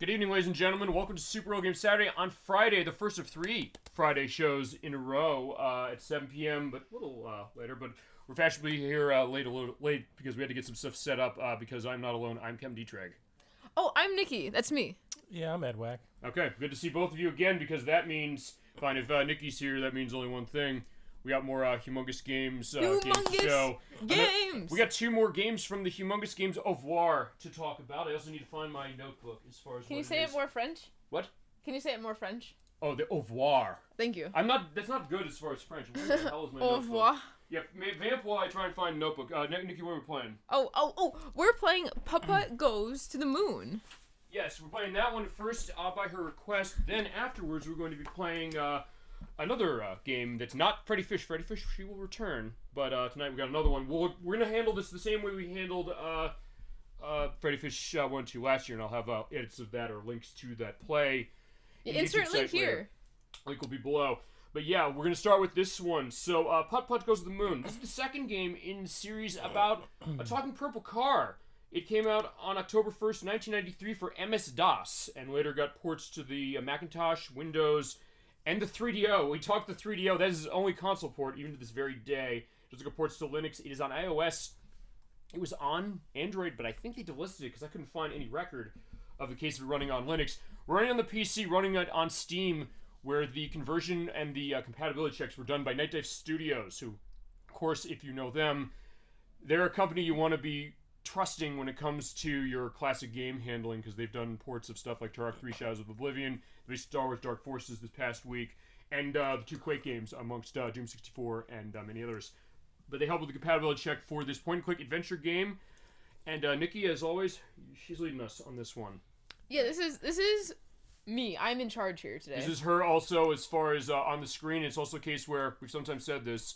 Good evening, ladies and gentlemen. Welcome to Super Old Game Saturday on Friday, the first of 3 Friday shows in a row at 7 p.m., but a little later. But we're fashionably here a little late because we had to get some stuff set up because I'm not alone. I'm Kevin Dietrich. Oh, I'm Nikki. That's me. Yeah, I'm Edwak. Okay, good to see both of you again because that means, fine, if Nikki's here, that means only one thing. We got more humongous games games to show. Games! We got 2 more games from the humongous games of War to talk about. I also need to find my notebook as far as Can you say it more French? What? Can you say it more French? Oh, the au revoir. Thank you. That's not good as far as French. What the hell is my Au notebook? revoir. Yeah, vamp while I try and find a notebook. Nikki, what are we playing? Oh, we're playing Putt-Putt Goes to the Moon. Yes, we're playing that one first by her request. Then afterwards, we're going to be playing another game that's not Freddy Fish. Freddy Fish, she will return. But tonight we got another one. We're going to handle this the same way we handled Freddy Fish 1 and 2 last year, and I'll have edits of that or links to that play. Insert link here. Later. Link will be below. But yeah, we're going to start with this one. So, Putt-Putt Goes to the Moon. This is the second game in the series about a talking purple car. It came out on October 1st, 1993 for MS-DOS, and later got ports to the Macintosh, Windows, and the 3DO. We talked the 3DO. That is its only console port, even to this very day. It doesn't get ports to Linux. It is on iOS. It was on Android, but I think they delisted it because I couldn't find any record of the case of it running on Linux. Running on the PC, running it on Steam, where the conversion and the compatibility checks were done by Night Dive Studios, who, of course, if you know them, they're a company you want to be trusting when it comes to your classic game handling, because they've done ports of stuff like Turok 3 Shadows of Oblivion, the Star Wars Dark Forces this past week, and the 2 Quake games amongst Doom 64 and many others. But they help with the compatibility check for this point-and-click adventure game. And Nikki, as always, she's leading us on this one. Yeah, this is me. I'm in charge here today. This is her also as far as on the screen. It's also a case where, we've sometimes said this,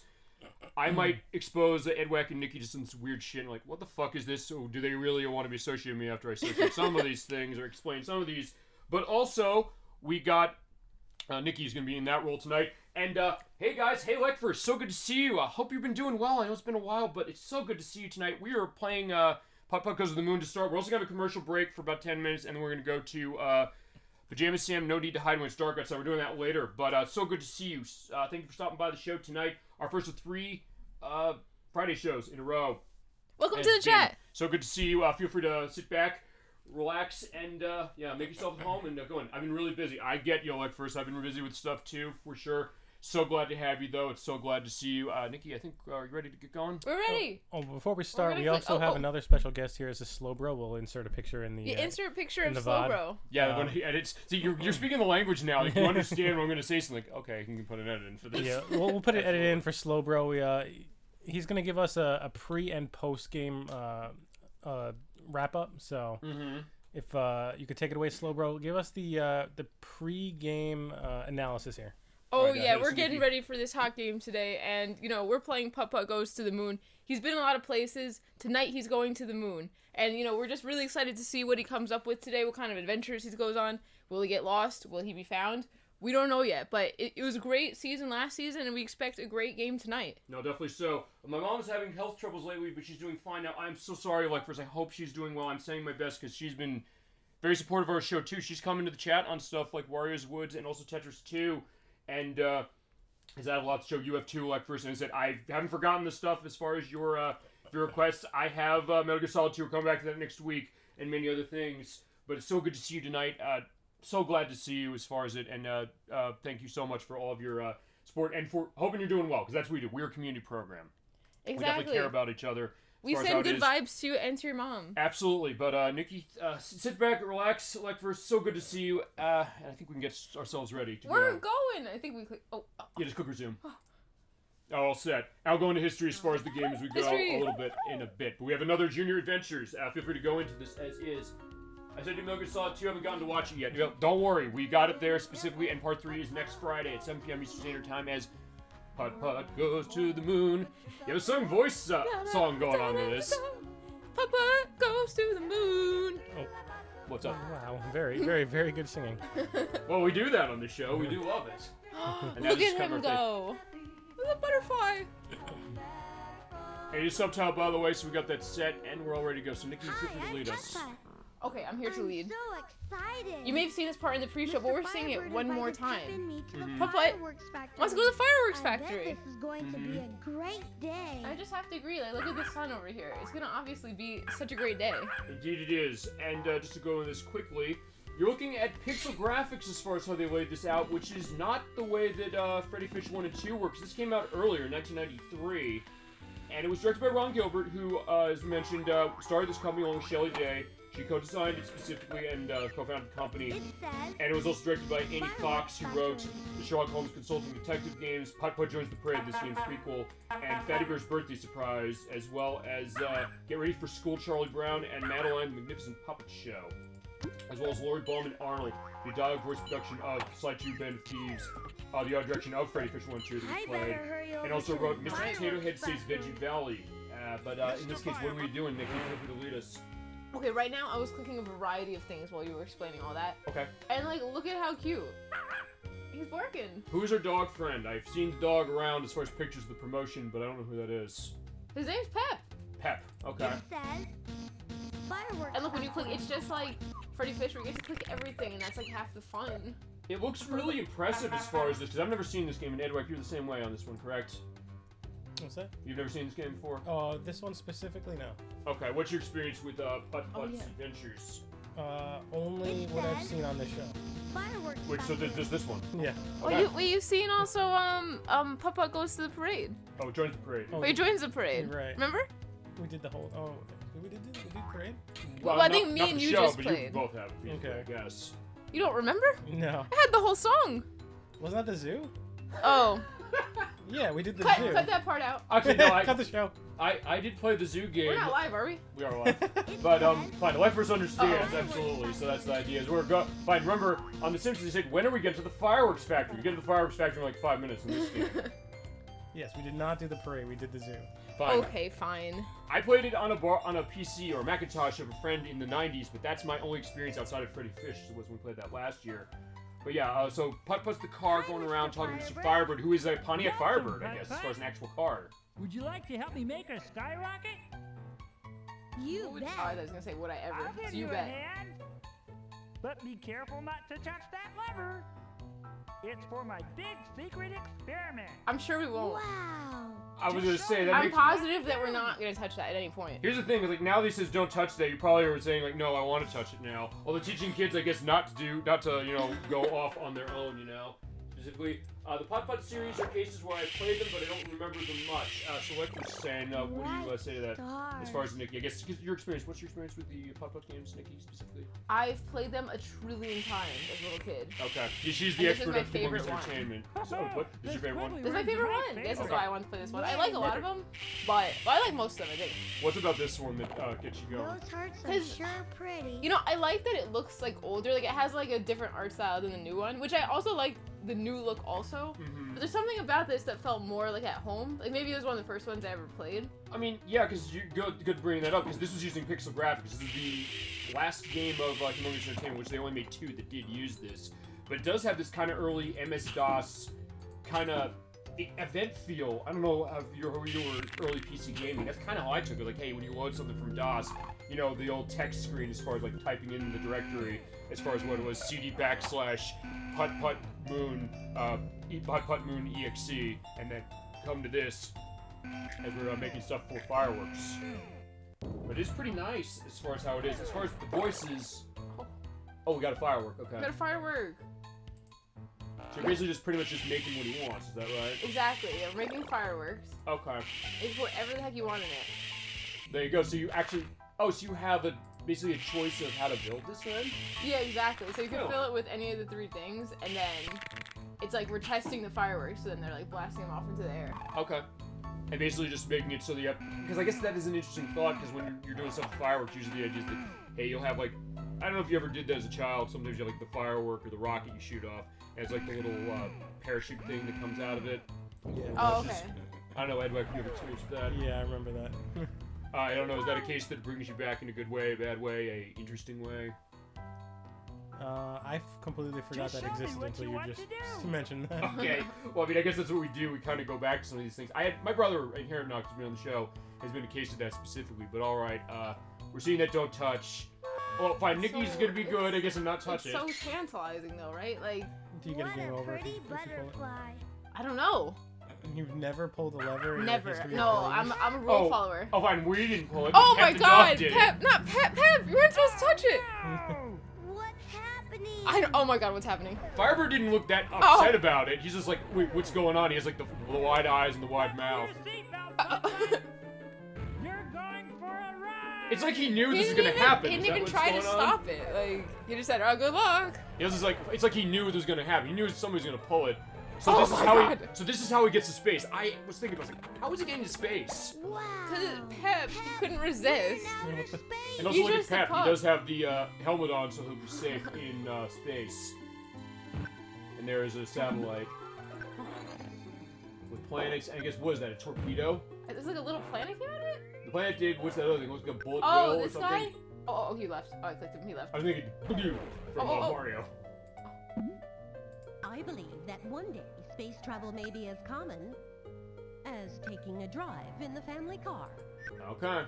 I might expose Edwak and Nikki to some weird shit, and like, what the fuck is this? Or do they really want to be associated with me after I say some of these things or explain some of these? But also, we got Nikki's going to be in that role tonight. And, hey guys, hey ElecVerse, so good to see you. I hope you've been doing well. I know it's been a while, but it's so good to see you tonight. We are playing Putt-Putt Goes to the Moon to start. We're also going to have a commercial break for about 10 minutes, and then we're going to go to Pajama Sam, No Need to Hide When It's Dark Outside. We're doing that later, but so good to see you. Thank you for stopping by the show tonight. Our first of 3 Friday shows in a row. Welcome to the chat. So good to see you. Feel free to sit back, relax, and make yourself at home and go in. I've been really busy. I get you, ElecVerse. I've been busy with stuff too, for sure. So glad to have you, though. It's so glad to see you. Nikki, I think, are you ready to get going? We're ready. Oh, before we start, we also have another special guest here as a Slowbro. We'll insert a picture in the insert a picture of VOD. Slowbro. Yeah, when he edits. See, you're speaking the language now. Like, you understand when I'm going to say something. Like, okay, you can put an edit in for this. Yeah, we'll put an edit in for Slowbro. He's going to give us a pre- and post-game wrap-up. So if you could take it away, Slowbro, give us the pre-game analysis here. Oh, yeah, we're getting ready for this hot game today, and, we're playing Putt-Putt Goes to the Moon. He's been in a lot of places. Tonight, he's going to the moon. And, we're just really excited to see what he comes up with today, what kind of adventures he goes on. Will he get lost? Will he be found? We don't know yet, but it was a great season last season, and we expect a great game tonight. No, definitely so. My mom's having health troubles lately, but she's doing fine now. I'm so sorry, ElecVerse. I hope she's doing well. I'm saying my best because she's been very supportive of our show, too. She's come into the chat on stuff like Wario's Woods and also Tetris 2. And has had a lot to show. You have 2 ElecVerse, and I said I haven't forgotten this stuff as far as your requests. I have Metal Gear Solid 2. We'll come back to that next week, and many other things. But it's so good to see you tonight. So glad to see you as far as it, and thank you so much for all of your support and for hoping you're doing well, because that's what we do. We're a community program. Exactly. We definitely care about each other. We send good vibes to you and to your mom. Absolutely. But, Nikki, sit back, relax. ElecVerse, so good to see you. And I think we can get ourselves ready to We're going. I think we click. Yeah, just quick resume. All set. I'll go into history as far as the game as we go a little bit in a bit. But we have another Junior Adventures. Feel free to go into this as is. I said Metal Gear Solid 2, haven't gotten to watch it yet. Don't worry. We got it there specifically, and part 3 is next Friday at 7 p.m. Eastern Standard Time as Putt-Putt Goes to the Moon. You have a song voice song going on with this. Putt-Putt Goes to the Moon. Oh, what's up? Wow, very, very, very good singing. Well, we do that on the show. We do love it. Look at him go. The butterfly. Hey, just subtitle, by the way, so we got that set, and we're all ready to go. So, Nikki, feel free to lead us. Okay, I'm here to lead. So excited. You may have seen this part in the pre-show, but we're seeing it one more time. Putt-Putt, Let's go to the fireworks factory. This is going to be a great day. I just have to agree, like, look at the sun over here. It's gonna obviously be such a great day. Indeed it is. And just to go over this quickly, you're looking at pixel graphics as far as how they laid this out, which is not the way that Freddy Fish 1 and 2 works. This came out earlier, in 1993, and it was directed by Ron Gilbert, who, as mentioned, started this company along with Shelley Day. She co-designed it specifically and co-founded the company. It says, And it was also directed by Andy Fox, who wrote the Sherlock Holmes Consulting Detective games, Putt-Putt Joins the Parade, this game's prequel, and Fatty Bear's Birthday Surprise, as well as Get Ready for School, Charlie Brown, and Madeline, the Magnificent Puppet Show. As well as Laurie Bowman Arnold, the dialogue voice production of Sly 2 Band of Thieves, the art direction of Freddy Fish 1 2 that I we better played, hurry over and also to wrote the Mr. Potato Head Saves fireworks Veggie Valley. But in this case, what are we doing, Nikki? Feel free to lead us. Okay, right now I was clicking a variety of things while you were explaining all that. Okay. And, like, look at how cute. He's barking. Who's our dog friend? I've seen the dog around as far as pictures of the promotion, but I don't know who that is. His name's Pep. Pep. Okay. It says, fireworks And look, when you click, factory. it's just like Freddy Fish, where you get to click everything, and that's like half the fun. It looks really impressive as far as this, because I've never seen this game, and Edwak, you're the same way on this one, correct? What's that? You've never seen this game before? Oh, this one specifically, no. Okay, what's your experience with Putt-Putt's Oh, yeah. Adventures? Only It what I've says- seen on the show. Fireworks Which, so factory. there's this one. Yeah. Okay. Well, you've seen also, Putt-Putt Goes to the Parade. Oh, joins the parade. Oh, Where he joins the parade. You're right. Remember? We did the whole. Oh, okay. We did parade. Well, I not- think me not and the you show, just but played. You both have, Okay. I guess. You don't remember? No. I had the whole song. Wasn't that the zoo? Oh. Yeah, we did the Cut zoo. that part out. Actually, no, Cut the show. I did play the zoo game. We're not live, are we? We are live. It But, says, fine, ElecVerse understands, Uh-oh. absolutely, so that's the idea. Is fine, remember, on The Simpsons, they said, when are we getting to the fireworks factory? We get to the fireworks factory in like 5 minutes in this game. Yes, we did not do the parade. We did the zoo. Fine. Okay, fine. I played it on a PC or Macintosh of a friend in the 90s, but that's my only experience outside of Freddy Fish, was when we played that last year. But yeah, so Putt-Putt's the car going around talking to Mr. Firebird, who is a Pontiac Firebird, I guess, as far as an actual car. Would you like to help me make a skyrocket? you Oh, bet. I was gonna say, would I ever? I'll give So you you a bet. hand. But be careful not to touch that lever. It's for my big secret experiment. I'm sure we won't. Wow. I was gonna say that. I'm makes, positive that we're not gonna touch that at any point. here's the thing: is like now that he says don't touch that, you probably are saying like, no, I want to touch it now. Although teaching kids, I guess, not to go off on their own, Specifically, the Putt-Putt series are cases where I played them, but I don't remember them much. So like you're saying, what do you say to that? As far as Nikki, I guess your experience. What's your experience with the Putt-Putt games, Nikki, specifically? I've played them a trillion times as a little kid. Okay. She's the And this is expert my of humongous favorite one. entertainment. So, what is your favorite one? This is my favorite one. This is Okay. why I wanted to play this one. I like a lot of Perfect. them, but I like most of them, I think. What's about this one that gets you going? Those hearts are 'Cause- sure pretty. You know, I like that it looks like older. Like it has like a different art style than the new one, which I also like the new look also. Mm-hmm. But there's something about this that felt more like at home. Like maybe it was one of the first ones I ever played. I mean, yeah, because you're good bringing that up, because this was using pixel graphics. This is the last game of Humongous Entertainment, which they only made 2 that did use this. But it does have this kind of early MS-DOS kind of event feel. I don't know how you were early PC gaming. That's kind of how I took it. Like, hey, when you load something from DOS, the old text screen as far as like typing in the directory, as far as what it was, CD / Putt-Putt Moon, Putt-Putt Moon EXE, and then come to this as we're making stuff for fireworks. But it's pretty nice as far as how it is. As far as the voices. Oh, we got a firework. Okay. Got a firework. So you're basically just pretty much just making what he wants. Is that right? Exactly. Yeah, we're making fireworks. Okay. It's whatever the heck you want in it. There you go. So you actually. Oh, so you have basically a choice of how to build this then? Yeah, exactly. So you can Cool. fill it with any of the 3 things, and then it's like we're testing the fireworks, so then they're like blasting them off into the air. Okay. And basically just making it so that you have. Because I guess that is an interesting thought, because when you're doing stuff with fireworks, usually the idea is that, hey, you'll have like. I don't know if you ever did that as a child. Sometimes you have like the firework or the rocket you shoot off, and it's like the little parachute thing that comes out of it. Yeah. Oh, Which is- okay. I don't know, Edwak, you have experience with that. Yeah, I remember that. I don't know, is that a case that brings you back in a good way, a bad way, a interesting way? I completely forgot Just that show me existed what until you you want just to do. mentioned that. Okay, well, I mean, I guess that's what we do. We kind of go back to some of these things. My brother, Inherent Knox, has been on the show, has been a case of that specifically, but alright, we're seeing that don't touch. Well, fine. Nikki's gonna be good. I guess and not touch It's it. so tantalizing though, right? Like, Do you get a What game a over if pretty you pull it? butterfly. I don't know. You've never pulled a lever in your Never. history of No, playing? I'm a rule follower. Oh, fine. We didn't pull it. Oh Pep my the god, dog did it. Pep, not Pep, You weren't supposed to touch it. No! What's happening? Oh my god, what's happening? Firebird didn't look that Oh. upset about it. He's just like, wait, what's going on? He has like the wide eyes and the wide mouth. Your seatbelt, Putt-Putt. You're going for a ride! It's like he knew He this was didn't gonna even, happen. He Is didn't that even what's try to going on? stop it. Like, he just said, "Oh, good luck." He was just like, it's like he knew it was gonna happen. He knew somebody was gonna pull it. So Oh this is my how God. he. So this is how he gets to space. I was thinking about, like, how is he getting to space? Wow. Cause Pep couldn't resist. We're in outer space. And also You look at just a Pep. He pup. does have the helmet on, so he'll be safe in space. And there is a satellite with planets. I guess what is that? A torpedo? There's like a little planet came out of it. The planet did. What's that other thing? Looks like a bullet Oh, bill or this something. guy. Oh, he left. Oh, I clicked him. He left. I was thinking Boogie from Oh. Mario. I believe that one day space travel may be as common as taking a drive in the family car. Okay.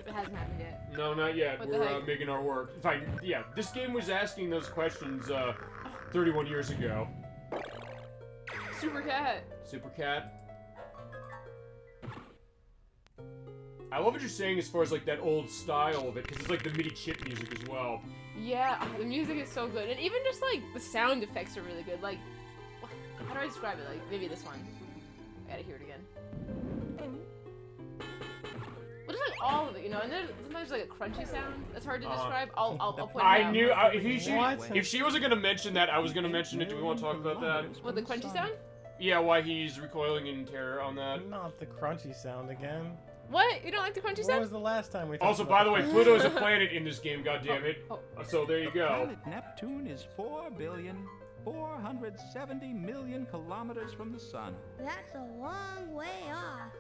It hasn't happened yet. No, not yet. What the We're heck? making our work. Fine. Yeah, this game was asking those questions 31 years ago. Super cat. Super Cat. I love what you're saying as far as like that old style of it, because it's like the MIDI chip music as well. Yeah, the music is so good, and even just like the sound effects are really good. Like, how do I describe it? Like maybe this one. I gotta hear it again. But just like all of it, you know. And then sometimes like a crunchy sound that's hard to describe. I'll point it I out. knew What? if she wasn't gonna mention that, I was gonna mention it. Do we want to talk about that? What, the crunchy sound? Yeah, why he's recoiling in terror on that. Not the crunchy sound again. What? You don't like the crunchy What sound? was the last time we talked Also, about by the way, crunchy Pluto is a sound? planet in this game. God damn it. Oh. So there you go. Planet Neptune is 4,470,000,000 kilometers from the sun. That's a long way off.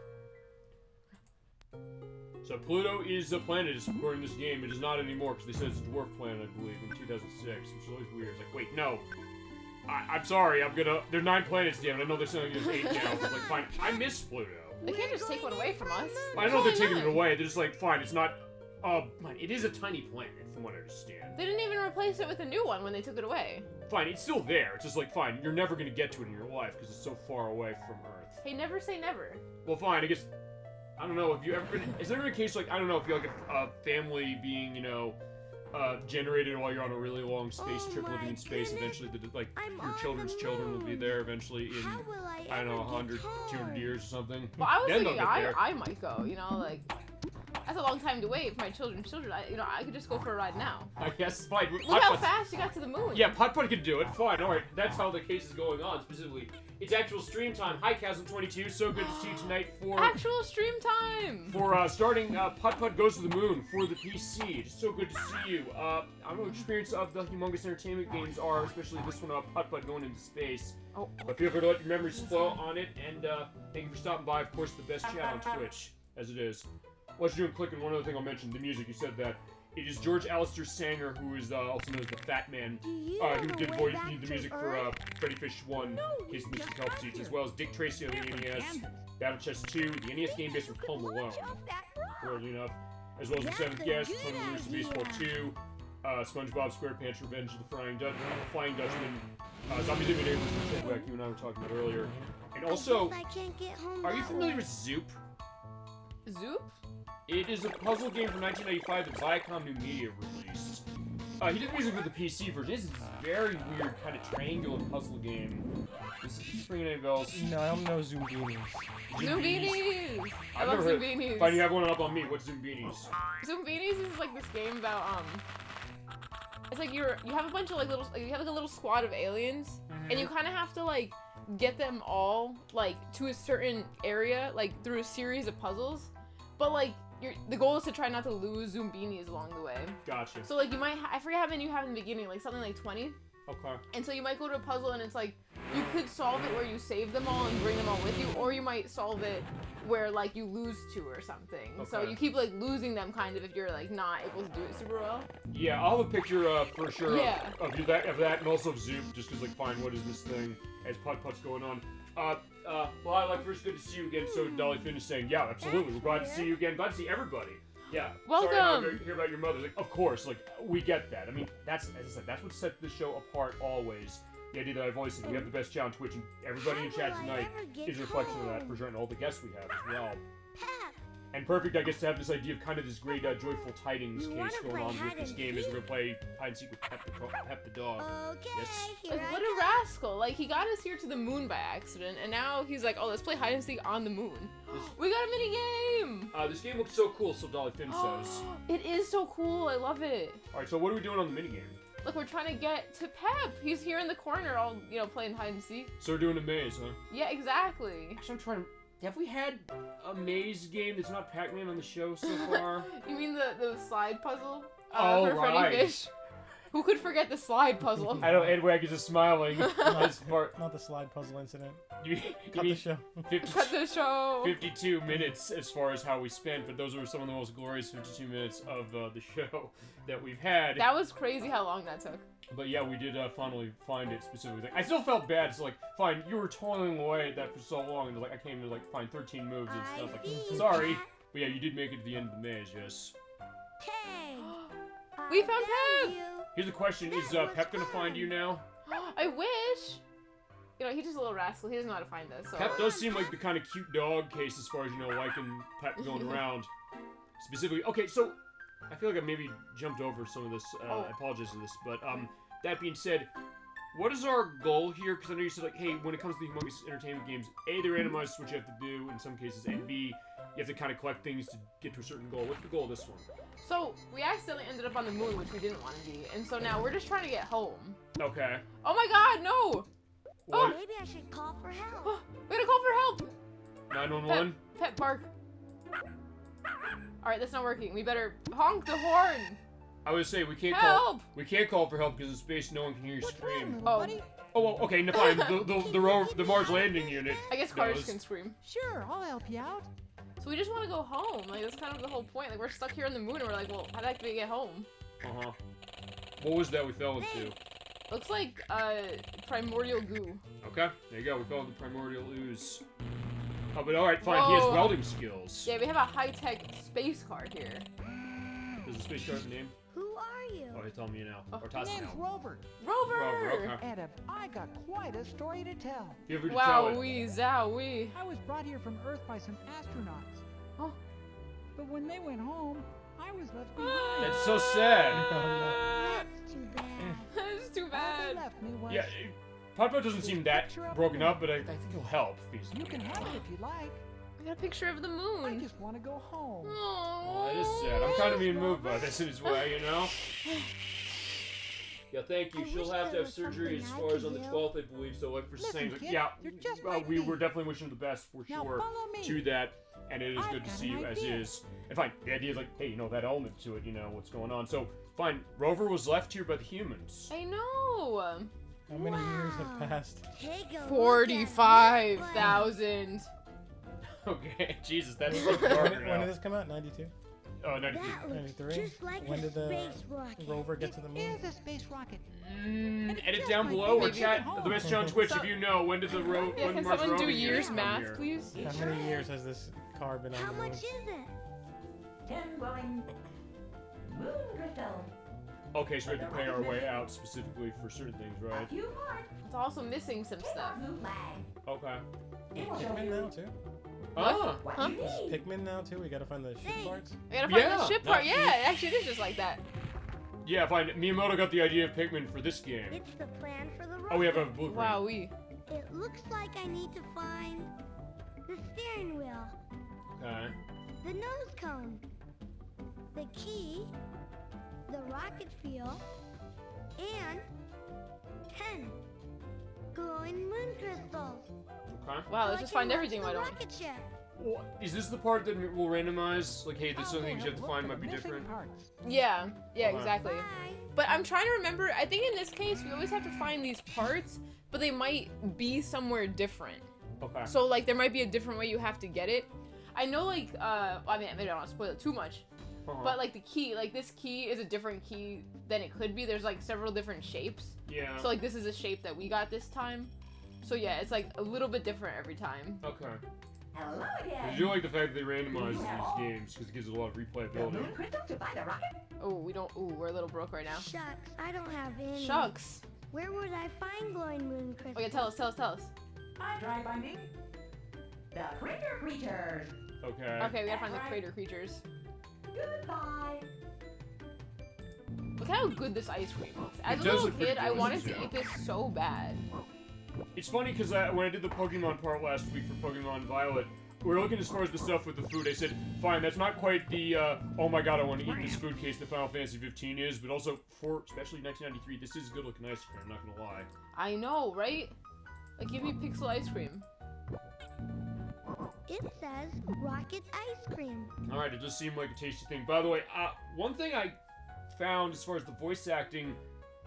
So Pluto is a planet, according to this game. It is not anymore, because they said it's a dwarf planet, I believe, in 2006, which is always weird. It's like, wait, no. I'm sorry, there are 9 planets, damn it. I know they're saying there's 8 now. It's like, fine, I miss Pluto. They can't just take one away from us. I know they're Why taking not? it away. They're just like, fine, it's not... fine, it is a tiny planet, from what I understand. They didn't even replace it with a new one when they took it away. Fine, it's still there. It's just like, fine, you're never going to get to it in your life, because it's so far away from Earth. Hey, never say never. Well, fine, I guess... I don't know, have you ever been... Is there ever a case, like, I don't know, if you're like a family being, you know... generated while you're on a really long space trip, living in space. Eventually, like your children's children will be there eventually in How will I don't know, ever 100, get 200 home? years or something. Well, I was Then thinking they'll get there. I might go. You know, like that's a long time to wait for my children's children. I could just go for a ride now. I guess fine. Look how fast you got to the moon. Yeah, Putt-Putt could do it. Fine, alright. That's how the case is going on, specifically. It's actual stream time. Hi, Chasm22. So good to see you tonight for... Actual stream time. For starting Putt-Putt Goes to the Moon for the PC. It's so good to see you. I don't know what your experience of the humongous entertainment games are, especially this one, Putt-Putt going into space. Oh. But feel free to let your memories flow on it, and thank you for stopping by. Of course, the best chat on Twitch, as it is. What you're doing, clicking, one other thing I'll mention, the music, you said that. It is George Alistair Sanger, who is also known as the Fat Man, who did the music for Freddy Fish 1, in case the music helps you, as well as Dick Tracy on the NES, Battle Chess 2, the NES game based on Home Alone, weirdly enough, as well as The Seventh Guest, Tony Lewis Baseball 2, SpongeBob SquarePants Revenge of the Flying Dutchman, Zombies in the Neighborhood, which Edwak, you and I were talking about earlier. And also, I can't get home are you that familiar way. with Zoop? Zoop? It is a puzzle game from 1995 that Viacom New Media released. He did the music for the PC version. This is a very weird kind of triangular puzzle game. Is this ringing any bells? No, I don't know Zoombinis. Zoombinis! I I've love never heard- Zoombinis. Fine, you have one up on me. What's Zoombinis? Zoombinis is like this game about it's like you have a bunch of like you have like a little squad of aliens, and you kind of have to like get them all like to a certain area like through a series of puzzles, but like the goal is to try not to lose Zoombinis along the way. Gotcha. So like you might I forget how many you have in the beginning, like something like 20. Okay. And so you might go to a puzzle and it's like, you could solve it where you save them all and bring them all with you, or you might solve it where like you lose 2 or something. So Okay. you keep like losing them kind of if you're like not able to do it super well. Yeah, I'll have a picture for sure Yeah. of that and also of Zoom, just because, like, fine, what is this thing as Putt-Putt's going on? Well, first good to see you again, so Dolly Finn is saying, yeah, absolutely, we're glad to see you again, glad to see everybody. Yeah. Welcome. Sorry to hear about your mother. Like, of course, like we get that. I mean, that's as I said, that's what set the show apart always. The idea that I've always said we have the best chat on Twitch, and everybody in chat tonight is a reflection of that for sure, and all the guests we have as well. And perfect, I guess, to have this idea of kind of this great joyful tidings case going on with this game as we're gonna play hide and seek with Pep the dog. Okay, Yes. here Like, I what a rascal! Like, he got us here to the moon by accident, and now he's like, "Oh, let's play hide and seek on the moon." We got a mini game. This game looks so cool, so Dolly Finn says. It is so cool. I love it. All right, so what are we doing on the minigame? Look, we're trying to get to Pep. He's here in the corner, all playing hide and seek. So we're doing a maze, huh? Yeah, exactly. Actually, I'm trying to. Have we had a maze game that's not Pac-Man on the show so far? You mean the slide puzzle? Oh, for Freddy right. Fish? Who could forget the slide puzzle? I know Edwak is just smiling. This part. Not the slide puzzle incident. You Cut the mean show. 50, Cut the show. 52 minutes as far as how we spent, but those were some of the most glorious 52 minutes of the show that we've had. That was crazy how long that took. But yeah, we did finally find it specifically. I still felt bad. So like, fine, you were toiling away at that for so long, and like I came to like find 13 moves and stuff. Like, see sorry, that. but yeah, you did make it to the end of the maze. Yes. Hey, We I found found Pep. you. Here's the question: is That was Pep gonna find fun. you now? I wish. He's just a little rascal. He doesn't know how to find us. So. Pep does seem like the kind of cute dog case as far as liking Pep going around. Specifically, okay, so I feel like I maybe jumped over some of this. I apologize for this, but that being said, what is our goal here? Because I know you said like, hey, when it comes to the humongous entertainment games, A, they're randomized, what you have to do in some cases, and B, you have to kind of collect things to get to a certain goal. What's the goal of this one? So we accidentally ended up on the moon, which we didn't want to be, and so now we're just trying to get home. Okay. Oh my God, no! What? Maybe I should call for help. We gotta call for help. 911? Pet bark. All right, that's not working. We better honk the horn. I would say we can't Help! We can't call for help because in space no one can hear you scream. Oh, Oh well, okay, no, fine. The Mars landing unit. I guess cars knows. can scream. Sure, I'll help you out. So we just want to go home. Like that's kind of the whole point. Like we're stuck here on the moon, and we're like, well, how the heck do we get home? Uh huh. What was that we fell into? Looks like primordial goo. Okay, there you go. We fell into primordial ooze. Oh, but all right, fine. He has Whoa. welding skills. Yeah, we have a high-tech space car here. Does the space car have a name? Who are you? Oh, he's telling me now. Oh. Or My Tassi name's now. Rover, Rover. Rover, okay. and I got quite a story to tell. You ever tell Wow, it? wee, zow, wee. I was brought here from Earth by some astronauts. Oh. But when they went home, I was left behind. That's so sad. That's too bad. That's too All they bad. left me was, Yeah, Putt-Putt doesn't seem that broken up, but I think he'll help. If he's you can have it if you like. I got a picture of the I moon. just want to go home. Oh, that is sad. I'm kind of being moved by this in his way, Yeah, thank you. I She'll wish have to there have was surgery as something I far as could on the do. 12th, I believe. So, like, for saying, Listen, kid, yeah, you're just like we me. were definitely wishing the best for Now sure follow me. to that, and it is I've good to got see an you as idea. is. And fine, the idea is like, hey, that element to it, what's going on. So, fine, Rover was left here by the humans. I know. How many years have Wow. passed? Take a look at 45,000. Okay, Jesus, that's so When far did, when did this come out? 92? Oh, That 93. looks 93? just like When a did the space rocket. rover get to the It moon? is a space rocket. Edit just down might below be or able to chat get home. the message on Twitch So- if you know when did the Yeah, when can Mars someone do roving years unit come math, here? please? How many years has this car been How on the moon? much is it? 10 glowing moon crystals. Okay, so we have to pay our way out specifically for certain things, A right? few more. It's also missing some stuff. Move lag. Okay. It will show Pikmin you now too? Ah, what Huh? you Is need. Pikmin now too? We gotta find the ship parts? I gotta find Yeah, the ship part. that's- Yeah, actually, it is just like that. yeah, fine. Miyamoto got the idea of Pikmin for this game. It's the plan for the rocket. Oh, we have a blueprint. Wow, we. It looks like I need to find the steering wheel, Okay. the nose cone, the key, the rocket fuel, and 10 glowing moon crystals. Okay. Wow, So let's I just can find launch everything. the Why don't we? rocket ship. Well, is this the part that will randomize? Like, hey, there's some I'll things you have to look find for might be the missing different. parts. Yeah, yeah, Okay. exactly. Bye. But I'm trying to remember. I think in this case, we always have to find these parts, but they might be somewhere different. Okay. So like, there might be a different way you have to get it. I know, like, I mean, maybe I don't want to spoil it too much, Uh-huh. but like the key, like this key is a different key than it could be. There's like several different shapes. Yeah. So like, this is a shape that we got this time. So yeah, it's like a little bit different every time. Okay. Hello I again. do like the fact that they randomize these games because it gives it a lot of The replayability. moon crystal to buy the rocket. Oh, we don't. Ooh, we're a little broke right now. Shucks, I don't have any. Shucks. Where would I find glowing moon crystals? Oh yeah, tell us. I try finding the critter creatures. Okay. Okay, we gotta find the crater creatures. Goodbye. Look how good this ice cream looks. As It a does little look pretty kid, I wanted delicious, to yeah. eat this so bad. It's funny because when I did the Pokemon part last week for Pokemon Violet, we were looking as far as the stuff with the food. I said, fine, that's not quite the, oh my god, I want to eat this food case that Final Fantasy 15 is, but also for, especially 1993, this is good looking ice cream, I'm not gonna lie. I know, right? Like, give me pixel ice cream. It says rocket ice cream. Alright, it does seem like a tasty thing. By the way, one thing I found as far as the voice acting,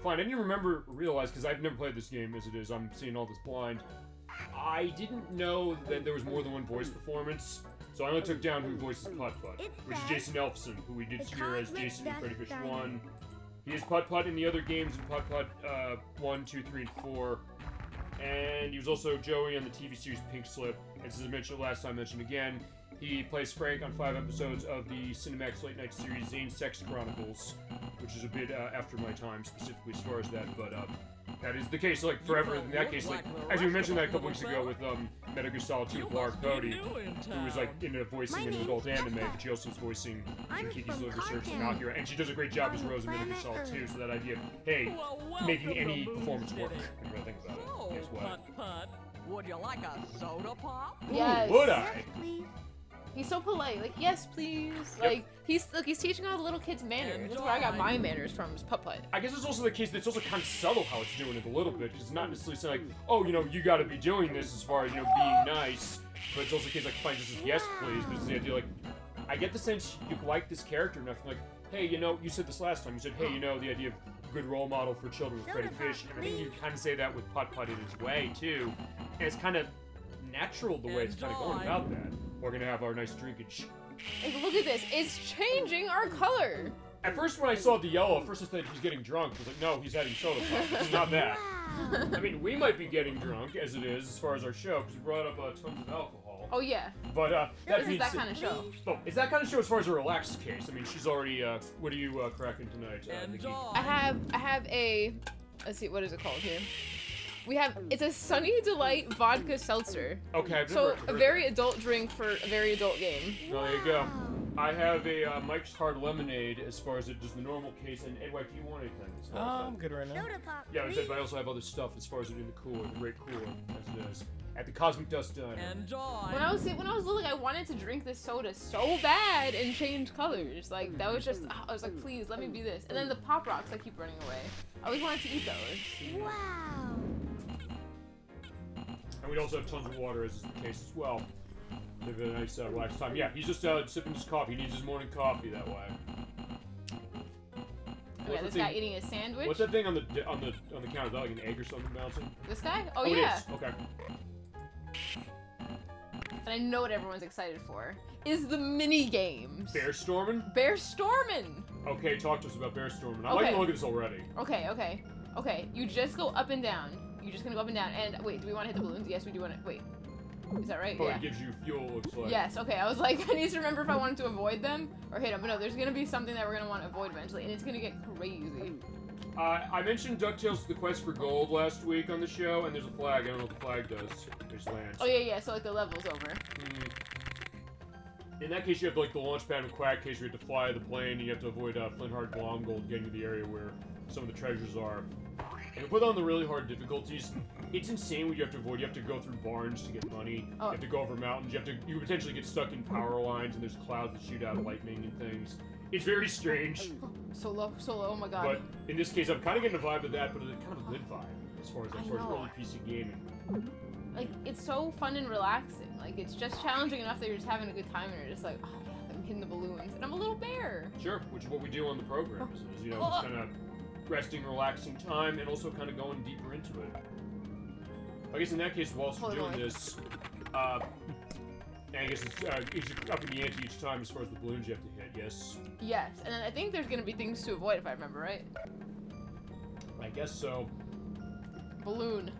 fine, I didn't realize, because I've never played this game as it is, I'm seeing all this blind. I didn't know that there was more than one voice performance, so I only took down who voices Putt-Putt, which is Jason Elfson, who we did hear as Jason in Freddy Fish 1. He is Putt-Putt in the other games in Putt-Putt 1, 2, 3, and 4. And he was also Joey on the TV series Pink Slip. And as I mentioned last time, mentioned again, he plays Frank on 5 episodes of the Cinemax late night series Zane Sex Chronicles, which is a bit after my time, specifically as far as that, but that is the case, like, forever. In that case, like, as we mentioned that a couple weeks ago with Metal Gear Solid 2 with Lara Cody, who was, like, into voicing an adult anime, but she also was voicing Kiki's Little Research and Akira, and she does a great job as Rose in Metal Gear Solid 2, so that idea of, hey, making any performance work, and really think about it. Guess what? Putt-Putt, would you like a soda pop? Yes. Would I? Please. He's so polite. Like, yes, please. Like, he's teaching all the little kids manners. That's where I got my manners from, is Putt-Putt. I guess it's also the case that it's also kind of subtle how it's doing it a little bit, because it's not necessarily saying, like, oh, you know, you gotta be doing this as far as, you know, being nice, but it's also the case, like, fine, just as yes, please, but it's the idea, like, I get the sense you like this character enough, like, hey, you know, you said this last time, you said, hey, you know, the idea of good role model for children with Freddy Fish, and I think you kind of say that with Putt-Putt in his way, too, and it's kind of natural the way it's kind of going about that. We're gonna have our nice drinkage. Like, look at this. It's changing our color. At first, when I saw the yellow, at first I thought he's getting drunk. I was like, no, he's having soda pop. It's not that. Wow. I mean, we might be getting drunk, as it is, as far as our show, because we brought up tons of alcohol. Oh, yeah. But, This is that kind of show. Oh, it's that kind of show as far as a relaxed case. I mean, she's already, what are you cracking tonight, Nikki? I have a, let's see, what is it called here? We have, it's a Sunny Delight vodka seltzer. Okay, I've So, never a heard very that. adult drink for a very adult game. Oh, there you go. I have a Mike's Hard Lemonade as far as just the normal case, and Edwak, do you want anything? As far as I'm that? good right now. Soda pop, Yeah, I please. said, but I also have other stuff as far as it in the cooler, the great cooler, as it is. At the Cosmic Dust Diner. When I was little, I wanted to drink this soda so bad and change colors. Like, that was just, I was like, please, let me be this. And then the Pop Rocks, I keep running away. I always wanted to eat those. Wow. And we also have tons of water, as is the case as well. Have a nice, relaxed time. Yeah, he's just sipping his coffee. He needs his morning coffee that way. Yeah, this guy eating his sandwich. What's that thing on the counter? Is that like an egg or something bouncing? This guy? Oh, it yeah. is. Okay. And I know what everyone's excited for. Is the mini games. Bear Stormin? Bear Stormin! Okay, talk to us about Bear Stormin. I Okay. like the look of this already. Okay. You just go up and down. You're just gonna go up and down. And wait, do we want to hit the balloons? Yes, we do want to. Wait. Is that right? Oh, Yeah. it gives you fuel, looks like. Yes, okay. I was like, I need to remember if I wanted to avoid them or hit them. But no, there's gonna be something that we're gonna want to avoid eventually, and it's gonna get crazy. I mentioned DuckTales The Quest for Gold last week on the show, and there's a flag. I don't know what the flag does. There's lands. Oh, yeah, so like the level's over. In that case, you have like the launch pad in Quack case where you have to fly the plane, and you have to avoid Flint-Hard Glomgold getting to the area where some of the treasures are. And you put on the really hard difficulties, it's insane what you have to avoid. You have to go through barns to get money. Oh. You have to go over mountains. You potentially get stuck in power lines, and there's clouds that shoot out lightning and things. It's very strange. So low, oh my god. But in this case, I'm kind of getting a vibe of that, but it's kind of a good vibe as far as know. early PC gaming. Like, it's so fun and relaxing. Like, it's just challenging enough that you're just having a good time and you're just like, oh yeah, I'm hitting the balloons. And I'm a little bear. Sure, which is what we do on the program. Is you know, just kind of resting, relaxing time, and also kind of going deeper into it. I guess in that case, whilst we're doing this, and I guess it's up in the ante each time as far as the balloons you have to hit, yes? Yes, and then I think there's gonna be things to avoid if I remember right. I guess so. Balloon.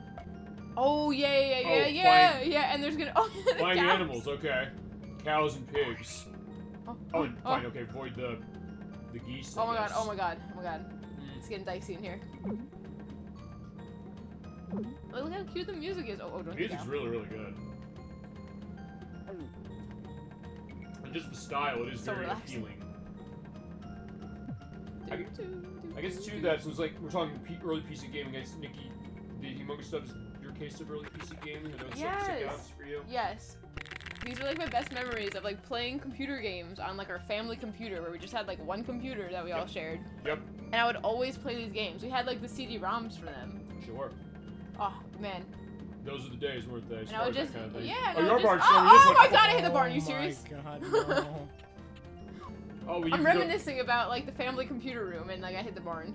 Oh yeah, flying- and there's gonna the Flying cows. animals, okay. Cows and pigs. Oh, fine, okay, avoid the geese. Oh my I god, guess. oh my god, oh my god. It's getting dicey in here. Oh, look how cute the music is. Oh, The don't music's really, really good. And just the style, it is So very relaxing. appealing. I guess too that since like we're talking early PC gaming, I guess Nikki, the humongous stuff is your case of early PC gaming. I know it's like sick outs for you. Yes. These are like my best memories of like playing computer games on like our family computer where we just had like one computer that we all shared. Yep. And I would always play these games. We had like the CD-ROMs for them. Sure. Oh man. Those are the days, weren't they? As And far I would as just that kind of thing. yeah. Oh, And I your would barn just, storm. oh my god! I hit the barn. Are you serious? My God, no. Oh, I'm reminiscing about like the family computer room and like I hit the barn.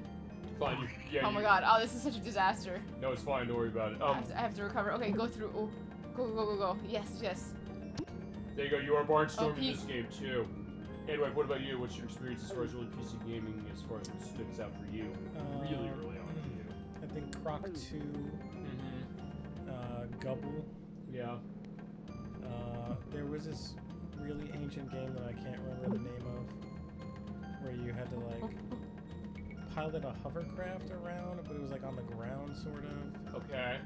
Fine. Yeah. Oh my god! Oh, this is such a disaster. No, it's fine. Don't worry about it. I have to recover. Okay, go through. Oh, go. Yes. There you go. You are barnstorming peek. this game too. Anyway, what about you? What's your experience as far as early PC gaming, as far as what sticks out for you? Really early on for you. I think Croc 2, Gubble. Yeah. There was this really ancient game that I can't remember the name of, where you had to like pilot a hovercraft around, but it was like on the ground, sort of. Okay.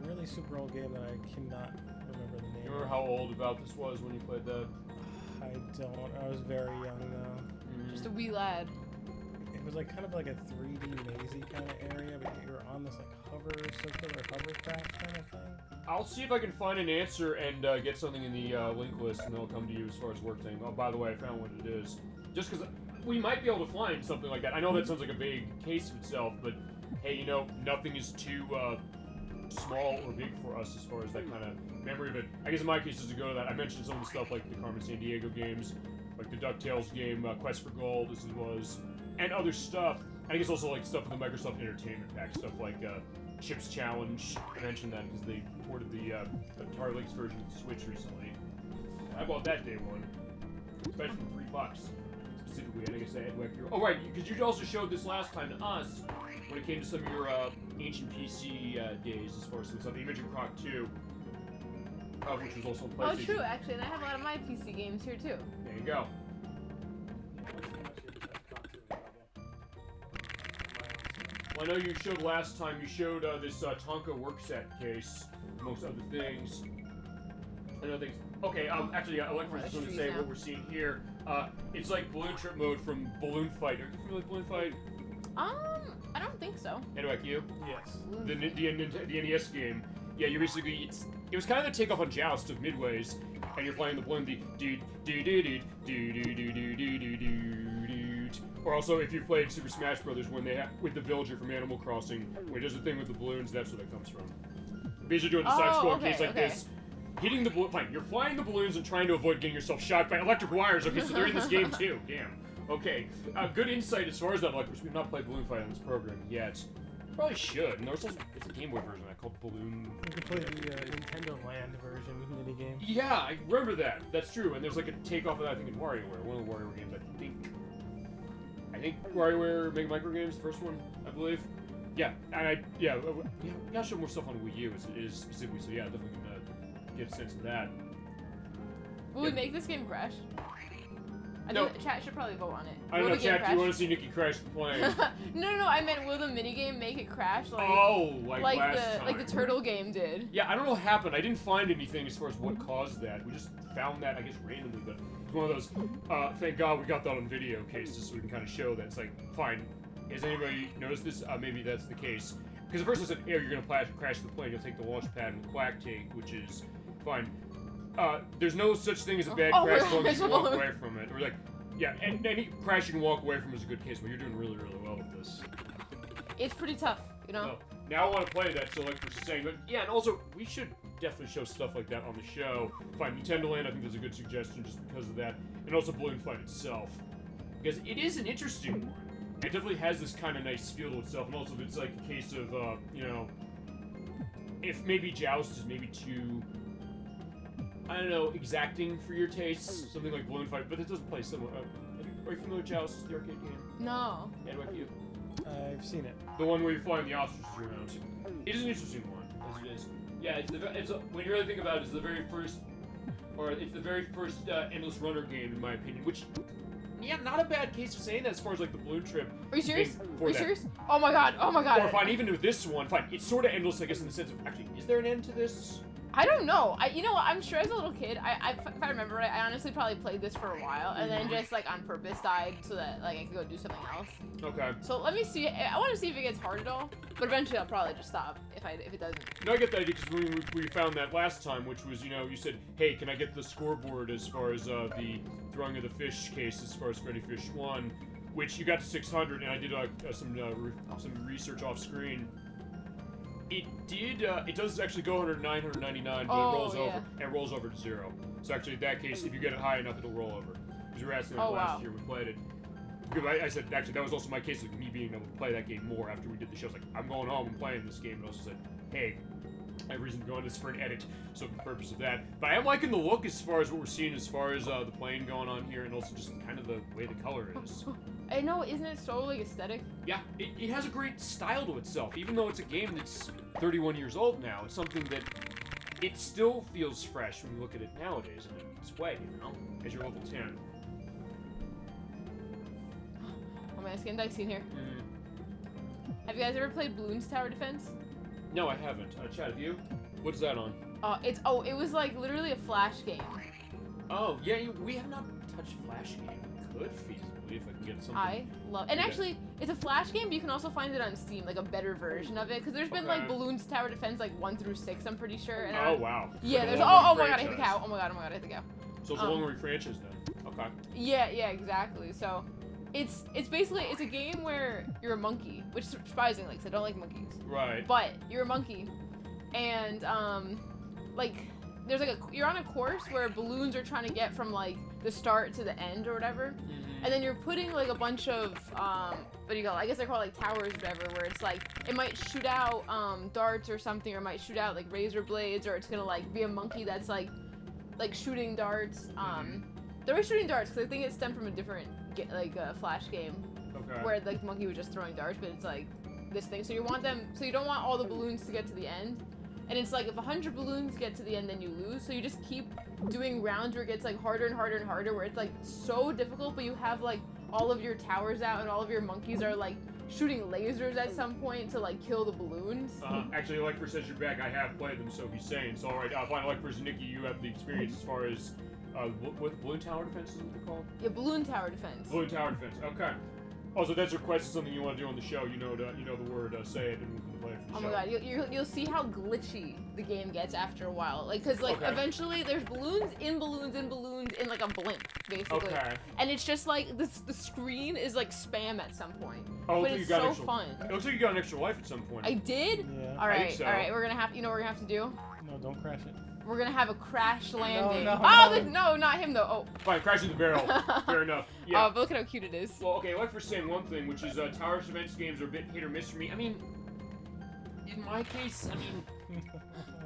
Really super old game that I cannot remember the name. You remember how old about this was when you played that? I don't. I was very young though. Just a wee lad. It was like kind of like a 3D mazy kind of area, but you're on this like circular hovercraft kind of thing. I'll see if I can find an answer and get something in the link list, and then I'll come to you as far as work thing. Oh, by the way, I found what it is. Just because we might be able to find something like that. I know that sounds like a big case of itself, but hey, you know, nothing is too small or big for us as far as that kind of memory of it. I guess in my case, just to go to that, I mentioned some of the stuff like the Carmen Sandiego games, like the DuckTales game, Quest for Gold, as it was, and other stuff. I guess also like stuff in the Microsoft Entertainment Pack, stuff like Chips Challenge. I mentioned that because they ported the Atari Lynx version to Switch recently. I bought that day one, especially for $3. Specifically, I think I said Edwak. Oh right, because you also showed this last time to us when it came to some of your ancient PC days, as far as some stuff. You mentioned Croc 2, which was also on PlayStation. Oh, true, actually, and I have a lot of my PC games here too. There you go. Well, I know you showed last time, you showed this Tonka work set case, amongst other things. I know things. Okay, actually, ElecVerse is going to say what we're seeing here. It's like balloon trip mode from Balloon Fight. Are you familiar with Balloon Fight? I don't think so. Anyway, you? Yes. The NES game. Yeah, you basically, it was kind of the takeoff on Joust of Midways, and you're playing the balloon, or also, if you've played Super Smash Brothers, when they with the villager from Animal Crossing, when he does the thing with the balloons, that's where that comes from. Basically doing the side-scrolling case like this, hitting the balloon. Fine, you're flying the balloons and trying to avoid getting yourself shot by electric wires. Okay, so they're in this game too. Damn. Okay, good insight as far as that. Like, we've not played Balloon Fight on this program yet. Probably should. And there's also it's a Game Boy version of that called Balloon. You can play the Nintendo Land version minigame. Yeah, I remember that. That's true. And there's like a takeoff of that, I think, in WarioWare. One of the WarioWare games, I think WarioWare Mega Micro Games, the first one, I believe. Yeah, and we gotta show more stuff on Wii U as it is specifically. So yeah, definitely gonna get a sense of that. Will we make this game crash? I think chat should probably vote on it. I don't know, chat. Do you want to see Nikki crash the plane? No. I meant, will the minigame make it crash? Like, like last time. Like the turtle game did. Yeah, I don't know what happened. I didn't find anything as far as what caused that. We just found that, I guess, randomly. But it's one of those. Thank God we got that on video cases, so we can kind of show that it's like, fine. Has anybody noticed this? Maybe that's the case. Because at first I said, you're gonna crash the plane. You'll take the launch pad and the quack take, which is fine. There's no such thing as a bad crash as long as you walk away from it. Or like, yeah, and any crash you can walk away from is a good case, but you're doing really, really well with this. It's pretty tough, you know? So, now I want to play that, so like we're saying, but yeah, and also, we should definitely show stuff like that on the show. Fine, Nintendo Land, I think is a good suggestion just because of that, and also Balloon Fight itself. Because it is an interesting one. It definitely has this kind of nice feel to itself, and also it's like a case of, you know, if maybe Joust is maybe too, I don't know, exacting for your tastes, something like Balloon Fight, but it does play similar. Are you familiar with Joust, the arcade game? No. Edwak, you? I've seen it. The one where you're flying the ostriches around. It is an interesting one, It is. Yeah, it's when you really think about it, it's the very first endless runner game in my opinion. Which, yeah, not a bad case of saying that as far as like the balloon trip. Are you serious? Are you serious? Oh my god! Oh my god! Or fine, even with this one, fine. It's sort of endless, I guess, in the sense of actually, is there an end to this? I don't know. You know what? I'm sure as a little kid, if I remember right, I honestly probably played this for a while and then just like on purpose died so that like I could go do something else. Okay. So let me see. I want to see if it gets hard at all, but eventually I'll probably just stop if it doesn't. No, I get that idea because when we found that last time, which was, you said, hey, can I get the scoreboard as far as the throwing of the fish case as far as Freddy Fish 1, which you got to 600, and I did some research off screen. It does actually go under 999, but it rolls over, and it rolls over to 0. So actually, in that case, if you get it high enough, it'll roll over. Because we were asking that last year we played it. Because I said, actually, that was also my case of me being able to play that game more after we did the show. I was like, I'm going home and playing this game. And also said, hey, I have reason to go on this for an edit, so for the purpose of that. But I am liking the look as far as what we're seeing as far as the plane going on here, and also just kind of the way the color is. I know, isn't it so like aesthetic? Yeah, it has a great style to itself. Even though it's a game that's 31 years old now, it's something that it still feels fresh when you look at it nowadays in its way, as you're level 10. Oh man, it's getting dicey in here. Have you guys ever played Bloons Tower Defense? No, I haven't. Chad, have you? What's that on? It was like literally a Flash game. Oh, yeah, we have not touched Flash game. We could feasibly if I can get something. I love, and actually, it's a Flash game, but you can also find it on Steam, like a better version of it, because there's been like Bloons Tower Defense like 1 through 6, I'm pretty sure. And oh wow. Yeah, there's oh my god, I hit the cow. Oh my god, I hit the cow. So it's a long-running franchise then. Okay. Yeah, exactly. So, it's basically it's a game where you're a monkey, which is surprising, like, 'cause I don't like monkeys. Right. But you're a monkey, and like there's like you're on a course where balloons are trying to get from like the start to the end or whatever, and then you're putting like a bunch of what do you call it? I guess they're called like towers or whatever, where it's like it might shoot out darts or something, or it might shoot out like razor blades, or it's gonna like be a monkey that's like shooting darts. They were shooting darts because I think it stemmed from a different Flash game, where like the monkey was just throwing darts, but it's like this thing. So you don't want all the balloons to get to the end, and it's like if 100 balloons get to the end, then you lose. So you just keep doing rounds where it gets like harder and harder and harder, where it's like so difficult, but you have like all of your towers out and all of your monkeys are like shooting lasers at some point to like kill the balloons. Actually, ElecVerse says you're back. I have played them, so he's saying. So alright, fine, ElecVerse, Nikki, you have the experience as far as what Balloon Tower Defense is what they're called? Yeah, Balloon Tower Defense. Balloon Tower Defense. Okay. Also, that's requested something you want to do on the show. You know the word. Say it, and we can play it for the show. Oh my god, you'll see how glitchy the game gets after a while. Like, cause like eventually there's balloons in like a blimp, basically. Okay. And it's just like the screen is like spam at some point. Oh, but it's so fun. It looks like you got an extra life at some point. I did. Yeah. All right. I think so. All right. We're gonna have. You know what we're gonna have to do? No, don't crash it. We're gonna have a crash landing. No, no, not him though. Oh. Fine, crash in the barrel. Fair enough. Yeah. Oh, but look at how cute it is. Well, okay, like for saying one thing, which is tower defense games are a bit hit or miss for me. I mean, in my case,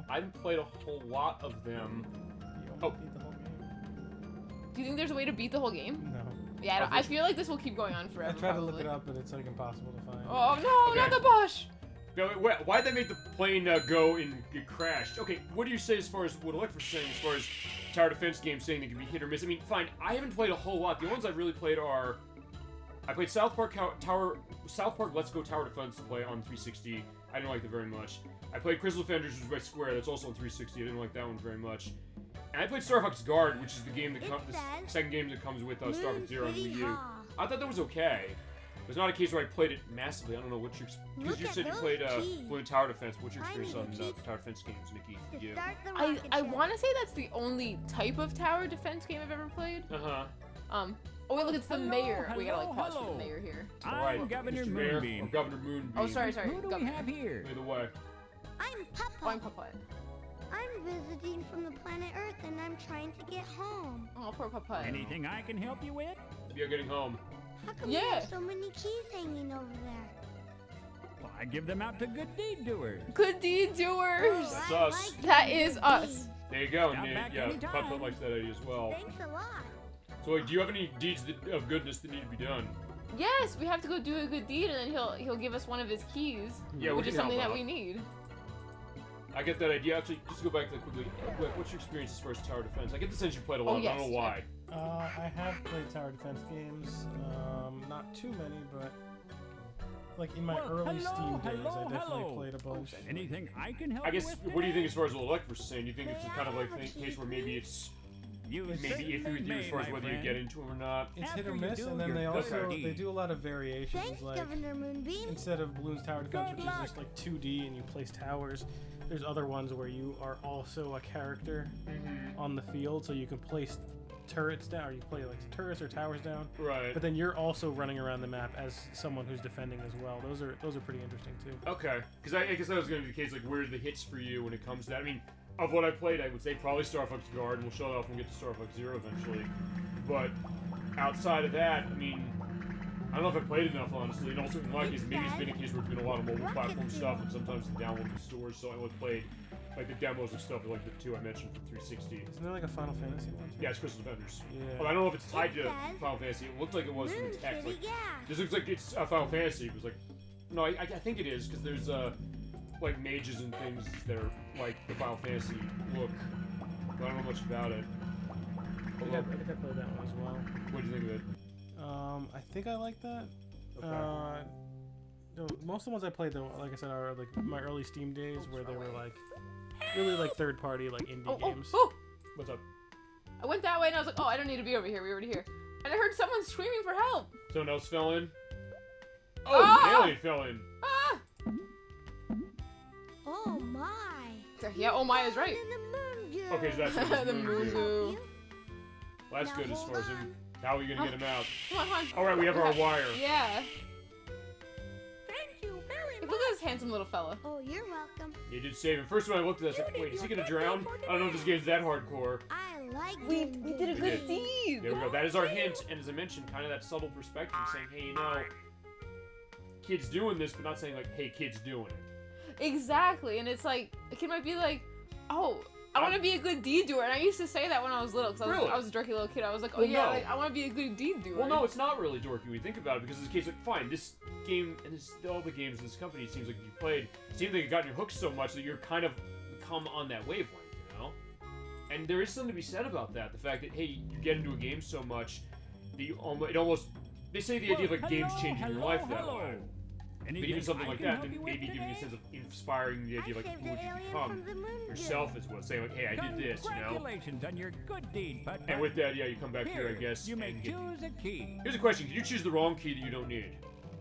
I haven't played a whole lot of them. You beat the whole game. Do you think there's a way to beat the whole game? No. Yeah, I feel like this will keep going on forever. I tried to look it up, but it's like impossible to find. Oh no, not the Bosch! No, why'd they make the plane go and get crashed? Okay, what do you say as far as what ElecVerse saying as far as tower defense games saying they can be hit or miss? I mean, fine, I haven't played a whole lot. The ones I've really played are I played South Park Let's Go Tower Defense to play on 360. I didn't like that very much. I played Crystal Defenders, which is by Square. That's also on 360. I didn't like that one very much. And I played Star Fox Guard, which is the game that the second game that comes with Star Fox Zero on Wii U. I thought that was okay. It's not a case where I played it massively. I don't know what your because you said you played Balloon Tower Defense. What's your experience on tower defense games, Nikki? You? I want to say that's the only type of tower defense game I've ever played. Oh wait, look, it's the mayor. We gotta like pause for the mayor here. I'm Governor Moonbeam. Governor Moonbeam. Oh, sorry. Who do we have here? Either way. I'm Putt-Putt. Oh, I'm Putt-Putt. I'm visiting from the planet Earth and I'm trying to get home. Oh, poor Putt-Putt. Anything I can help you with? You're getting home. How come there are so many keys hanging over there? Well, I give them out to good deed doers. Good deed doers. That's us. That is us. There you go. Yeah, Putt-Putt likes that idea as well. Thanks a lot. So, wait, do you have any deeds of goodness that need to be done? Yes, we have to go do a good deed, and then he'll give us one of his keys, which is something that we need. I get that idea. Actually, just to go back to that quickly. What's your experience as far as tower defense? I get the sense you played a lot. yes. I don't know why. I have played tower defense games. Not too many, but like in my early Steam days, I definitely played a bunch. Anything I can help I guess, you with what do you think today? as far as what ElecVerse is saying? Do you think it's kind of like the case where maybe it's You maybe certainly iffy with you as may, far as my whether you friend. get into them or not? It's hit After or you miss, do and then your they good also deed. they do a lot of variations. Thanks, Like Governor Moonbeam. instead of Balloons Tower Defense, Good which luck. is just like 2D and you place towers, there's other ones where you are also a character on the field, so you can place turrets down, or you play like turrets or towers down. Right. But then you're also running around the map as someone who's defending as well. Those are pretty interesting too. Okay. Because I guess that was going to be the case. Like, where are the hits for you when it comes to that? I mean, of what I played, I would say probably Star Fox Guard, and we'll show it off when we get to Star Fox Zero eventually. But outside of that, I mean, I don't know if I played enough, honestly. And also, in my case, maybe it's been a case where it's been a lot of mobile platform stuff, and sometimes the downloadable stores, so I only played like the demos of stuff like the two I mentioned from 360. Isn't there like a Final Fantasy one? Too? Yeah, it's Crystal Defenders. Yeah. Well, I don't know if it's tied to says Final Fantasy. It looked like it was from the Moon text. City Like, gas. this looks like it's Final Fantasy. It was like, no, I think it is because there's like mages and things that are like the Final Fantasy look. But I don't know much about it. I think I played that one as well. What do you think of it? I think I like that. Okay. Most of the ones I played, though, like I said, are like my early Steam days where they were like really like third-party, like indie games. Oh! What's up? I went that way and I was like, oh, I don't need to be over here. We're already here. And I heard someone screaming for help. Someone else fell in. Oh, Ah! an alien fell in. Ah! Oh my. Yeah, oh my is right. And the moon goo. Okay, so that's The moon goo. Well, that's Now good as hold far as on. him. How are we gonna get him out? Come on, come on. All right, we have our wire. Yeah. Thank you very Look much. at this handsome little fella. Oh, you're welcome. You did save him. First when I looked at this, I was like, wait, is he gonna drown? I don't know if this game's that hardcore. I like We moon did a goo. good deed. There we go. That is our hint, and as I mentioned, kind of that subtle perspective, saying, hey, you know, kids doing this, but not saying like, hey, kids doing it. Exactly, and it's like a kid might be like, "Oh, I want to be a good deed doer," and I used to say that when I was little because Really? I was a dorky little kid. I was like, "Oh Well, yeah, no. like, I want to be a good deed doer." Well, no, it's not really dorky when you think about it, because it's a case like, fine, this game, and this, all the games in this company, it seems like you played, it seems like you got your hook so much that you're kind of become on that wavelength, you know? And there is something to be said about that, the fact that, hey, you get into a game so much that you almost, they say the idea of like games changing your life that way. But even something like that, then maybe giving you a sense of inspiring the idea of like, I saved who would the you alien become from the moon goo. yourself as well, saying like, hey, I did this, you know? Congratulations on your good deed, Putt-Putt. And with that, yeah, you come back here, I guess, You may and get... choose a key. Here's a question, can you choose the wrong key that you don't need?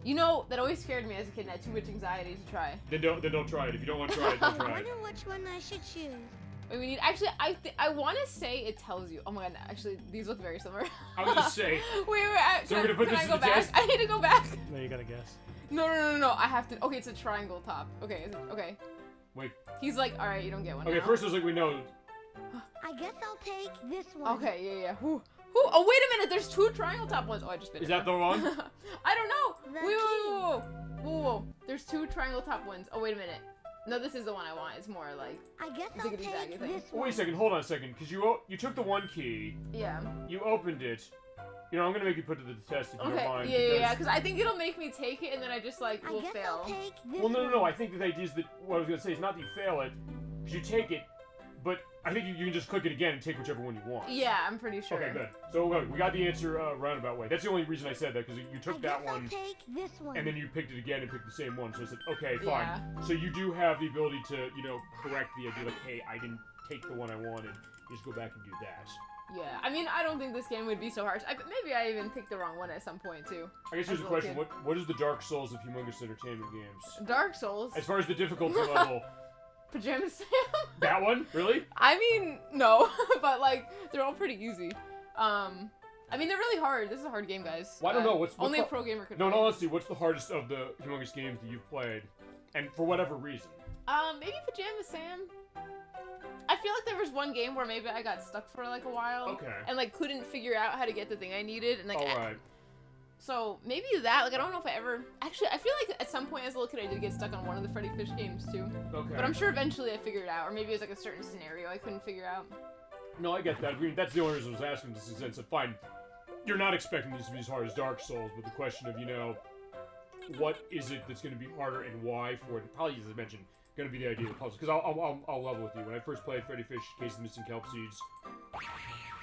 You know, that always scared me as a kid, and I had too much anxiety to try. Then don't try it. If you don't want to try it, don't I try it. wonder which one I should choose. Wait, we need. Actually, I want to say it tells you. Oh my god, actually, these look very similar. I was gonna say. wait. So we're gonna put can this I to go the back? test? I need to go back. No, you gotta guess. No. I have to. Okay, it's a triangle top. Okay, okay. Wait. He's like, all right, you don't get one. Okay, now. first it was like we know. I guess I'll take this one. Okay, yeah. Whew. Oh, wait a minute. There's two triangle top ones. Oh, I just bit Is it. that the one? I don't know. The Whoa. There's two triangle top ones. Oh, wait a minute. No, this is the one I want. It's more like, I guess I'll Ziggity zaggy take thing. this Oh, one. wait a second. Hold on a second. Because you took the one key. yeah. You opened it. You know, I'm gonna make you put it to the test if you Okay. don't mind. Yeah. Because I think it'll make me take it, and then I just like I will guess fail. I'll take this Well, no. one. I think the idea is that what I was gonna say is not that you fail it, because you take it, but I think you can just click it again and take whichever one you want. Yeah, I'm pretty sure. Okay, good. So we got the answer roundabout way. That's the only reason I said that, because you I took guess that I'll one. take this one. And then you picked it again and picked the same one. So I said, okay, fine. Yeah. So you do have the ability to, you know, correct the idea like, hey, I didn't take the one I wanted. You just go back and do that. Yeah. I mean, I don't think this game would be so harsh. Maybe I even picked the wrong one at some point too. I guess here's As a a question. little What is the Dark Souls of humongous entertainment games? Dark Souls. As far as the difficulty level, Pajama Sam. that one? Really? I mean, no, but like they're all pretty easy. I mean, they're really hard. This is a hard game, guys. Well, I don't know. What's only the- a pro gamer could. No, play. honestly, what's the hardest of the humongous games that you've played? And for whatever reason. Maybe Pajama Sam. I feel like there was one game where maybe I got stuck for like a while. Okay. And like couldn't figure out how to get the thing I needed, and like. Alright. So maybe that. Like I don't know if I ever. Actually, I feel like at some point as a little kid I did get stuck on one of the Freddy Fish games too. Okay. But I'm sure eventually I figured it out, or maybe it was like a certain scenario I couldn't figure out. No, I get that. I mean, that's the only reason I was asking this sense of, fine, you're not expecting these to be as hard as Dark Souls, but the question of, you know, what is it that's going to be harder and why for it? Probably, as I mentioned, gonna be the idea of the puzzle. Because I'll level with you. When I first played Freddy Fish, Case of the Missing Kelp Seeds,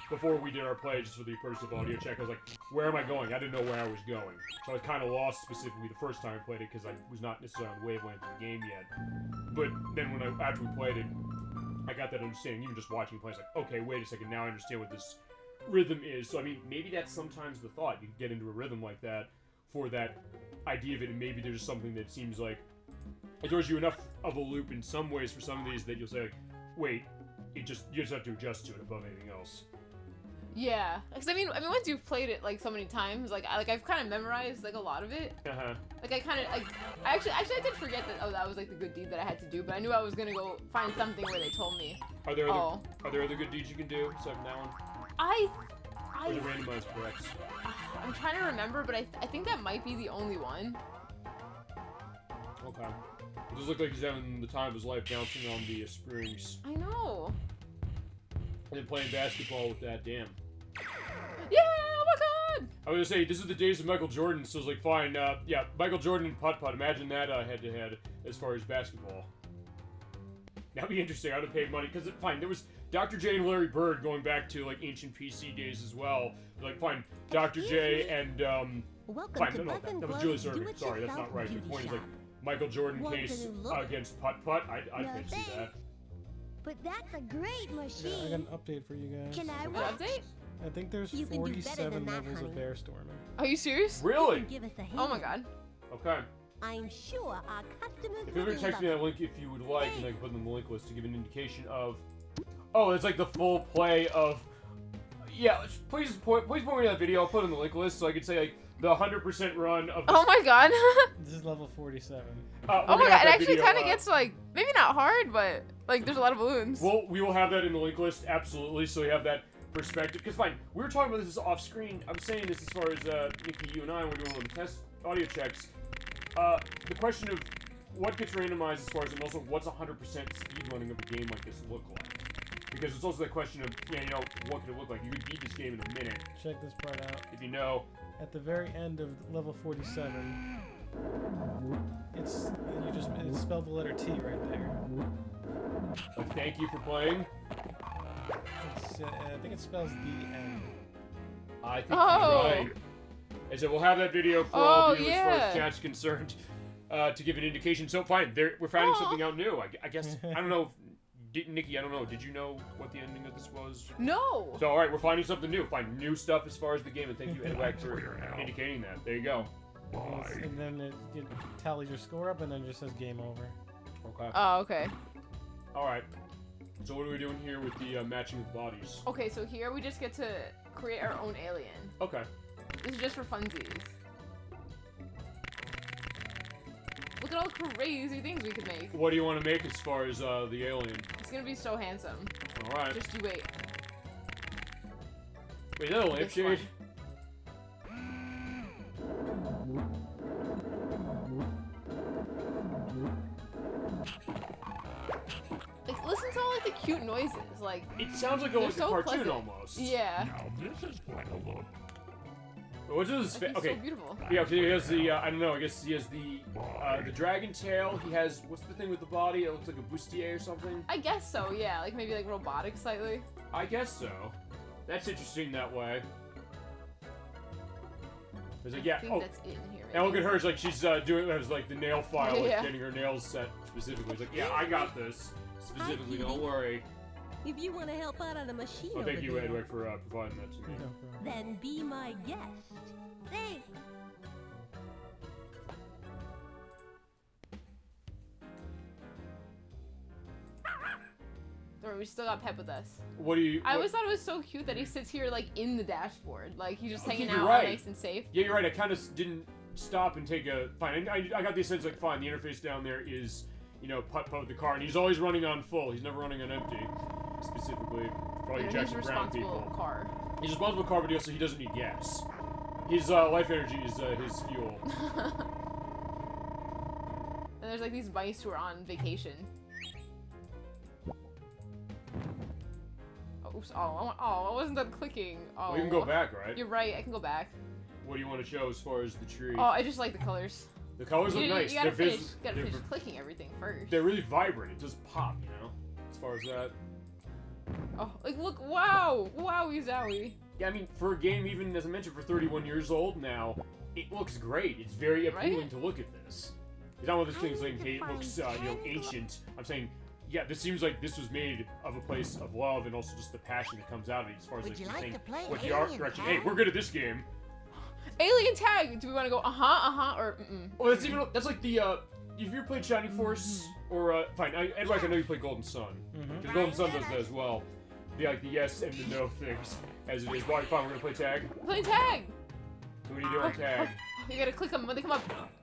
before we did our play, just for the purpose of audio check, I was like, where am I going? I didn't know where I was going. So I was kind of lost specifically the first time I played it because I was not necessarily on the wavelength of the game yet. But then after we played it, I got that understanding. Even just watching play, I was like, okay, wait a second, now I understand what this rhythm is. So I mean, maybe that's sometimes the thought. You can get into a rhythm like that for that idea of it, and maybe there's something that seems like it throws you enough of a loop in some ways for some of these that you'll say, like, wait, you just have to adjust to it above anything else. Yeah, because I mean, once you've played it like so many times, like I've kind of memorized like a lot of it. Like I actually I did forget that that was like the good deed that I had to do, but I knew I was gonna go find something where they told me. Are there other good deeds you can do aside from that one? Or the randomized corrects? I'm trying to remember, but I think that might be the only one. Okay. It does look like he's having the time of his life bouncing on the springs. I know. And then playing basketball with that, damn. Yeah, oh my god! I was gonna say, this is the days of Michael Jordan, so it's like, fine, yeah, Michael Jordan and Putt-Putt, imagine that head-to-head as far as basketball. That'd be interesting. I would have paid money, because, fine, there was Dr. J and Larry Bird going back to, like, ancient PC days as well. Like, fine, Dr. J and, fine, no, that was Julius Erving. Sorry, that's not right. The point is, like, Michael Jordan case against Putt-Putt. I'd pay to see that. But that's a great machine. Yeah, I got an update for you guys. Can I An watch? update? I think there's You can do better 47 than that, levels honey. of Bear Stormin. Are you serious? Really? Give us a hint. Oh my god. Okay. I'm sure our customers If you ever will text me love that link if you would like, and I can put it in the link list to give an indication of... Oh, it's like the full play of... Yeah, please point me to that video. I'll put it in the link list so I can say, like, the 100% run of... Oh my god. This is level 47. Oh my god, it actually kind of gets, like, maybe not hard, but, like, there's a lot of balloons. Well, we will have that in the link list, absolutely, so we have that perspective. Because, fine, we were talking about this off-screen. I'm saying this as far as, Nikki, you and I, when we're doing all the test audio checks. The question of what gets randomized as far as, and also what's 100% speedrunning of a game like this look like? Because it's also the question of, yeah, you know, what could it look like? You could beat this game in a minute. Check this part out. If you know. At the very end of level 47, it spelled the letter T right there. Like, thank you for playing. I think it spells the end. I think you're right. And so we'll have that video for all viewers as far as chat's concerned to give an indication. So fine, we're finding something out new. I guess, I don't know. Nikki, I don't know. Did you know what the ending of this was? No. So, alright, we're finding something new. Find new stuff as far as the game, and thank you, Edwak, for indicating that. There you go. And then it tallies your score up, and then it just says game over. Okay. Oh, okay. Alright. So what are we doing here with the matching of bodies? Okay, so here we just get to create our own alien. Okay. This is just for funsies. Look at all the crazy things we could make. What do you want to make as far as the alien? It's gonna be so handsome. Alright. Just you wait. Wait, is that a lampshade? Like, listen to all like the cute noises. Like, it sounds like a so cartoon pleasant. almost. Yeah. Now this is quite a look. What's his Like, he's okay. so beautiful. Yeah, okay, he has the, I don't know, I guess he has the dragon tail. He has, what's the thing with the body? It looks like a bustier or something. I guess so, yeah. Like, maybe like robotic slightly. I guess so. That's interesting that way. It's like, yeah, I think that's it in here. now look at her, it's like she's doing that as like the nail file, like Yeah. getting her nails set specifically. It's like, yeah, I got this. Specifically, don't worry. If you want to help out on a machine Oh, thank over you, there, Edwak, for providing that to me. No problem. then be my guest. Thanks. Or we still got Pep with us. What do you... I always thought it was so cute that he sits here like in the dashboard. Like he's just hanging you're out right. nice and safe. Yeah, you're right. I kind of didn't stop and take a... Fine, I got the sense, like, fine, the interface down there is, you know, Putt-Putt with the car, and he's always running on full. He's never running on empty, specifically for all you He's Jackson a Brown responsible people. car. He's responsible for car, but also he doesn't need gas. His life energy is his fuel. And there's like these mice who are on vacation. Oops, I wasn't done clicking. Oh. Well, you can go back, right? You're right, I can go back. What do you want to show as far as the tree? Oh, I just like the colors. The colors look nice. You gotta They're finish clicking everything first. They're really vibrant. It just pop, you know. As far as that. Oh, like look! Wow, wowie zowie. Yeah, I mean, for a game even as I mentioned for 31 years old now, it looks great. It's very appealing to look at this. It's not one of those things like, hey, it looks ancient. I'm saying, yeah, this seems like this was made of a place of love and also just the passion that comes out of it as far as what the art direction. Hey, we're good at this game. Alien tag. Do we want to go or Oh, that's like the if you played Shining Force or fine, Edwak, I know you played Golden Sun. Because Golden Sun does that as well. The yes and the no things as it is. Well, fine, we're gonna play tag. Play tag. So what do you do on tag? You gotta click them when they come up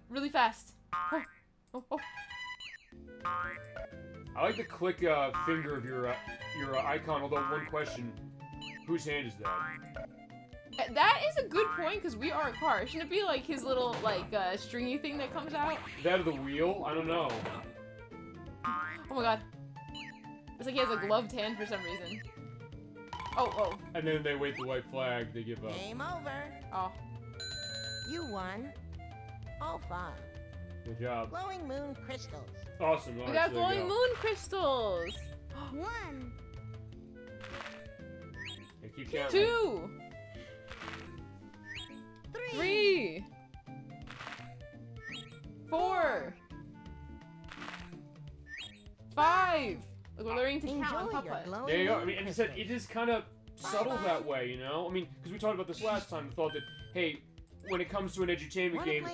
really fast. Oh. I like the click finger of your icon. Although one question, whose hand is that? That is a good point because we are a car. Shouldn't it be like his little like stringy thing that comes out? That or the wheel? I don't know. Oh my god. It's like he has a gloved hand for some reason. Oh. And then they wave the white flag. They give up. Game over. Oh. You won. All 5. Good job. Glowing moon crystals. Awesome. We got glowing moon crystals. 1. Hey, keep counting. 2. 3. 4. 5. Look, we're learning to count on Putt-Putt. There you go. I mean, and I said it is kind of subtle that way, you know? I mean, because we talked about this last time. We thought that, hey, when it comes to an edutainment game,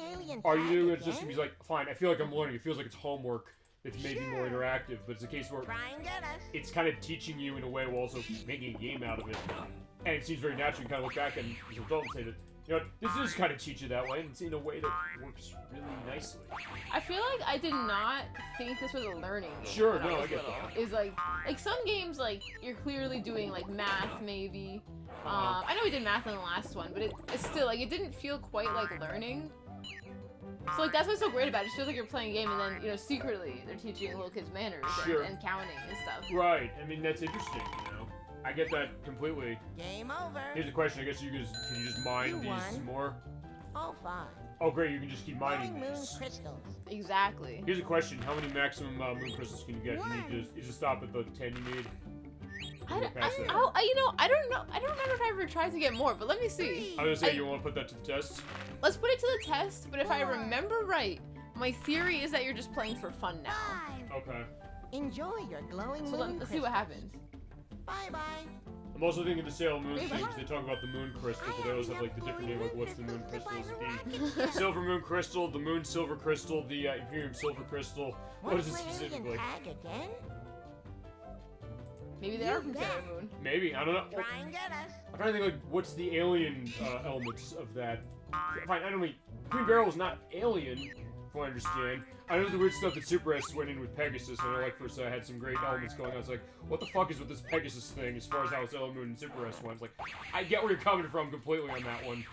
are you doing it just to be like, fine, I feel like I'm learning. It feels like it's homework. It's maybe more interactive, but it's a case where it's kind of teaching you in a way while also making a game out of it. And it seems very natural. You kind of look back and as an adult and say that, you know, this does kind of teach you that way, and it's in a way that works really nicely. I feel like I did not think this was a learning game. Sure, no, I get that. Is like some games, like, you're clearly doing, like, math, maybe. I know we did math in the last one, but it's still, like, it didn't feel quite like learning. So, like, that's what's so great about it. It feels like you're playing a game, and then, you know, secretly, they're teaching little kids manners and counting and stuff. Right. I mean, that's interesting, you know? I get that completely. Game over. Here's a question. I guess can you just mine these more? All 5. Oh, great. You can just keep mining Moon these. crystals. Exactly. Here's a question. How many maximum moon crystals can you get? You just stop at the 10 you need? You know, I don't know. I don't remember if I ever tried to get more, but let me see. I was gonna say, you want to put that to the test? Let's put it to the test, but if I remember right, my theory is that you're just playing for fun now. 5. Okay. Enjoy your glowing So moon let's see what happens. Bye-bye. I'm also thinking the Sailor Moon thing, because they talk about the moon crystal, but they always have like the different name, like what's the moon crystals? The silver moon crystal, the moon silver crystal, the Imperium silver crystal. What is it specifically? Tag again? Maybe they are from Sailor Moon. Maybe, I don't know. Try and get us. I'm trying to think like what's the alien elements of that. Fine, I don't mean Green Barrel is not alien, from what I understand. I know the weird stuff that Super S went in with Pegasus, and ElecVerse had some great elements going on. It's like, what the fuck is with this Pegasus thing as far as how Sailor Moon and Super S went? It's like, I get where you're coming from completely on that one.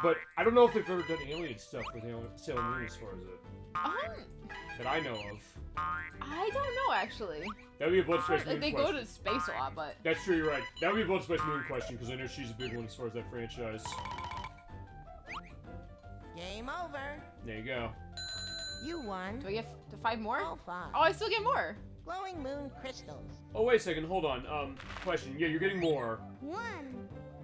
But I don't know if they've ever done alien stuff with Sailor Moon as far as it. That I know of. I don't know, actually. That would be a Blood Space Moon They question. go to space a lot, but... That's true, you're right. That would be a Blood Space Moon question, because I know she's a big one as far as that franchise. Game over. There you go. You won. Do I get to 5 more? All 5. Oh, I still get more. Glowing moon crystals. Oh, wait a second, hold on. Question. Yeah, you're getting more. 1.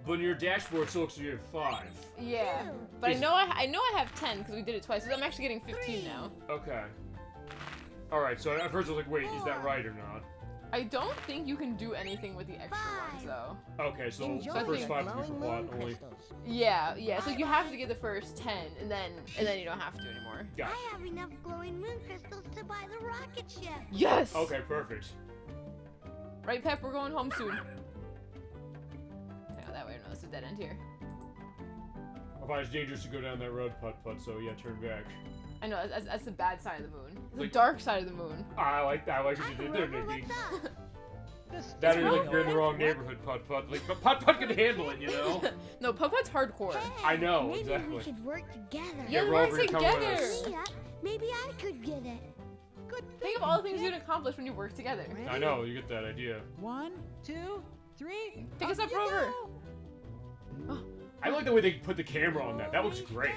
But in your dashboard, it still looks like you have 5. Yeah, but I know I have 10 because we did it twice. So I'm actually getting 15 now. Okay. Alright, so at first I was like, wait, is that right or not? I don't think you can do anything with the extra ones, though. Okay, so Enjoy the first your 5 will be for glowing plot moon only. crystals. Yeah. So you have to get the first 10, and then you don't have to anymore. Gotcha. I have enough glowing moon crystals to buy the rocket ship. Yes. Okay, perfect. Right, Pep. We're going home soon. No, that way. No, it's a dead end here. I find it's dangerous to go down that road, Putt-Putt, so yeah, turn back. I know that's the bad side of the moon. The Like- dark side of the moon. I like what you did there, Whoever Nikki. let that. That or like you're in the wrong neighborhood, Putt-Putt. Like, but Putt-Putt can handle it, you know? No, Putt-Putt's hardcore. I know, Maybe exactly. we should work together. Yeah, we Rover, work come with together. us. Yeah, maybe I could get it. Good Think of all the things you'd accomplish when you work together. I know, you get that idea. 1, 2, 3. Pick us up, Rover. I like the way they put the camera on that. That looks great.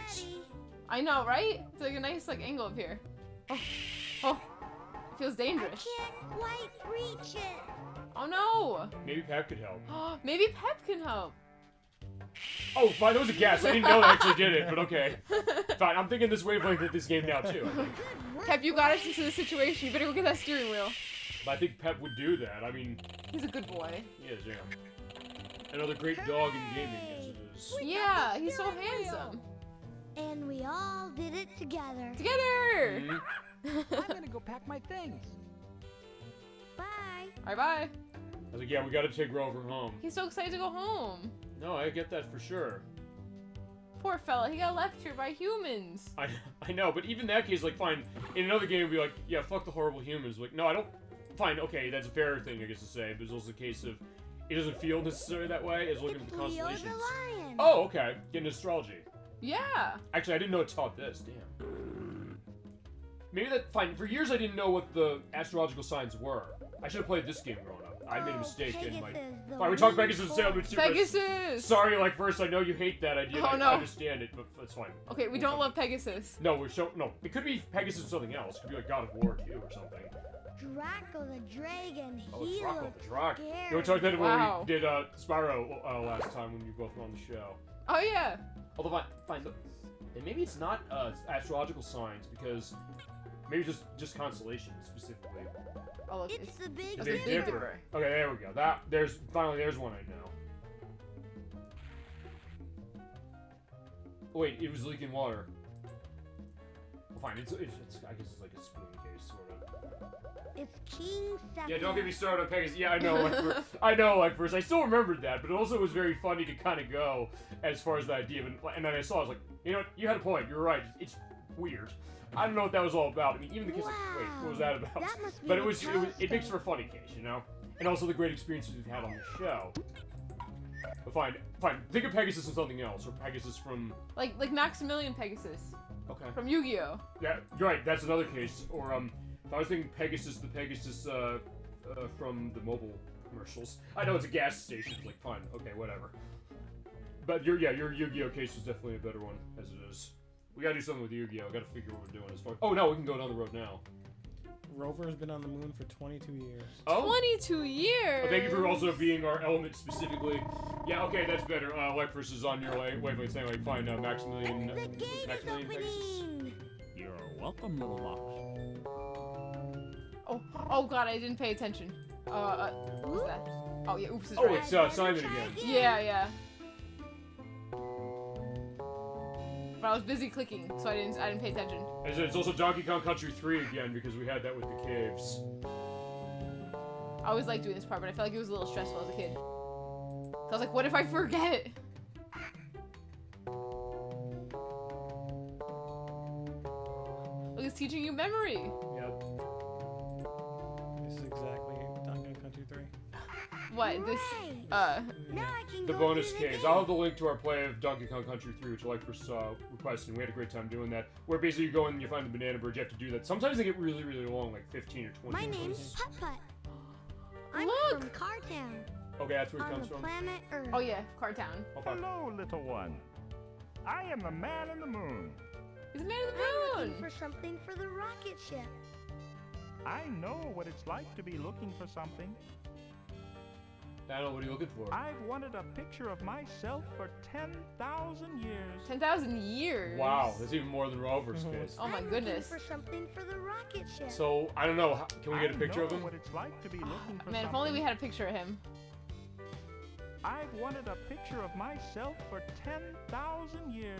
I know, right? It's like a nice like angle up here. Oh, oh, it feels dangerous. I can't quite reach it. Oh no! Maybe Pep could help. Maybe Pep can help. Oh, fine, that was a guess. I didn't know they actually did it, but okay. Fine, I'm thinking this wavelength at this game now, too, I think. Pep, you got us into the situation. You better go get that steering wheel. But I think Pep would do that. I mean... He's a good boy. He is, yeah. Another great dog in gaming, as it is. Yeah, he's so handsome. And we all did it together. Together! Mm-hmm. I'm gonna go pack my things. Bye. Alright, bye. I was like, yeah, we gotta take Rover home. He's so excited to go home. No, I get that for sure. Poor fella, he got left here by humans. I know, but even that case, like, fine. In another game, it'd be like, yeah, fuck the horrible humans. Like, no, I don't... Fine, okay, that's a fair thing, I guess, to say. But there's also a case of... It doesn't feel necessarily that way, as looking at the constellations. Leo the lion. Oh, okay. Getting astrology. Yeah. Actually, I didn't know it taught this. Damn. Maybe that... Fine, for years I didn't know what the astrological signs were. I should have played this game growing up. I made a mistake in my... Fine, we talked Pegasus and Sailor Moon Super. Pegasus! Sorry, ElecVerse, I know you hate that idea. Oh, I no. understand it, but that's fine. Okay, we don't love Pegasus. No, no. It could be Pegasus or something else. It could be like God of War 2 or something. Draco the dragon. Oh, He Draco looked the Dragon. scary. You know, we talked about it Wow. when we did Spyro last time when you both were on the show. Oh, yeah. Although, fine, look, and maybe it's not astrological signs because maybe just constellations specifically. Oh, look, It's the Big The Big Big Dipper. Dipper. Okay, there we go. There's one I know. Oh, wait, it was leaking water. Well, fine. It's I guess it's like a spoon case, sort of. It's King Sephiroth. Yeah, don't get me started on Pegasus. Yeah, I know, I know, ElecVerse. I still remembered that, but it also was very funny to kind of go as far as the idea of it. And then I saw, I was like, you know what? You had a point. You're right. It's weird. I don't know what that was all about. I mean, even the case, like, wait, what was that about? That must be But the it makes for a funny case, you know? And also the great experiences we've had on the show. But fine. Think of Pegasus from something else, or Pegasus from... Like Maximilian Pegasus. Okay. From Yu-Gi-Oh! Yeah, right, that's another case. Or, I was thinking Pegasus, the Pegasus, from the mobile commercials. I know it's a gas station, it's like, fine, okay, whatever. But your Yu-Gi-Oh! Case was definitely a better one, as it is. We gotta do something with Yu-Gi-Oh! Gotta figure what we're doing as far... Oh, no, we can go down the road now. Rover's been on the moon for 22 years. Oh? 22 years! Oh, thank you for also being our element specifically. Yeah, okay, that's better. ElecVerse is on your way. Wait, anyway, fine, Maximilian... The gate is Maximilian Pegasus. opening. You're welcome, little mouse. Oh god, I didn't pay attention. What was that? Oh yeah, oops, is Oh, right. it's Simon again. Yeah. But I was busy clicking, so I didn't pay attention. It's also Donkey Kong Country 3 again, because we had that with the caves. I always liked doing this part, but I felt like it was a little stressful as a kid. So I was like, what if I forget? Look, it's teaching you memory. Yep. This is exactly Donkey Kong Country 3. What, this, Now I can The go bonus through the caves. gate. I'll have the link to our play of Donkey Kong Country 3, which ElecVerse requested, and we had a great time doing that. Where basically you go in and you find the banana bird, you have to do that. Sometimes they get really, really long, like 15 or 20 My minutes. name's Putt-Putt. I'm Look! from Cartown. Okay, that's where it On comes the from. planet Earth. oh yeah, Cartown. Okay. Hello, little one. I am the man in the moon. He's a man of I'm the looking moon. for something for the rocket ship. I know what it's like to be looking for something. I don't know, what are you looking for? I've wanted a picture of myself for 10,000 years. 10,000 years. Wow, that's even more than Rover's case. Oh my I'm goodness. looking for something for the rocket ship. So, I don't know, can we get a picture of I him? know what it's like to be looking for Man, if something. only we had a picture of him. I've wanted a picture of myself for 10,000 years.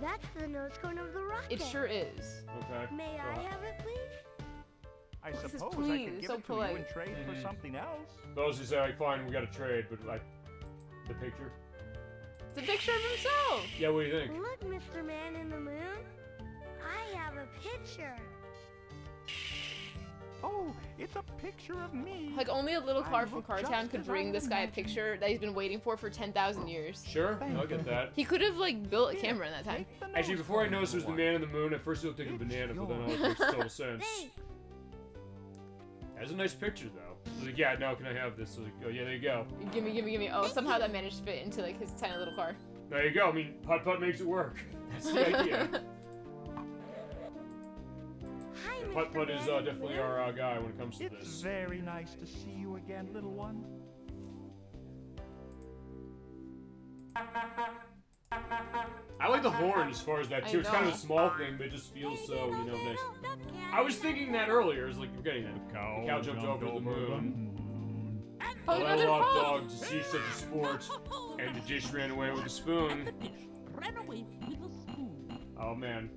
That's the nose cone of the rocket. It sure is. Okay. May so, I have it, please? I This is suppose I please, could give so it to polite. you and trade Mhm. for something else. Those who say, like, fine, we gotta trade, but, like, the picture? It's a picture of himself. Yeah, what do you think? Look, Mr. Man in the Moon. I have a picture. Oh, it's a picture of me. Like, only a little car I from look Cartown just could as bring I this guy a imagined. picture that he's been waiting for 10,000 years. Sure, I'll get that. He could have, like, built a camera in that time. Take the Actually, nose before I cone, noticed it was the little man in the moon, at first it looked like a It's banana, but then yours. it makes total sense. Thanks. That's a nice picture, though. I was like, yeah, now can I have this? I was like, oh, yeah, there you go. Gimme. Oh, somehow that managed to fit into, like, his tiny little car. There you go. I mean, Putt-Putt makes it work. That's the idea. Hi, Mr. Putt-Putt is Man. definitely our guy when it comes to It's this. very nice to see you again, little one. I like the horn as far as that too. I It's kind of know. a small thing, but it just feels so, nice. I was thinking that earlier. It's like you're getting that. The cow jumped over the moon. Oh, The another well-off frog. dog to see such a sport, and the dish ran away with a spoon. Ran away with a spoon. Oh man.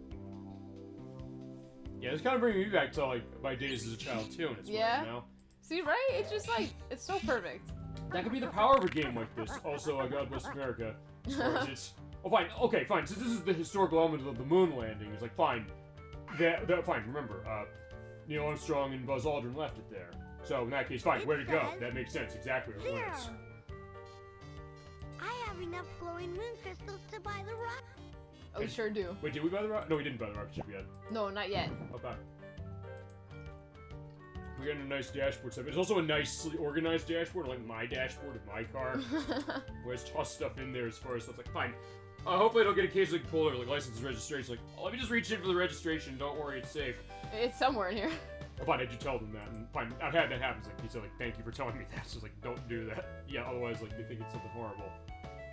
Yeah, this kind of bringing me back to like my days as a child too, and it's Yeah. weird, you know. See, right? It's just like, it's so perfect. That could be the power of a game like this. Also, God bless America. As far as it's... Oh, fine. Okay, fine. Since this is the historical element of the moon landing, it's like, fine. Fine, remember, Neil Armstrong and Buzz Aldrin left it there. So, in that case, fine. Where to go? That makes sense. Exactly where it Zero. was. I have enough glowing moon crystals to buy the rock. Oh, we sure do. Wait, did we buy the rocket? No, we didn't buy the rocket ship yet. No, not yet. Okay. We're getting a nice dashboard set. It's also a nicely organized dashboard, like my dashboard of my car. Where it's tossed stuff in there as far as stuff. Like, fine. Hopefully I don't get a case like puller, like license and registration. Like, oh, let me just reach in for the registration. Don't worry, it's safe. It's somewhere in here. Oh, fine, I did tell them that. And fine, I've had that happen. Like, he said, like, thank you for telling me that. So, like, don't do that. Yeah, otherwise, like, they think it's something horrible.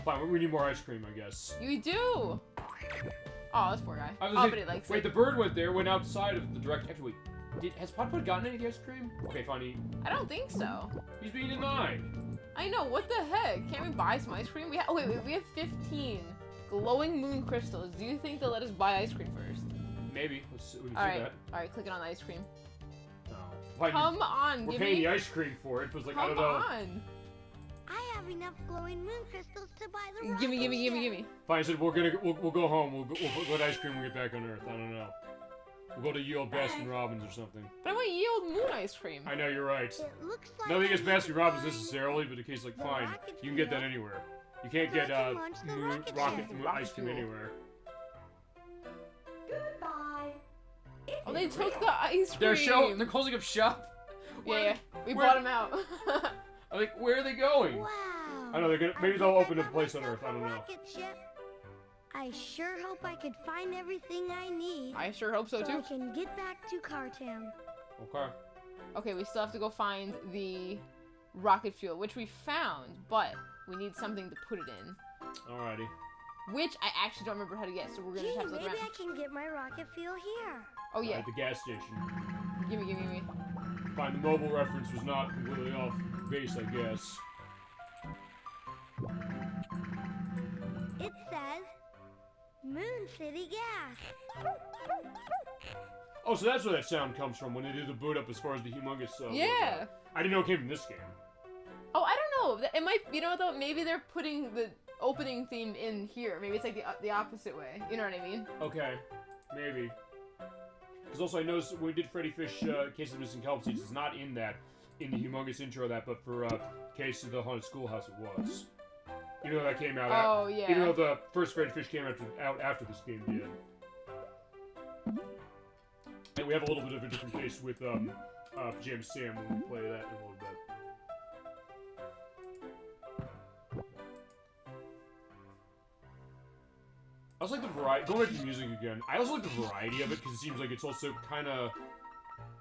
Fine, we need more ice cream, I guess. You do. Oh, this poor guy. I was Oh, like, but he likes wait, it. the bird went outside of the direct. Actually, wait, has Putt-Putt gotten any of the ice cream? Okay, fine, I don't think so. he's being denied. I know, what the heck? Can't we buy some ice cream? Oh, wait, we have 15 glowing moon crystals. Do you think they'll let us buy ice cream first? Maybe. We can see Alright, that. alright, clicking on the ice cream. No. Fine, Come on, we're give paying me. the ice cream for it. It was like, I Come don't know. on. I have enough glowing moon crystals to buy the rock. Gimme, gimme, gimme, gimme. Fine, I said, we'll go home. We'll get ice cream when we get back on Earth. I don't know. We'll go to Yield Baskin Robbins or something. But I want yield moon ice cream. I know, you're right. It looks like Nothing I against need to Baskin Robbins find necessarily, but in case like, the fine, rocket you can get that fuel. anywhere. You can't So I get can launch the rocket rocket ship. ice cream Fuel. anywhere. Goodbye. Oh, they took the ice cream. They're closing up shop. Yeah, we Where- bought them out. I'm like, where are they going? Wow. I know they're gonna. Maybe I they'll guess open a got place on myself Earth. I a don't know. rocket ship. I sure hope I could find everything I need. I sure hope so so I too. can get back to Cartown. Okay. Okay, we still have to go find the rocket fuel, which we found, but we need something to put it in, Alrighty. which I actually don't remember how to get, so we're gonna Gee, just have to look maybe around. I can get my rocket fuel here. Oh yeah, At the gas station. gimme, gimme, gimme. Fine. The mobile reference was not completely off base, I guess. It says Moon City Gas. Oh, so that's where that sound comes from when they do the boot up as far as the humongous. Yeah. I didn't know it came from this game. Oh, I don't know. It might, you know, though. Maybe they're putting the opening theme in here. Maybe it's like the opposite way. You know what I mean? Okay, maybe. Because also I noticed when we did Freddy Fish Case of the Missing Kelp Seeds, it's not in the humongous intro of that, but for Case of the Haunted Schoolhouse it was. Even though that came out. Oh yeah. Even though the first Freddy Fish came out after this game did. And we have a little bit of a different case with Pajama Sam when we play that in a little bit. I also like the variety. Going back to music again, I also like the variety of it because it seems like it's also kind of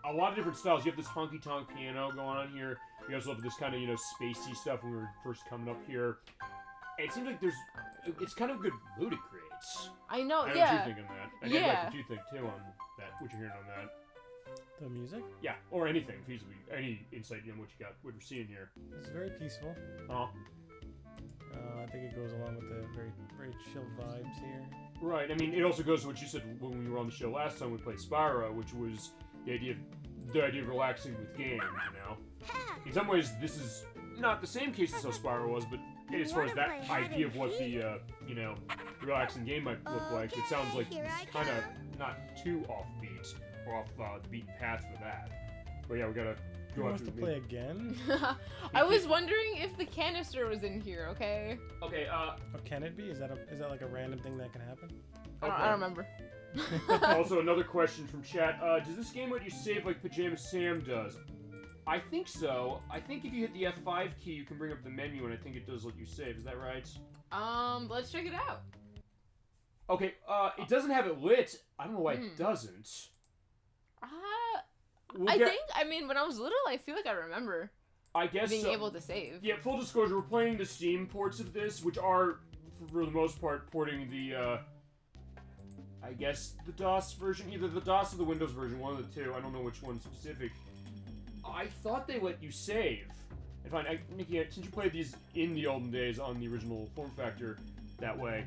a lot of different styles. You have this honky tonk piano going on here. You also have this kind of spacey stuff when we were first coming up here. And it seems like it's kind of a good mood it creates. I know. I know Yeah. what you think on that. And I'd like what you think too on that. What you're hearing on that? The music? Yeah, or anything feasibly. Any insight on what we're seeing here. It's very peaceful. Oh. I think it goes along with the very, very chill vibes here. Right. I mean, it also goes to what you said when we were on the show last time we played Spyro, which was the idea of relaxing with games. In some ways, this is not the same case as how Spyro was, but as far as that idea of what the relaxing game might look like, it sounds like it's kind of not too offbeat or off the beaten path for that. But yeah, we gotta Who go wants after to play again? I was wondering if the canister was in here. Okay. Okay. Oh, can it be? Is that like a random thing that can happen? I don't remember. Also, another question from chat. Does this game let you save like Pajama Sam does? I think so. I think if you hit the F5 key, you can bring up the menu, and I think it does let you save. Is that right? Let's check it out. Okay, it doesn't have it lit. I don't know why it doesn't. I mean, when I was little, I feel like I remember being able to save. Yeah, full disclosure, we're playing the Steam ports of this, which are, for the most part, porting the, I guess, the DOS version. Either the DOS or the Windows version, one of the two. I don't know which one specific. I thought they let you save. And fine, Nikki, since you played these in the olden days on the original form factor that way,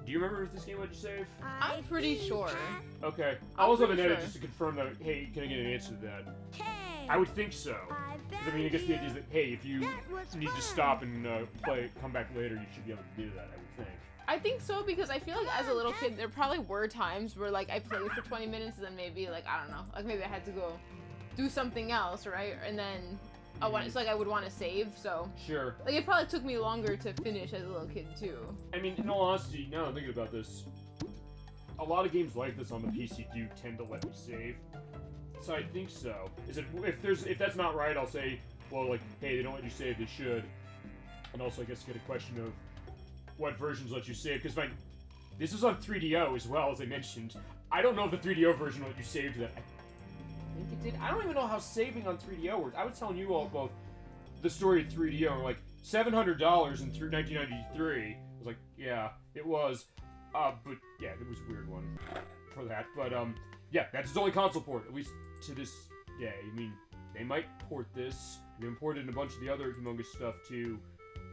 do you remember if this game let you save? I'm pretty sure. Okay. I'll also have an edit just to confirm that, hey, can I get an answer to that? Hey, I would think so. Because, I mean, I guess the idea is that, hey, if you need to stop and come back later, you should be able to do that, I would think. I think so, because I feel like as a little kid, there probably were times where, like, I played for 20 minutes and then maybe, like, I don't know, like, maybe I had to go do something else, right? And then it's like I would want to save, so. Sure. Like, it probably took me longer to finish as a little kid, too. I mean, in all honesty, now I'm thinking about this, a lot of games like this on the PC do tend to let me save. So I think so. If that's not right, I'll say, well, like, hey, they don't let you save, they should. And also, I guess, get a question of what versions let you save, because this was on 3DO as well, as I mentioned. I don't know if the 3DO version let you save to that. I think it did. I don't even know how saving on 3DO works. I was telling you all about the story of 3DO, and like, $700 in 1993. I was like, yeah, it was. But yeah, it was a weird one for that. But yeah, that's its only console port, at least to this day. I mean, they might port this. They imported a bunch of the other humongous stuff to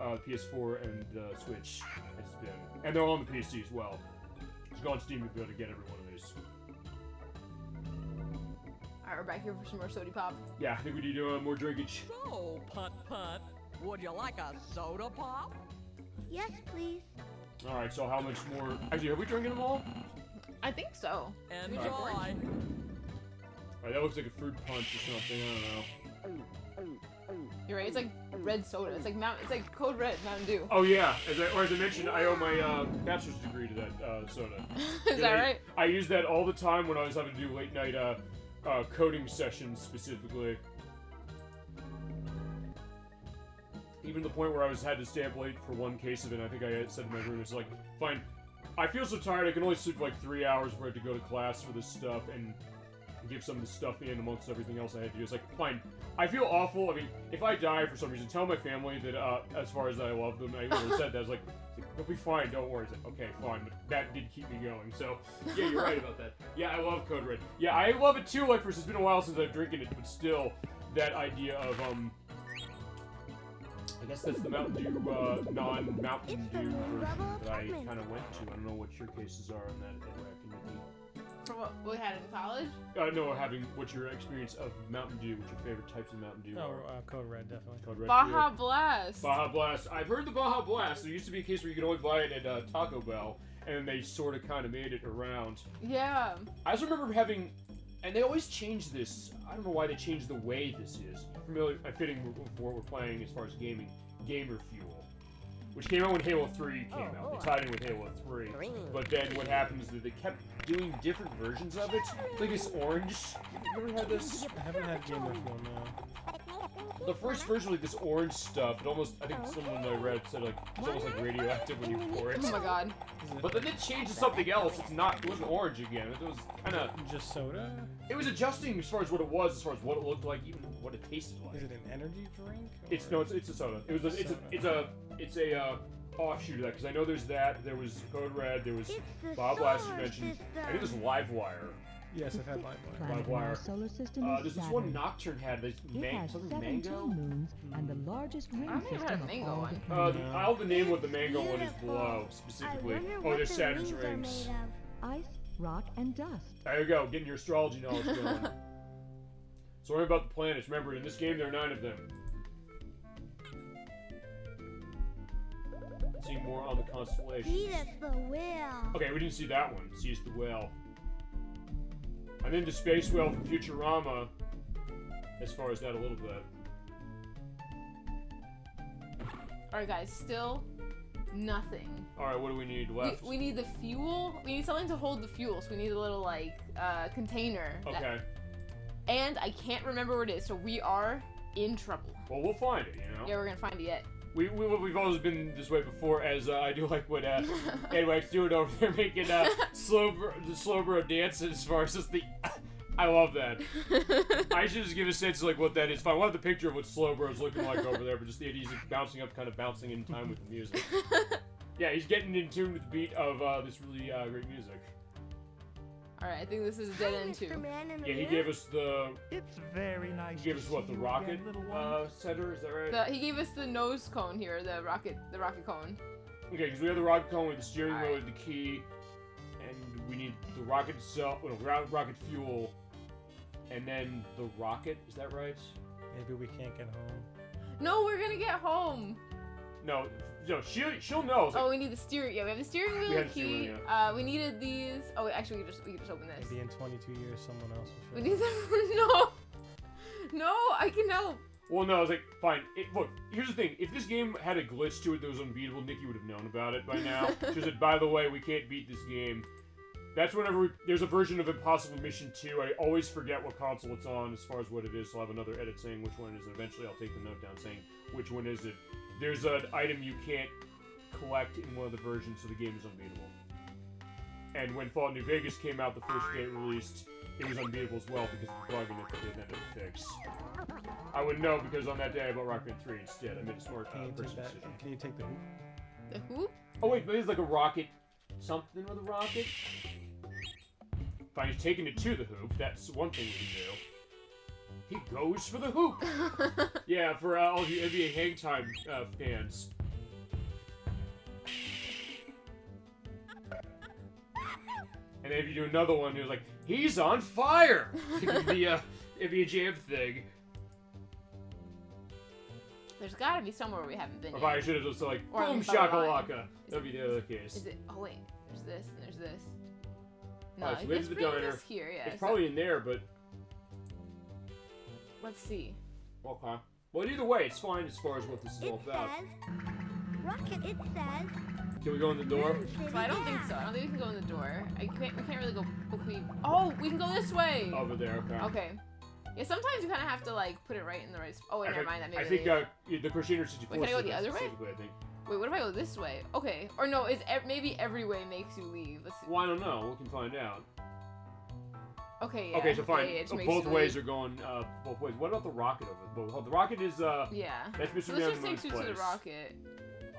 PS4 and Switch. It's been, and they're all on the PC as well. Just go on Steam and be able to get every one of these. Alright, we're back here for some more sody pop. Yeah, I think we need more drinkage. So, Putt-Putt, would you like a soda pop? Yes, please. Alright, so how much more? Actually, have we drinking them all? I think so. Enjoy. Alright, that looks like a fruit punch or something. I don't know. You're right. It's like red soda. It's like Code Red Mountain Dew. Oh yeah, as I mentioned, I owe my bachelor's degree to that soda. Is that right? I used that all the time when I was having to do late night coding sessions specifically. Even to the point where I had to stay up late for one case of it. I think I said in my room, it's like, fine, I feel so tired, I can only sleep for like 3 hours before I have to go to class for this stuff and give some of the stuff in amongst everything else I had to do. It's like, fine, I feel awful. I mean, if I die for some reason, tell my family that as far as I love them, I even said that. I was like, they'll be fine, don't worry. I was like, okay, fine, but that did keep me going. So, yeah, you're right about that. Yeah, I love Code Red. Yeah, I love it too, ElecVerse. It's been a while since I've drinking it, but still, that idea of, I guess that's the Mountain Dew, non-Mountain Dew version that I kind of went to. I don't know what your cases are on that, Edwak and Nikki. For what we had in college? No, what's your experience of Mountain Dew? What's your favorite types of Mountain Dew? Code Red, definitely. Code Red. Baja Blast. Baja Blast. I've heard the Baja Blast. There used to be a case where you could only buy it at Taco Bell, and then they sort of kind of made it around. Yeah. I also remember having, and they always change this. I don't know why they changed the way this is. Familiar, fitting with what we're playing as far as gaming. Gamer Fuel, which came out when Halo 3 came out. They tied in with Halo 3. But then what happened is that they kept doing different versions of it. Like this orange. You ever had this? I haven't had Gamer Fuel, no. The first version, like this orange stuff, it almost, I think someone I read said like, it's almost like radioactive when you pour it. Oh my god. But then it changed to something else. It wasn't orange again. It was kind of... Just soda? It was adjusting as far as what it was, as far as what it looked like, even what it tasted like. Is it an energy drink? It's a soda. It's a offshoot of that, because I know there's that, there was Code Red, there was Bob Blast you mentioned, I think there's Livewire. Yes, I've had Livewire. Livewire. There's this one Nocturne had, something mango? Moons and the largest ring I think I had a mango one. I'll the name what the mango one is below, specifically. Oh, there's Saturn's rings. Ice, rock, and dust. There you go, getting your astrology knowledge going. So worry about the planets. Remember, in this game there are 9 of them. See more on the constellations. Cetus the whale. Okay, we didn't see that one. Cetus the whale. I'm into Space Whale from Futurama, as far as that a little bit. Alright guys, still nothing. Alright, what do we need left? We need the fuel. We need something to hold the fuel, so we need a little, like, container. Okay. And I can't remember what it is, so we are in trouble. Well, we'll find it, you know? Yeah, we're gonna find it yet. We've always been this way before, as I do like what Edwak's doing over there, making the slow bro dance as far as just the. I love that. I should just give a sense of like what that is. Fine, we'll have the picture of what slow bro's looking like over there, but just the idea he's bouncing up, kind of bouncing in time with the music. Yeah, he's getting in tune with the beat of this really great music. Alright, I think this is a dead end too. Yeah, he gave us the. It's very nice. He gave us what, the rocket setter? Is that right? He gave us the nose cone here, the rocket cone. Okay, because we have the rocket cone with the steering wheel with the key, and we need the rocket itself, rocket fuel, and then the rocket. Is that right? Maybe we can't get home. No, we're gonna get home. No, she'll know. Oh, we need the steering. Yeah, we have the steering wheel and key. Steering wheel, we needed these. Oh, wait, actually, we could just open this. Maybe in 22 years, someone else will We show need up. No, I can help. Well, no, it's like, fine. Look, here's the thing. If this game had a glitch to it that was unbeatable, Nikki would have known about it by now. She said, by the way, we can't beat this game. That's whenever there's a version of Impossible Mission 2. I always forget what console it's on as far as what it is, so I'll have another edit saying which one it is, and eventually I'll take the note down saying which one is it. There's an item you can't collect in one of the versions, so the game is unbeatable. And when Fallout New Vegas came out the first day it released, it was unbeatable as well because of the plugin that they ended up fix. I would know because on that day I bought Rock Band 3 instead. I made a smart person decision. Can you take the hoop? The hoop? Oh wait, but it's like a rocket, something with a rocket? Fine, he's taking it to the hoop. That's one thing we can do. He goes for the hoop. Yeah, for all you NBA Hang Time fans. And then if you do another one, it was like, he's on fire! The NBA Jam thing. There's gotta be somewhere we haven't been Or yet. I should have just like, Or boom, some other line. shakalaka. That'd be the other case. Is it? Oh wait, there's this and there's this. No, Alright, so we have let's the bring diner. this here. Yeah, It's probably in there, but let's see. okay. Well, either way, it's fine as far as what this is all about. Rocket, it says. Can we go in the door? So I don't think so. I don't think we can go in the door. We can't really go. Oh, we can go this way. Over there, okay. Okay. Yeah, sometimes you kind of have to like put it right in the right. Oh wait, never mind. That I maybe. think the Crusader 64. Wait, can I go the other way? specifically, I think. Wait, what if I go this way? Okay. Or no, maybe every way makes you leave. Let's see. Well, I don't know. We can find out. Okay. Yeah. Okay, so fine. Yeah, it just So makes both you ways leave. are going both ways. What about the rocket over there? The rocket is Yeah. That's Mr. So let's just Moon's take you to the place. rocket.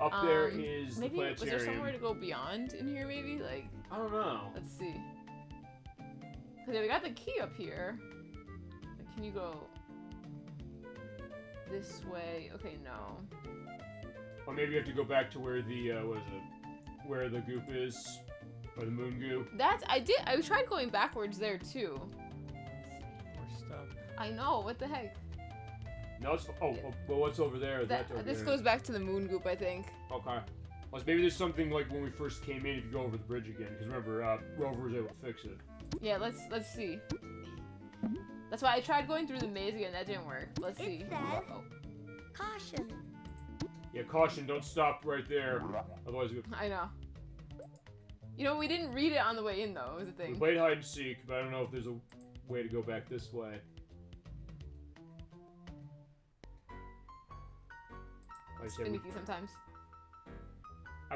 Up there is maybe, the was planetarium. there somewhere to go beyond in here? Maybe like. I don't know. Let's see. Cause yeah, we got the key up here. Like, can you go this way? Okay, no. Or maybe you have to go back to where the what is it? Where the goop is, or the moon goo. I tried going backwards there too. We're stuck. I know. What the heck? No, it's well. What's over there? That's over This there. goes back to the moon goop, I think. Okay. Well, maybe there's something like when we first came in. If you go over the bridge again, because remember, Rover was able to fix it. Yeah, let's see. That's why I tried going through the maze again. That didn't work. Let's see. It says, caution. Yeah, caution! Don't stop right there. Otherwise, I know. You know, we didn't read it on the way in though. Was the we thing. played hide and seek, but I don't know if there's a way to go back this way. Like I It's said, finicky sometimes.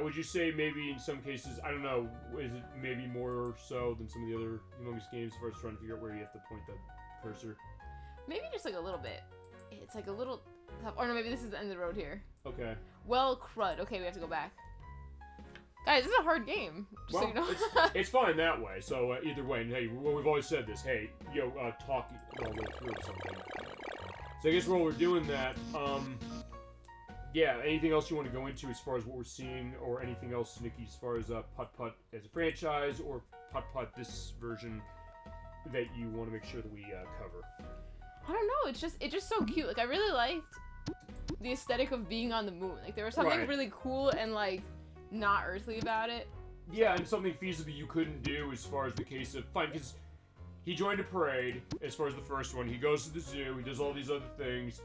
would you say maybe in some cases, I don't know, is it maybe more so than some of the other humongous games as far as trying to figure out where you have to point the cursor? Maybe just like a little bit. It's like a little tough. Or no, maybe this is the end of the road here. Okay. Well, crud. Okay, we have to go back. Guys, this is a hard game. Just Well, so you know. it's fine that way. So either way, and hey, we've always said this. Hey, talk all the way through something. So I guess while we're doing that, yeah. Anything else you want to go into as far as what we're seeing, or anything else, Nikki, as far as Putt-Putt as a franchise, or Putt-Putt this version that you want to make sure that we cover? I don't know. It's just so cute. Like I really liked the aesthetic of being on the moon. Like there was something Right. really cool and like not earthly about it. Yeah, and something feasibly you couldn't do as far as the case of fine, because he joined a parade as far as the first one. He goes to the zoo. He does all these other things.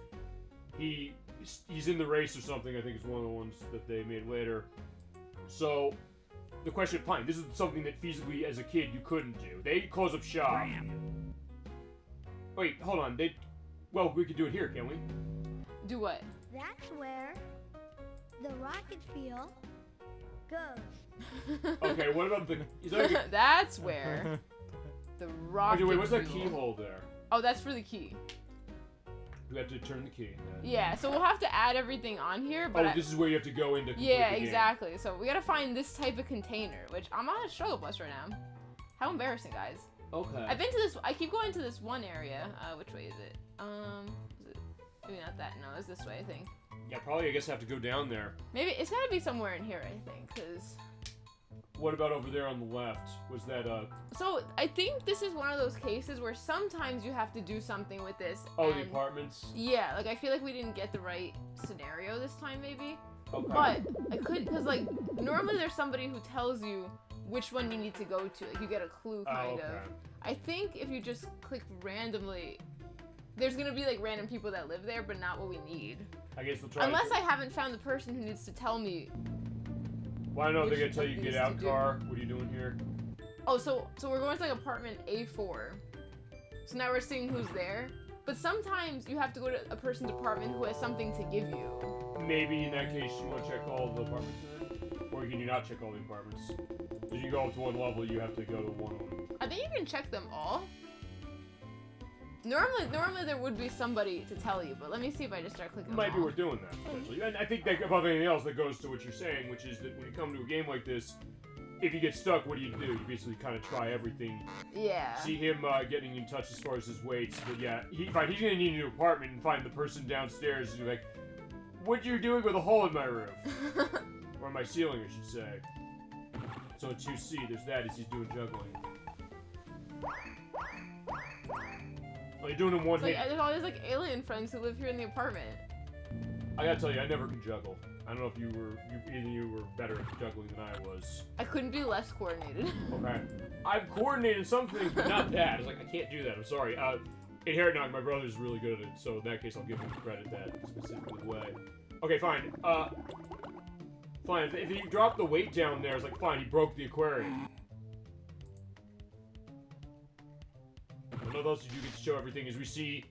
He's in the race or something. I think it's one of the ones that they made later. So the question, fine, this is something that feasibly as a kid you couldn't do. They close up shop. Wait, hold on. Well, we could do it here, can't we? Do what? That's where. the rocket fuel goes. Okay, what about the... Is that like That's where the rocket. okay, wait, what's that fuel- keyhole there? Oh, that's for the key. We have to turn the key. Yeah, so we'll have to add everything on here. But Oh, this is where you have to go in to complete yeah, the game. exactly. So we gotta find this type of container, which I'm on a struggle bus right now. How embarrassing, guys. Okay. I've been to this. I keep going to this one area. Which way is it? Is it maybe not that? No, it's this way, I think. Yeah, probably, I guess, have to go down there. Maybe it's gotta be somewhere in here, I think, because. What about over there on the left? Was that, So I think this is one of those cases where sometimes you have to do something with this. oh, the and- apartments? Yeah, like I feel like we didn't get the right scenario this time, maybe. Okay. But I could, because like normally there's somebody who tells you which one you need to go to. Like you get a clue, kind okay. of. I think if you just click randomly, there's gonna be like random people that live there, but not what we need. I guess they'll try Unless to... I haven't found the person who needs to tell me. Well, I don't know if they're which gonna tell you, things get out to do. car. What are you doing here? Oh, so we're going to like apartment A4. So now we're seeing who's there. But sometimes you have to go to a person's apartment who has something to give you. Maybe in that case you want to check all the apartments then? Or can you not check all the apartments? If you go up to one level, you have to go to one of them. I think you can check them all. Normally there would be somebody to tell you, but let me see if I just start clicking It might them be all. worth doing that, potentially. And I think that, above anything else, that goes to what you're saying, which is that when you come to a game like this, if you get stuck, what do? You basically kind of try everything. Yeah. See him getting in touch as far as his weights, but yeah, he's gonna need a new apartment and find the person downstairs who's like, what you doing with a hole in my roof? Or my ceiling, I should say. So it's 2C, there's that as he's doing juggling. Oh, you're doing him one It's like, hit. there's all these like alien friends who live here in the apartment. I gotta tell you, I never could juggle. I don't know if either of you were better at juggling than I was. I couldn't be less coordinated. Okay. I've coordinated some things, but not that. It's like, I can't do that, I'm sorry. Inherit Knock, my brother's really good at it, so in that case I'll give him credit that specifically way. Okay, fine. Fine, if you drop the weight down there, it's like, fine, he broke the aquarium. What else did you get to show everything as we see...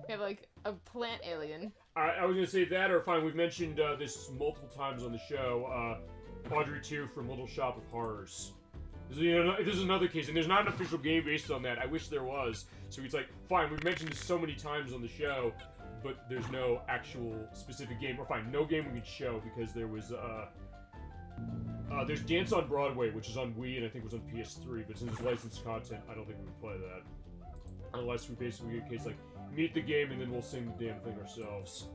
We have like a plant alien. I was gonna say that, or fine, we've mentioned this multiple times on the show, Audrey 2 from Little Shop of Horrors. This is another case, and there's not an official game based on that. I wish there was. So it's like, fine, we've mentioned this so many times on the show, but there's no actual specific game. Or fine, no game we could show, because there was, there's Dance on Broadway, which is on Wii, and I think was on PS3, but since it's licensed content, I don't think we would play that. Unless we basically get a case like, meet the game, and then we'll sing the damn thing ourselves.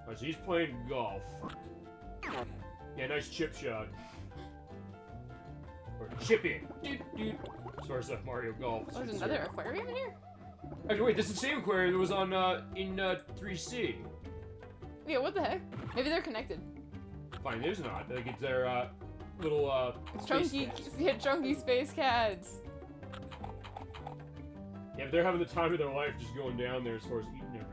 Alright, so he's playing golf. Yeah, nice chip shot. Or chip in. As far as that Mario Golf is Oh, there's concerned. another aquarium in here? Actually, wait, this is the same aquarium that was on, in 3C. Yeah, what the heck? Maybe they're connected. Fine, there's not. I think it's their, little, space Chunky, cats. yeah, chunky space cats. Yeah, but they're having the time of their life just going down there as far as eating everything.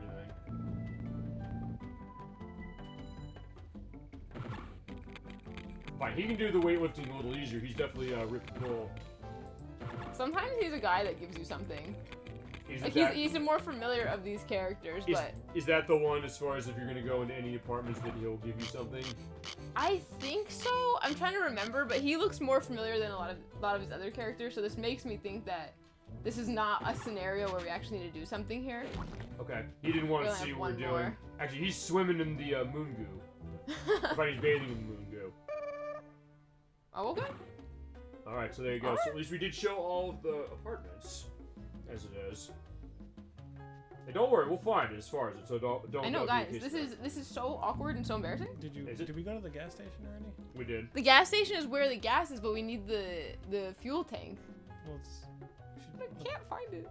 Fine, he can do the weightlifting a little easier. He's definitely, Rip Bull. Sometimes he's a guy that gives you something. Is Like that, he's more familiar of these characters, but is that the one as far as if you're gonna go into any apartments that he'll give you something? I think so. I'm trying to remember, but he looks more familiar than a lot of his other characters, so this makes me think that this is not a scenario where we actually need to do something here. Okay, he didn't want We to only see have what we're one doing. more. Actually, he's swimming in the moon goo. But he's bathing in the moon goo. Oh, okay. Alright, so there you go. Alright. So at least we did show all of the apartments, as it is. Hey, don't worry, we'll find it as far as it. So don't. I know, don't guys. be a case This is so awkward and so embarrassing. Did we go to the gas station already? We did. The gas station is where the gas is, but we need the fuel tank. Well, I can't find it.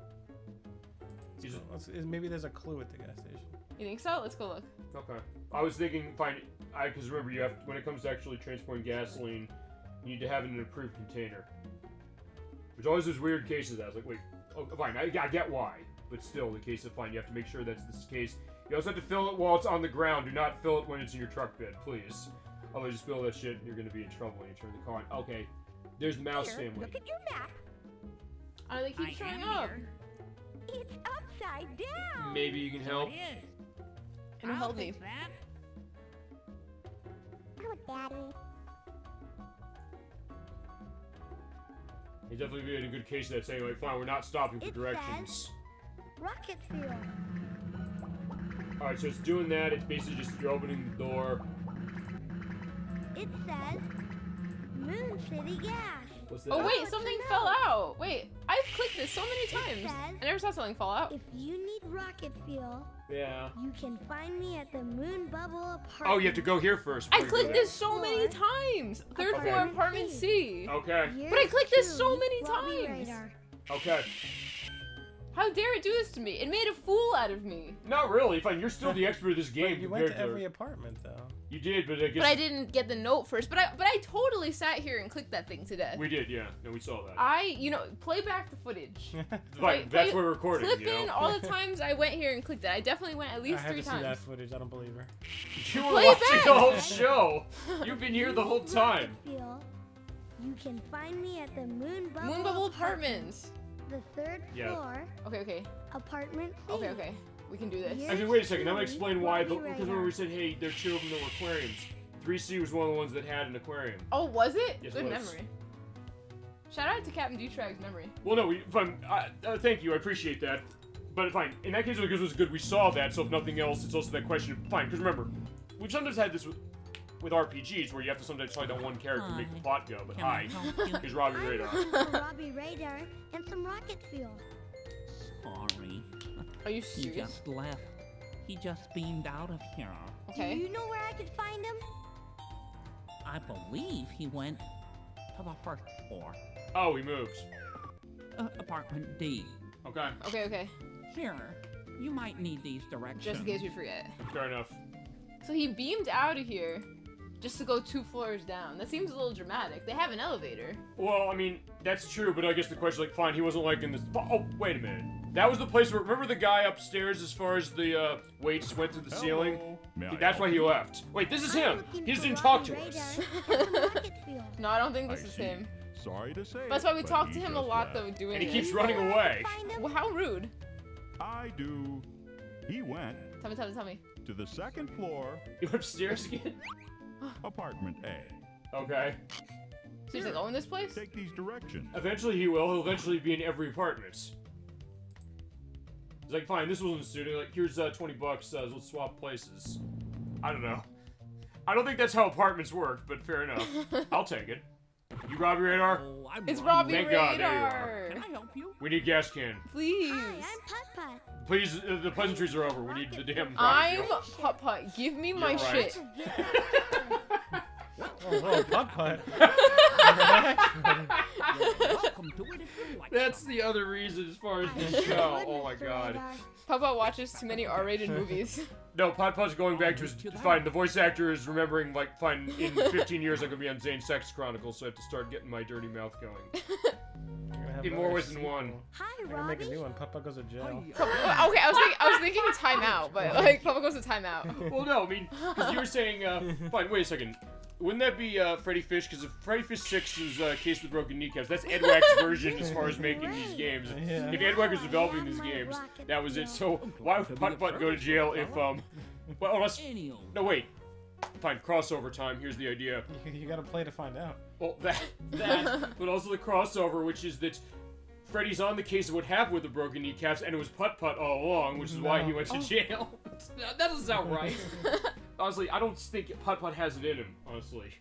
maybe there's a clue at the gas station. You think so? Let's go look. Okay. I was thinking, fine. Because remember, you have when it comes to actually transporting gasoline, you need to have it in an approved container. Which always those weird cases. I was like, wait, oh, fine. I get why, but still, the case of fine, you have to make sure that's the case. You also have to fill it while it's on the ground. Do not fill it when it's in your truck bed, please. Otherwise, you spill that shit, and you're gonna be in trouble when you turn the car on. Okay. There's the mouse family. Look at your map. Oh, they keep showing up. It's upside down. Maybe you can help. It is. And help me. fix that. Oh, Daddy. He's definitely made a good case of that, saying, like, fine, we're not stopping for It directions. Rocket fuel. Alright, so it's doing that. It's basically just you're opening the door. It says Moon City Gas. What's that? Oh wait, to something know. fell out. Wait, I've clicked this so many times. says- I never saw something fall out. If you need rocket fuel, Yeah. you can find me at the Moon Bubble apartment. Oh, you have to go here first. I before you clicked go this so many times. Third Okay. floor apartment C. there. Okay. Yours But I clicked this so truly, many Robbie times. Radar. Okay. How dare it do this to me? It made a fool out of me. Not really. Fine, you're still the expert of this game. Wait, you went to compared every apartment though. You did, but I guess But I didn't get the note first. But I totally sat here and clicked that thing to death. we did. Yeah. No, we saw that. Play back the footage. Fine, that's what we're recording. Clip you know? in all the times I went here and clicked it. I definitely went at I least had 3 to see that times. footage. I don't believe her. You were Play watching back. the whole show. You've been here the whole time. Rocket fuel, you can find me at the Moon Bubble. Moon Bubble Apartments. The 3rd Yeah. floor, Okay. apartment C. Okay. We can do this. Yeah. Actually, wait a second. That might explain why. Robbie Because Radar. remember we said, hey, there are 2 of them that were aquariums. 3C was one of the ones that had an aquarium. Oh, was it? Yes, Good it was. memory. Shout out to Captain D-Trag's memory. Well, no, fine. Thank you. I appreciate that. But fine. In that case, because it was good, we saw that. So if nothing else, it's also that question. Fine. Because remember, we've sometimes had this with RPGs where you have to sometimes select on one character to make the plot go. But Can I hi, help you? here's Robbie I'm Radar. looking for Robbie Radar and some rocket fuel. Sorry. Are you He serious? just left. He just beamed out of here. Do Okay. you know where I could find him? I believe he went to the 1st floor. Oh, he moves. Apartment D. Okay, Okay. Here, you might need these directions. Just in case we forget. fair enough. So he beamed out of here just to go 2 floors down. That seems a little dramatic. They have an elevator. Well, I mean, that's true, but I guess the question, like, fine, he wasn't like in this. Oh, wait a minute. That was the place where. Remember the guy upstairs as far as the weights went through the ceiling? That's why he left. Wait, this is him. I'm looking He just for didn't talk Robbie to us. Radar and some rocket fuel. No, I don't think this is him. Sorry to say. That's why we but talked he to him a just lot, left. though, doing And he this. keeps running away. Find him? Well, how rude. I do. He went Tell me. to the 2nd floor, You upstairs again? apartment A. Okay. So he's like, oh, in this place? Take these directions. Eventually he will. He'll eventually be in every apartment. He's like, fine, this wasn't a studio. Like, here's 20 bucks. Let's swap places. I don't know. I don't think that's how apartments work, but fair enough. I'll take it. You Robbie Radar? Oh, I'm It's Robbie. Robbie Thank God, Radar. there you Can I help you? We need gas can. Please. Hi, I'm Putt-Putt. Please, the pleasantries are over. We need the damn. I'm fuel. Putt-Putt. Give me my You're right. shit. Oh, Putt-Putt. Welcome to it if you like. That's the other reason as far as this show. Oh my god. Putt-Putt watches too many R-rated movies. No, Putt-Putt's going back to his. Fine, the voice actor is remembering, like, fine, in 15 years I'm gonna be on Zane's Sex Chronicles, so I have to start getting my dirty mouth going. In more ways than one. Hi, I'm gonna make a Robbie. new one. Putt-Putt Goes to jail. Okay, I was thinking timeout, but like Putt-Putt goes to timeout. Well, no, I mean, because you were saying, fine, wait a second. Wouldn't that be Freddy Fish? Because if Freddy Fish 6 is Case with Broken Kneecaps, that's Edwak's version as far as making these games. Yeah. If Edwak was developing these games, that was it. So why would Putt-Putt go to jail if, well, unless, Anywho. no, wait. Fine, crossover time, here's the idea. You gotta play to find out. Well, that, but also the crossover, which is that Freddy's on the case of what happened with the broken kneecaps, and it was Putt-Putt all along, which is why he went to jail. That doesn't sound right. Honestly, I don't think Putt-Putt has it in him, honestly.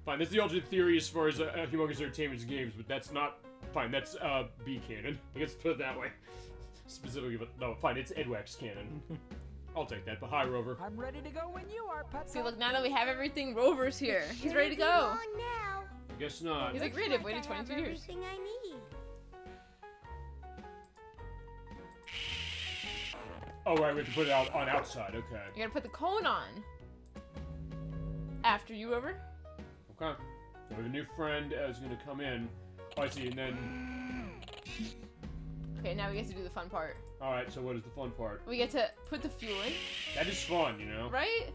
Fine, that's the alternate theory as far as Humongous Entertainment's games, but that's not... Fine, that's B canon. I guess put it that way. Specifically, but no, fine, it's Edwak's canon. I'll take that, but hi, Rover. I'm ready to go when you are, Putt-Putt. See, look, now that we have everything, Rover's here. He's ready to Shouldn't be go. long now. I guess not. He's like, Looks great, I've waited I have 22 years. everything I need. Oh, right, we have to put it out on outside, okay. You gotta put the cone on. After you, Rover. Okay. We have a new friend who's gonna come in. Oh, I see, and then... Okay, now we get to do the fun part. Alright, so what is the fun part? We get to put the fuel in, That is fun, you know? right?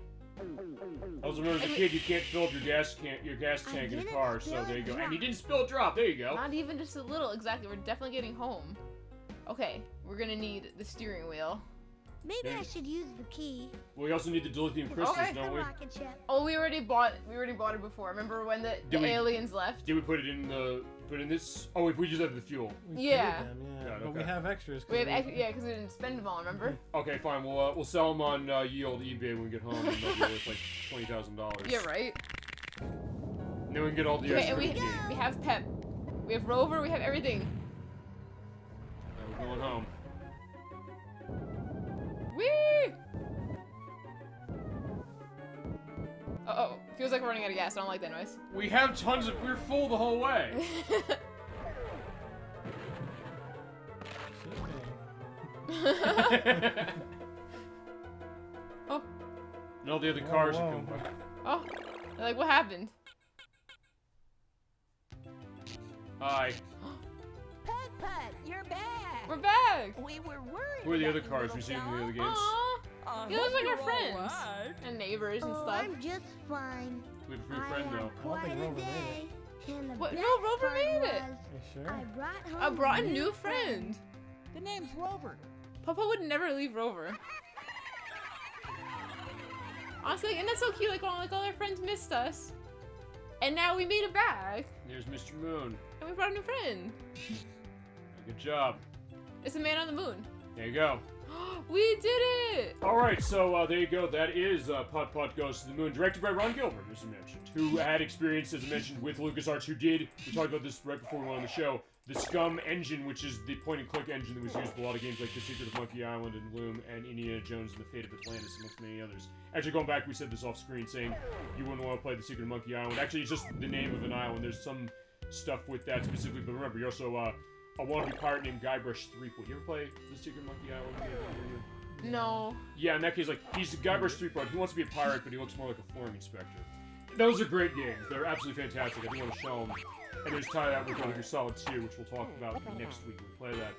Also, remember as a kid, you can't fill up your gas tank in a car, so there you go. And you didn't spill a drop, there you go. Not even just a little, exactly. We're definitely getting home. Okay, we're gonna need the steering wheel. Maybe I should use the key. Well, we also need the dilithium crystals, Okay. don't The we? rocket ship. Oh, we already bought it before. Remember when the Did we- aliens left? Did we put it in this? Oh, if we just have the fuel. We Yeah. paid them, yeah. Yeah, But we okay. have extras. 'cause We have because we didn't spend them all. Remember? Okay, fine. We'll sell them on ye old eBay when we get home. And they'll be worth like $20,000. Yeah, right. And then we can get all the Okay, extra and for the game. we have Pep, we have Rover, we have everything. Alright, we're going home. Whee! Uh-oh, feels like we're running out of gas. I don't like that noise. We have tons of. We're full the whole way. Oh, And all the other cars whoa. have come by. oh, they're like, what happened? Hi. Putt-Putt, you're back. We're back! We were worried. Who are the about other you, cars little we've seen in the fella. other games? Aww, you look like our friends. And neighbors and Oh, stuff. I'm just fine. We have a free I friend had though. quite think a Rover made day. And the What? No, best Rover part made it. was You sure? I brought home I brought a new friend. The name's Rover. Papa would never leave Rover. Honestly, and that's so cute. Like all our friends missed us, and now we made it back, There's Mr. Moon. and we brought a new friend. Good job. It's the man on the moon. There you go. We did it! All right, so there you go. That is Putt-Putt Goes to the Moon, directed by Ron Gilbert, as I mentioned, who had experience, as I mentioned, with LucasArts, who did, we talked about this right before we went on the show, the Scum engine, which is the point-and-click engine that was used in a lot of games like The Secret of Monkey Island and Loom and Indiana Jones and the Fate of Atlantis, amongst many others. Actually, going back, we said this off-screen, saying you wouldn't want to play The Secret of Monkey Island. Actually, it's just the name of an island. There's some stuff with that specifically, but remember, you're also a wannabe pirate named Guybrush Threepwood. You ever play The Secret of Monkey Island game? No. Yeah, in that case, like, he's a Guybrush Threepwood. He wants to be a pirate, but he looks more like a flooring inspector. Those are great games. They're absolutely fantastic. I do want to show them. And there's tie that with Metal Gear Solid 2, which we'll talk about next week when we play that.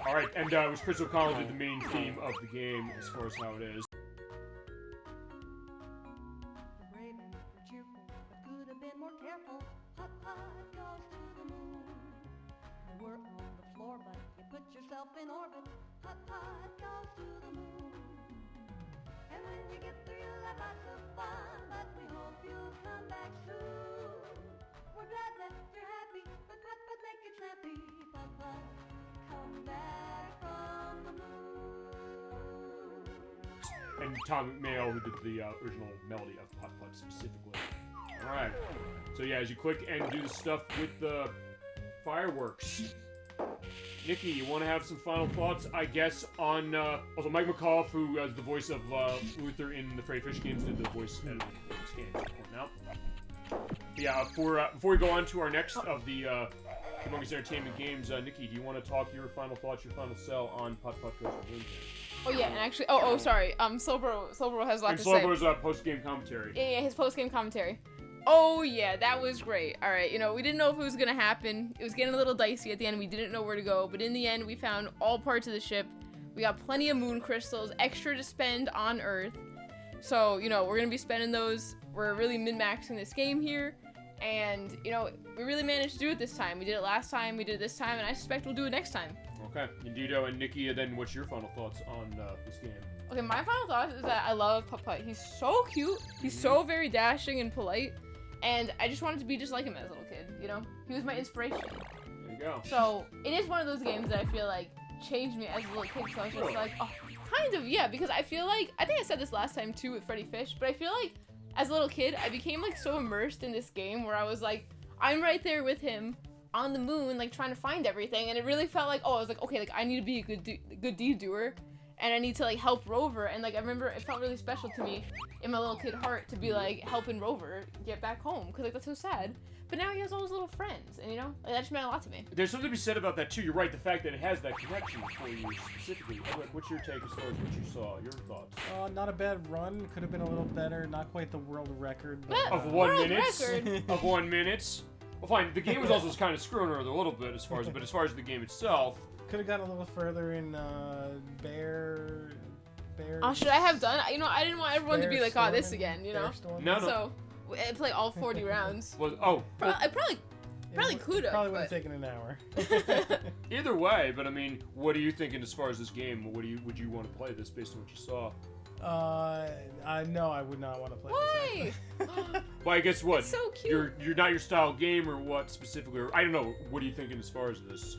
Alright, and it was Chris O'Connell did the main theme of the game as far as how it is. Brave and cheerful, but could have been more careful. Putt-Putt goes to the moon. You were on the floor, but you put yourself in orbit. Putt-Putt goes to the moon. And when you get there, you'll have lots of fun. But we hope you'll come back soon. We're glad that you're happy, but Putt-Putt make it snappy. Putt-Putt, come back from the moon. And Tom McMahon, who did the original melody of Putt-Putt specifically. Alright. So yeah, as you click and do the stuff with the fireworks. Nikki, you want to have some final thoughts, I guess, on, also Mike McAuliffe, who has the voice of Luther in the Freddy Fish games, did the voice editing for this game, just pointing out. Yeah, before we go on to our next of the Humongous Entertainment games, Nikki, do you want to talk your final thoughts, your final sell on Putt-Putt Goes to the Moon? Oh yeah, and actually, sorry. Slowbro has a lot And to say. Slowbro's post-game commentary. Yeah, his post-game commentary. Oh yeah, that was great. All right, we didn't know if it was gonna happen. It was getting a little dicey at the end. We didn't know where to go, but in the end, we found all parts of the ship. We got plenty of moon crystals, extra to spend on Earth. So, we're gonna be spending those. We're really min-maxing this game here, and we really managed to do it this time. We did it last time, we did it this time, and I suspect we'll do it next time. Okay, Indeedo and Nikki, and then what's your final thoughts on this game? Okay, my final thought is that I love Putt-Putt. He's so cute. He's so very dashing and polite. And I just wanted to be just like him as a little kid, He was my inspiration. There you go. So, it is one of those games that I feel like changed me as a little kid. So I was just like, oh, kind of, yeah. Because I feel like, I think I said this last time too with Freddy Fish, but I feel like as a little kid, I became like so immersed in this game where I was like, I'm right there with him on the moon, like trying to find everything. And it really felt like, I was like, okay, like I need to be a good deed doer. And I need to like help Rover, and like I remember it felt really special to me in my little kid heart to be like helping Rover get back home, because like that's so sad. But now he has all his little friends, and like, that just meant a lot to me. There's something to be said about that too. You're right, the fact that it has that connection for you specifically. Edwak, what's your take as far as what you saw? Your thoughts? Not a bad run. Could have been a little better. Not quite the world record. But, Of 1 minute. record. Of 1 minute. Well, fine. The game was also kind of screwing her a little bit as far as the game itself. Could have gotten a little further in Bear. Oh, should I have done? I didn't want everyone to be like, oh, this Stormin? again, Bear Stormin? No. So I play all 40 rounds. Was I probably Probably could have. Probably would have but... taken an hour. Either way, but I mean, what are you thinking as far as this game? Would you want to play this based on what you saw? No, I would not want to play Why? this. Well, I guess what? It's so cute. You're not your style game, or what specifically? Or, I don't know. What are you thinking as far as this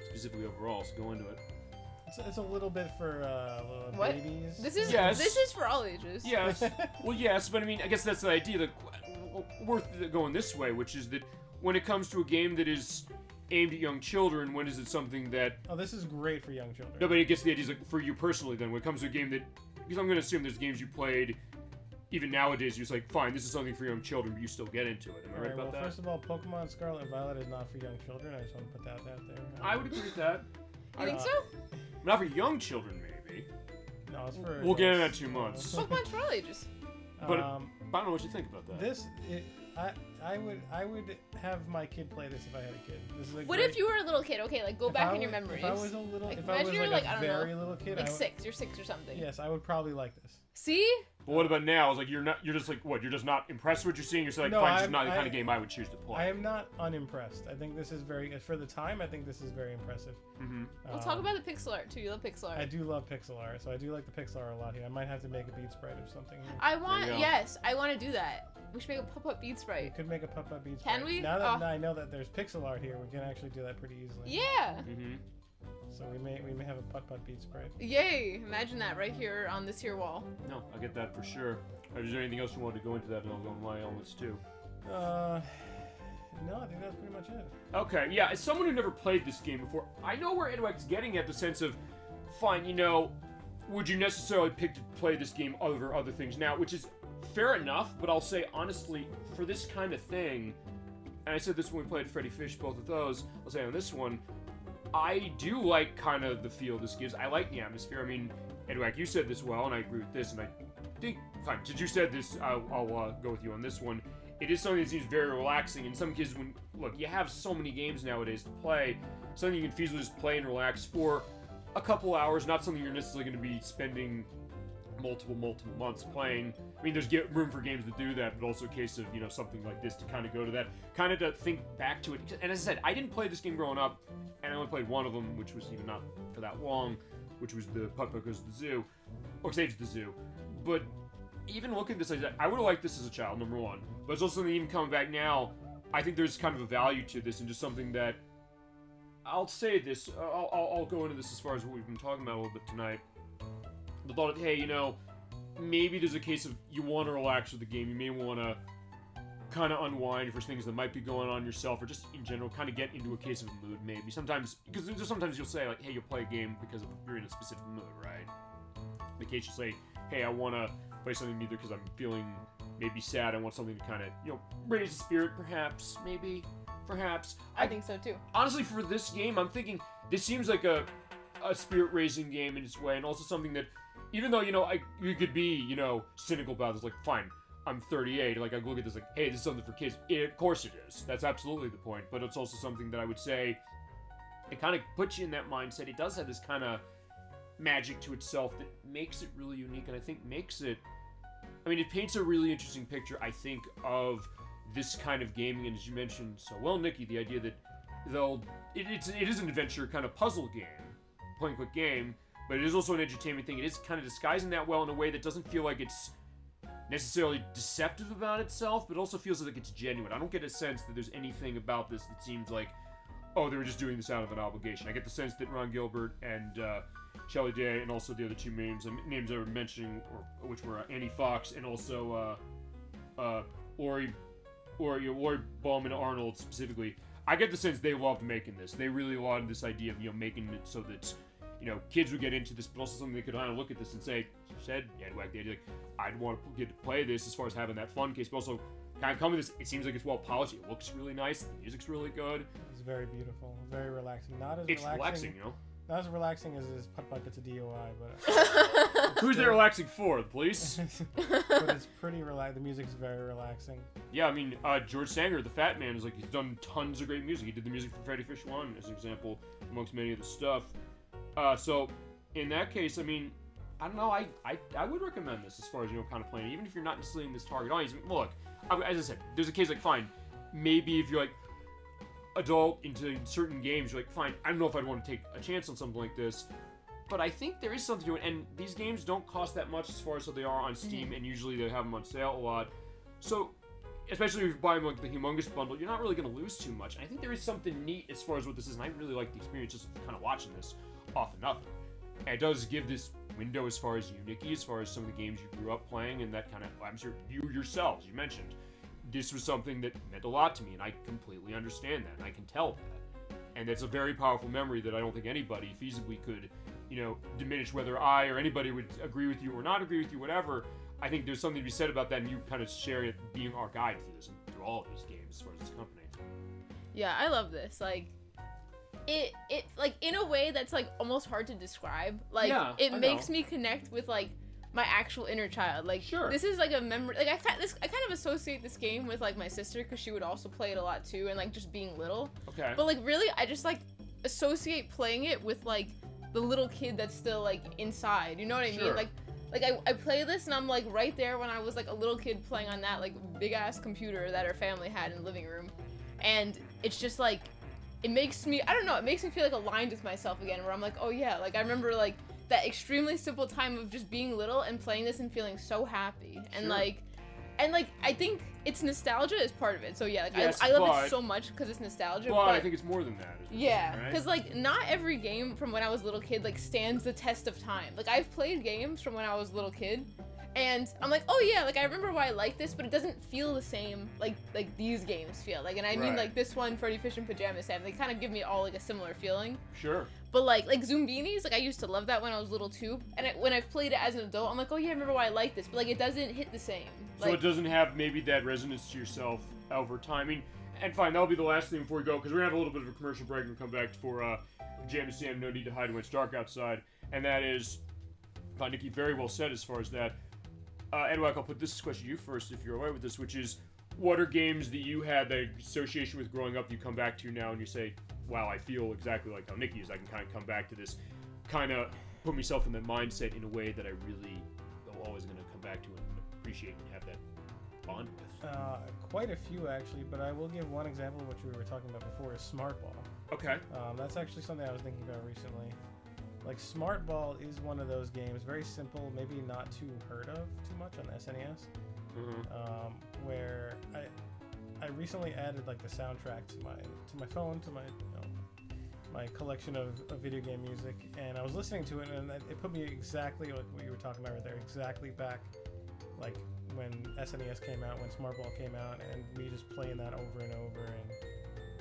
specifically overall? So go into it. It's a little bit for little What? babies. Yes. This is for all ages. Yes. Well, yes, but I mean, I guess that's the idea that worth going this way, which is that when it comes to a game that is aimed at young children, when is it something that? Oh, this is great for young children. No, but I guess the idea is like for you personally. Then, when it comes to a game that, because I'm going to assume there's games you played, even nowadays, you're just like, fine, this is something for young children, but you still get into it. Am I right about that? First of all, Pokemon Scarlet and Violet is not for young children. I just want to put that out there. I would agree with that. You think so? Not for young children, maybe. No, it's for. We'll get in that 2 months. Pokemon's for all ages. But I don't know what you think about that. I would have my kid play this if I had a kid. This is What if you were a little kid? Okay, like go back in your memories. If I was a little, like, if I was imagine like you're a very little kid, like 6, you're 6 or something. Yes, I would probably like this. See? But what about now? It's like you're just like what? You're just not impressed with what you're seeing. You're like, No, fine, this is not the kind of game I would choose to play. I am not unimpressed. I think this is for the time. I think this is very impressive. Mm-hmm. We'll talk about the pixel art too. You love pixel art. I do love pixel art, so I do like the pixel art a lot here. I might have to make a beat sprite or something. Here. I want to do that. We should make a Putt-Putt beat sprite. We could make a Putt-Putt beat sprite. Can we? Now that I know that there's pixel art here, we can actually do that pretty easily. Yeah. Mm-hmm. So we may have a Putt-Putt beat sprite. Yay! Imagine that right here on this here wall. No, I get that for sure. Is there anything else you wanted to go into that, and I'll go on my elements too? No, I think that's pretty much it. Okay, yeah, as someone who never played this game before, I know where Edwak's getting at the sense of, fine, would you necessarily pick to play this game over other things now, which is fair enough, but I'll say, honestly, for this kind of thing, and I said this when we played Freddy Fish, both of those, I'll say on this one, I do like kind of the feel this gives. I like the atmosphere. I mean, Edwak, you said this well, and I agree with this, and I think, fine, since you said this, I'll go with you on this one. It is something that seems very relaxing, and some kids, look, you have so many games nowadays to play, something you can feasibly just play and relax for a couple hours, not something you're necessarily going to be spending multiple months playing. I mean, there's room for games to do that, but also a case of, something like this to kind of go to that, kind of to think back to it. And as I said, I didn't play this game growing up, and I only played one of them, which was even not for that long, which was the Putt-Putt Goes to the Zoo, or Saves the Zoo. But even looking at this, I would have liked this as a child, number one. But it's also something even coming back now, I think there's kind of a value to this, and just something that, I'll say this, I'll go into this as far as what we've been talking about a little bit tonight. The thought of, hey, maybe there's a case of you want to relax with the game, you may want to kind of unwind for things that might be going on yourself, or just in general, kind of get into a case of a mood, maybe. Sometimes, because sometimes you'll say, like, hey, you'll play a game because you're in a specific mood, right? In the case you'll say, hey, I want to play something either because I'm feeling maybe sad, I want something to kind of, raise the spirit, perhaps, maybe, perhaps. I think so, too. Honestly, for this game, I'm thinking, this seems like a spirit-raising game in its way, and also something that, even though, you could be, cynical about this, like, fine, I'm 38, like, I look at this like, hey, this is something for kids. Of course it is. That's absolutely the point, but it's also something that I would say, it kind of puts you in that mindset. It does have this kind of magic to itself that makes it really unique, and I think it paints a really interesting picture, I think, of this kind of gaming, and as you mentioned so well, Nikki, the idea that it is an adventure kind of puzzle game, point and click game, but it is also an entertainment thing. It is kind of disguising that well in a way that doesn't feel like it's necessarily deceptive about itself, but also feels like it's genuine. I don't get a sense that there's anything about this that seems like, oh, they were just doing this out of an obligation. I get the sense that Ron Gilbert and Shelley Day, and also the other two names I were mentioning, which were Annie Fox and also Lori Bowman Arnold specifically. I get the sense they loved making this. They really loved this idea of making it so that kids would get into this, but also something they could kind of look at this and say, said Edwak, the idea like, I'd want to get to play this as far as having that fun case, but also kind of coming to this. It seems like it's well polished. It looks really nice. The music's really good. It's very beautiful. Very relaxing. It's relaxing, Not as relaxing as Putt-Putt gets a DOI, but who's they relaxing for? The police? But it's pretty relaxing. The music's very relaxing. Yeah, I mean, George Sanger, the Fat Man, is like, he's done tons of great music. He did the music for Freddy Fish 1, as an example, amongst many of the stuff. So, in that case, I mean, I don't know, I would recommend this as far as, kind of playing, even if you're not necessarily in this target audience. Look, as I said, there's a case like, fine, maybe if you're like, adult into certain games, you're like, fine, I don't know if I'd want to take a chance on something like this. But I think there is something to it, and these games don't cost that much as far as they are on Steam, and usually they have them on sale a lot. So, especially if you're buying like the humongous bundle, you're not really going to lose too much. And I think there is something neat as far as what this is, and I really like the experience just kind of watching this off and nothing. And it does give this window as far as you, Nikki, as far as some of the games you grew up playing, and that kind of, I'm sure you yourselves, you mentioned, this was something that meant a lot to me, and I completely understand that, and I can tell that. And it's a very powerful memory that I don't think anybody feasibly could, diminish, whether I or anybody would agree with you or not agree with you, whatever. I think there's something to be said about that, and you kind of sharing it, being our guide through this, and through all of these games as far as this company. Yeah, I love this. Like, it like, in a way that's, like, almost hard to describe. Like, yeah, it makes me connect with, like, my actual inner child. Like, sure. This is, like, a memory. Like, I kind of associate this game with, like, my sister, because she would also play it a lot, too, and, like, just being little. Okay. But, like, really, I just, like, associate playing it with, like, the little kid that's still, like, inside. You know what I mean? Like I play this, and I'm, like, right there when I was, like, a little kid playing on that, like, big-ass computer that our family had in the living room. And it's just, like, it makes me, I don't know, it makes me feel, like, aligned with myself again, where I'm like, oh, yeah, like, I remember, like, that extremely simple time of just being little and playing this and feeling so happy. And, like, I think it's nostalgia is part of it. So, yeah, like, yes, I love it so much because it's nostalgia. But I think it's more than that. Yeah, because, like, not every game from when I was a little kid, like, stands the test of time. Like, I've played games from when I was a little kid, and I'm like, oh, yeah, like, I remember why I like this, but it doesn't feel the same, like these games feel. Like, and I mean, like, this one, Freddy Fish and Pajama Sam, they kind of give me all, like, a similar feeling. Sure. But, like Zoombinis, like, I used to love that when I was little, too. And when I've played it as an adult, I'm like, oh, yeah, I remember why I like this. But, like, it doesn't hit the same. So it doesn't have maybe that resonance to yourself over time. I mean, and fine, that'll be the last thing before we go, because we're going to have a little bit of a commercial break and come back for Pajama Sam, No Need to Hide When It's Dark Outside. And that is, Nikki very well said as far as that. Edwak, I'll put this question to you first, if you're alright with this, which is, what are games that you had that association with growing up you come back to now and you say, wow, I feel exactly like how Nikki is. I can kind of come back to this, kind of put myself in that mindset in a way that I really am always going to come back to and appreciate and have that bond with. Quite a few, actually, but I will give one example, which we were talking about before, is Smart Ball. Okay. That's actually something I was thinking about recently. Like, Smart Ball is one of those games, very simple, maybe not too heard of too much on SNES, where I recently added, like, the soundtrack to my phone, to my my collection of video game music, and I was listening to it, and it put me exactly like what you were talking about right there, exactly back, like, when SNES came out, when Smart Ball came out, and me just playing that over and over, and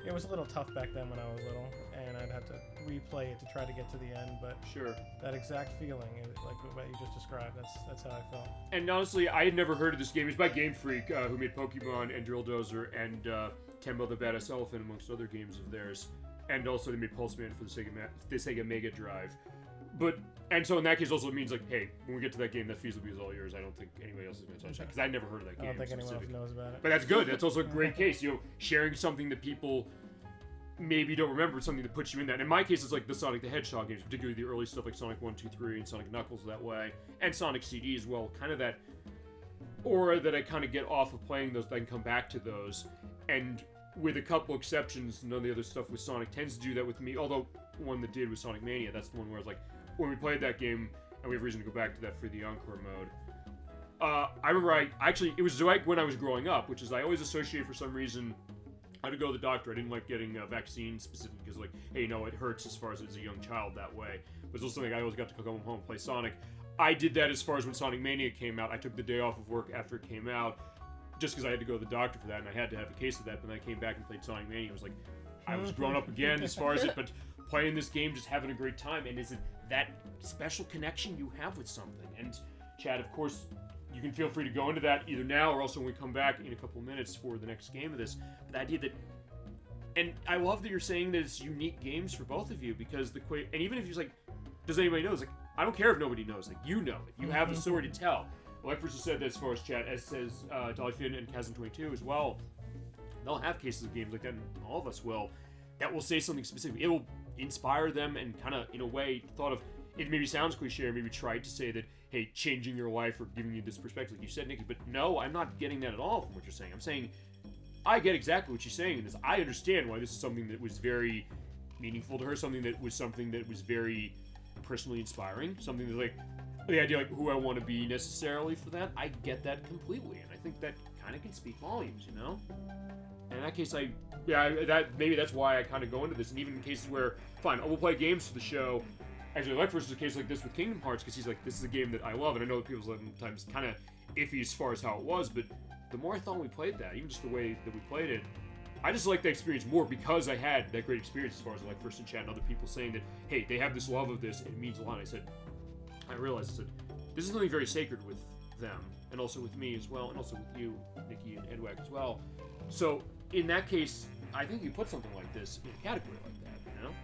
it was a little tough back then when I was little, and I'd have to replay it to try to get to the end, but sure, that exact feeling, like what you just described, that's how I felt. And honestly, I had never heard of this game. It's by Game Freak, who made Pokemon and Drill Dozer and Tembo the Badass Elephant, amongst other games of theirs. And also they made Pulse Man for the Sega Mega Drive. And so in that case also it means, like, hey, when we get to that game, that feasibly is all yours. I don't think anybody else is going to touch that, because I never heard of that game. I don't think anyone else knows about it. But that's good. That's also a great case. Sharing something that people maybe don't remember, something that puts you in that. In my case, it's like the Sonic the Hedgehog games, particularly the early stuff like Sonic 1, 2, 3, and Sonic Knuckles that way. And Sonic CD as well. Kind of that aura that I kind of get off of playing those, I can come back to those. And with a couple exceptions, none of the other stuff with Sonic tends to do that with me, although one that did was Sonic Mania. That's the one where I was like, when we played that game, and we have reason to go back to that for the Encore mode. I remember it was like when I was growing up, which is I always associate for some reason, I had to go to the doctor. I didn't like getting a vaccine specifically because, like, hey, it hurts as far as a young child that way. But it's also something I always got to come home and play Sonic. I did that as far as when Sonic Mania came out. I took the day off of work after it came out, just because I had to go to the doctor for that, and I had to have a case of that. But then I came back and played Sonic Mania. It was like, I was grown up again as far as it, but playing this game, just having a great time. And is it that special connection you have with something? And Chad, of course, you can feel free to go into that either now or also when we come back in a couple minutes for the next game of this. But the idea that, and I love that you're saying that it's unique games for both of you, because and even if you're like, does anybody know? It's like, I don't care if nobody knows. Like, you know it. You have the story to tell. ElecVerse has said that as far as Chat, as says Dollyfin and Kazan22 as well. They'll have cases of games like that, and all of us will, that will say something specific. It will inspire them and kind of, in a way, thought of, it maybe sounds cliche, or maybe tried to say that, hey, changing your life or giving you this perspective, like you said, Nikki, but no, I'm not getting that at all from what you're saying. I'm saying I get exactly what she's saying in this. I understand why this is something that was very meaningful to her, something that was very personally inspiring, something that, like, the idea, like, who I want to be necessarily for that. I get that completely, and I think that kind of can speak volumes, you know? And in that case, maybe that's why I kind of go into this, and even in cases where, fine, I will play games for the show. Actually, ElecVerse is a case like this with Kingdom Hearts, because he's like, this is a game that I love, and I know that people's sometimes kind of iffy as far as how it was, but the more I thought we played that, even just the way that we played it, I just like the experience more because I had that great experience as far as ElecVerse and chat and other people saying that, hey, they have this love of this, and it means a lot. I realized this is something very sacred with them, and also with me as well, and also with you, Nikki, and Edwak as well. So, in that case, I think you put something like this in a category like that, you know?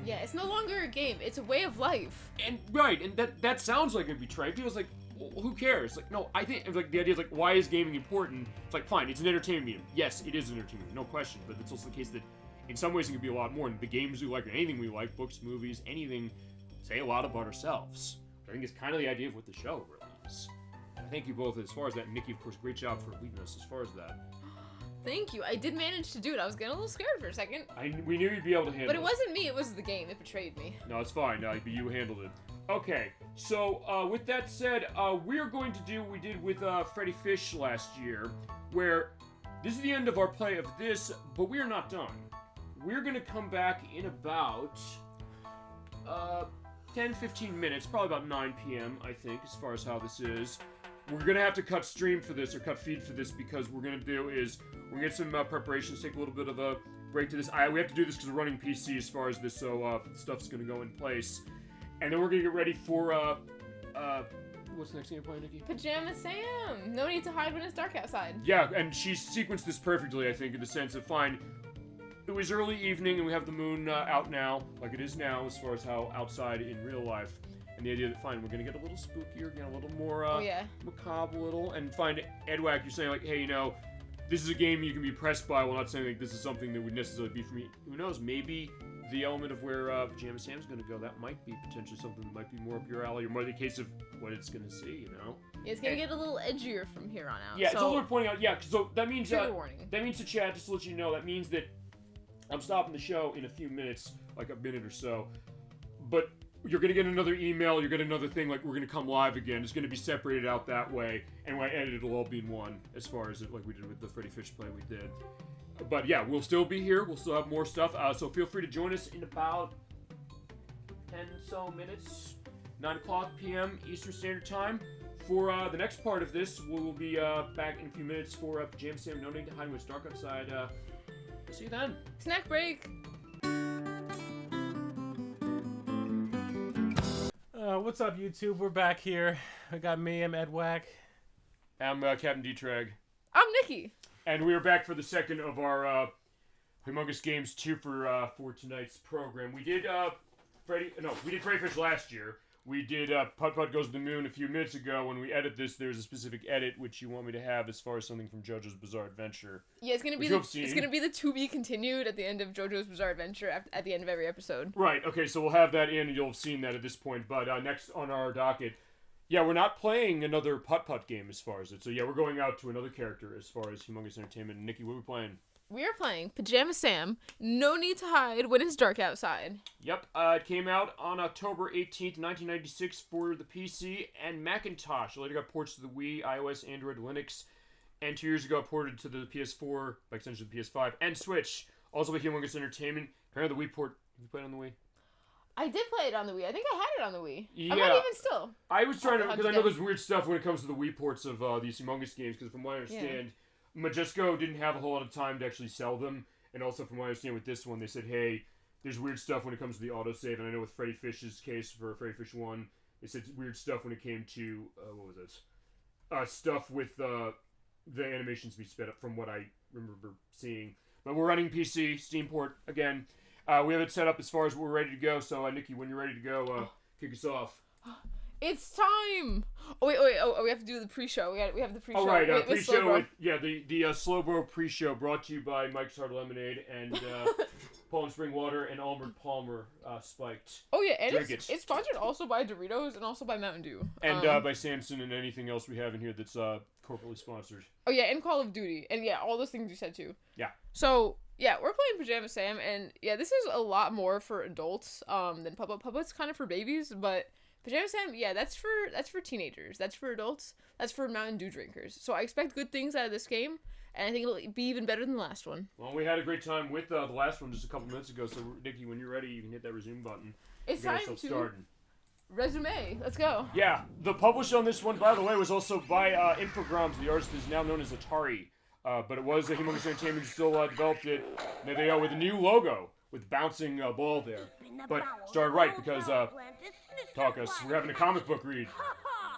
Yeah, it's no longer a game. It's a way of life. And, right, and that sounds like it'd be trite. People's like, well, who cares? Like, no, I think, like, the idea is, like, why is gaming important? It's like, fine, it's an entertainment medium. Yes, it is an entertainment medium, no question, but it's also the case that in some ways it can be a lot more, and the games we like, or anything we like, books, movies, anything, say a lot about ourselves. I think it's kind of the idea of what the show really is. And I thank you both as far as that. Nikki, of course, great job for leading us as far as that. Thank you. I did manage to do it. I was getting a little scared for a second. We knew you'd be able to handle it. But it wasn't me. It was the game. It betrayed me. No, it's fine. You handled it. Okay, so with that said, we're going to do what we did with Freddy Fish last year, where this is the end of our play of this, but we are not done. We're going to come back in about 10-15 minutes, probably about 9 p.m., I think, as far as how this is. We're going to have to cut stream for this, or cut feed for this, because what we're going to do is we're going to get some preparations, take a little bit of a break to this. We have to do this because we're running PC as far as this, so stuff's going to go in place. And then we're going to get ready for, what's the next thing you're playing, Nikki? Pajama Sam! No need to hide when it's dark outside. Yeah, and she's sequenced this perfectly, I think, in the sense of, fine, it was early evening and we have the moon out now, like it is now, as far as how outside in real life. And the idea that, fine, we're going to get a little spookier, get a little more macabre, and find Edwak, you're saying, like, hey, you know, this is a game you can be impressed by, while not saying, like, this is something that would necessarily be for me. Who knows, maybe the element of where Pajama Sam's going to go, that might be potentially something that might be more up your alley, or more the case of what it's going to see, you know? Yeah, it's going to get a little edgier from here on out. Yeah, so, it's all we're pointing out, so that means, trigger warning. That means to chat, just to let you know, that means that I'm stopping the show in a few minutes, like a minute or so, but you're going to get another email, you're going to get another thing, like we're going to come live again. It's going to be separated out that way, and when I edit it'll all be in one, as far as it, like we did with the Freddy Fish play we did. But yeah, we'll still be here, we'll still have more stuff, so feel free to join us in about 10 so minutes, 9 o'clock p.m. Eastern Standard Time. For the next part of this, we'll be back in a few minutes for Pajama Sam, No Need to Hide When It's Dark Outside. See you then. Snack break. What's up, YouTube? We're back here. I got me, I'm Edwak. I'm Captain D-Treg. I'm Nikki. And we are back for the second of our Humongous Games 2 for tonight's program. We did Freddy Fish last year. We did Putt-Putt Goes to the Moon a few minutes ago. When we edit this, there's a specific edit which you want me to have as far as something from JoJo's Bizarre Adventure. Yeah, it's gonna be the to be continued at the end of JoJo's Bizarre Adventure at the end of every episode. Right. Okay. So we'll have that in, and you'll have seen that at this point. But next on our docket, yeah, we're not playing another Putt-Putt game as far as it. So yeah, we're going out to another character as far as Humongous Entertainment. Nikki, what are we playing? We are playing Pajama Sam, No Need to Hide When It's Dark Outside. Yep, it came out on October 18th, 1996 for the PC and Macintosh. It later got ports to the Wii, iOS, Android, Linux, and 2 years ago it ported to the PS4, by extension the PS5, and Switch. Also by Humongous Entertainment. Apparently the Wii port, you played on the Wii? I did play it on the Wii. I think I had it on the Wii. Yeah. I might even still. I was trying to, because I know there's weird stuff when it comes to the Wii ports of these Humongous games, because from what I understand... Yeah. Majesco didn't have a whole lot of time to actually sell them, and also from what I understand with this one, they said, hey, there's weird stuff when it comes to the autosave, and I know with Freddy Fish's case for Freddy Fish 1, they said weird stuff when it came to, what was this? Stuff with the animations be sped up from what I remember seeing. But we're running PC, Steam port, again. We have it set up as far as we're ready to go, so Nikki, when you're ready to go, kick us off. It's time! Oh, wait, we have to do the pre-show. We have the pre-show. Oh, right, pre-show with the Slowbro pre-show brought to you by Mike's Hard Lemonade and Palm Spring Water, and Almond Palmer spiked. Oh yeah, and Drink it's sponsored also by Doritos and also by Mountain Dew. And by Samson and anything else we have in here that's corporately sponsored. Oh yeah, and Call of Duty, and yeah, all those things you said too. Yeah. So yeah, we're playing Pajama Sam, and yeah, this is a lot more for adults than Putt-Putt. Putt-Putt's kind of for babies, but Pajama Sam, yeah, that's for teenagers. That's for adults. That's for Mountain Dew drinkers. So I expect good things out of this game, and I think it'll be even better than the last one. Well, we had a great time with the last one just a couple minutes ago. So Nikki, when you're ready, you can hit that resume button. It's Get time ourselves to started. resume. Let's go. Yeah, the publisher on this one, by the way, was also by Infogrames. The artist is now known as Atari, but it was Humongous Entertainment who still developed it. And there they are with a new logo with bouncing ball there. But started right because talk us. We're having a comic book read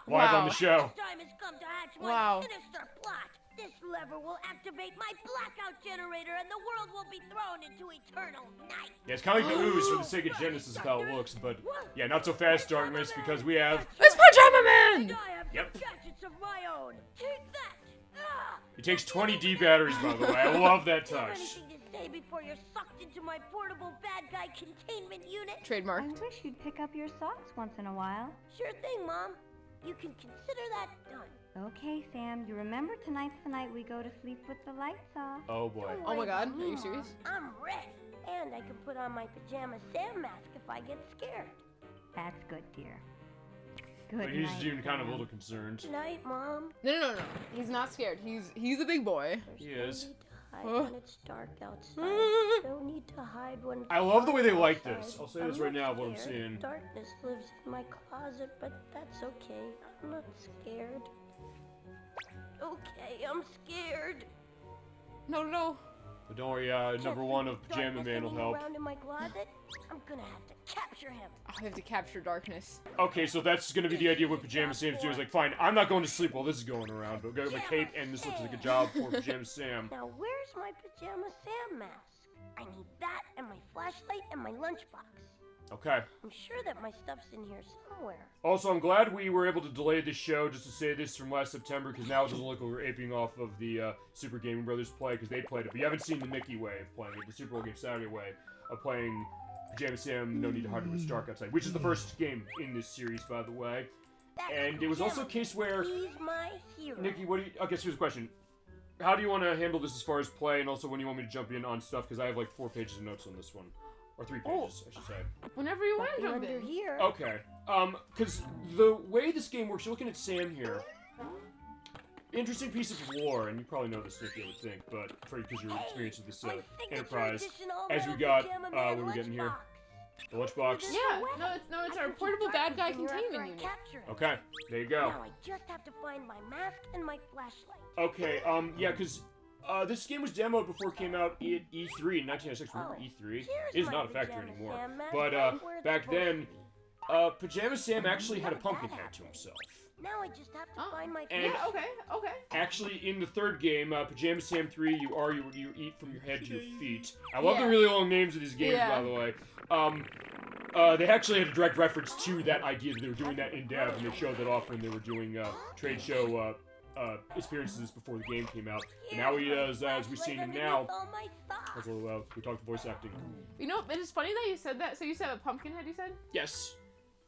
live on the show. Time has come to hatch my Wow. sinister plot. This lever will activate my blackout generator, and the world will be thrown into eternal night. Yeah, it's kind of like the ooze for the Sega Genesis is how it looks, but yeah, not so fast, Darkness, because we have. It's Pajama Man. And I have Yep. some gadgets of my own. Take that. Ah! It takes 20 D batteries, by the way. I love that Do you have touch. anything to say before you're sucked into my portable bad guy containment unit? Trademark. I wish you'd pick up your socks once in a while. Sure thing, Mom. You can consider that done. Okay, Sam, you remember tonight's the night we go to sleep with the lights off. Oh boy. Oh my God, are you serious? I'm ready. And I can put on my Pajama Sam mask if I get scared. That's good, dear. Good But he's night, doing kind of a Sam. little concerned. Good night, Mom. No. He's not scared. He's a big boy. There's He no is. need to hide when it's dark outside. No need to hide when it's I love the way they dark like outside. this. I'll say this right now, what I'm scared. seeing. Darkness lives in my closet, but that's okay. I'm not scared. Okay, I'm scared. No. But don't worry, number one of Pajama Man will help. Around in my closet, I'm gonna have to capture him. I have to capture darkness. Okay, so that's gonna be the idea of what Pajama Sam's doing. Is like, fine, I'm not going to sleep while this is going around, but go my cape, and this looks like a job for Pajama Sam. Now, where's my Pajama Sam mask? I need that and my flashlight and my lunchbox. Okay. I'm sure that my stuff's in here somewhere. Also, I'm glad we were able to delay this show just to say this from last September, because now it doesn't look like we're aping off of the Super Gaming Brothers play, because they played it. But you haven't seen the Mickey way of playing it, the Super Bowl Game Saturday way of playing Pajama Sam, No Need to Hide When It's Dark Outside, which is the first game in this series, by the way. And it was also a case where... He's my hero. Nikki, what do you... Okay, so here's a question. How do you want to handle this as far as play, and also when you want me to jump in on stuff, because I have like 4 pages of notes on this one. Or 3 pages, I should say. Whenever you want to jump Under in. here. Okay. Because the way this game works, you're looking at Sam here. Interesting piece of lore, and you probably know this, Nikki, I would think, but because your experience with this My signature Enterprise, edition all as we red got, Pajama what Man are we getting here? lunchbox. The lunchbox. Yeah, no, it's our portable bad guy containment unit. Okay, there you go. Now I just have to find my mask and my flashlight. Okay, yeah, because this game was demoed before it came out at E3 in 1996. Remember E3? It is not a factor anymore. But back then, Pajama Sam actually had a pumpkin head to himself. Now I just have to find my And- Yeah, okay. Actually, in the third game, Pajama Sam 3, you eat from your head to your feet. I love Yeah. the really long names of these games, Yeah. by the way. They actually had a direct reference to that idea that they were doing that in dev, and they showed that off when they were doing trade show experiences before the game came out. And now he does, as we've seen him now. Also, we talked voice acting. You know, it is funny that you said that. So you said a pumpkin head, you said? Yes.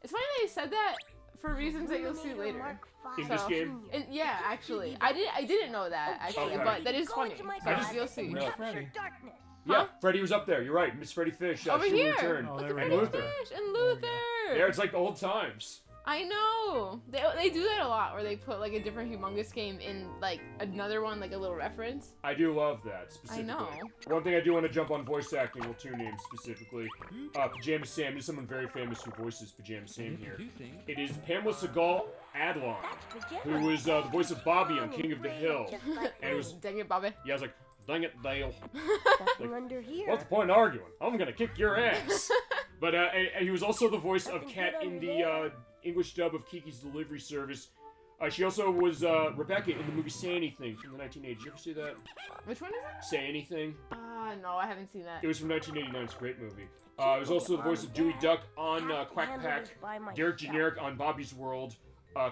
It's funny that you said that for reasons that you'll see later. In this game? Yeah, actually. I didn't know that, actually, Okay. but that is funny. I just- You'll see. Where's Freddy? Yeah, Freddy was up there. You're right. Miss Freddy Fish. Over she here. returned. Oh, Look there at we and go. Freddy Luther. Fish and Luther. Yeah, it's like old times. I know. They do that a lot, where they put like a different Humongous game in like another one, like a little reference. I do love that, specifically. I know. One thing I do want to jump on voice acting, well, 2 names specifically. Pajama Sam is someone very famous who voices Pajama Sam here. It is Pamela Segal Adlon, who was the voice of Bobby on King of the Hill. And it was, Dang it, Bobby. yeah, I was like, dang it, Dale. Nothing under here. What's the point in arguing? I'm gonna kick your ass. But and he was also the voice of Kat in the English dub of Kiki's Delivery Service. She also was Rebecca in the movie Say Anything from the 1980s. Did you ever see that? Which one is it? Say Anything? No, I haven't seen that. It was from 1989. It's a great movie. It was also the voice of Dewey Duck on Quack Pack, Derek Generic on Bobby's World,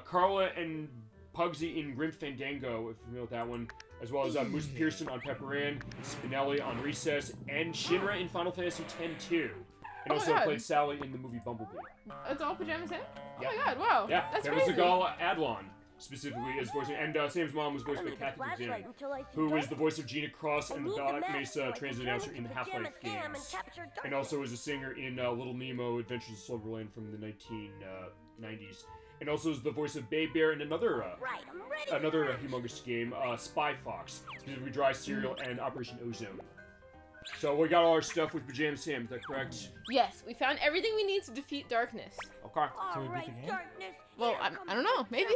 Carla and Pugsy in Grim Fandango, if you know that one. as well as Moose Pearson on Pepper Ann, Spinelli on Recess, and Shinra in Final Fantasy X-2. And also played Sally in the movie Bumblebee. It's all Pajama Sam? Yeah. Oh my god, wow. Yeah, That's Kevin crazy. Segal Adlon, specifically, is voicing, and Sam's mom was voiced by Kathy Bajin, who is the voice of Gina Cross and the Dark Mesa transit announcer in the Half-Life games, and also is a singer in Little Nemo, Adventures of Silverland from the 1990s, and also is the voice of Bay Bear in another humongous game, Spy Fox, specifically Dry Cereal and Operation Ozone. So we got all our stuff with Pajama Sam, is that correct? Yes, we found everything we need to defeat darkness. Okay. So we beat the game? Well, I don't know, maybe.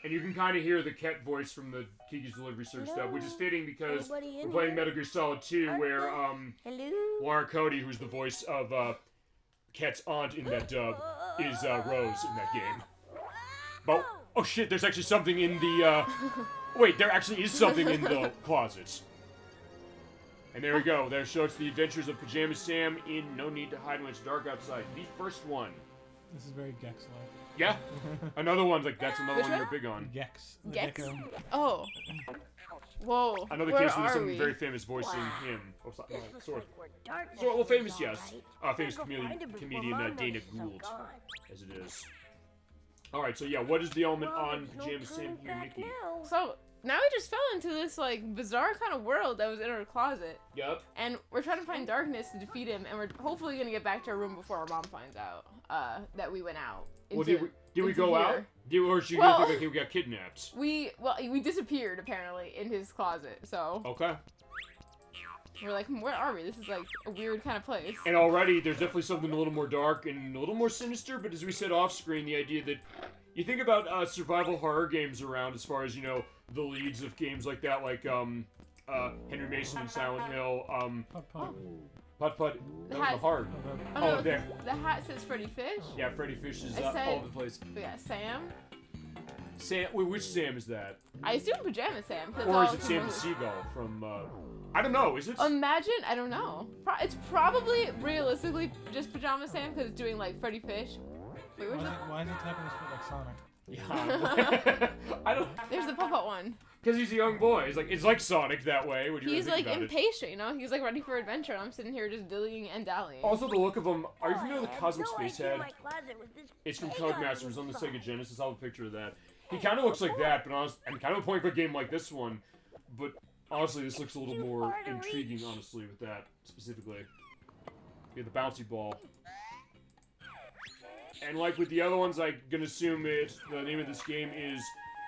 And you can kind of hear the Ket voice from the Kiki's Delivery Service stuff, which is fitting because we're playing Metal Gear Solid 2, where Lara Cody, who's the voice of Ket's aunt in that dub, is Rose in that game. But, oh shit, there's actually something in the, wait, there actually is something in the closet. And there we go, there shows the adventures of Pajama Sam in No Need to Hide When It's Dark Outside, the first one. This is very Gex-like. Yeah, another one, like, that's another Which one one? you're big on. Gex. the Gex? gecko. Oh. Whoa. Another Where case with are some we? very famous voicing him. Oh, This no, looks sort like where darkness well, famous, is, yes. alright. Famous Better go comedian find it before Mom Dana knows so Gould, gone. as it is. Alright, so yeah, what is the element Well, on there's no Pajama Sam turning here, back Nikki? now. So, now we just fell into this, like, bizarre kind of world that was in our closet. Yup. And we're trying to find darkness to defeat him, and we're hopefully gonna get back to our room before our mom finds out that we went out. Well, into- did we into go here. out? Or she Well- think like we got kidnapped? We disappeared apparently in his closet. So Okay. we're like, where are we? This is like a weird kind of place. And already, there's definitely something a little more dark and a little more sinister, but as we said off screen, the idea that you think about survival horror games around as far as, you know, the leads of games like that, like Henry Mason and Silent Hill, Putt-Putt. Putt-Putt, that was hat- the heart. Oh, Oh, no, there. the hat says Freddy Fish. Yeah, Freddy Fish is I all said- over the place. We got Sam. Sam, wait, which Sam is that? I assume Pajama Sam. 'cause Or is all it Sam the familiar. Seagull from, I don't know, is it? Imagine, I don't know. It's probably realistically just Pajama Sam because it's doing like Freddy Fish. Wait, where's Why is he tapping his foot like Sonic? Yeah. I don't, There's the Putt-Putt one. because he's a young boy. It's like Sonic that way, when you really He's think like about it. impatient, you know? He's like ready for adventure, and I'm sitting here just dillying and dallying. Also, the look of him, are you familiar with I had Cosmic no Space idea Head? my closet was this It's from big Codemasters the on the inside. Sega Genesis. I'll have a picture of that. He kind of looks like that, but honestly, and kind of a point-click game like this one. But honestly, this looks a little Too more far to intriguing, reach. honestly, with that specifically. You have the bouncy ball. And like with the other ones, I'm gonna assume the name of this game is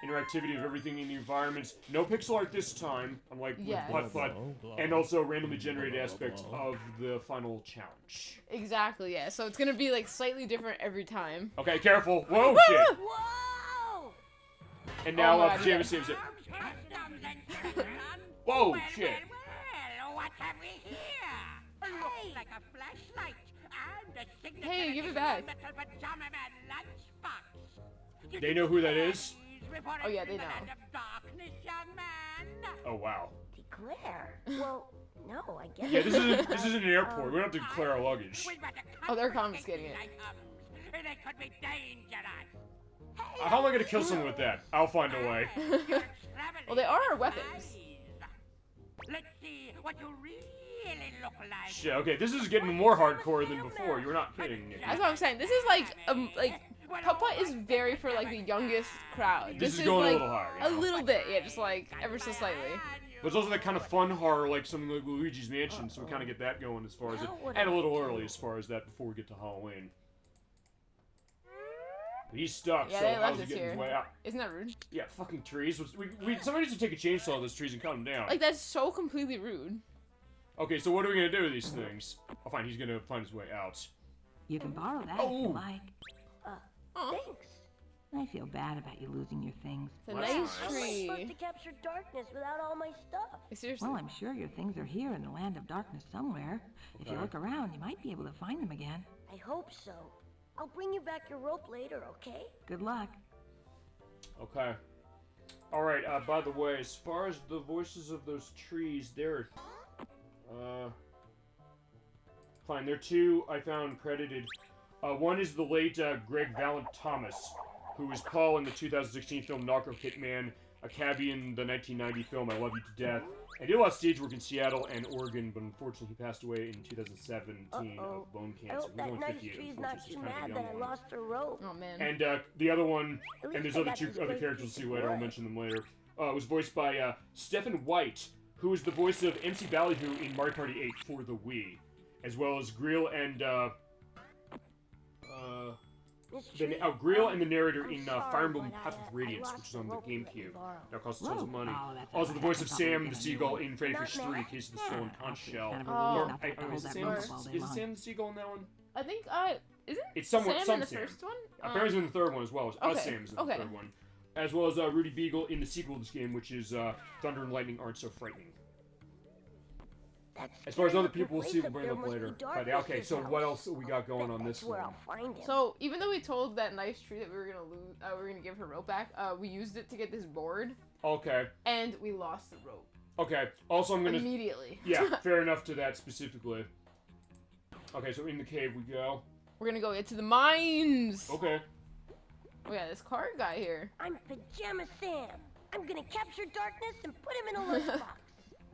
interactivity of everything in the environments. No pixel art this time, unlike Yes. with Putt-Putt, and also randomly generated aspects of the final challenge. Exactly, yeah. So it's gonna be like slightly different every time. Okay, careful. Whoa, shit. Whoa! And now, Oh my God, Pajama yeah. Sam's it. Customs and gentlemen. Whoa, Well, shit. well, what have we here? Looks like a flashlight and a signature Hey, give it back. little Pajama Man lunchbox. They know who that is? Oh, yeah, they know. Land of darkness, young man. Oh, wow. Declare? Well, no, I guess. Yeah, this isn't an airport. We don't have to declare our luggage. We better Oh, they're confiscate confiscating it. these items. They could be dangerous. How am I gonna kill someone with that? I'll find a way. You're traveling Well, they are our weapons. supplies. Let's see what you really look like. Shit, okay, this is getting more hardcore than before. You were not kidding. Nikki. That's what I'm saying. This is like Putt-Putt is very for like the youngest crowd. This is is going a like little higher, a yeah. little bit, yeah, just like ever so slightly. But it's also that kind of fun horror, like something like Luigi's Mansion, so we kind of get that going as far as it, and a little early as far as that before we get to Halloween. But he's stuck, Yeah, so they how's left he us getting here. his way out? Isn't that rude? Yeah, fucking trees. Somebody needs to take a chainsaw to those trees and cut them down. Like that's so completely rude. Okay, so what are we gonna do with these things? Oh, fine, he's gonna find his way out. You can borrow that if Oh. you like. Aw, Thanks. I feel bad about you losing your things. it's a That's nice nice. How am I supposed tree. to capture darkness without all my stuff? Seriously. Well, I'm sure your things are here in the land of darkness somewhere. If you Okay. look around, you might be able to find them again. I hope so. I'll bring you back your rope later, okay? Good luck. Okay. Alright, by the way, as far as the voices of those trees, they're... Fine, there are two I found credited. One is the late Greg Valent Thomas, who was Paul in the 2016 film Narco Hitman, a cabbie in the 1990 film I Love You to Death. I did a lot of stage work in Seattle and Oregon, but unfortunately he passed away in 2017 of bone I cancer. hope He was that only nice 58, tree's not unfortunately. too He's kind mad of a that young I one. lost a rope. Oh man. And the other one, At and least there's I other got two this other great characters we'll piece see of later. I'll wood. mention them later. Was voiced by Stephen White, who is the voice of MC Ballyhoo in Mario Party 8 for the Wii, as well as Grill and Grill and the narrator in Fire Emblem Path of Radiance, which is on the GameCube. That costs tons of money. Also, the voice of Sam the Seagull in Freddy Fish 3, Case of the Stolen Conch Shell. Is it Sam the Seagull in that one? I think isn't It's somewhat Sam some in the Sam. first one? Apparently in the third one as well. Okay, Sam is in the okay. third one. As well as Rudy Beagle in the sequel to this game, which is Thunder and Lightning Aren't So Frightening. As far as other people, we'll see. We'll bring it up later. But, okay, so what else we got going on this one? So even though we told that nice tree that we were gonna lose, we were gonna give her rope back. We used it to get this board, Okay. and we lost the rope Okay. Also, I'm gonna. immediately. Yeah, fair enough to that specifically. Okay, so in the cave we go. We're gonna go into the mines. Okay. We got this card guy here. I'm Pajama Sam. I'm gonna capture darkness and put him in a lunchbox.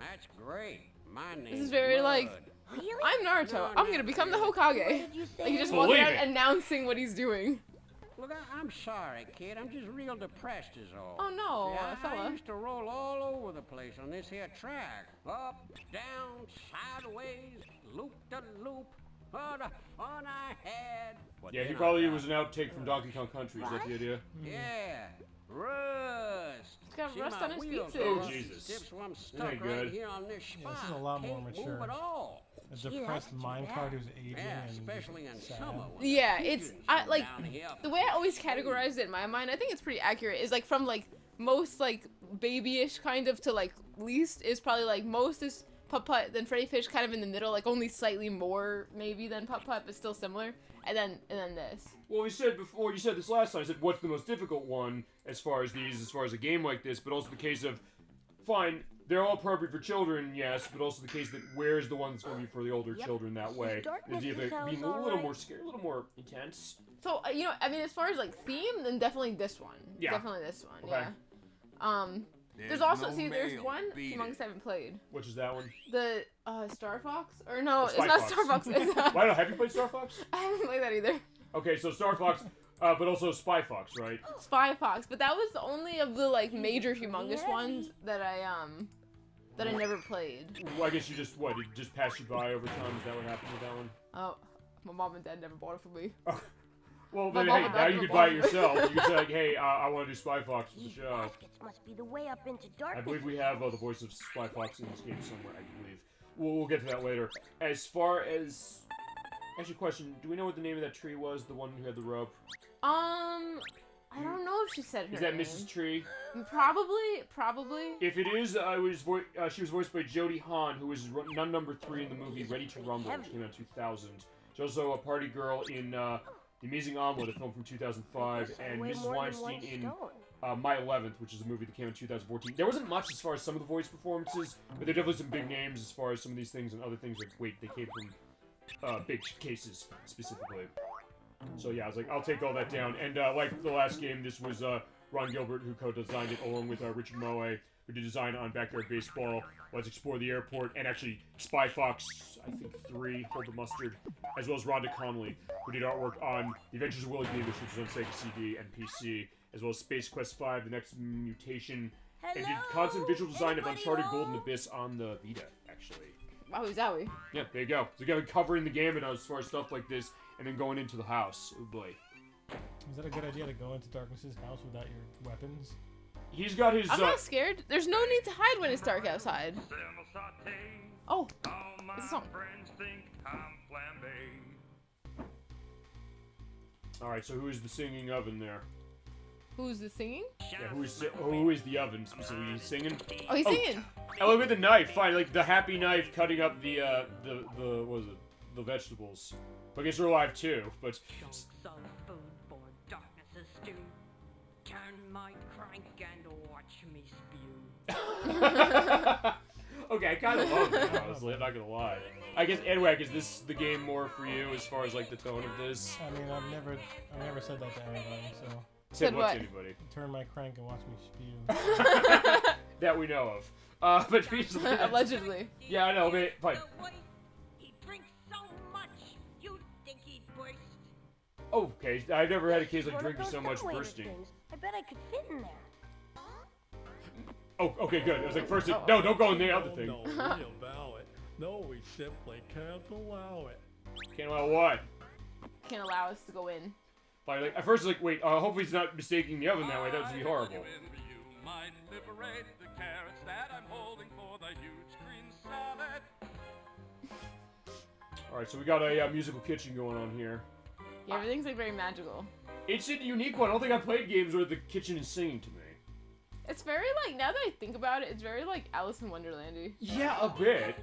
That's great. My name This is very Blood. like, Really? I'm Naruto. No, I'm not gonna become the really. What Hokage. did you say? Like, he just Believe walking out it. announcing what he's doing. Look, I'm sorry, kid. I'm just real depressed is all. Oh no, See, I fella. used to roll all over the place on this here track. Up, down, sideways, loop-de-loop. All I had. But Yeah, he then I probably got- was an outtake from Donkey Kong Country. Is that the idea? Yeah, rust. He's got See, rust my on his wheels pizzas. are Oh, rusty Jesus. tips when I'm ain't stuck good. right here on this spot. this is a lot more Can't mature. move at all. A depressed minecart who's aging Yeah, and especially in sad. summer. when Yeah, the it's pigeons I come like down here. the way I always categorize it in my mind. I think it's pretty accurate. Is like from like most like babyish kind of to like least is probably like most is Putt-Putt, then Freddy Fish kind of in the middle, like only slightly more maybe than Putt-Putt, but still similar. And then this. Well, we said before, you said this last time, I said, what's the most difficult one as far as a game like this, but also the case of, fine, they're all appropriate for children, yes, but also the case that where's the one that's going to be for the older children that way. The idea of it being a little more scary, a little more intense. So, you know, I mean, as far as like theme, then definitely this one. Yeah. Definitely this one, Okay. yeah. There's also, there's one Humongous I haven't played. Which is that one? The, Star Fox? Or no, Spy it's not Fox. Star Fox. It's, Why not? Have you played Star Fox? I haven't played that either. Okay, so Star Fox, but also Spy Fox, right? Spy Fox, but that was the only of the like major humongous ones that I never played. Well, I guess you just, it just passed you by over time? Is that what happened with that one? Oh, my mom and dad never bought it for me. Well, My then, mom hey, and now dad you never could buy it bought it. yourself. You could say, like, hey, I want to do Spy Fox for the These show. baskets must be the way up into I darkness. believe we have the voice of Spy Fox in this game somewhere, I believe. We'll get to that later. As far as... Actually, question, do we know what the name of that tree was, the one who had the rope? I don't know if she said her Is that name. Mrs. Tree? Probably. If it is, she was voiced by Jodie Hawn, who was nun number 3 in the movie Ready to Rumble, which came out in 2000. She's also a party girl in The Amazing Omelet, a film from 2005, and Way Mrs. more than Weinstein one in stone. My 11th, which is a movie that came in 2014. There wasn't much as far as some of the voice performances, but there are definitely some big names as far as some of these things and other things like, wait, they came from big cases, specifically. So yeah, I was like, I'll take all that down. And like the last game, this was Ron Gilbert who co-designed it, along with Richard Moe, who did design on Backyard Baseball, Let's Explore the Airport, and actually Spy Fox, I think 3, Hold the Mustard, as well as Rhonda Connolly, who did artwork on The Adventures of Willie Beamish, which was on Sega CD and PC, as well as Space Quest 5, The Next Mutation, and did constant visual design of Uncharted Golden Abyss on the Vita, actually. Wowie zowie. Yeah, there you go. So again, covering the gamut as far as stuff like this, and then going into the house. Oh boy. Is that a good idea to go into Darkness's house without your weapons? He's got his, I'm not scared. There's no need to hide when it's dark outside. Oh, it's a song. Alright, so who's the singing oven there? Who's the singing? Yeah, who is the oven specifically? He's singing? Oh, he's singing. Oh, look at the knife, fine, like the happy knife cutting up the what was it? The vegetables. I guess they're alive too, but... Chunks of food for darkness' stew. Turn my crank and watch me spew. Okay, I kind of love it, honestly, I'm not gonna lie. I guess, Edwak, is this the game more for you as far as, like, the tone of this? I mean, I've never said that to anybody, so... Said what what? to anybody. Turn my crank and watch me spew. That we know of. But recently, Allegedly. yeah, I know, but fine. No way. He drinks so much. You think he'd burst? Okay, I've never had a case like One of drinking those so much ventilator bursting. things. I bet I could fit in there. Oh, okay, good. I was like, first, no, don't go in the other thing. No, we allow it. No, we simply can't allow it. Can't allow what? Can't allow us to go in. Fine, like, at first, like, wait, hopefully he's not mistaking the oven that way. That would be horrible. You might liberate the carrots that I'm holding for the huge green salad. Alright, so we got a musical kitchen going on here. Yeah, everything's like very magical. It's a unique one. I don't think I've played games where the kitchen is singing to me. It's very like, now that I think about it, it's very like Alice in Wonderlandy. Yeah, a bit.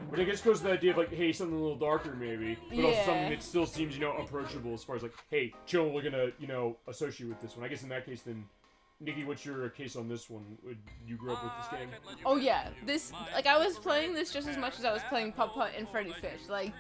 But I guess it goes to the idea of like, hey, something a little darker maybe, but also something that still seems, approachable as far as like, hey, chill, we're gonna, associate with this one. I guess in that case then, Nikki, what's your case on this one? You grew up with this game? Oh yeah, this, like I was playing this just as much as I was playing Putt-Putt and Freddy Fish. Like,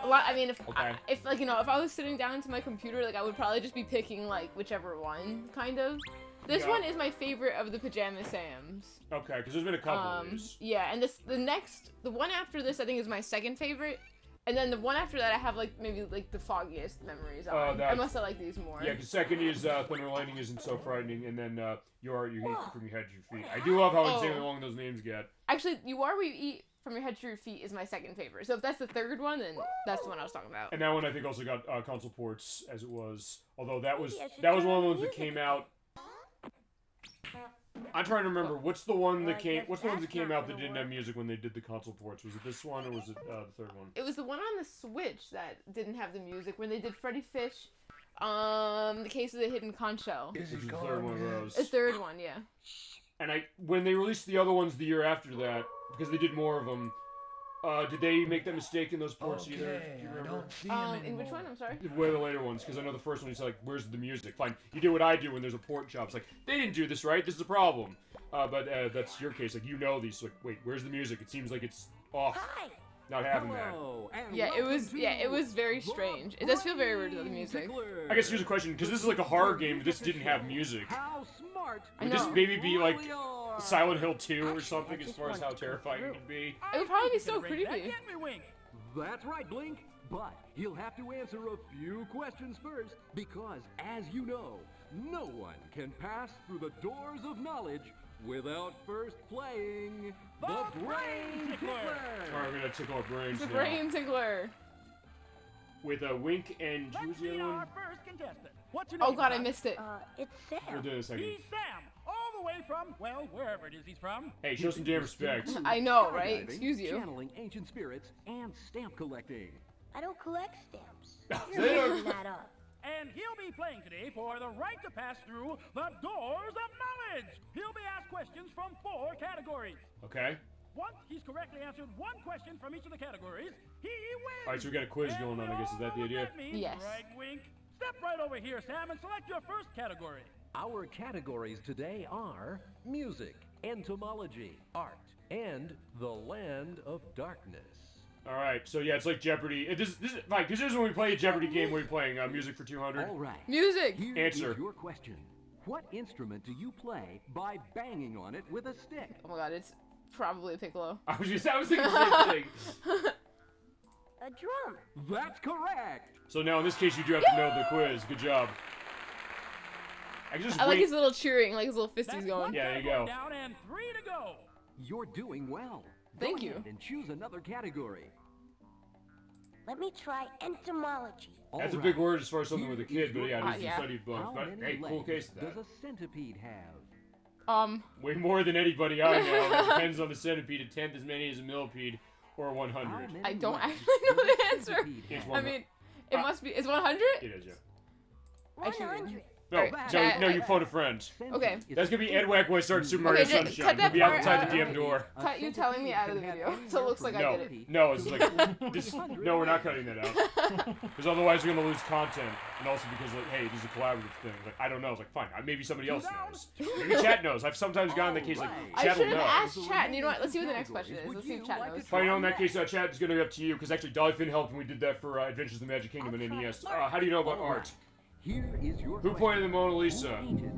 a lot, I mean, if I was sitting down to my computer, like I would probably just be picking like whichever one, kind of. This one is my favorite of the Pajama Sams. Okay, because there's been a couple of these. Yeah, and the one after this I think is my second favorite. And then the one after that I have like maybe like the foggiest memories on. I must have liked these more. Yeah, because second is Thunder Lightning isn't so frightening, and then you eat from your head to your feet. I do love how insanely long those names get. Actually, You Are Where You Eat From Your Head to Your Feet is my second favorite. So if that's the third one, then that's the one I was talking about. And that one I think also got console ports as it was. Although that was one of the ones that came out. I'm trying to remember what's the ones that came out that didn't have music when they did the console ports. Was it this one or was it the third one? It was the one on the Switch that didn't have the music when they did Freddy Fish, The Case of the Hidden Conch Shell. Which is the third one of those. The third one, yeah. And when they released the other ones the year after that, because they did more of them, did they make that mistake in those ports either? Do you remember? In which one? I'm sorry? One of the later ones, because I know the first one you said, like, where's the music? Fine, you do what I do when there's a port job. It's like, they didn't do this right, this is a problem. But that's your case, like, these, so, like, wait, where's the music? It seems like it's off. Not having that. Yeah, it was very strange. It does feel very weird without the music. I guess here's a question, because this is like a horror game, but this didn't have music. How smart! Would this maybe be like Silent Hill 2 or something as far as how terrifying it would be? It would probably be so creepy. That's right, Blink. But you'll have to answer a few questions first, because as you know, no one can pass through the doors of knowledge without first playing the Brain Tickler. Alright, we're gonna tickle our brains The now. Brain Tickler. With a Wink and who's the other one? First contestant. What's your name? Oh god, I missed it. It's Sam. We'll do it in a second. He's Sam, all the way from, well, wherever it is he's from. Hey, show some damn respect. I know, right? Skydiving, Excuse you. Channeling ancient spirits and stamp collecting. I don't collect stamps. They You're don't- making that up. And he'll be playing today for the right to pass through the doors of knowledge. He'll be asked questions from 4 categories. Okay. Once he's correctly answered one question from each of the categories, he wins. Alright, so we got a quiz going on, I guess. Is that the idea? Yes. Right, Wink. Step right over here, Sam, and select your first category. Our categories today are music, entomology, art, and the land of darkness. Alright, so yeah, it's like Jeopardy. This is fine, because this is when we play a Jeopardy game where we're playing music for 200. All right. Music! Here Answer. is your question. What instrument do you play by banging on it with a stick? Oh my god, it's probably a piccolo. I was thinking the same thing. A drum. That's correct. So now in this case, you do have to know the quiz. Good job. I like his little cheering, like his little fisties going. Yeah, there you go. Down and 3 to go. You're doing well. Thank Go you. ahead and choose another category. Let me try entomology. That's a All big right. word as far as something with a kid, but yeah, it is the yeah. study of bugs. How But many hey, cool legs case of that. does a centipede have? Way more than anybody I know. That depends on the centipede. A tenth as many as a millipede, or 100. How many I don't legs actually know does the a answer. centipede It's have? one- I mean, it must be. Is 100? It is, yeah. I cheated. 100. No, Alright, no, you phone a friend. Okay. That's gonna be Edwak when I start Super Mario Okay, Sunshine. cut that He'll be part outside out. the damn door. Cut you telling me out of the video, so it looks like I No, did it. no, it's like this. No, we're not cutting that out. Because otherwise we're gonna lose content, and also because like, hey, this is a collaborative thing. Like I don't know. It's like fine, maybe somebody else knows. Maybe chat knows. I've sometimes gotten the case like I chat will should have know. asked chat, and you know what? Let's see what the next question is. Let's see if chat knows. Fine, in that case, chat is gonna be up to you. Because actually, Dollyfin helped when we did that for Adventures of the Magic Kingdom and NES. How do you know about art? here is your Who question. painted the Mona Lisa? Who painted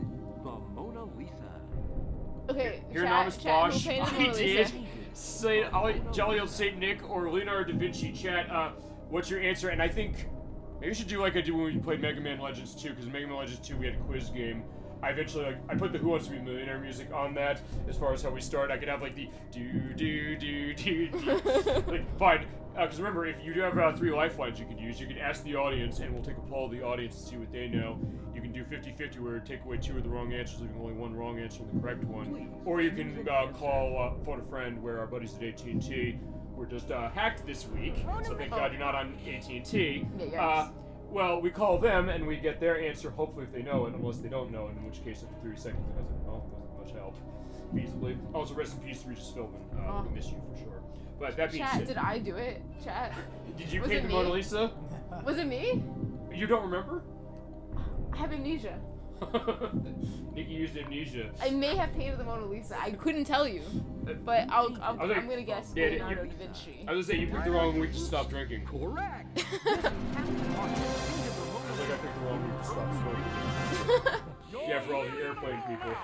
the Mona Lisa? Okay, Here, chat, Anonymous chat, who Bosch. painted I Mona did. Lisa? Say, Jolly Old Saint Nick or Leonardo da Vinci. Chat, what's your answer? And I think maybe we should do like I did when we played Mega Man Legends 2, because Mega Man Legends 2 we had a quiz game. I eventually I put the Who Wants to Be a Millionaire music on that as far as how we start. I could have like the do like fine. Because remember, if you do have 3 lifelines you could use, you can ask the audience, and we'll take a poll of the audience to see what they know. You can do 50-50, where you take away 2 of the wrong answers, leaving only 1 wrong answer and the correct one. Or you can phone a friend, where our buddies at AT&T were just hacked this week. So thank God you're not on AT&T. Well, we call them and we get their answer, hopefully if they know it, unless they don't know it, in which case after 30 seconds I was like, oh, wasn't much help. Feasibly. Also, rest in peace to Regis Philbin. We miss you for sure. But that being Chat, said... did I do it? Chat. Did you Was paint it the me? Mona Lisa? Was it me? You don't remember? I have amnesia. Nikki used amnesia. I may have painted the Mona Lisa. I couldn't tell you, but I'm gonna guess Leonardo da Vinci. I was gonna say, you picked the wrong week to stop drinking. Correct! I was like, I picked the wrong week to stop smoking. Yeah, for all the airplane people.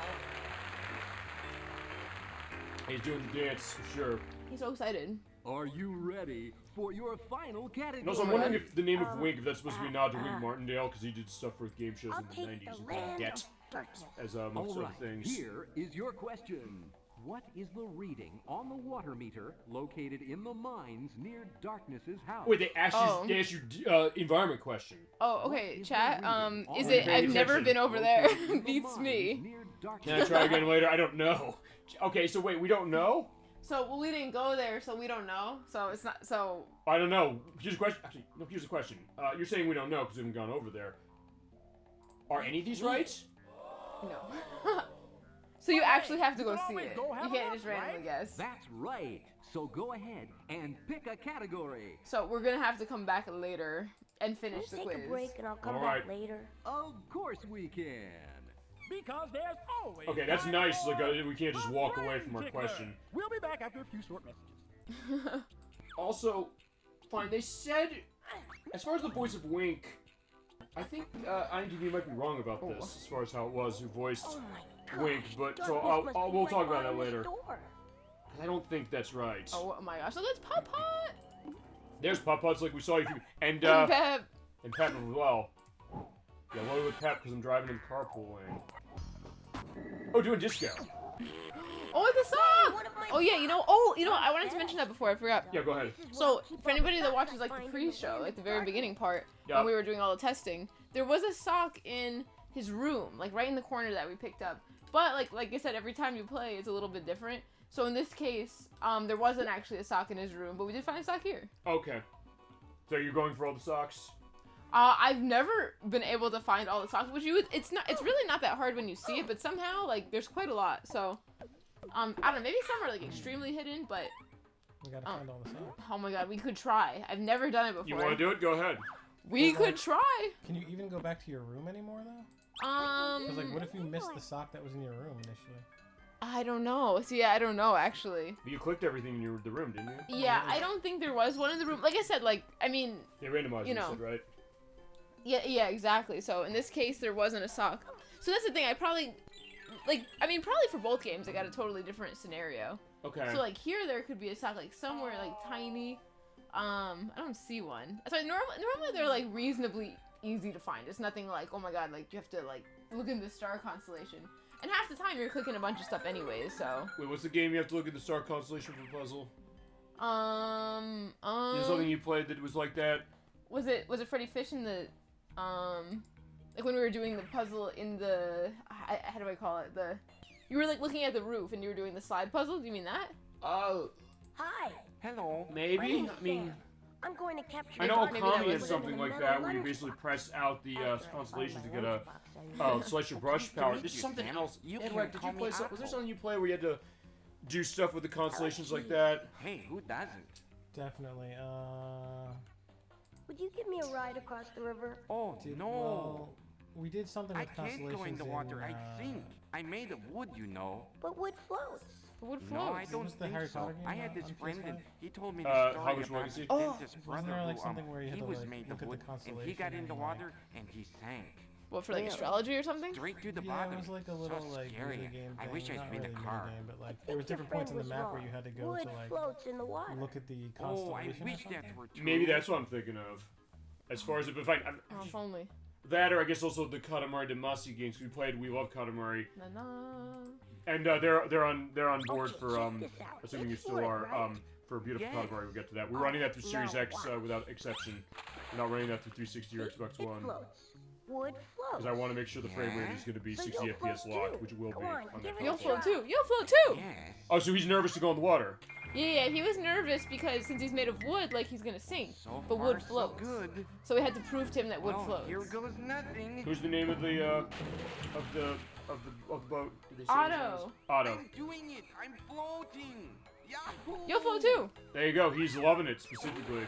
He's doing the dance, for sure. He's so excited. Are you ready for your final category? And also, I'm wondering if the name of Wink, if that's supposed to be a nod to Wink Martindale, because he did stuff for game shows in the 90s, and Debt, as amongst other things. Here is your question. What is the reading on the water meter located in the mines near Darkness's house? Wait, they asked you environment question. Oh, okay, chat. Is it? I've never been over there. Beats me. Can I try again later? I don't know. Okay, so wait, we don't know? So, well, we didn't go there, so we don't know. So it's not. So. I don't know. Here's a question. Actually, no. Here's a question. You're saying we don't know because we haven't gone over there. Are any of these right? No. So you actually have to go see it. You can't just randomly guess. That's right. So go ahead and pick a category. So we're gonna have to come back later and finish the quiz. Take a break and I'll come Alright. back later. Of course we can. Because there's always... Okay, that's nice. Like, we can't just walk away from our question. We'll be back after a few short messages. Also, fine, they said, as far as the voice of Wink, I think IMDb might be wrong about this, as far as how it was, who voiced Wink, but so we'll talk about that later. I don't think that's right. Oh my gosh, so that's Putt-Putt! There's Putt-Putts like we saw you, and Pep. And Pep as well. Yeah, loaded with Pep because I'm driving in carpool lane. Oh, doing disco. Oh, it's a song! Oh yeah, you know, I wanted to mention that before, I forgot. Yeah, go ahead. So, for anybody that watches like the pre-show, like the very beginning part, when we were doing all the testing, there was a sock in his room, like right in the corner that we picked up. But like I said, every time you play, it's a little bit different. So in this case, there wasn't actually a sock in his room, but we did find a sock here. Okay. So you're going for all the socks? I've never been able to find all the socks, which it's really not that hard when you see it, but somehow like there's quite a lot. So I don't know, maybe some are like extremely hidden, but we gotta find all the socks. Oh my god, we could try. I've never done it before. You want to do it? Go ahead. We could try. Can you even go back to your room anymore though? Because like, what if you missed the sock that was in your room initially? I don't know. See, I don't know actually. You clicked everything in the room, didn't you? Yeah, I don't think there was one in the room. Like I said, like I mean. They randomized. You said, right? Yeah, exactly. So in this case, there wasn't a sock. So that's the thing. Probably for both games, I got a totally different scenario. Okay. So like here, there could be a sock like somewhere like tiny. I don't see one. So normally they're like reasonably easy to find. It's nothing like, oh my god, like you have to like look in the star constellation. And half the time you're clicking a bunch of stuff anyways. So. Wait, what's the game you have to look at the star constellation for puzzle? Is something you played that was like that? Was it Freddy Fish in the like when we were doing the puzzle in the how do I call it, you were like looking at the roof and you were doing the slide puzzle? Do you mean that? Oh. Hi. Hello. Maybe. I mean. I'm going to capture. I know Okami has something like that where you basically press out the constellation to get a slice your brush power. There's something else. Edwak, did you play something? Was there something you play where you had to do stuff with the constellations like that? Hey, who doesn't? Definitely. Would you give me a ride across the river? Oh, no. Well, we did something with I can't go in the water, I sink. I made of wood, you know. But wood floats. Wood floats. No, I don't think Harry so. Potter game I had this on friend PS5? and he told me the story Hogwarts about Legacy? his Wasn't brother there like who, something where you had he to was like made look of at wood the and he constellation got in the and, water and he sank. What, for like astrology or something? Straight through the Yeah, bottom. it was like a little so like scary. mini game I thing. wish I Not was in really the a car. mini game, but like there was different points on the map where you had to go to like floats in the water. look at the Oh, I constellation. wish that were true. Maybe that's what I'm thinking of. As far as if I Oh, if only. that, or I guess also the Katamari Damacy games we played. We love Katamari, Na-na. and they're on board for assuming you still are for Beautiful Katamari. We'll get to that. We're running that through Series X without exception. We're not running that through 360 or Xbox One. Wood floats. Because I want to make sure the frame rate is going to be 60 FPS locked, which it will be on that You'll console. float too. You'll float too. Oh, so he's nervous to go in the water. Yeah, he was nervous because since he's made of wood, like he's gonna sink. So but far, wood so floats. good. So we had to prove to him that wood Well, floats. here goes nothing. Who's the name of the of the boat? Did they say his Otto. name? Otto. I'm doing it. I'm floating. Yahoo! You'll float too. There you go. He's loving it specifically.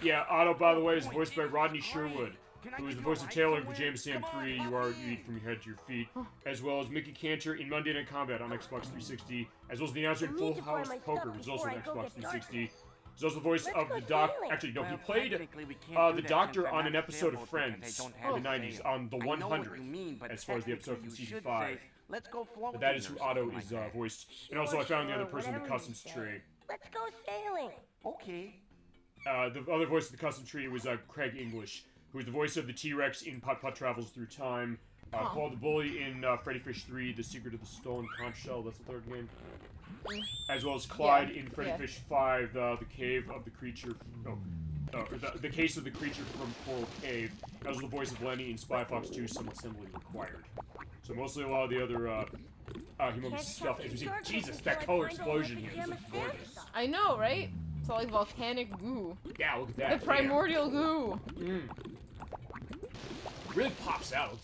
Yeah, Otto, by the way, is voiced by Rodney Sherwood, who is the voice of Taylor in Pajama Sam 3. You are you eat from your head to your feet, as well as Mickey Cantor in Monday Night Combat on Xbox 360, as well as the announcer in Full House Poker, which is also on Xbox 360. He's also the voice of the Doc. Actually, no, he played the Doctor on an episode of Friends in the 90s on the 100th, as far as the episode from season 5. Let's go floating. But that is who Otto is voiced. And also, I found the other person in the customs tree. Let's go sailing. Okay. The other voice of the custom tree was Craig English, who is the voice of the T-Rex in Putt-Putt Travels Through Time, Paul the Bully in Freddy Fish 3, The Secret of the Stolen Conch Shell, that's the third game, as well as Clyde in Freddy Fish 5, The Cave of the Creature, the Case of the Creature from Coral Cave, as well as the voice of Lenny in Spy Fox 2, Some Assembly Required. So mostly a lot of the other humongous stuff. As we see, Jesus, that color explosion here is just gorgeous. I know, right? It's all like volcanic goo. Yeah, look at that. The primordial goo. It really pops out.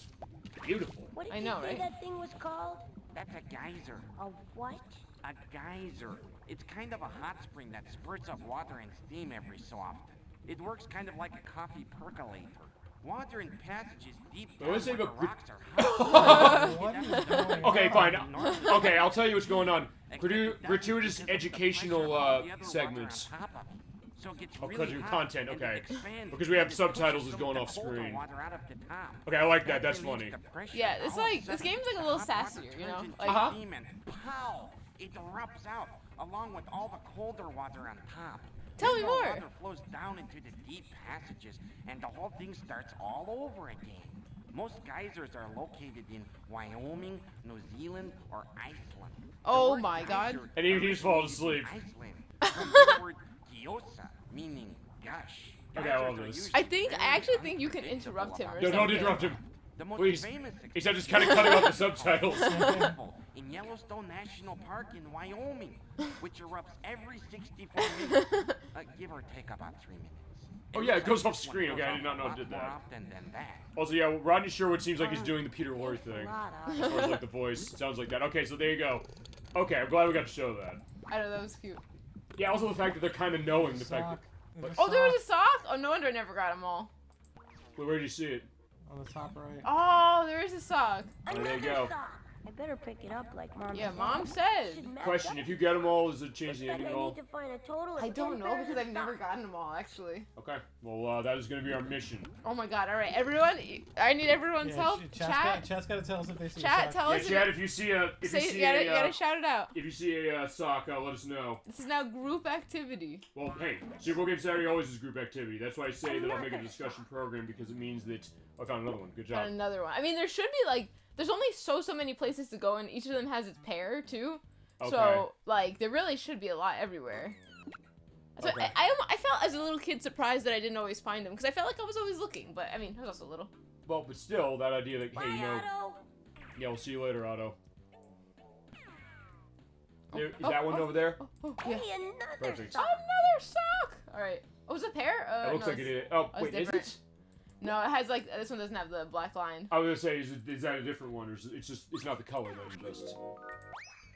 It's beautiful. What did I know, you say right? that thing was called? That's a geyser. A what? A geyser. It's kind of a hot spring that spurts up water and steam every so often. It works kind of like a coffee percolator. Water in passages deep down where the rocks are hot. Okay, fine. Okay, I'll tell you what's going on. Gratuitous educational segments. Content, okay. Because we have subtitles is going off screen. Okay, I like that. That's funny. Yeah, it's like this game's like a little sassier, you know? Like, Pow! It erupts out along with all the colder water on top. Tell me Then more. The water flows down into the deep passages, and the whole thing starts all over again. Most geysers are located in Wyoming, New Zealand, or Iceland. Oh my God. And even he's falling asleep. Iceland, from the word gyosa, meaning gush. Okay, I love this. I actually think you can interrupt him or No, something. don't interrupt him. The most Please. famous He's just kind of cutting out the subtitles. in Yellowstone National Park in Wyoming, which erupts every 64 minutes, give or take about 3 minutes. Oh yeah, it goes off screen. Okay, I did not know it did that. More often than that. Also, yeah, Rodney Sherwood seems like he's doing the Peter Lorre thing. As far as like the voice, sounds like that. Okay, so there you go. Okay, I'm glad we got to show that. I know, that was cute. Yeah, also the fact that they're kind of knowing the fact that. Oh, there was a sock? Oh, no wonder I never got them all. Where did you see it? On the top right. Oh, there is a sock. Oh, there you go. I better pick it up like Mom Yeah, said. Mom said. Question: if you get them all, does it change the ending at I all? need to find a total of I don't 10 know pairs because of I've never socks. gotten them all, actually. Okay, well, that is going to be our mission. Oh my God! All right, everyone, I need everyone's help. Chat's got to tell us if they see Chat, a sock. tell us. Chad, if you see a, You gotta shout it out. If you see a sock, let us know. This is now group activity. Well, hey, Super Bowl Game Saturday always is group activity. That's why I say that I'll make a discussion program because it means that I found another one. Good job. Got another one. I mean, there should be like, there's only so many places to go, and each of them has its pair too. Okay. So like, there really should be a lot everywhere. So Okay. I felt as a little kid surprised that I didn't always find them because I felt like I was always looking, but I mean, I was also little. Well, but still, that idea that, hey, you know... Otto. Yeah, we'll see you later, Otto. Is that one over there? Yeah. Hey, another Perfect. sock. Another sock! Alright. Oh, was it a pair? It looks no, like it is. Oh, it's wait, is different. it? No, it has like, this one doesn't have the black line. I was gonna say, is that a different one, or is it's just, it's not the color then, just...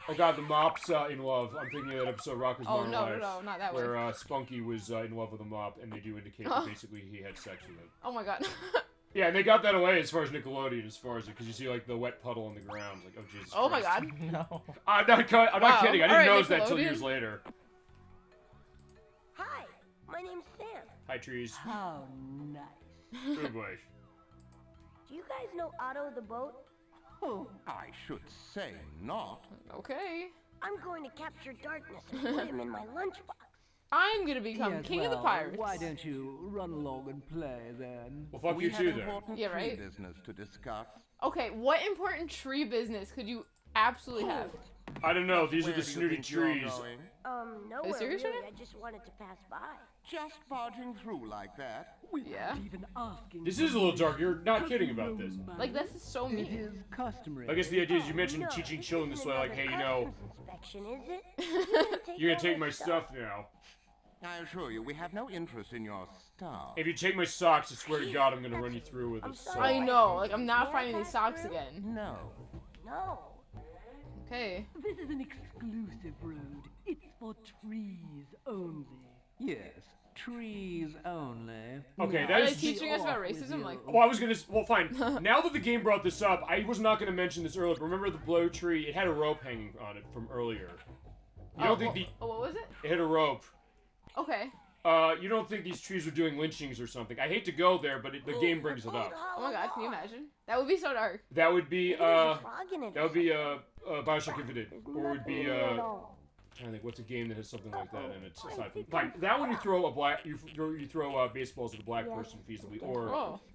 Oh god, the mop's in love. I'm thinking of that episode Rocker's Modern Life. No, not that where, one. Spunky was in love with a mop, and they do indicate that basically he had sex with it. Oh my god. Yeah, and they got that away as far as Nickelodeon, as far as it, because you see like the wet puddle on the ground, like, oh Jesus Oh my Christ. god. No. I'm not kidding. I didn't Alright, notice that until Nickelodeon. years later. Hi, my name's Sam. Hi, trees. How nice. Good boy. Do you guys know Otto the boat? Oh, I should say not. Okay. I'm going to capture Darkness and put him in my lunchbox. I'm gonna become king of the pirates. Why don't you run along and play then? Well, fuck We you have too, then. important Yeah, tree right? business to discuss. Okay, what important tree business could you absolutely have? I don't know. These are Where the do you snooty think you're trees. going? Nowhere serious really. right now? I just wanted to pass by. Just barging through like that. Yeah. Even asking This is a little dark. You're not kidding about this. Like, this is so It mean. is customary. I guess the idea is you mentioned teaching children this way, like, hey, you know, Inspection, is it? you're gonna take my stuff now. I assure you, we have no interest in your stuff. If you take my socks, I swear to God, I'm gonna run you through with a saw. I know, like, I'm not finding these socks again. No. No. Okay. This is an exclusive road. It's for trees only. Yes, trees only. Okay, Are that they is. teaching us about racism? Like, Well, I was gonna. Well, fine. Now that the game brought this up, I was not gonna mention this earlier. But remember the blow tree? It had a rope hanging on it from earlier. You don't think the? oh, what was it? It had a rope. Okay. You don't think these trees are doing lynchings or something? I hate to go there, but the game brings it up. Oh my god, can you imagine? That would be so dark. That would be Frog in it. Bioshock Infinite, or it would be I think what's a game that has something like that in it aside from fine. That one you throw a black you throw baseballs at a black person feasibly,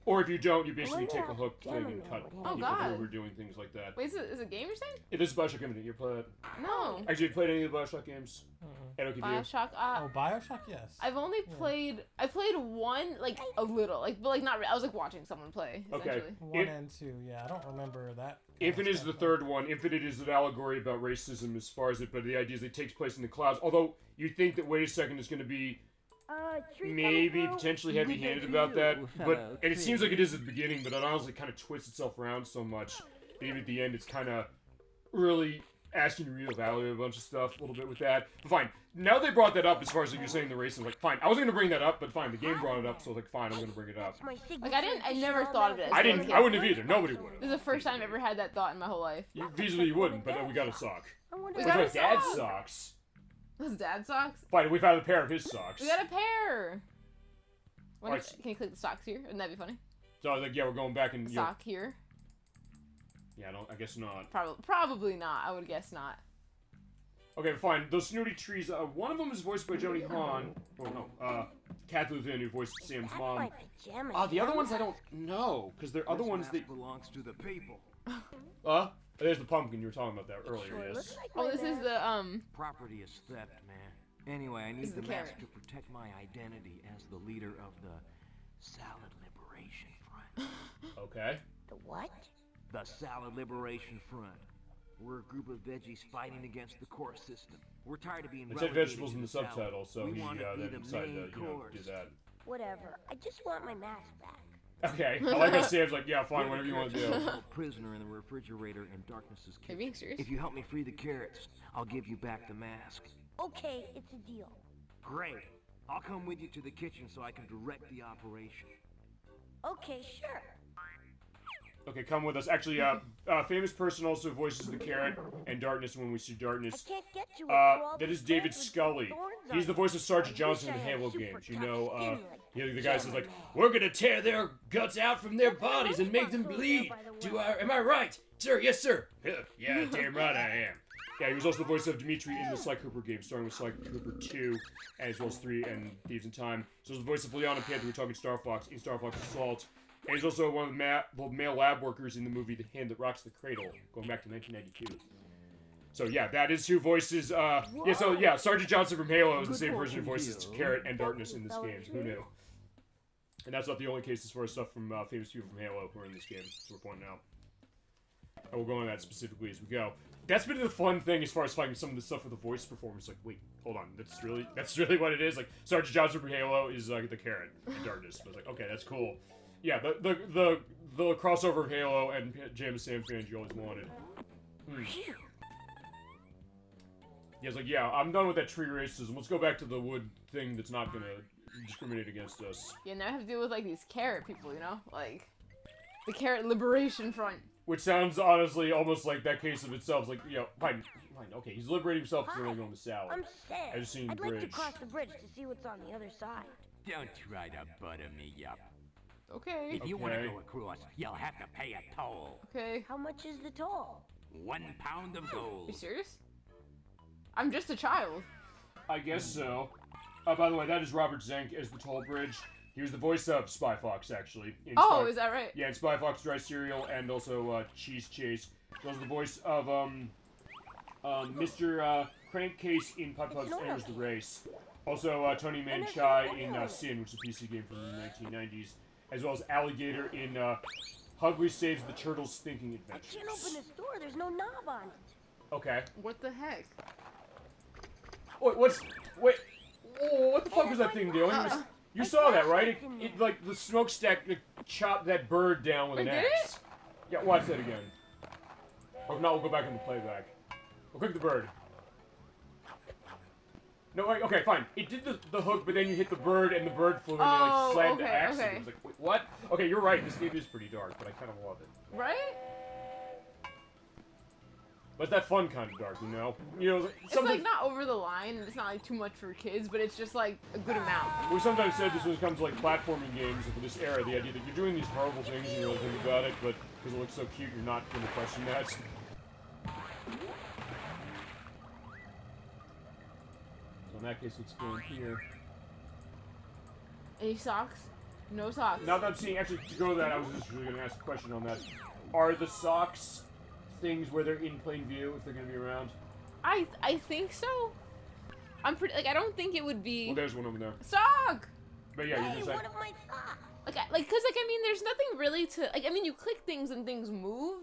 or if you don't, you basically take a hook thing and cut people who are doing things like that. Wait, is it a game you're saying? It is Bioshock Infinite. You played it? No. Actually, you played any of the Bioshock games? Edwak, have you? Bioshock. Oh, Bioshock, yes. I've only played. I played one, like a little, like but like not. I was like watching someone play. Okay. One and two, yeah. I don't remember that. Infinite is the third one. Infinite is an allegory about racism as far as it, but the idea is it takes place in the clouds. Although you think that, wait a second, it's going to be maybe potentially heavy-handed about that, but and it seems like it is at the beginning, but it honestly kind of twists itself around so much. Maybe at the end, it's kind of really asking you to reevaluate a bunch of stuff a little bit with that. But fine. Now they brought that up as far as like, you're saying the racism. Like, fine. I wasn't gonna bring that up, but fine. The game brought it up, so like, fine. I'm gonna bring it up. Like I never thought of it. As I didn't. I wouldn't have either. Nobody would. This is the first time I've ever had that thought in my whole life. Visually, you wouldn't, but we got a sock. We got a dad's sock. socks. Those dad socks? Fine. We found a pair of his socks. We got a pair. Right. Can you click the socks here? Wouldn't that be funny? So I was like, yeah, we're going back and sock here. Yeah, I guess not. Probably not. I would guess not. Okay, fine. Those snooty trees. One of them is voiced by Joni Hahn. Oh no. Kath Luthin, who voiced Sam's mom. The other ones I don't know, because they're other ones that belongs to the people. There's the pumpkin you were talking about that earlier. Yes. Oh, this is the Property is theft, man. Anyway, I need the mask to protect my identity as the leader of the Salad Liberation Front. Okay. The what? The Salad Liberation Front. We're a group of veggies fighting against the court system. We're tired of being it said vegetables in the salad. subtitle, so we he then decided to do that. Whatever. I just want my mask back. Okay. I like how Sam's like, yeah, fine, whatever you want to do. Prisoner in the refrigerator in Darkness's kitchen. Are you being serious? If you help me free the carrots, I'll give you back the mask. Okay, it's a deal. Great. I'll come with you to the kitchen so I can direct the operation. Okay, sure. Okay, come with us. Actually, famous person also voices the carrot and Darkness when we see Darkness. I can't get to it. That is David Scully. He's the voice of Sergeant Johnson in the Halo games. You know, the guy says like, "We're gonna tear their guts out from their bodies and make them bleed." Am I right, sir? Yes, sir. Yeah, damn right I am. Yeah, he was also the voice of Dimitri in the Sly Cooper game, starting with Sly Cooper 2, as well as 3 and Thieves in Time. So he was the voice of Leon and Panther, we're talking Star Fox, in Star Fox Assault. And he's also one of the male lab workers in the movie The Hand That Rocks the Cradle, going back to 1992. So yeah, that is who voices, Sergeant Johnson from Halo is the same person who voices Carrot and Darkness in this game. Who knew? And that's not the only case as far as stuff from famous people from Halo who are in this game, so we're pointing out. And we'll go into that specifically as we go. That's been the fun thing as far as finding some of the stuff with the voice performance. Like, wait, hold on, that's really what it is. Like, Sergeant Johnson from Halo is the Carrot in Darkness. I was like, okay, that's cool. Yeah, the crossover of Halo and Pajama Sam fans you always wanted. Yeah, it's like, yeah, I'm done with that tree racism. Let's go back to the wood thing that's not gonna discriminate against us. Yeah, now I have to deal with like these carrot people, you know, like the Carrot Liberation Front. Which sounds honestly almost like that case of itself. Like, you know, fine, okay, he's liberating himself because he's only going to salad. I'm sad. I just seen I'd bridge. like to cross the bridge to see what's on the other side. Don't try to butter me up. Okay. If you want to go across, you'll have to pay a toll. Okay. How much is the toll? 1 pound of gold. Are you serious? I'm just a child. I guess so. By the way, that is Robert Zenk as the toll bridge. He was the voice of Spy Fox, actually. Is that right? Yeah, in Spy Fox Dry Cereal and also Cheese Chase. He was the voice of Mr. Crankcase in Putt-Putt Goes the Race. Also, Tony Manchai in Sin, which is a PC game from the 1990s. As well as Alligator in Hugly Saves the Turtles' Thinking Adventures. I can't open this door. There's no knob on it. Okay. What the heck? Wait, wait. Oh, what the fuck was that thing doing? You saw that, right? It like, the smokestack chopped that bird down with an axe. Yeah, watch that again. Or if not, we'll go back in the playback. We'll click the bird. No, wait, okay, fine. It did the hook, but then you hit the bird, and the bird flew, and you like slammed the axe. Okay. I was like, wait, what? Okay, you're right. This game is pretty dark, but I kind of love it. Right? But it's that fun kind of dark, you know? You know, it's like not over the line, and it's not like too much for kids, but it's just like a good amount. We sometimes said this when it comes to like platforming games for this era, the idea that you're doing these horrible things and you really think about it, but because it looks so cute, you're not going to question that. So in that case, let's go in here. Any socks? No socks. Now that I'm seeing, actually, to go to that, I was just really going to ask a question on that. Are the socks things where they're in plain view if they're going to be around? I think so. I'm pretty, like, I don't think it would be... Well, there's one over there. Sock! But yeah, you're just like... One of my socks! Cause, I mean, there's nothing really to... Like, I mean, you click things and things move,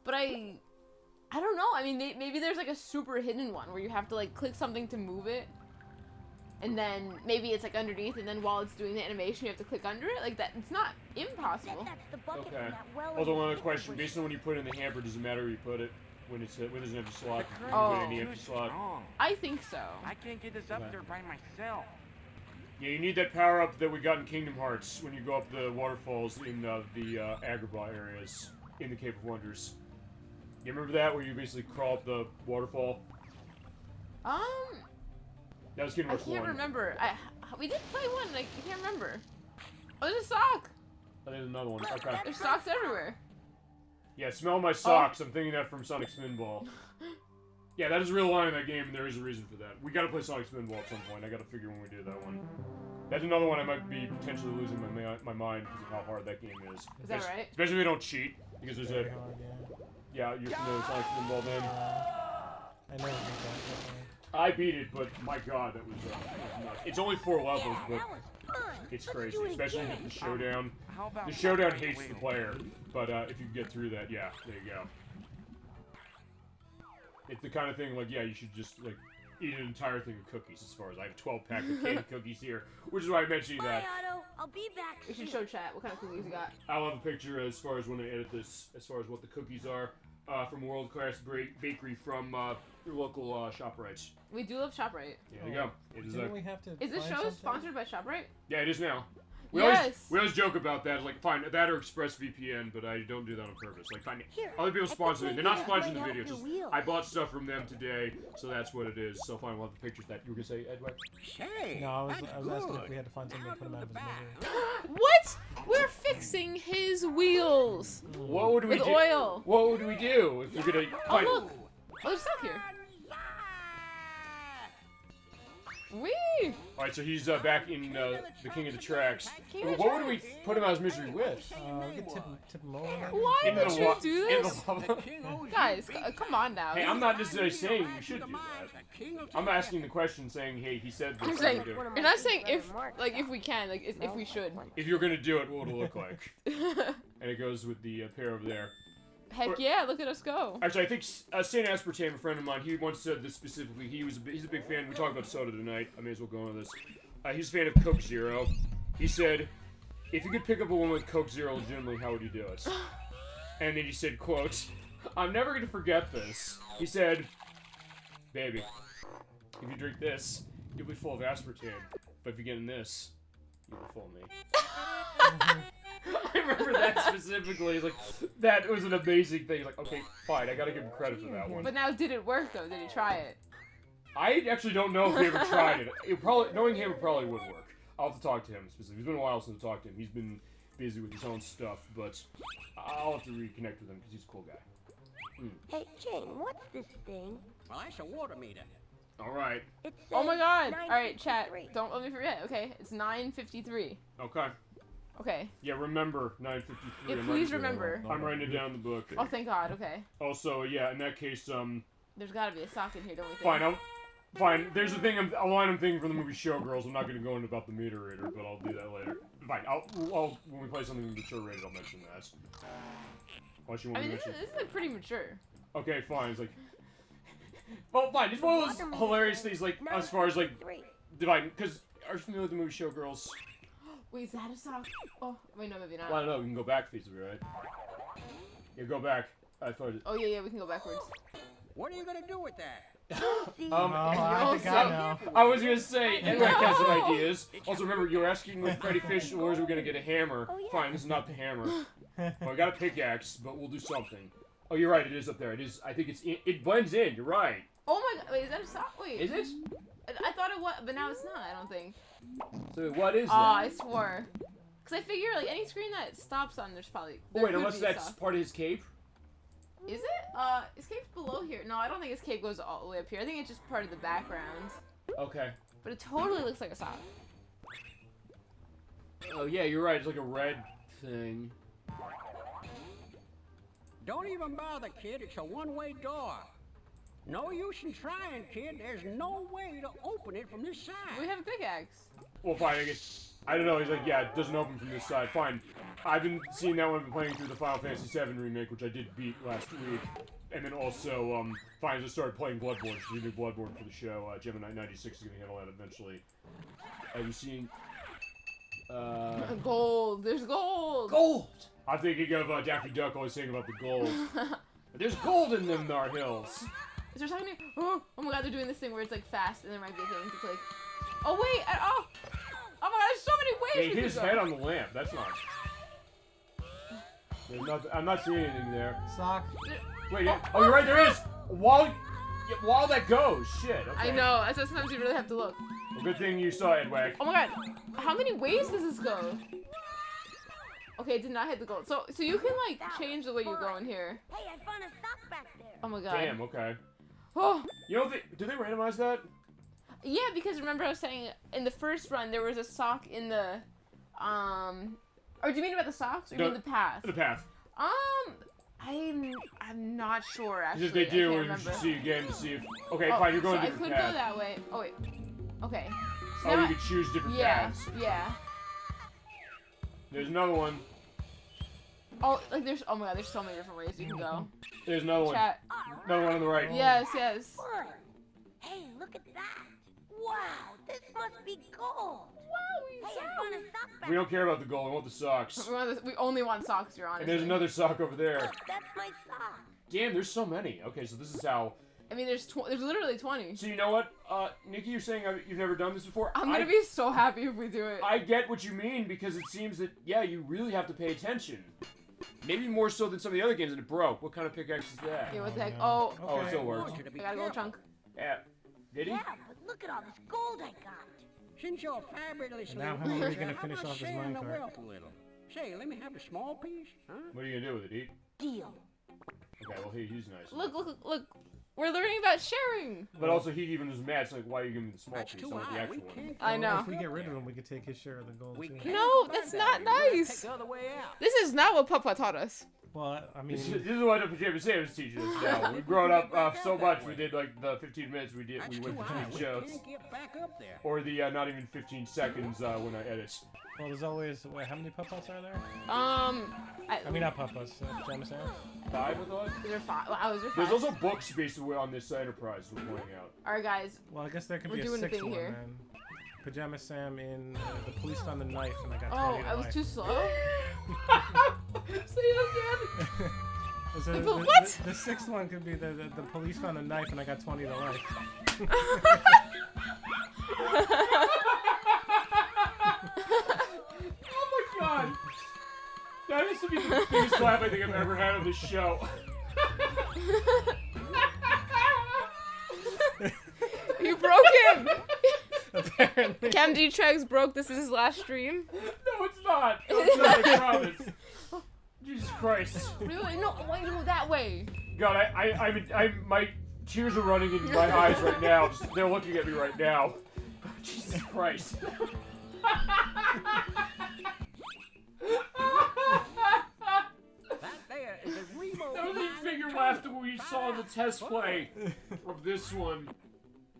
but I don't know. I mean, maybe there's, like, a super hidden one where you have to, like, click something to move it. And then maybe it's like underneath, and then while it's doing the animation, you have to click under it. Like that, it's not impossible. Okay. Although one other question: based on when you put it in the hamper, does it matter where you put it? When it's when there's an empty slot, you put it in the empty slot. I think so. I can't get this up there by myself. Yeah, you need that power up that we got in Kingdom Hearts when you go up the waterfalls in the Agrabah areas in the Cape of Wonders. You remember that where you basically crawl up the waterfall? That was Kingdom Hearts 1. I can't remember. We did play one, and I can't remember. Oh, there's a sock! Oh, there's another one. Okay. There's socks everywhere. Yeah, smell my socks. I'm thinking that from Sonic Spinball. Yeah, that is a real line in that game, and there is a reason for that. We gotta play Sonic Spinball at some point. I gotta figure when we do that one. That's another one I might be potentially losing my mind because of how hard that game is. Is that right? Especially if we don't cheat, because there's a... Yeah, you're familiar with Sonic Spinball then? I never beat that. I beat it, but my god, that was nuts. It's only 4 levels, but it's crazy, especially with the showdown. The showdown hates the player, but if you get through that, yeah, there you go. It's the kind of thing, like, yeah, you should just, like, eat an entire thing of cookies, as far as I have a 12-pack of candy cookies here, which is why I mentioned that. Bye, Otto. I'll be back. You should show chat what kind of cookies you got. I'll have a picture as far as when I edit this, as far as what the cookies are, from World Class Bakery from your local ShopRite. We do love ShopRite. Yeah, there you go. Is this show sponsored by ShopRite? Yeah, it is now. We always joke about that, like, fine, that or ExpressVPN, but I don't do that on purpose. Like, fine, other people sponsor it. They're not sponsoring the video, just, I bought stuff from them today, so that's what it is. So fine, we'll have the pictures that you were going to say, Edwak? Hey, no, I was asking if we had to find something to put him out of his misery. What? We're fixing his wheels. What would we do? With oil. What would we do if we're going to... Oh, look. Oh, there's stuff here. Wee! Alright, so he's back in the King of the Tracks. What would we put him out of his misery with? We could tip him over. Why would you do this? Guys, come on now. Hey, I'm not necessarily saying we should do that. I'm asking the question saying, hey, he said this. You're not saying if we can, like, if we should. If you're gonna do it, what would it look like? And it goes with the pair over there. Heck yeah, look at us go. Actually, I think St. Aspartame, a friend of mine, he once said this specifically. He's a big fan. We talked about soda tonight. I may as well go into this. He's a fan of Coke Zero. He said, if you could pick up a woman with Coke Zero legitimately, how would you do it? And then he said, quote, I'm never going to forget this. He said, baby, if you drink this, you'll be full of aspartame. But if you get in this, you'll be full of me. I remember that specifically. Like, that was an amazing thing. Like, okay, fine, I gotta give him credit for that one. But now, did it work though? Did he try it? I actually don't know if he ever tried it. Knowing him, it probably would work. I'll have to talk to him specifically. It's been a while since I talked to him. He's been busy with his own stuff, but I'll have to reconnect with him because he's a cool guy. Hey, Ching, what's this thing? Well, that's a water meter. All right. Oh my God! All right, chat. Don't let me forget. Okay, it's 9:53. Okay. Okay. Yeah, remember 9:53. Yeah, please remember. I'm writing it down in the book. Oh, thank God. Okay. Also, yeah, in that case, There's gotta be a sock in here, don't we think? Fine. Fine. There's a line I'm thinking from the movie Showgirls. I'm not going to go into about the meter reader, but I'll do that later. Fine. I'll when we play something mature rated, I'll mention that. Unless you want I mean, to this mention. is like pretty mature. Okay, fine. It's like, well, fine. It's one of those hilarious things, like as far as like dividing. Because are you familiar with the movie Showgirls? Wait, is that a sock? Oh, wait, no, maybe not. Well, I don't know. We can go back feasibly, right? Yeah, go back. I thought. Oh yeah, we can go backwards. What are you gonna do with that? I think I know. I was gonna say, Edwak has some ideas. Also, remember, you were asking with Freddy Fish, where's we gonna get a hammer? Fine, this is not the hammer. Well, I got a pickaxe, but we'll do something. Oh, you're right. It is up there. It is. I think it blends in. You're right. Oh my God! Wait, is that a sock? Wait. Is it? I thought it was, but now it's not. I don't think. So what is that? Oh, I swore. Cause I figure like any screen that stops on, there's probably. Oh, wait, unless that's part of his cape. Is it? His cape's below here. No, I don't think his cape goes all the way up here. I think it's just part of the background. Okay. But it totally looks like a sock. Oh yeah, you're right. It's like a red thing. Don't even bother, kid. It's a one-way door. No use in trying, kid. There's no way to open it from this side. We have a pickaxe. Well, fine. I don't know. He's like, yeah, it doesn't open from this side. Fine. I've been seeing that one. I've been playing through the Final Fantasy VII remake, which I did beat last week, and then also, fine, I just started playing Bloodborne. So we do Bloodborne for the show. Gemini 96 is gonna handle that eventually. Have you seen? Gold. There's gold. Gold. I'm thinking of Daffy Duck always saying about the gold. There's gold in them there hills. Is there something? Oh my God, they're doing this thing where it's like fast, and there might be a thing to click. Oh wait! Oh my God! There's so many ways. Hey, we hit his could go. head on the lamp. That's not. I'm not seeing anything there. Sock. Wait. Oh, you're right. There is. While that goes. Shit. Okay. I know. That's why sometimes you really have to look. Well, good thing you saw Edwak. Oh my God! How many ways does this go? Okay, it did not hit the gold. So you can like change the way you go in here. Hey, I found a sock back there. Oh my God. Damn. Okay. Oh. You know, do they randomize that? Yeah, because remember I was saying in the first run there was a sock in the, or do you mean about the socks or do you mean the path? The path. I'm not sure actually. Because they do, I or can't you remember. should see again to see if. Okay, Oh, fine. You're going so a different I path. could go that way. Oh wait. Okay. So Oh, now you could choose different paths. Yeah. There's another one. Oh, like there's. Oh my God, there's so many different ways you can go. There's another one. Chat. Another one on the right. Yes. Fun. Hey, look at that. Wow, this must be gold. Wow, hey, I found a sock back We don't care about the gold. We want the socks. We only want socks, Your Honor. And there's another sock over there. Look, that's my sock. Damn, there's so many. Okay, so this is how. I mean, there's literally 20. So you know what, Nikki, you're saying you've never done this before. I'm gonna be so happy if we do it. I get what you mean because it seems that you really have to pay attention. Maybe more so than some of the other games that it broke. What kind of pickaxe is that? Yeah, what the heck? Oh. Oh, it still works. I got a gold chunk. Yeah. Did he? Yeah, but look at all this gold I got. Since you're fabulously Now how are we gonna finish off this sharing the minecart? wealth a little? Say, let me have a small piece, huh? What are you gonna do with it, Eat? Deal. Okay, well he's nice. Look. We're learning about sharing. But also he even was mad. So like, why are you giving me the small That's piece? too I want the high. actual one. I know. If we get rid of him, we could take his share of the gold too. No, that's not nice. Take the other way out. This is not what Putt-Putt taught us. Well, I mean, This is what the Pajama Sam is teaching us now. We've grown up so much. We did like the 15 minutes we went between shows, Can't get back up there. or the not even 15 seconds when I edit. well, there's always. Wait, how many Putt-Putts are there? I mean, not Putt-Putts. Pajama Sam. 5, I thought. Is there 5? Wow, is there 5? There's also books basically on this Enterprise we're pointing out. Alright, guys. Well, I guess there could We're be a doing a 6th thing one here. then. Pajama Sam in the police found the knife, and I got 20 Oh, to I was life. too slow. Say it again. So But the, what? The 6th one could be the police found a knife, and I got 20 to life. Oh my god! That has to be the biggest laugh I think I've ever had on this show. You broke him! Apparently. Cam D-Tregs broke this is his last stream. No, it's not. not. I promise. Jesus Christ. Really? No, why you go that way? God, my tears are running in my eyes right now. They're looking at me right now. Jesus Christ. That there is a remote. That was the figure laughter we saw in the test play of this one,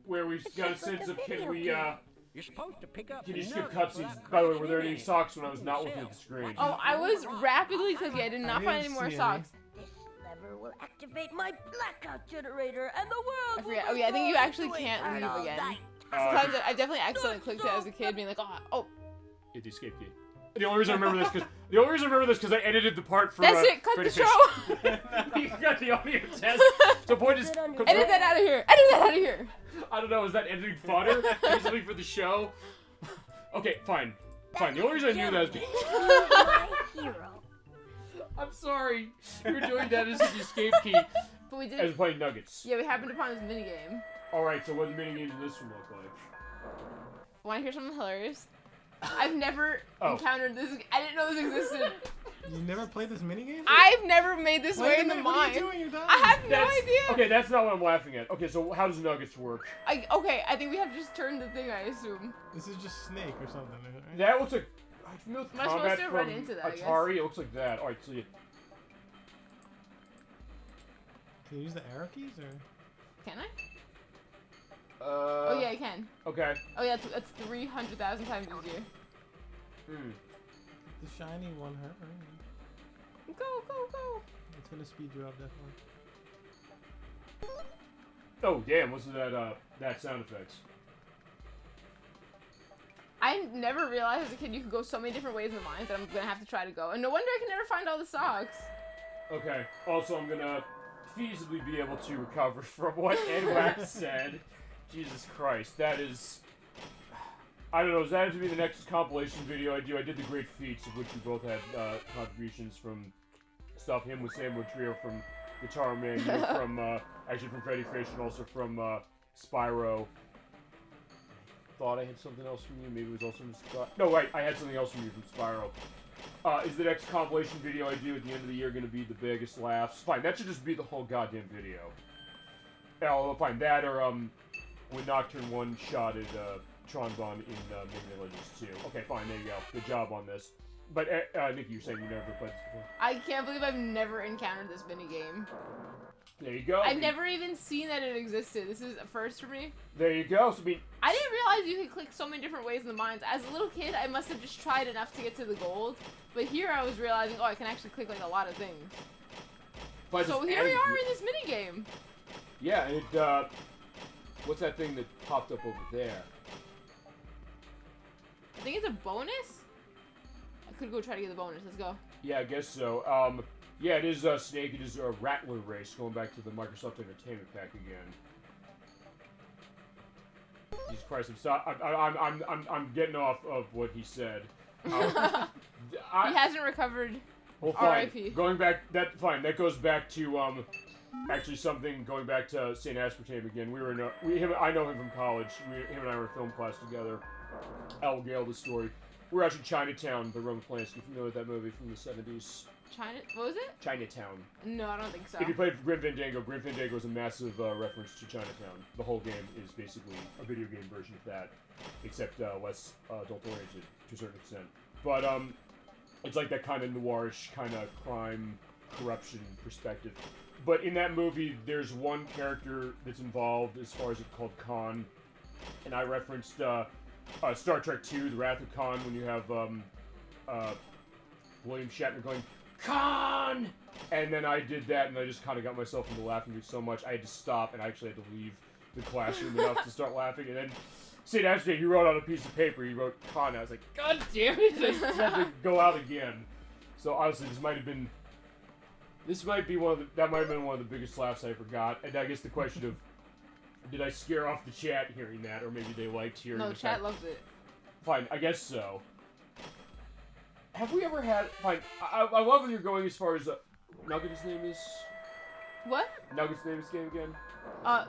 where we got a sense of You're supposed to pick up can you the skip nuts cutscenes? without By the way, were there crushing any it in. socks when I was not looking at the screen? Oh, I was rapidly clicking. I did not find any more socks. This lever will activate my blackout generator, and the world I will forget. be Oh yeah, I think you thrown actually into can't leave eternal again. night. Sometimes I definitely accidentally clicked it as a kid, being like, oh. It escaped me. The only reason I remember this because I edited the part for. That's it. Cut the Freddy show. Fish. You got the audio test. So point is. Edit that out of here. Edit that out of here. I don't know. Is that editing fodder? Basically for the show. Okay, fine. Fine. The only reason I knew that is because. My hero. I'm sorry. You were doing that as an escape key. But we did. As playing Nuggets. Yeah, we happened upon this minigame. Alright, so what minigame does this one look like? Want to hear something hilarious? I've never encountered this. I didn't know this existed. You never played this minigame? I've never made this way in the What are you mind. doing? You're done. I have no idea. Okay, that's not what I'm laughing at. Okay, so how does Nuggets work? Okay, I think we have to just turn the thing, I assume. This is just Snake or something, right? That looks like. You know, Am I supposed combat to from run into that, I guess? Atari. It looks like that. Alright, so you. Can you use the arrow keys or? Can I? Oh yeah, I can. Okay. Oh yeah, that's 300,000 times easier. The shiny one hurt. Go, go, go. It's gonna speed you up definitely. Oh damn! Listen to that sound effects. I never realized as a kid you could go so many different ways in the mines that I'm gonna have to try to go. And no wonder I can never find all the socks. Okay. Also, I'm gonna feasibly be able to recover from what Edwak said. Jesus Christ, that is. I don't know. Does that have to be the next compilation video I do? I did the Great Feats, of which we both had contributions from stuff. Him with Samuel Trio from Guitar Man, you from actually from Freddy Fish, and also from Spyro. Thought I had something else from you. Maybe it was also from Spyro. No, right. I had something else from you from Spyro. Is the next compilation video I do at the end of the year going to be the biggest laughs? Fine, that should just be the whole goddamn video. Oh, fine, that or when Nocturne one-shotted Tronbon in Mega Legends 2. Okay, fine, there you go. Good job on this. But Nikki, you're saying you never played this before? I can't believe I've never encountered this minigame. There you go. I've never even seen that it existed. This is a first for me. There you go. So, I didn't realize you could click so many different ways in the mines. As a little kid, I must have just tried enough to get to the gold. But here I was realizing, oh, I can actually click like a lot of things. So here we are in this minigame. Yeah, and it, what's that thing that popped up over there? I think it's a bonus? I could go try to get the bonus. Let's go. Yeah, I guess so. Yeah, it is Snake. It is a Rattler race, going back to the Microsoft Entertainment Pack again. Jesus Christ, I'm getting off of what he said. He hasn't recovered. Well, fine. R.I.P. Going back, that goes back to actually something going back to St. Aspartame again. We were in I know him from college. Him and I were in film class together. Al Gale, the story. We were actually in Chinatown, the Roman Polanski. If you know that movie from the 70s. What was it? Chinatown. No, I don't think so. If you played Grim Fandango is a massive reference to Chinatown. The whole game is basically a video game version of that, except less adult-oriented to a certain extent. But it's like that kind of noirish, kind of crime, corruption perspective. But in that movie, there's one character that's involved as far as it's called Khan, and I referenced Star Trek II, The Wrath of Khan, when you have William Shatner going, Khan! And then I did that, and I just kind of got myself into laughing so much, I had to stop, and I actually had to leave the classroom enough to start laughing, and then St. Aspartame, he wrote on a piece of paper, he wrote Khan, I was like, God damn it, I just had to go out again. So honestly, that might have been one of the biggest laughs I ever got, and I guess the question of, did I scare off the chat hearing that, or maybe they liked hearing No, the chat fact. loves it. Fine, I guess so. Have we ever had... Fine, I love that you're going as far as... Nugget's name is... What? Nugget's name is game again?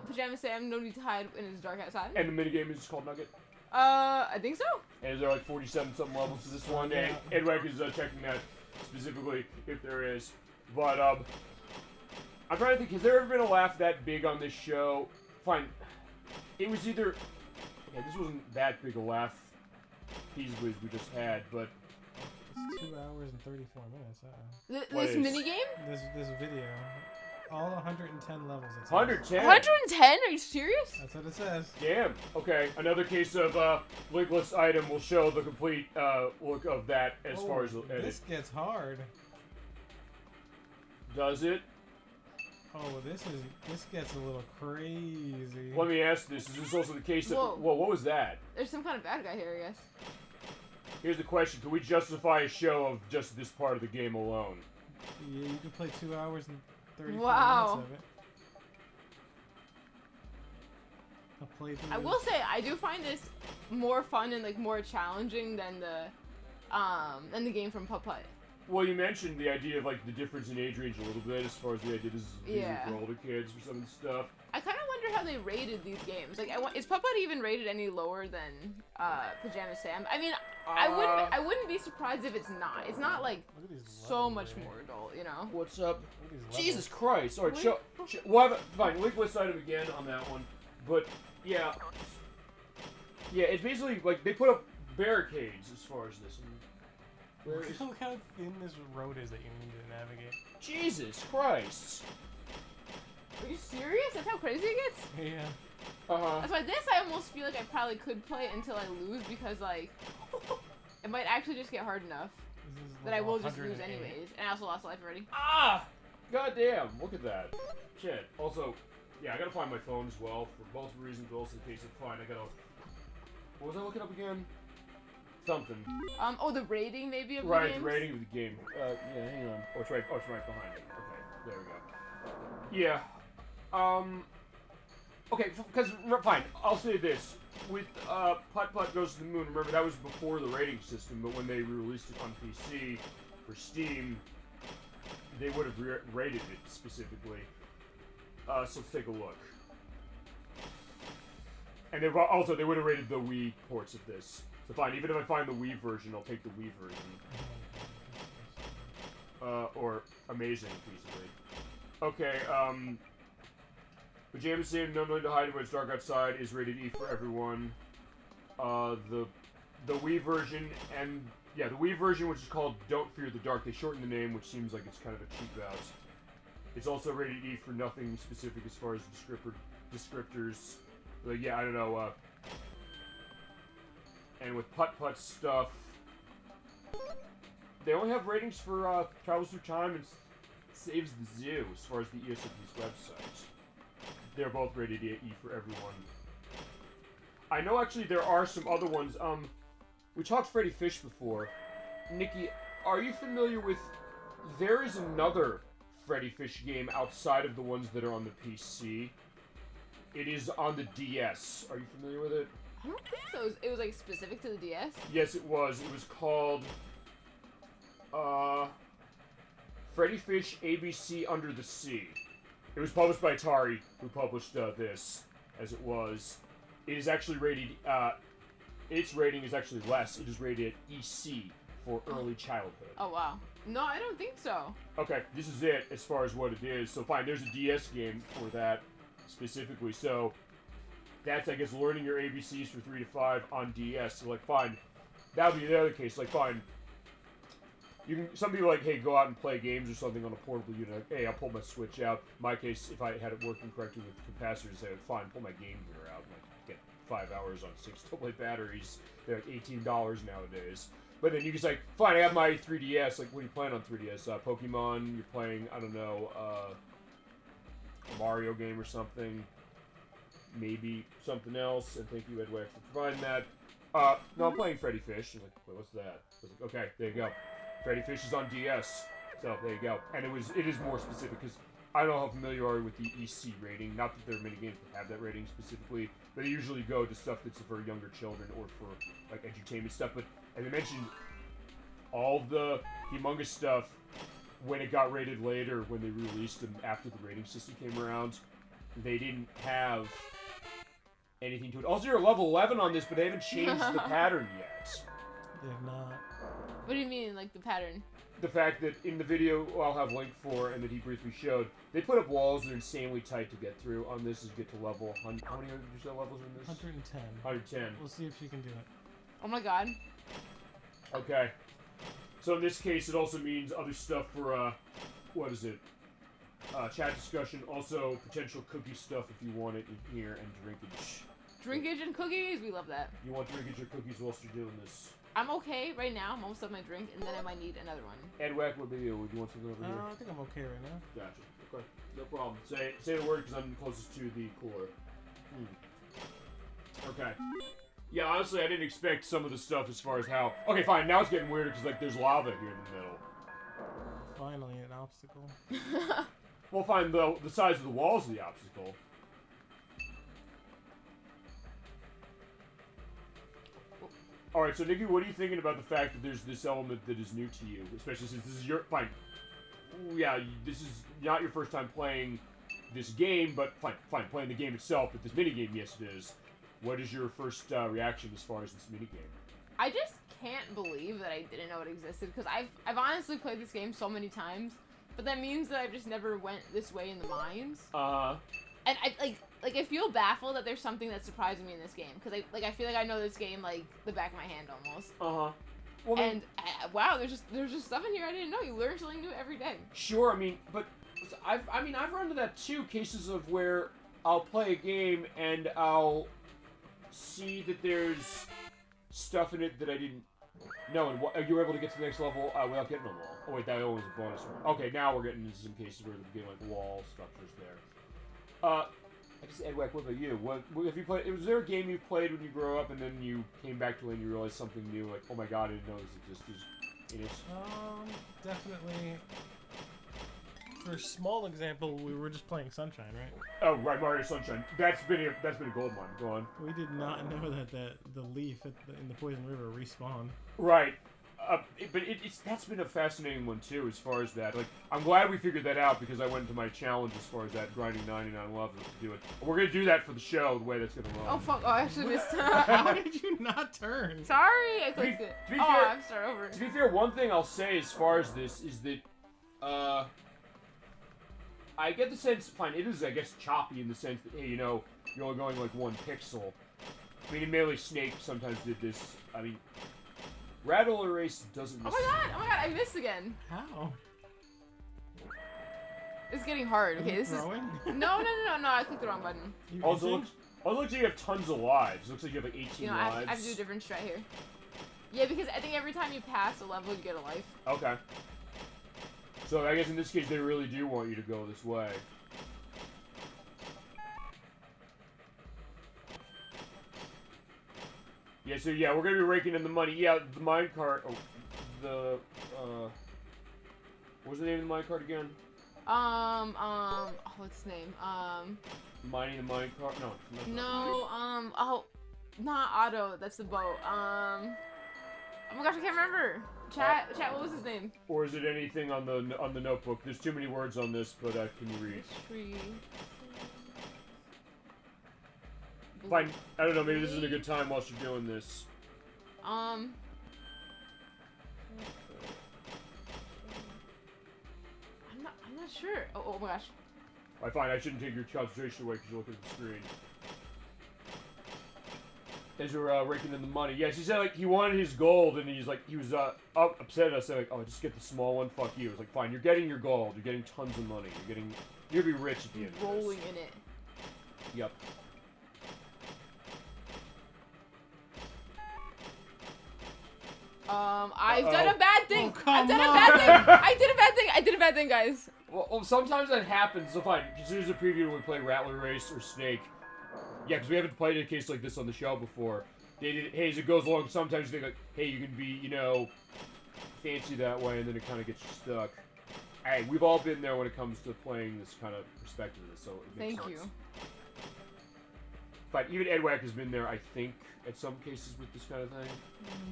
Pajama Sam, no need to hide when it's dark outside. And the minigame is called Nugget? I think so. And is there like 47 something levels to this one? And Edwak is checking that specifically if there is. But I'm trying to think, has there ever been a laugh that big on this show? Fine. It was either... Yeah, this wasn't that big a laugh easily as we just had, but... It's 2 hours and 34 minutes. This minigame? This video. All 110 levels. 110? 110? Are you serious? That's what it says. Damn. Okay. Another case of linkless item will show the complete look of that as far as the edit. This gets hard. Does it? Oh, this gets a little crazy. Let me ask this. Is this also the case of... Whoa, what was that? There's some kind of bad guy here, I guess. Here's the question. Can we justify a show of just this part of the game alone? Yeah, you can play 2 hours and 34 minutes of it. I will say, I do find this more fun and like more challenging than the game from Putt-Putt. Well, you mentioned the idea of like the difference in age range a little bit as far as the idea this is easier for older kids for some of the stuff. I kind of wonder how they rated these games. Like, is Putt-Putt even rated any lower than Pajama Sam? I mean, I wouldn't be surprised if it's not. It's not like so much more adult, you know. What's up? Jesus Christ! All right, we'll have fine. Linkless item again on that one, but yeah, it's basically like they put up barricades as far as this. Look how thin this road is that you need to navigate. Jesus Christ! Are you serious? That's how crazy it gets? Yeah. That's why this I almost feel like I probably could play it until I lose because like it might actually just get hard enough that I will just lose anyways. And I also lost life already. Ah! Goddamn! Look at that. Shit. Also, yeah, I gotta find my phone as well for multiple reasons, but also in case it's fine. I gotta. What was I looking up again? Something. The rating maybe of the right, games? the rating of the game. Yeah, hang on. Oh, it's right behind it. Okay, there we go. Yeah. Okay, because fine. I'll say this: with Putt-Putt Goes to the Moon. Remember that was before the rating system, but when they released it on PC for Steam, they would have rated it specifically. So let's take a look. And they would have rated the Wii ports of this. So fine, even if I find the Wii version, I'll take the Wii version. Or Amazing, feasibly. Okay, Pajama Sam, No Need to Hide When It's Dark Outside is rated E for everyone. The Wii version, and yeah, the Wii version, which is called Don't Fear the Dark, they shortened the name, which seems like it's kind of a cheap out. It's also rated E for nothing specific as far as descriptors. Like, yeah, I don't know, and with Putt-Putt stuff, they only have ratings for Travels Through Time and Saves the Zoo as far as the ESF's website. They're both rated E for everyone. I know actually there are some other ones. We talked Freddy Fish before. Nikki, are you familiar with... There is another Freddy Fish game outside of the ones that are on the PC. It is on the DS. Are you familiar with it? I don't think so. It was like specific to the DS? Yes, it was. It was called Freddy Fish ABC Under the Sea. It was published by Atari, who published this, as it was. It is actually rated, its rating is actually less. It is rated EC for early childhood. Oh, wow. No, I don't think so. Okay, this is it as far as what it is. So fine, there's a DS game for that specifically. So that's, I guess, learning your ABCs for 3 to 5 on DS. So, like, fine. That would be the other case. Like, fine. You can. Some people like, hey, go out and play games or something on a portable unit. Hey, I'll pull my Switch out. In my case, if I had it working correctly with the capacitors, I would fine, pull my Game Gear out. Like, get 5 hours on 6 AA batteries. They're like $18 nowadays. But then you just like, fine, I have my 3DS. Like, what are you playing on 3DS? Pokemon. You're playing, I don't know, a Mario game or something. Maybe something else. And thank you, Edwak, for providing that. No, I'm playing Freddy Fish. I'm like, wait, what's that? I was like, okay, there you go. Freddy Fish is on DS. So there you go. And it is more specific because I don't know how familiar you are with the EC rating. Not that there are many games that have that rating specifically, but they usually go to stuff that's for younger children or for like edutainment stuff. But as I mentioned, all the humongous stuff, when it got rated later, when they released them after the rating system came around, they didn't have anything to it. Also, you're level 11 on this, but they haven't changed the pattern yet. They have not. What do you mean, like the pattern? The fact that in the video I'll have link for and that he briefly showed, they put up walls that are insanely tight to get through. On this is get to level 100. How many levels are in this? 110. 110. We'll see if she can do it. Oh my god. Okay. So in this case, it also means other stuff for, what is it? Chat discussion. Also, potential cookie stuff if you want it in here, and drinkage. Drinkage and cookies? We love that. You want drinkage or cookies whilst you're doing this? I'm okay right now. I'm almost done my drink, and then I might need another one. Edwak, what video? Would you want something over here? I think I'm okay right now. Gotcha. Okay. No problem. Say the word because I'm closest to the cooler. Okay. Yeah, honestly, I didn't expect some of the stuff as far as how... Okay, fine. Now it's getting weirder because, like, there's lava here in the middle. Finally, an obstacle. Well, fine. The size of the walls is the obstacle. Alright, so Nikki, what are you thinking about the fact that there's this element that is new to you? Especially since this is your... Fine. Yeah, this is not your first time playing this game, but fine, playing the game itself, but this minigame, yes it is. What is your first reaction as far as this minigame? I just can't believe that I didn't know it existed, because I've honestly played this game so many times, but that means that I just never went this way in the mines. And I feel baffled that there's something that's surprising me in this game, because I feel like I know this game like the back of my hand almost. Well, and wow, there's just stuff in here I didn't know. You learn something new every day. Sure, I mean, but I've run into that too. Cases of where I'll play a game and I'll see that there's stuff in it that I didn't know, and you were able to get to the next level without getting a wall. Oh wait, that was a bonus one. Okay, now we're getting into some cases where we're getting like wall structures there. I guess Edwak, what about you? What have you played? Was there a game you played when you grew up, and then you came back to it and you realized something new? Like, oh my god, I didn't know this existed in it. Definitely. For a small example, we were just playing Sunshine, right? Oh right, Mario Sunshine. That's been a gold mine. Go on. We did not know that the leaf in the Poison River respawned. Right. But that's been a fascinating one too, as far as that. Like, I'm glad we figured that out because I went into my challenge as far as that grinding 99 levels to do it. We're gonna do that for the show, the way that's gonna run. Oh fuck! Oh, I actually missed. How did you not turn? Sorry, I clicked it. To be fair, fair, I'm start over. To be fair, one thing I'll say as far as this is that, I get the sense, fine, it is, I guess, choppy in the sense that, hey, you know, you're only going like 1 pixel. I mean, admittedly, Snake sometimes did this. I mean, Rattle Erase doesn't miss. Oh my god, I missed again. How? It's getting hard. Okay, this throwing? is... No, I clicked the wrong button. Also, looks like you have tons of lives. Looks like you have like 18 lives. I have to do a different strat here. Yeah, because I think every time you pass a level, you get a life. Okay. So I guess in this case, they really do want you to go this way. Yeah, so yeah, we're gonna be raking in the money. Yeah, the minecart. Oh, what was the name of the minecart again? What's the name? Mining the minecart. No. No, not Otto. That's the boat. Oh my gosh, I can't remember. Chat, what was his name? Or is it anything on the notebook? There's too many words on this, but can you read? Tree. Fine. I don't know. Maybe this isn't a good time whilst you're doing this. I'm not sure. Oh my gosh. I find I shouldn't take your concentration away because you're looking at the screen. As you're raking in the money. Yeah, she said like he wanted his gold and he was upset at us saying like, oh, just get the small one, fuck you. It's like, fine, you're getting your gold, you're getting tons of money, you're gonna be rich at the end of this. Rolling in it. Yep. I've done a bad thing. I've done a bad thing. I did a bad thing, guys. Well, sometimes that happens. So fine, consider the preview when we play Rattler Race or Snake. Yeah, because we haven't played a case like this on the show before. Hey, as it goes along, sometimes you think like, hey, you can be, you know, fancy that way, and then it kind of gets you stuck. Hey, we've all been there when it comes to playing this kind of perspective, so it makes sense. Thank you. But even Edwak has been there, I think, at some cases with this kind of thing.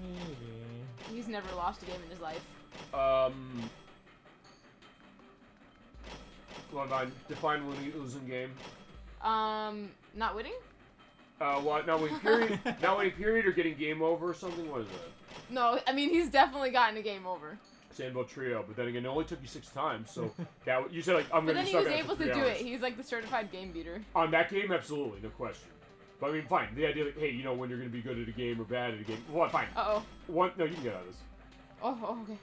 Maybe. He's never lost a game in his life. Well, define losing game. Not winning? What? Not winning period? Not winning period or getting game over or something? What is that? No, I mean, he's definitely gotten a game over. Sandboat Trio, but then again, it only took you 6 times, so that you said like I'm But gonna. then he was able to do it. He's like the certified game beater. On that game, absolutely, no question. But I mean, fine. The idea that hey, you know when you're gonna be good at a game or bad at a game. What? Fine. Oh. No, you can get out of this. Oh, okay.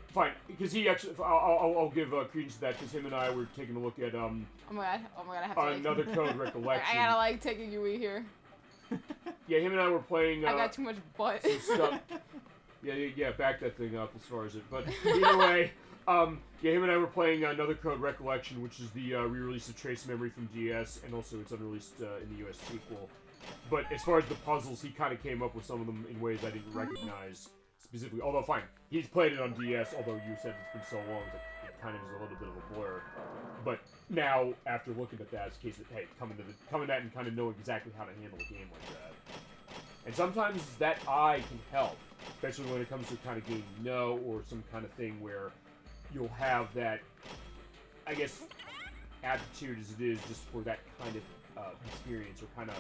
Fine, because he actually, I'll give credence to that because him and I were taking a look at Oh my god, I have to. Another Code Recollection. I gotta like take a UE here. Yeah, him and I were playing. I got too much butt. Some stuff. Yeah, back that thing up as far as it. But either way, yeah, him and I were playing Another Code Recollection, which is the re-release of Trace Memory from DS, and also it's unreleased in the US sequel. But as far as the puzzles, he kind of came up with some of them in ways I didn't recognize specifically. Although, fine, he's played it on DS, although you said it's been so long that it kind of is a little bit of a blur. But now, after looking at that, it's a case of, hey, coming at and kind of know exactly how to handle a game like that. And sometimes that eye can help, especially when it comes to the kind of game you know, or some kind of thing where you'll have that, I guess, aptitude as it is just for that kind of experience or kind of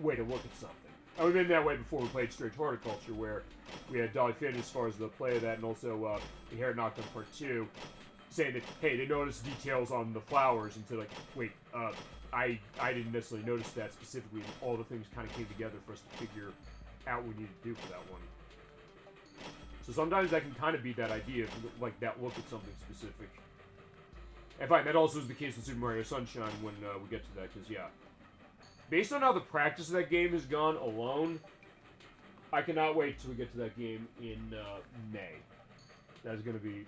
way to look at something. And we've been that way before we played Straight Horticulture, where we had Dolly Finn as far as the play of that, and also the Hair Knocked on Part 2, saying that, hey, they noticed details on the flowers, and said, like, wait, I didn't necessarily notice that specifically, and all the things kind of came together for us to figure out what we needed to do for that one. So sometimes that can kind of be that idea of, like, that look at something specific. And fine, that also is the case with Super Mario Sunshine when we get to that, because, yeah. Based on how the practice of that game has gone alone, I cannot wait till we get to that game in May. That's gonna be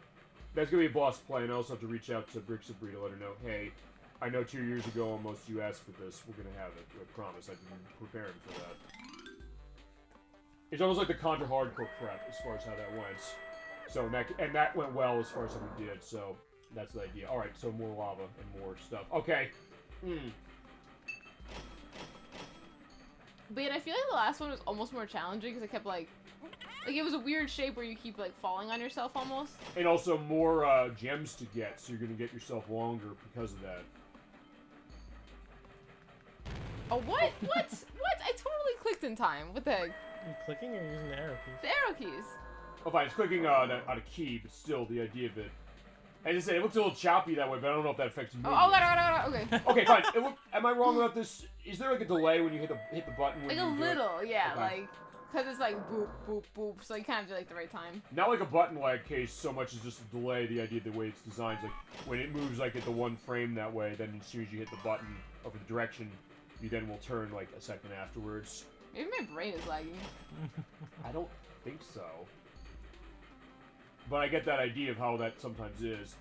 a boss play, and I also have to reach out to Brixabri to let her know, hey, I know 2 years ago almost you asked for this. We're gonna have it. I promise. I've been preparing for that. It's almost like the Contra Hardcore prep as far as how that went. So that went well as far as how we did. So that's the idea. All right. So more lava and more stuff. Okay. But I feel like the last one was almost more challenging because it kept like it was a weird shape where you keep like falling on yourself almost. And also more gems to get, so you're gonna get yourself longer because of that. Oh what? What? I totally clicked in time. What the heck? You clicking or using the arrow keys? The arrow keys. Oh, fine. It's clicking on a key, but still the idea of it. As I said, it looks a little choppy that way, but I don't know if that affects me. Okay. Okay, fine. Am I wrong about this? Is there like a delay when you hit the button? When like you a little, yeah, okay. like because it's like boop boop boop, so you kind of do like the right time. Not like a button lag case so much as just a delay. The idea, the way it's designed, like when it moves like at the one frame that way, then as soon as you hit the button over the direction, you then will turn like a second afterwards. Maybe my brain is lagging. I don't think so. But I get that idea of how that sometimes is.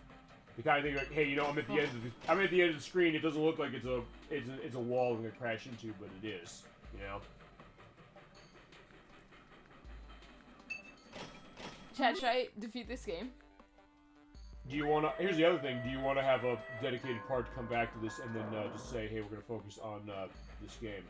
The kind of thing like, hey, you know, I'm at the end of the screen. It doesn't look like it's a wall I'm gonna crash into, but it is. You know. Chad, should I defeat this game? Do you wanna? Here's the other thing. Do you wanna have a dedicated part to come back to this and then just say, hey, we're gonna focus on this game?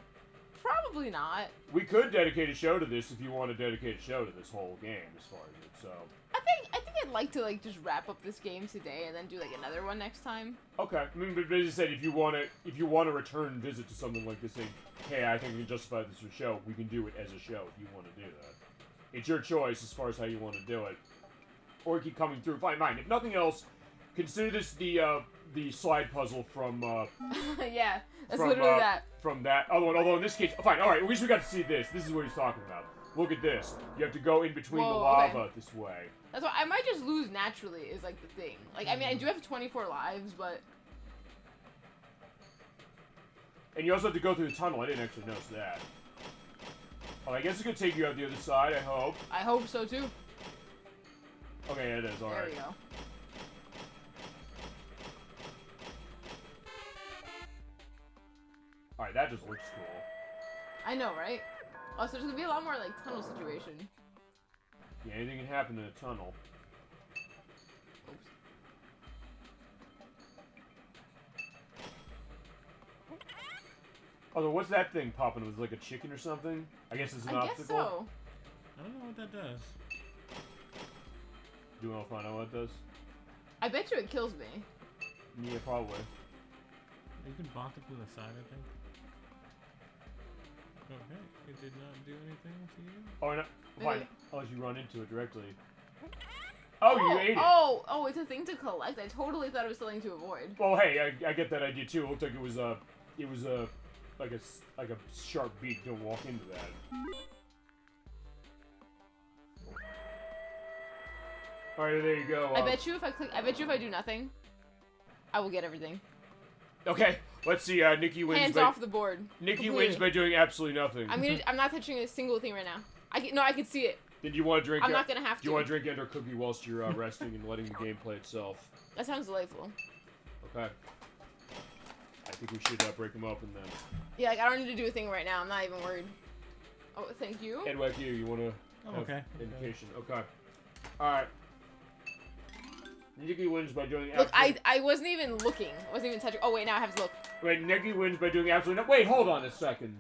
Probably not. We could dedicate a show to this if you want to dedicate a show to this whole game, as far as it. So. I think I'd like to like just wrap up this game today and then do like another one next time. Okay. I mean, but as I said, if you want to return visit to something like this, saying, hey, I think we can justify this as a show, we can do it as a show if you want to do that. It's your choice as far as how you want to do it, or keep coming through. Fine, if nothing else, consider this the slide puzzle from. Yeah, that's literally that. From that. Although in this case, fine. All right. At least we got to see this. This is what he's talking about. Look at this. You have to go in between the lava this way. That's why I might just lose naturally is like the thing. Like, I mean, I do have 24 lives, but... And you also have to go through the tunnel. I didn't actually notice that. Oh, I guess it's going to take you out the other side, I hope. I hope so, too. Okay, it is. All right. There we go. Alright, that just looks cool. I know, right? Oh, so there's going to be a lot more, like, tunnel situation. Yeah, anything can happen in a tunnel. Although, what's that thing popping? It was like a chicken or something? I guess it's an obstacle? I guess so. I don't know what that does. Do you want to find out what it does? I bet you it kills me. Yeah, probably. You can bonk it through the side, I think. Okay, it did not do anything to you. Oh, no. Fine. Unless you run into it directly. Oh, you ate it. Oh, it's a thing to collect. I totally thought it was something to avoid. Well, hey, I get that idea too. It looked like it was like a sharp beak. Don't walk into that. All right, there you go. I bet you if I do nothing, I will get everything. Okay, let's see. Nikki wins. Hands off the board. Nikki wins by doing absolutely nothing. I'm not touching a single thing right now. I can see it. Then you want to drink? I'm not gonna have to. Do you want to drink Ender Cookie whilst you're resting and letting the game play itself? That sounds delightful. Okay. I think we should break them open then. Yeah, like I don't need to do a thing right now. I'm not even worried. Oh, thank you. Edwak, you want to? Okay. Indication. Okay. All right. Nikki wins by doing. Look, I wasn't even looking. I wasn't even touching. Oh wait, now I have to look. Wait, Nikki wins by doing absolutely no. Wait, hold on a second.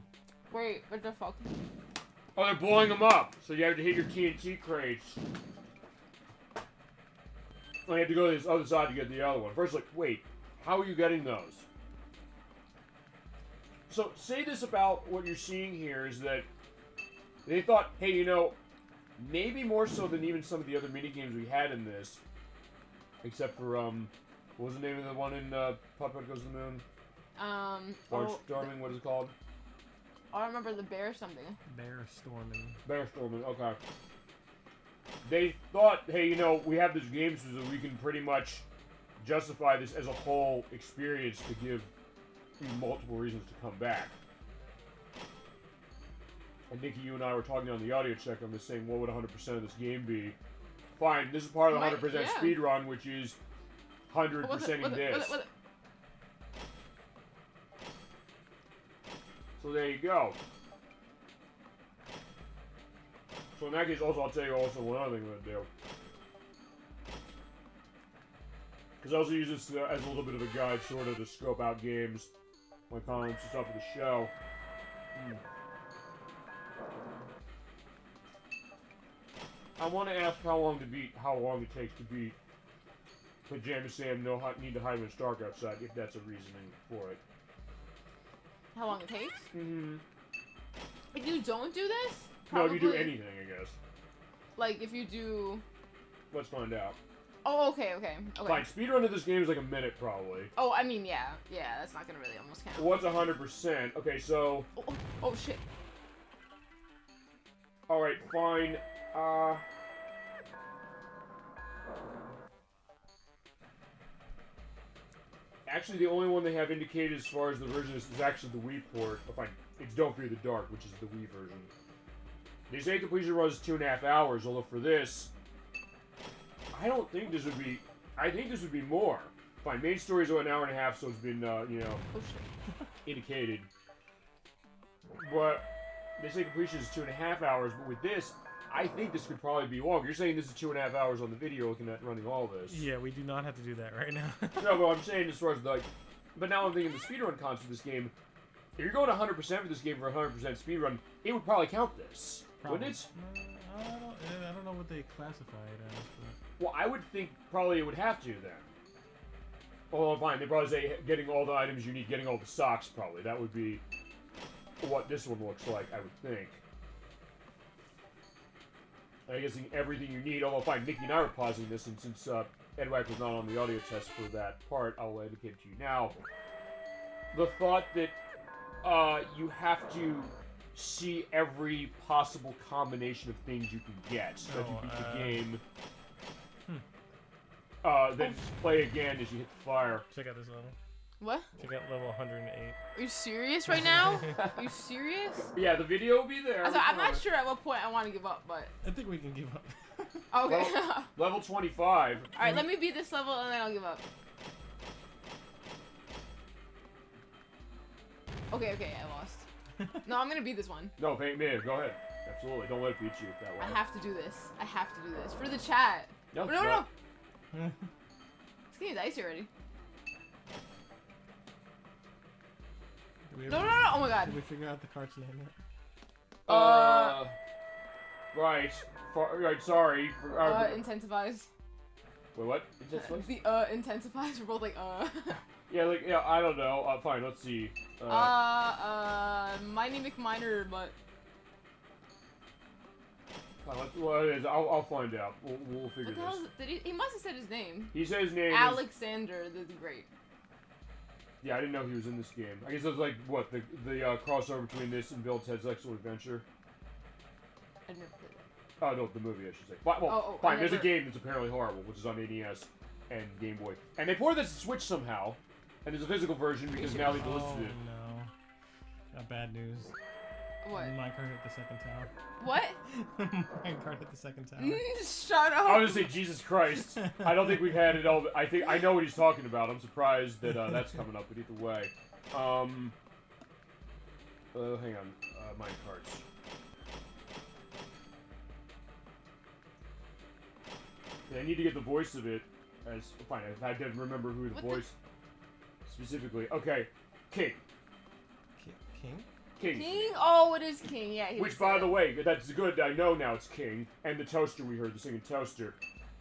Wait, what the fuck? Oh, they're blowing them up, so you have to hit your TNT crates. Oh, you have to go to this other side to get the other one. First, like, wait, how are you getting those? So, say this about what you're seeing here is that they thought, hey, you know, maybe more so than even some of the other minigames we had in this, except for, what was the name of the one in Putt-Putt Goes to the Moon? Bear Stormin, what is it called? I don't remember the bear something. Bear Stormin. Bear Stormin, okay. They thought, hey, you know, we have this game so that we can pretty much justify this as a whole experience to give you multiple reasons to come back. And Nikki, you and I were talking on the audio check on this saying, what would 100% of this game be? Fine, this is part of the 100% speed run, which is 100%ing this. So there you go. So in that case, also, I'll tell you also one other thing I'm going to do. Because I also use this as a little bit of a guide, sort of, to scope out games, my comments and stuff for the show. I want to ask how long it takes to beat Pajama Sam, need to hide when it's dark outside, if that's a reasoning for it. How long it takes? Mm-hmm. If you don't do this? No, if you do anything, I guess. Like, if you do... Let's find out. Oh, okay. Fine, speedrun of this game is like a minute, probably. Oh, I mean, yeah. Yeah, that's not gonna really almost count. What's 100%? Okay, so... Oh, shit. Alright, fine. Actually, the only one they have indicated as far as the version is actually the Wii port. Oh, fine. It's Don't Fear the Dark, which is the Wii version. They say completion runs 2.5 hours, although for this, I don't think this would be... I think this would be more. Fine, main story is 1.5 hours, so it's been, you know, indicated. But they say completion is 2.5 hours, but with this, I think this could probably be longer. You're saying this is 2.5 hours on the video looking at running all this. Yeah, we do not have to do that right now. No, but I'm saying as far as like... But now I'm thinking the speedrun concept of this game, if you're going 100% for this game for 100% speedrun, it would probably count this. Wouldn't it? I don't know what they classify it as. But... Well, I would think probably it would have to then. Oh, fine. They probably say getting all the items you need, getting all the socks probably. That would be what this one looks like, I would think. I guess everything you need, although fine, Nikki and I were pausing this, and since Edwak was not on the audio test for that part, I'll indicate it to you now. The thought that you have to see every possible combination of things you can get, so that you beat the game. Then play again as you hit the fire. Check out this level. What? Check out level 108. Are you serious right now? Are you serious? Yeah, the video will be there. So I'm not sure at what point I want to give up, but... I think we can give up. Okay. Level 25. Alright, let me beat this level and then I'll give up. Okay, I lost. No, I'm gonna beat this one. No, me, go ahead. Absolutely, don't let it beat you that way. I have to do this. For the chat. No. This game's icy already. No, oh my god. Did we figure out the cart's name yet? Right. Right, sorry. Intensifies. Wait, what? Intensifies? The intensifies. We're both like, Yeah, like, yeah, I don't know. Fine, let's see. Mighty McMiner, but... Fine, well, it is. I'll find out. We'll figure What the hell this. he must have said his name. He said his name Alexander the Great. Yeah, I didn't know he was in this game. I guess it was like, what, the crossover between this and Bill Ted's Excellent Adventure? I've never played that. Oh, no, the movie, I should say. Well, fine, there's a game that's apparently horrible, which is on NES and Game Boy. And they ported this to Switch somehow, and there's a physical version because now they've listed it. No. Got bad news. What? Minecart hit the second tower. What? Minecart hit the second tower. Shut up! I was gonna say, Jesus Christ. I don't think we've had it all. I know what he's talking about. I'm surprised that that's coming up, but either way. Hang on. Minecarts. I need to get the voice of it. Fine, I didn't remember who the voice specifically. Okay, King. King? King. King? Oh, it is King. Yeah. Which, by the way, that's good. I know now it's King. And the toaster we heard, the singing toaster.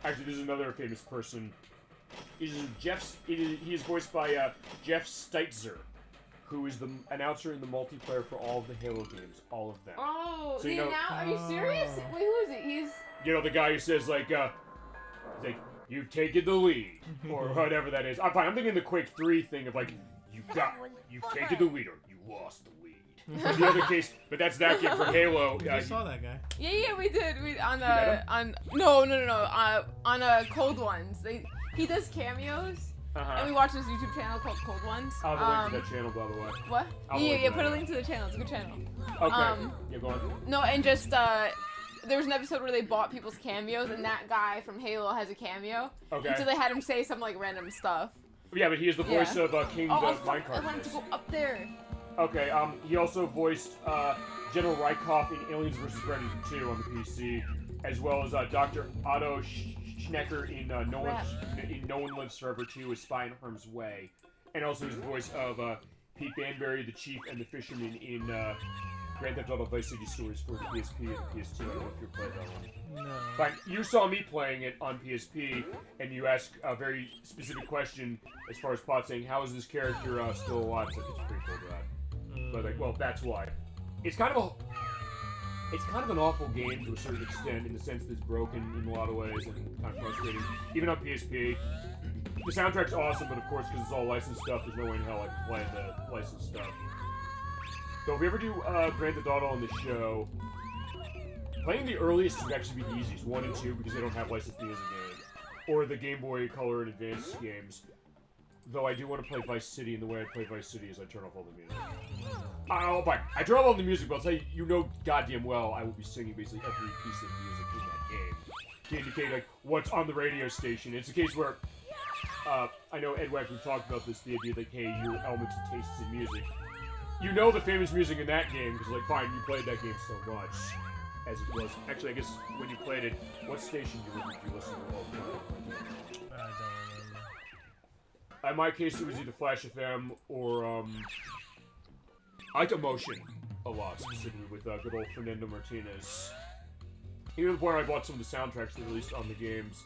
Actually, this is another famous person. He is voiced by Jeff Steitzer, who is the announcer in the multiplayer for all of the Halo games, all of them. Oh, so, are you serious? Wait, who is it? He's... You know, the guy who says, like, he's like, you've taken the lead, or whatever that is. I'm thinking the Quake 3 thing of, like, you've taken the lead, or you lost the lead. But the other case, but that's that game for Halo. We saw that guy. Yeah, we did. On Cold Ones. He does cameos, and we watch this YouTube channel called Cold Ones. I'll have a link to that channel, by the way. What? Yeah, put a link to the channel. It's a good channel. Okay. Yeah, go on. No, and just there was an episode where they bought people's cameos, and that guy from Halo has a cameo. Okay. And so they had him say some like random stuff. Yeah, but he is the voice of King Minecart. I wanted to go up there. Okay, he also voiced General Rykov in Aliens vs. Predator 2 on the PC, as well as Dr. Otto Schnecker in No One Lives Forever 2, A Spy in Harm's Way, and also his voice of Pete Banbury, the Chief, and the Fisherman in Grand Theft Auto Vice City Stories for the PSP and the PS2. I don't know if you played that one. No. Fine, you saw me playing it on PSP, and you asked a very specific question as far as Pot saying, how is this character still alive? It's pretty cool to that. But like, well, that's why. It's kind of an awful game to a certain extent, in the sense that it's broken in a lot of ways and kind of frustrating. Even on PSP, the soundtrack's awesome, but of course, because it's all licensed stuff, there's no way in hell I can play the licensed stuff. So if we ever do Grand Theft Auto on the show, playing the earliest would actually be the easiest, 1 and 2, because they don't have licensed music in it, or the Game Boy Color and Advance games. Though I do want to play Vice City, and the way I play Vice City is I turn off all the music. I turn off all the music, but I'll tell you, you know goddamn well I will be singing basically every piece of music in that game to indicate like what's on the radio station. It's a case where I know Edwak, we've talked about this, the idea that hey, your elements and tastes in music. You know the famous music in that game because like fine, you played that game so much as it was. Actually, I guess when you played it, what station did you listen to all the time? I don't remember. In my case, it was either Flash FM or, I like Emotion a lot, specifically with good old Fernando Martinez. Even to the point where I bought some of the soundtracks they released on the games,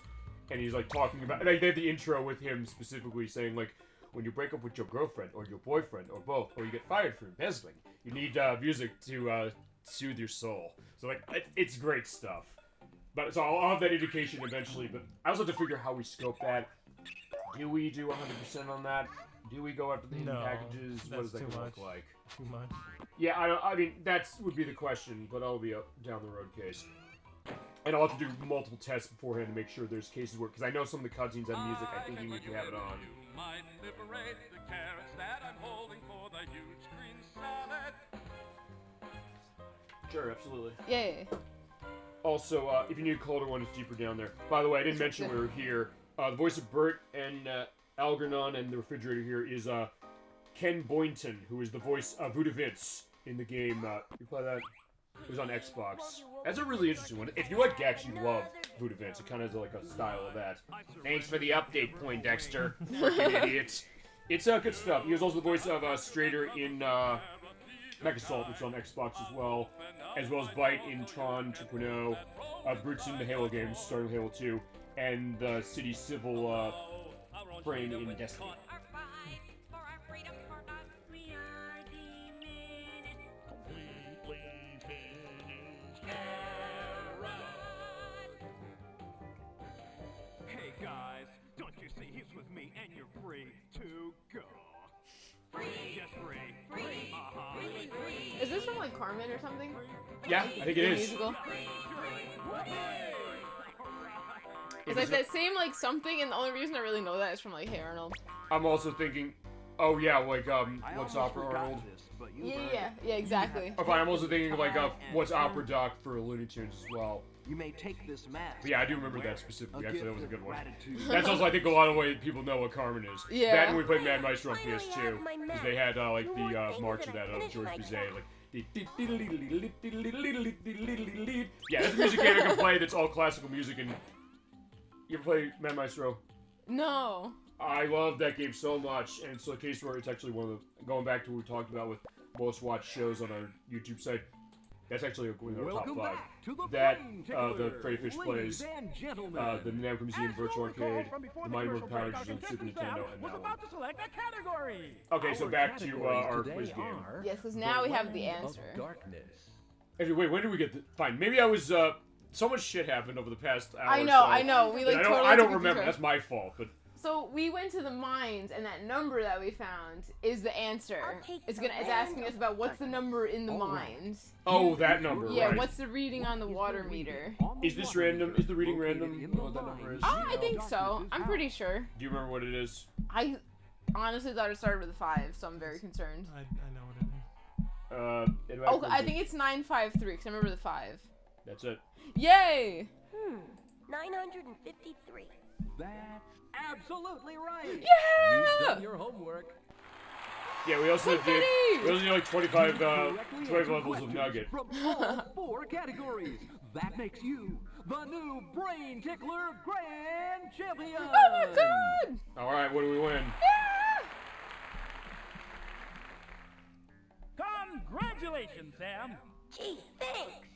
and he's like talking about, like, they had the intro with him specifically saying, like, when you break up with your girlfriend, or your boyfriend, or both, or you get fired for embezzling, you need music to soothe your soul. So, like, it's great stuff. But so I'll have that indication eventually, but I also have to figure how we scope that. Do we do 100% on that? Do we go after the hidden packages? What does that look like? Too much. Yeah, I mean, that would be the question, but that'll be a down-the-road case. And I'll have to do multiple tests beforehand to make sure there's cases where, because I know some of the cutscenes have music, I think you need to have it on. Might liberate the carrots that I'm holding for the huge green salad. Sure, absolutely. Yeah. Also, if you need a colder one, it's deeper down there. By the way, I didn't mention we were here. The voice of Bert and Algernon and the refrigerator here is Ken Boynton, who is the voice of Voodoo Vince in the game. You play that? It was on Xbox. That's a really interesting one. If you like Gex, you love Voodoo Vince. It kind of has like a style of that. Thanks for the update, Poindexter. Freaking idiots. It's good stuff. He was also the voice of Strader in Mechasalt, which is on Xbox as well as Bite in Tron 2.0, Brutes in the Halo games, starting with Halo 2, and City Civil Frame in Destiny. like Carmen or something? Yeah, I think it is. Musical. It's like that same like something, and the only reason I really know that is from like Hey Arnold. I'm also thinking, oh yeah, like what's Opera Arnold? Yeah, exactly. Okay, I'm also thinking like what's Opera Doc for Looney Tunes as well. You may take this mask. But yeah, I do remember that specifically. Actually, that was a good one. That's also, I think, a lot of the way people know what Carmen is. Yeah. That and we played Mad Maestro on PS2 because they had like the march of that George Bizet, like. Yeah, that's a music game I can play. That's all classical music. And you ever play Mad Maestro? No. I love that game so much, and it's a case where it's actually one of the, going back to what we talked about with most watched shows on our YouTube site. That's actually one of our top 5. That, the Freddy Fish plays, the Namco Museum Virtual Arcade, the Mighty Morphin Power Rangers on Super Nintendo, and that one. Okay, so back to our quiz game. Yes, because now we have the answer. Actually, wait, when did we get the... Fine, maybe I was, so much shit happened over the past hour I know, we like I don't remember, that's my fault, but... So we went to the mines, and that number that we found is the answer. It's asking us about what's the number in the mines. Oh, that number, Yeah, right. what's the reading on the water meter? Is this random? Is the reading random? You know what that number is? Oh, I think so. I'm pretty sure. Do you remember what it is? I honestly thought it started with a 5, so I'm very concerned. I know what it is. Oh, I think it's 953, because I remember the 5. That's it. Yay! 953. That's absolutely right. Yeah! You've done your homework. Yeah, we also did like 25 levels of Nugget. From all 4 categories. That makes you the new Brain Tickler Grand Champion. Oh my god! All right, what do we win? Congratulations, Sam. Gee, thanks.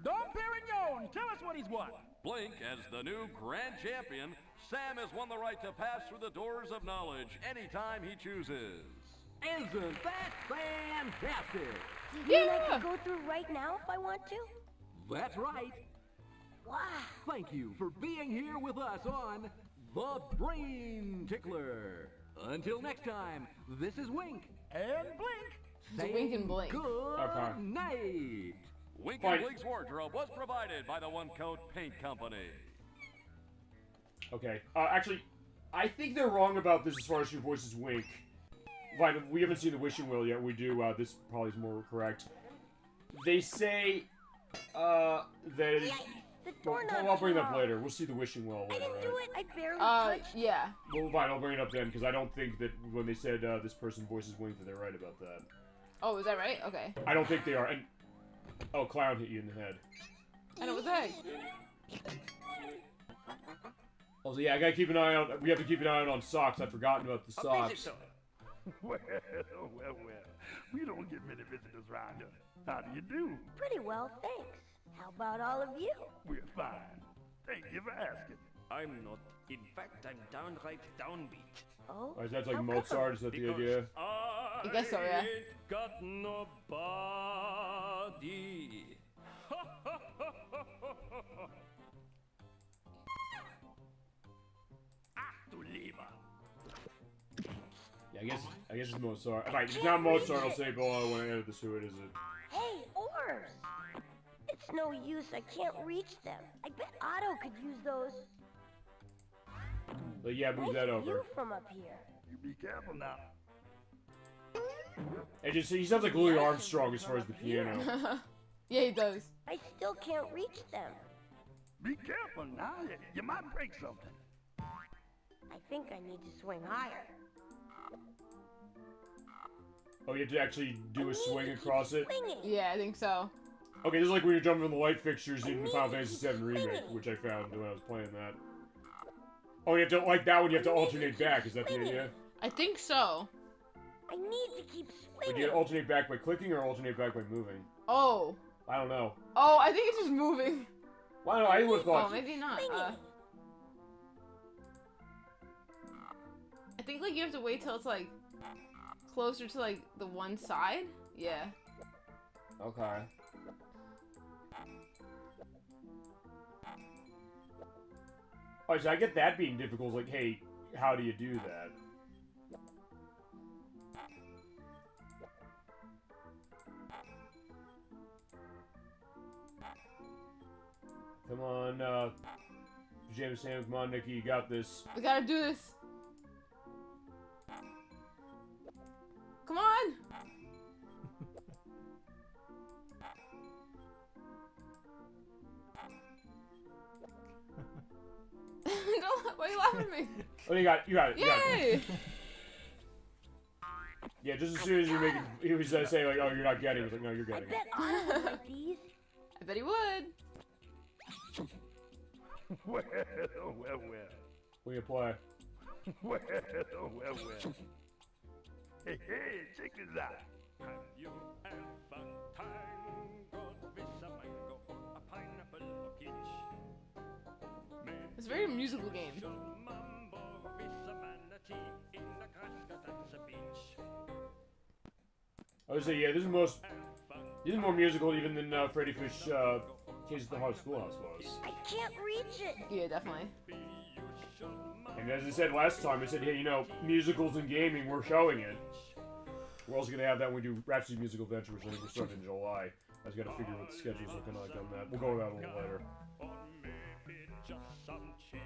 Dom Perignon, tell us what he's won. Blink, as the new grand champion, Sam has won the right to pass through the doors of knowledge anytime he chooses. Isn't that fantastic? You mean I can go through right now if I want to? That's right. Wow. Thank you for being here with us on The Brain Tickler. Until next time, this is Wink. And Blink. Saying Wink and Blink. Good night. Wink and Blink's wardrobe was provided by the One Coat Paint Company. Okay. Actually, I think they're wrong about this as far as your voice is Wink. Fine, we haven't seen the wishing well yet. We do. This probably is more correct. They say, that... Well, I'll bring it up later. We'll see the wishing well later, I didn't do it. I barely touched it. Yeah. Well, fine, I'll bring it up then, because I don't think that when they said this person voices Wink that they're right about that. Oh, is that right? Okay. I don't think they are. And oh, clown hit you in the head. I know what the heck. Also, yeah, I gotta keep an eye on. We have to keep an eye on socks. I've forgotten about the socks. Well. We don't get many visitors around here. How do you do? Pretty well, thanks. How about all of you? We're fine. Thank you for asking. I'm not. In fact, I'm downright downbeat. Oh? Is that like Mozart? Is that the idea? I guess so, yeah. Ain't got nobody. Yeah, I guess it's Mozart. If it's not Mozart, I'll say below when I edit this. Who it is? Hey, oars! It's no use. I can't reach them. I bet Otto could use those. But yeah, move that over. You from up here. You be careful now. He sounds like Louis Armstrong as far as the piano. Yeah, he does. I still can't reach them. Be careful now. You might break something. I think I need to swing higher. Oh, you have to actually do a swing across it? Yeah, I think so. Okay, this is like when you're jumping from the light fixtures in the Final Fantasy VII Remake, which I found when I was playing that. Oh, you have to, like that one, you have to alternate back. Is that the idea? I think so. I need to keep But swinging. do you alternate back by clicking or alternate back by moving? Oh. I don't know. Oh, I think it's just moving. Well, I would have thought. Oh, maybe not. I think like you have to wait till it's like closer to like the one side. Yeah. Okay. Alright, so I get that being difficult. Like, hey, how do you do that? Come on, Pajama Sam, come on, Nikki, you got this. We gotta do this. Come on. Why are you laughing at me? Oh, you got it. You got it. Yay! Yeah, just as soon as you make it, he was saying like, "Oh, you're not getting it." Like, no, you're getting it. I bet he would. Well. What do you play? Well. Hey, check this out. Have you ever tangled with a mango or a pineapple or peach? It's a very musical game. Mambo with a manatee in the grass that's a beach. I would say, yeah, this is more musical even than Freddy Fish Kids at the Hot Schoolhouse was. I can't reach it. Yeah, definitely. And as I said last time, I said, hey, you know, musicals and gaming, we're showing it. We're also going to have that when we do Rhapsody Musical Adventure, which I think we're starting in July. I just got to figure what the schedule's looking like on that. We'll go over that a little later. Or maybe just some cheese.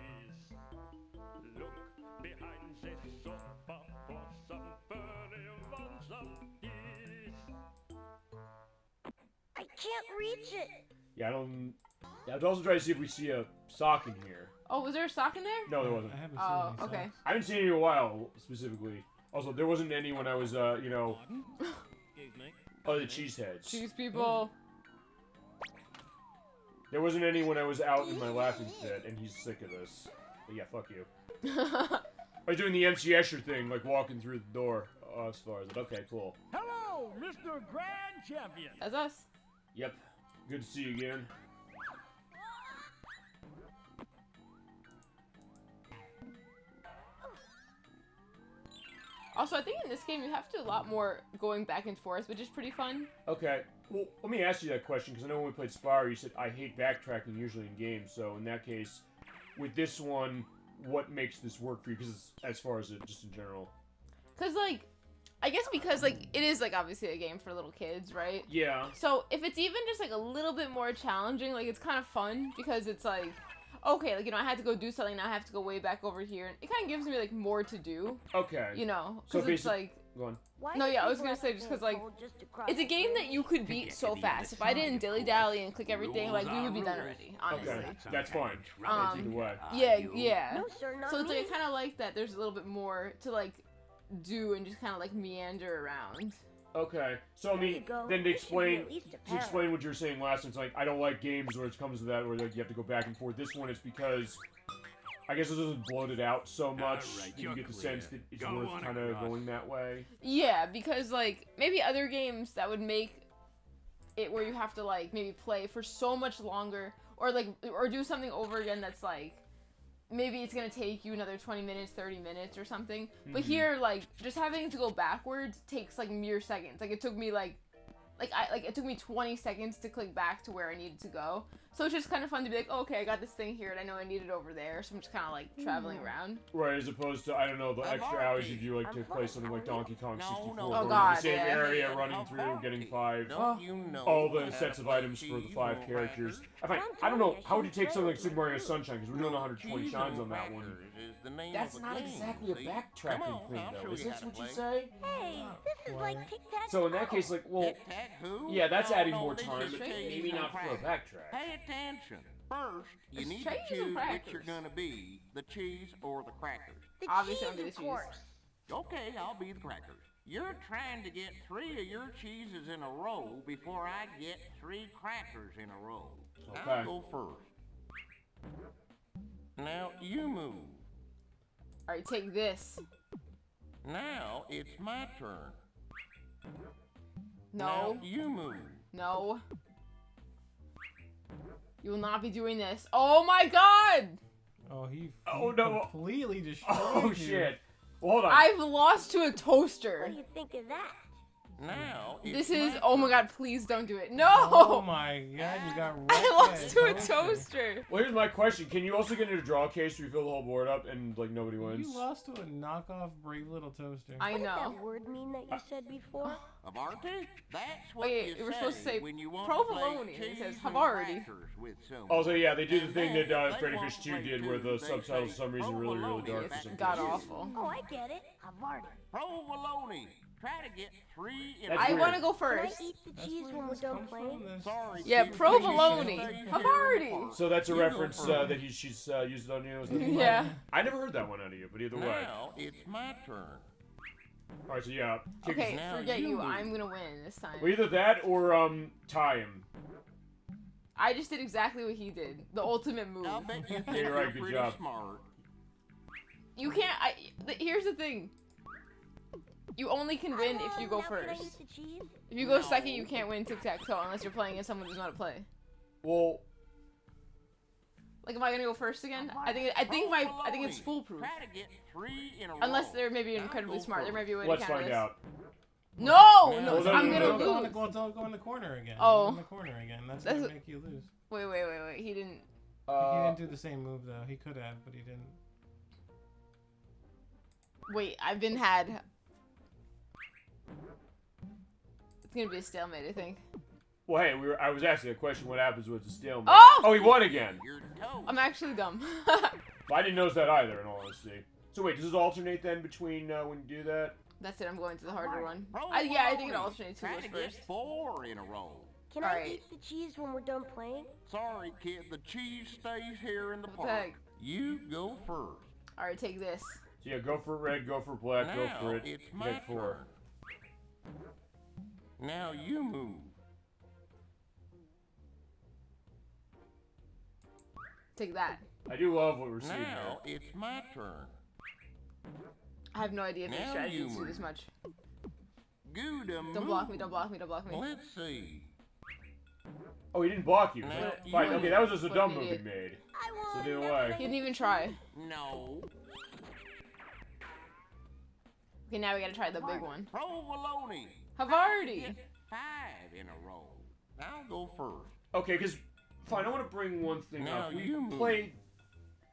Look behind this sofa for some furry ones of these. I can't reach it. Yeah, I don't... Yeah, I'd also try to see if we see a sock in here. Oh, was there a sock in there? No, there wasn't. I haven't Oh, seen any okay. socks. I haven't seen it in a while, specifically. Also, there wasn't any when I was, you know... Oh, the cheeseheads. Cheese people. There wasn't any when I was out in my laughing fit, and he's sick of this. But yeah, fuck you. I was doing the MC Escher thing, like walking through the door. As far as it. Okay, cool. Hello, Mr. Grand Champion. That's us. Yep. Good to see you again. Also, I think in this game you have to do a lot more going back and forth, which is pretty fun. Okay. Well, let me ask you that question, because I know when we played Spyro, you said, I hate backtracking usually in games. So, in that case, with this one, what makes this work for you? Because as far as it, just in general. Because, like, I guess because, like, it is, like, obviously a game for little kids, right? Yeah. So, if it's even just, like, a little bit more challenging, like, it's kind of fun, because it's, like, okay, like, you know, I had to go do something, now I have to go way back over here. And it kind of gives me, like, more to do. Okay. You know? So Because it's, like... Go on. No, yeah, I was gonna say, just because, like, it's a game that you could beat so fast. If I didn't dilly-dally and click everything, like, we would be done already, honestly. Okay, that's fine. Either way. Yeah. No, sir, not So it's, me. like, I kind of like that there's a little bit more to, like, do and just kind of, like, meander around. Okay, so I mean, go. then to This should be explain, at least a to explain what you were saying last time, it's like, I don't like games where it comes to that, where like, you have to go back and forth. This one is because, I guess it doesn't bloat it out so much, Alright, that you you're get the clear. sense that it's Go worth on kind of across. going that way. Yeah, because, like, maybe other games that would make it where you have to, like, maybe play for so much longer, or, like, or do something over again that's, like, maybe it's gonna take you another 20 minutes, 30 minutes or something. But Mhm. here, like, just having to go backwards takes, like, mere seconds. Like, it took me, it took me 20 seconds to click back to where I needed to go. So it's just kind of fun to be like, oh, okay, I got this thing here, and I know I need it over there, so I'm just kind of, like, traveling around. Right, as opposed to, I don't know, the extra hours you do, like, to play something like Donkey Kong 64, no. where Oh, you're God, in the same yeah. area, running through, getting all the sets of items for the 5 characters. I don't know, how would you take something like Super Mario Sunshine, because we're doing 120 shines on that one. That's not exactly a backtracking thing, though, is this what you say? Hey, this is like tic-tac-toe. So in that case, like, well, yeah, that's adding more time, but maybe not for a backtrack. Pay attention. First, you It's need to cheese or choose which crackers? you're gonna be, the cheese or the crackers. The Obviously, I'll cheese, be the of cheese. course. Okay, I'll be the crackers. You're trying to get 3 of your cheeses in a row before I get 3 crackers in a row. Okay. I'll go first. Now you move. Alright, take this. Now it's my turn. No. Now you move. No. You will not be doing this. Oh my god! Oh, he no. completely destroyed Oh, you. shit. Well, hold on. I've lost to a toaster. What do you think of that? Now This is. Oh my god! Please don't do it. No. Oh my god! You got wrecked. I lost to a toaster. Well, here's my question: can you also get into a draw case where you fill the whole board up and like nobody wins? You lost to a knockoff Brave Little Toaster. I What did know. that word mean that you said before? Havarti? That's what Wait, you we're supposed to say when you want provolone. to play It says cheese and Havarti. crackers with someone. Also, yeah, they do the And thing then that they Freddy want Fish to 2 play did, where the two, they subtitles for say some reason really, really dark. It's For some god reason. awful. Oh, I get it. Havarti. Provolone. Try to get 3 in That's a I weird. want to go Can first. I eat the cheese when we're done playing? Sorry. Yeah, Keith, provolone. you stay here Havarti. in the park. So that's a You go reference first. that she's used it on you. Is that Yeah. I never heard that one out of you, but either way. Now it's my turn. All right, so yeah. kick Okay, us- Now forget you you. move. I'm gonna win this time. Well, either that or tie him. I just did exactly what he did. The ultimate move. I'll bet you Yeah, think you're you're right, good pretty job. smart. You can't. Here's the thing. You only can win if you go Now can I first. eat the cheese? If you go second, you can't win tic-tac-toe unless you're playing against someone who doesn't know how to play. Well, Like, am I gonna go first again? I think it's foolproof. Try to get 3 in a Unless row. they're maybe Now incredibly go smart. There first. might be a way let's to counter find this. out. No, Now- no, Well, I'm no, gonna no, Go lose. in the corner again. Oh. Go in the corner again. That's That's- gonna make you lose. Wait. He didn't. He didn't do the same move though. He could have, but he didn't. Wait, I've been had. It's gonna be a stalemate, I think. Well, hey, I was asking a question. What happens when it's a stalemate? Oh! he won again. You're toast. I'm actually dumb. I didn't notice that either, in all honesty. So wait, does it alternate then between when you do that? That's it. I'm going to the harder one. Provolone. Yeah, I think it alternates who Try goes to get first. 4 in a row. Can Alright. I eat the cheese when we're done playing? Sorry, kid. The cheese stays here in the What the heck? park. You go first. All right, take this. So yeah, go for red, go for black, Now go for it. it's You my get 4. turn. Now you move. Take that. I do love what we're seeing Now here. it's my turn. I have no idea if your Now strategy you is to do move. this much. Gouda Don't block me, don't block me, don't block me. Let's see. Oh, he didn't block you. Now Fine, you okay, that was just a What dumb an move he idiot. made. I So won. do Now I. can He didn't even try. No. Okay, now we gotta try the big one. Provolone. Havarti. Get 5 in a row. I'll go first. Okay, because fine, I want to bring one thing Now up. We you move. played.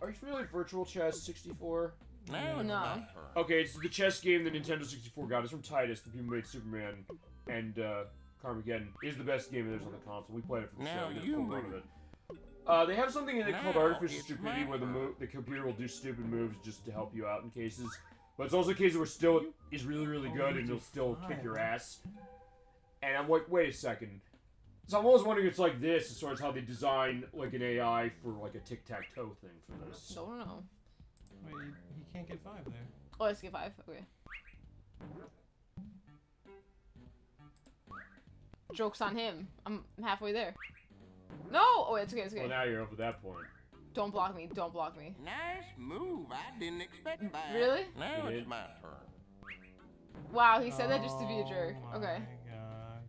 Are you familiar with Virtual Chess 64? Now it's No. my turn. Okay, it's the chess game that Nintendo 64 got. It's from Titus, the people who made Superman and Carmageddon. It is the best game there's on the console. We played it for the Now show. We did a you full run of move. it. They have something in it called Now artificial it's stupidity, my where turn. the computer will do stupid moves just to help you out in cases. But it's also cases where still is really, really good and it'll still kick your ass. And I'm like, wait a second. So I'm always wondering if it's like this, as far as how they design like an AI for like a tic-tac-toe thing for this. Don't know. Wait, he can't get 5 there. Oh, let's get 5. Okay. Joke's on him. I'm halfway there. No! Oh, it's okay, it's okay. Well, now you're up at that point. Don't block me, don't block me. Nice move. I didn't expect that. Really? Now You it's did. my turn. Wow, he said that just to be a jerk. Oh Okay. my god.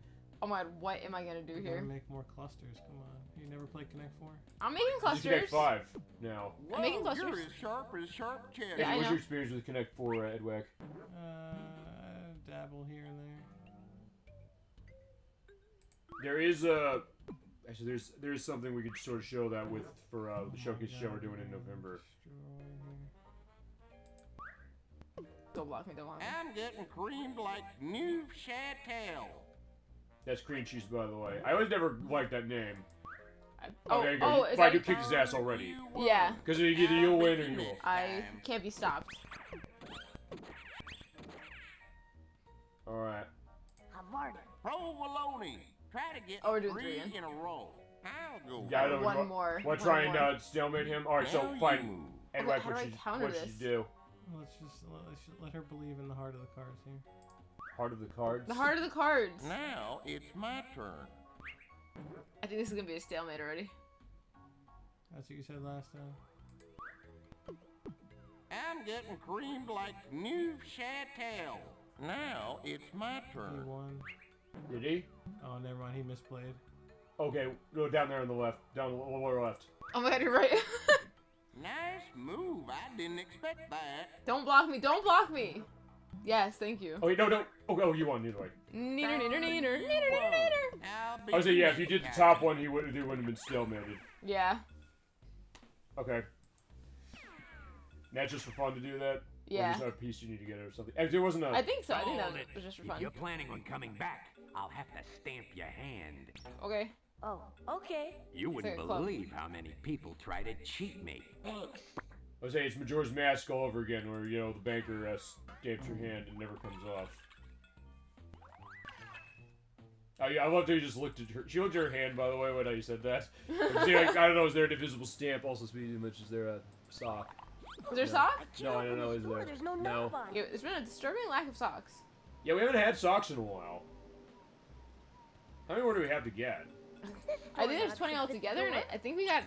Oh my god, what am I gonna do You here? gotta make more clusters. Come on. You never played Connect 4? I'm making You clusters. Connect 5 now. I'm making Whoa, clusters. You're as sharp cheddar. Yeah, I What's know. your experience with Connect 4, Edwak? Dabble here and there. There is a actually there is something we could sort of show that with for the showcase show we're doing in November. Don't block me, don't block me. I'm getting creamed like new Chantel. That's cream cheese, by the way. I always never liked that name. Oh, Okay, oh, if is I that- do kick his ass already. Yeah. Because either you'll win or you will. I can't be stopped. Alright. Havarti. Provolone. Try to get Oh, we're doing 3 3 in a row. I'll go. Yeah, I don't One know. more. Want to One try and more. stalemate him? Alright, so Now you fine. move. Edwak, how do I counter what should this? you do? Let's just let her believe in the heart of the cards here. Heart of the cards? The heart of the cards. Now it's my turn. I think this is gonna be a stalemate already. That's what you said last time. I'm getting creamed like new Chantel. Now it's my He turn. won. Did he? Oh, never mind. He misplayed. Okay, go down there on the left. Down the lower left. Oh my god, you're right. Nice move. I didn't expect that. Don't block me, don't block me. Yes, thank you. Oh, wait, no. Oh, you won either way. Neener. I was saying, yeah, if you did the top one, they wouldn't have been stalemated. Yeah. Okay. That's just for fun to do that? Yeah. Or there's not a piece you need to get or something? There wasn't a... I think so. I think that was just for fun. If you're planning on coming back, I'll have to stamp your hand. Okay. Oh, okay. You wouldn't Very close. believe how many people try to cheat me. Thanks. I was saying, it's Majora's Mask all over again, where, the banker stamps your hand and never comes off. Oh, yeah, I loved how you just looked at her. She looked at her hand, by the way, when I said that. See, I don't know, is there an invisible stamp? Also, speaking of which, is there a sock? Is there a sock? No, I don't know, is there? There's no knob on. Yeah, there's been a disturbing lack of socks. Yeah, we haven't had socks in a while. How many more do we have to get? I think there's 20 altogether, and I think we got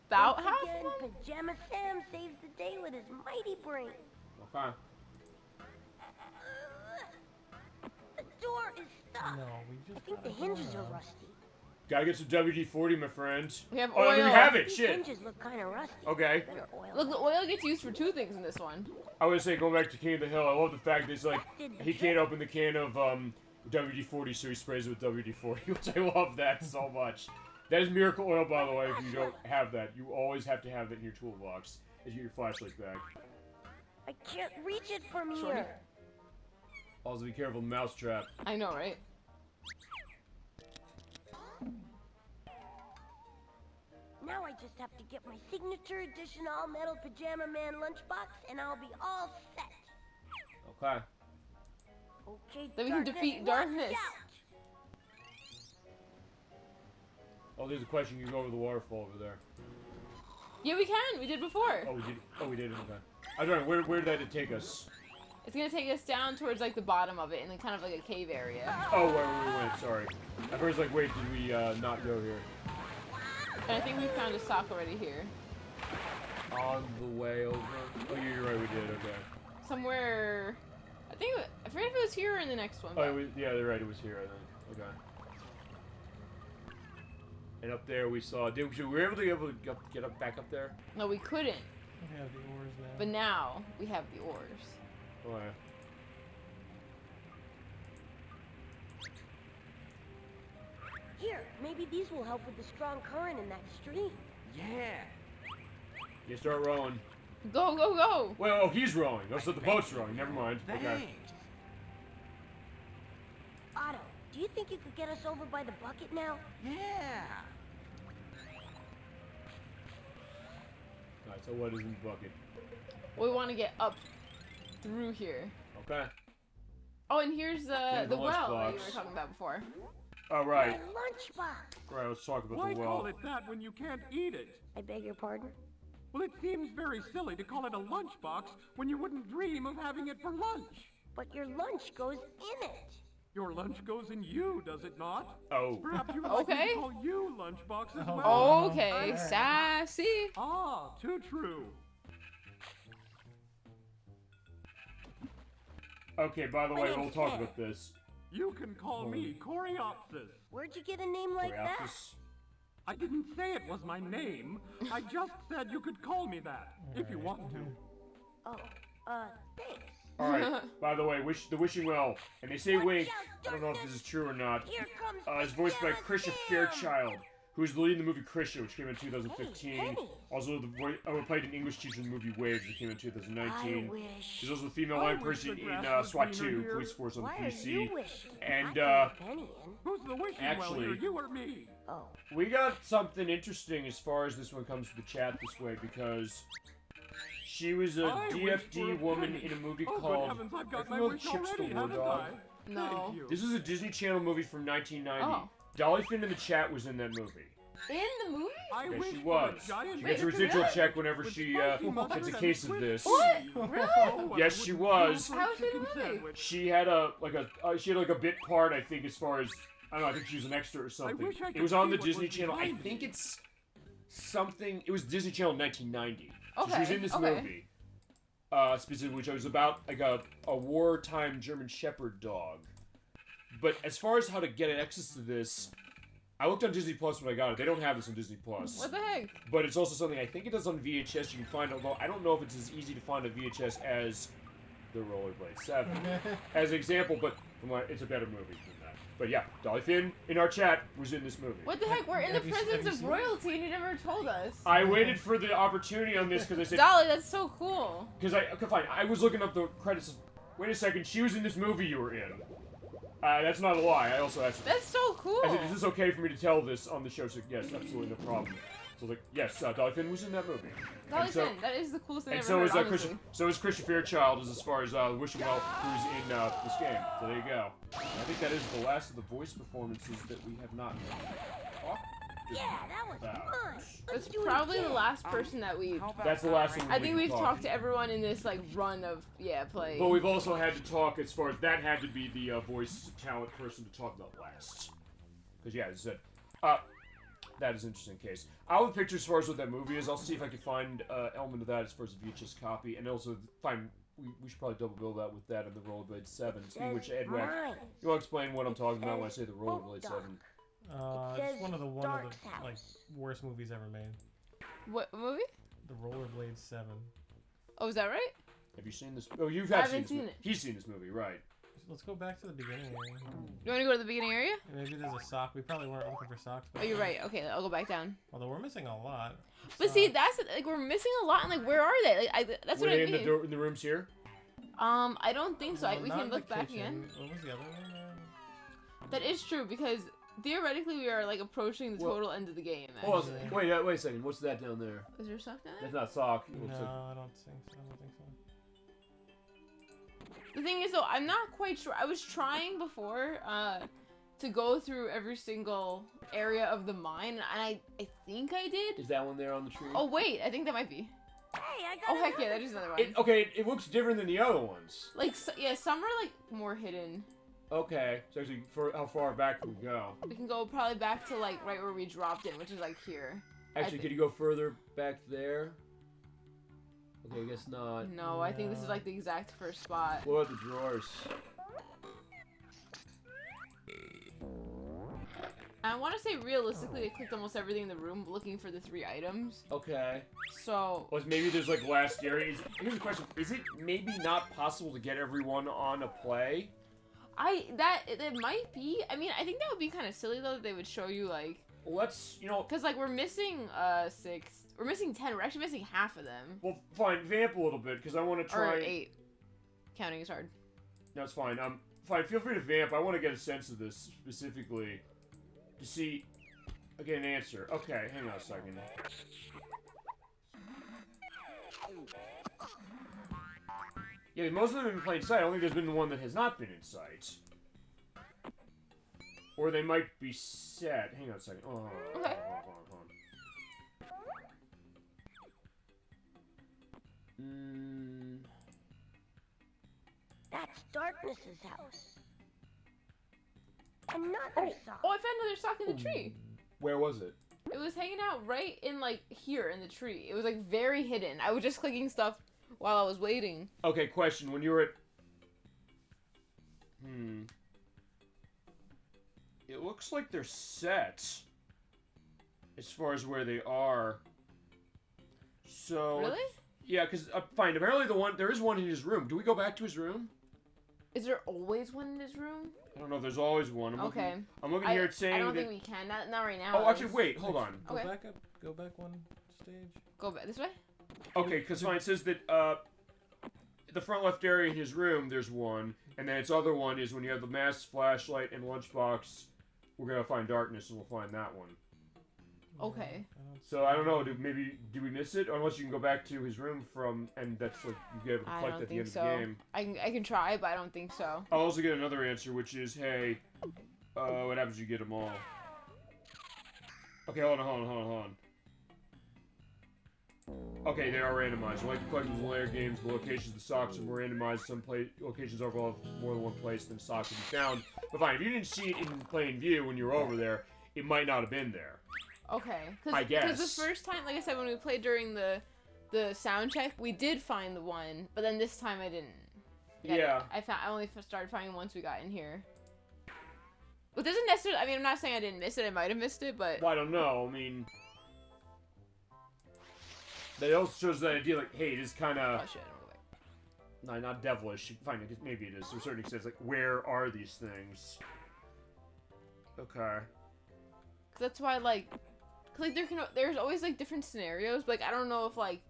about half Again, one. Pajama Sam saves the day with his mighty brain. Okay. The door is stuck. No, we I just think the hinges are rusty. Gotta get some WD-40, my friend. We have Oh, oil. we have it, These shit. hinges look kind of rusty. Okay. Better oil Look, the oil gets used for 2 things in this one. I would say, going back to King of the Hill, I love the fact that it's like, he can't open the can of WD-40, so he sprays it with WD-40, which I love that so much. That is miracle oil, by the way, if you don't have that. You always have to have that in your toolbox as you get your flashlight back. I can't reach it from Sure. here. Also, be careful of the mousetrap. I know, right? Now I just have to get my signature edition all-metal Pajama Man lunchbox, and I'll be all set. Okay. Okay, Then we can darkness, defeat watch darkness. out. Oh, there's a question. You can go over the waterfall over there. Yeah, we can. We did before. Oh, we did. Oh, we did. Okay. I don't know. Where did that take us? It's gonna take us down towards like the bottom of it, and then kind of like a cave area. Oh, where we went. Sorry. At first, like, wait, did we not go here? And I think we found a sock already here. On the way over. Oh, you're right. We did. Okay. Somewhere. I forget if it was here or in the next one. Oh, but- it was, yeah, they're right. It was here, I think. Okay. And up there we saw. So we were able to get up back up there. No, we couldn't. We have the oars now. But now we have the oars. Oh, yeah. Here, maybe these will help with the strong current in that stream. Yeah. You start rowing. Go, go, go! Well, oh, he's rowing. Oh, so the boat's rowing. Never mind. Okay. Thanks. Otto, do you think you could get us over by the bucket now? Yeah. Alright, so what is in the bucket? We want to get up through here. Okay. Oh, and here's Yeah, the the well that you lunchbox. were talking about before. All right. My lunchbox. Right, let's talk about Why the well. call it that when you can't eat it? I beg your pardon? Well, it seems very silly to call it a lunchbox when you wouldn't dream of having it for lunch. But your lunch goes in it. Your lunch goes in you, does it not? Oh. Perhaps you would like me Okay. to call you lunchbox as well. Okay, sassy. Ah, too true. Okay, by the way, we'll talk about this. You can call me Coreopsis. Where'd you get a name like that? Coreopsis? I didn't say it was my name. I just said you could call me that, if you want to. Oh, thanks. Alright, by the way, the wishing well, and they say wink, I don't know if this is true or not, Here comes is voiced by Krisha Sam. Fairchild, who's the lead in the movie Krisha, which came in 2015. Also, played an English teacher in the movie Waves, that came in 2019. I wish. She's also the female I line wish person the in grass was SWAT greener 2, here. Police Force on the Why are PC. you wishing? And, I put a penny in. Who's the wishing well Actually- here, you or me? Oh. we got something interesting as far as this one comes to the chat this way, because she was a I wish for DFD a woman penny. in a movie Oh, good called... heavens, I've Are got you my familiar with wish Chips the already, War haven't Dog? I? No. Thank you. This is a Disney Channel movie from 1990. Oh. Dolly Finn in the chat was in that movie. In the movie? I Yeah, wish she for a was. giant She gets a bacon residual egg check whenever with she spicy mustard gets a and case of whipped this. What? cream. Really? Oh, what Yes, I she wouldn't was. do for a How was she in the chicken movie? sandwich. She had a bit part, I think, as far as I don't know. I think she was an extra or something. wish I It could was on see the what Disney was Channel. I behind think me. it's something. It was Disney Channel in 1990. So she was Okay, in this okay. movie, specifically, which was about like a wartime German Shepherd dog. But as far as how to get access to this, I looked on Disney Plus when I got it. They don't have this on Disney Plus. What the heck? But it's also something I think it does on VHS. You can find, although I don't know if it's as easy to find a VHS as the Rollerblade 7 as an example, but it's a better movie than that. But yeah, Dolly Finn in our chat was in this movie. What the heck? We're in the presence of royalty and you never told us. I waited for the opportunity on this because I said... Dolly, that's so cool. Because okay, fine. I was looking up the credits. Wait a second, she was in this movie you were in. That's not a lie. I also asked... That's so cool. I said, is this okay for me to tell this on the show? She said, yes, absolutely, no problem. So I was like, yes, Dolly Finn was in that movie. Dolly Finn, that is the coolest thing and I've so ever is heard, Christian. So is Christian Fairchild as far as wishing well who's in this game. So there you go. I think that is the last of the voice performances that we have not talked. Yeah, that was fun. That's probably the last person that we've... That's the last one. I think we've talked to everyone in this like run of play. But we've also had to talk as far as that had to be the voice talent person to talk about last. Because yeah, as I said, that is an interesting case. I'll have pictures as far as what that movie is. I'll see if I can find element of that as far as a VHS copy, and also find. We should probably double bill that with that in the Rollerblade 7. Speaking which, Edwak, you want to explain what I'm talking about when I say the Rollerblade 7? It's one of the like worst movies ever made. What movie? The Rollerblade 7. Oh, is that right? Have you seen this? Oh, I haven't seen it. He's seen this movie, right? Let's go back to the beginning area. You want to go to the beginning area? Maybe there's a sock. We probably weren't looking for socks. Oh, you're right. Okay, I'll go back down. Although we're missing a lot. But see, that's like we're missing a lot, and like where are they? Like that's what I mean. In the rooms here? I don't think so. We can look back again. What was the other one? That is true because theoretically we are like approaching the total end of the game. Actually. Wait a second. What's that down there? Is there a sock down there? That's not sock. No, I don't think so. The thing is, though, I'm not quite sure. I was trying before to go through every single area of the mine, and I think I did. Is that one there on the tree? Oh, wait. I think that might be. Hey, I got heck yeah, that is another one. It looks different than the other ones. Like, yeah, some are, like, more hidden. Okay. So actually, how far back can we go? We can go probably back to, like, right where we dropped in, which is, like, here. Actually, could you go further back there? Okay, I guess not. No, I think this is like the exact first spot. What about the drawers? I want to say realistically, I clicked almost everything in the room looking for the 3 items. Okay. So... Well, maybe there's like last areas. Here's the question. Is it maybe not possible to get everyone on a play? It might be. I mean, I think that would be kind of silly though that they would show you like... Well, let's, Because like we're missing 6. We're missing 10. We're actually missing half of them. Well, fine. Vamp a little bit because I want to try. Or 8. Counting is hard. No, it's fine. Fine. Feel free to vamp. I want to get a sense of this specifically to see. Get an answer. Okay, hang on a second. Yeah, most of them have been in plain sight. I don't think there's been one that has not been in sight. Or they might be set. Hang on a second. Oh, okay. Hold on. That's Darkness's house. Another sock. Oh, I found another sock in the tree. Where was it? It was hanging out right in, like, here in the tree. It was, like, very hidden. I was just clicking stuff while I was waiting. Okay, question. When you were at... It looks like they're set. As far as where they are. So... Really? Yeah, because, fine. Apparently there is one in his room. Do we go back to his room? Is there always one in his room? I don't know. There's always one. I'm looking here at saying I don't that... think we can. Not right now. Oh, actually, wait. Hold on. Go back up. Go back one stage. Go back this way? Okay, because fine. It says that, the front left area in his room, there's one. And then its other one is when you have the mask, flashlight, and lunchbox, we're going to find darkness, and we'll find that one. Okay. So, I don't know. Do we miss it? Unless you can go back to his room and that's like, you get able to collect at the end of the game. I can try, but I don't think so. I'll also get another answer, which is, hey, what happens if you get them all? Okay, hold on. Okay, they are randomized. Like the collectibles and layer games, the locations of the socks are more randomized. Some locations overall have more than one place than socks will be found. But fine, if you didn't see it in plain view when you were over there, it might not have been there. Okay. I guess. Because the first time, like I said, when we played during the sound check, we did find the one, but then this time I didn't. Yeah. I only started finding once we got in here. It doesn't necessarily. I mean, I'm not saying I didn't miss it. I might have missed it, but. Well, I don't know. I mean, that also shows the idea, like, hey, it is kind of. Oh shit! No, not devilish. Fine, maybe it is. To a certain extent, it's like, where are these things? Okay. That's why, like there's always, like, different scenarios, but, like, I don't know if, like,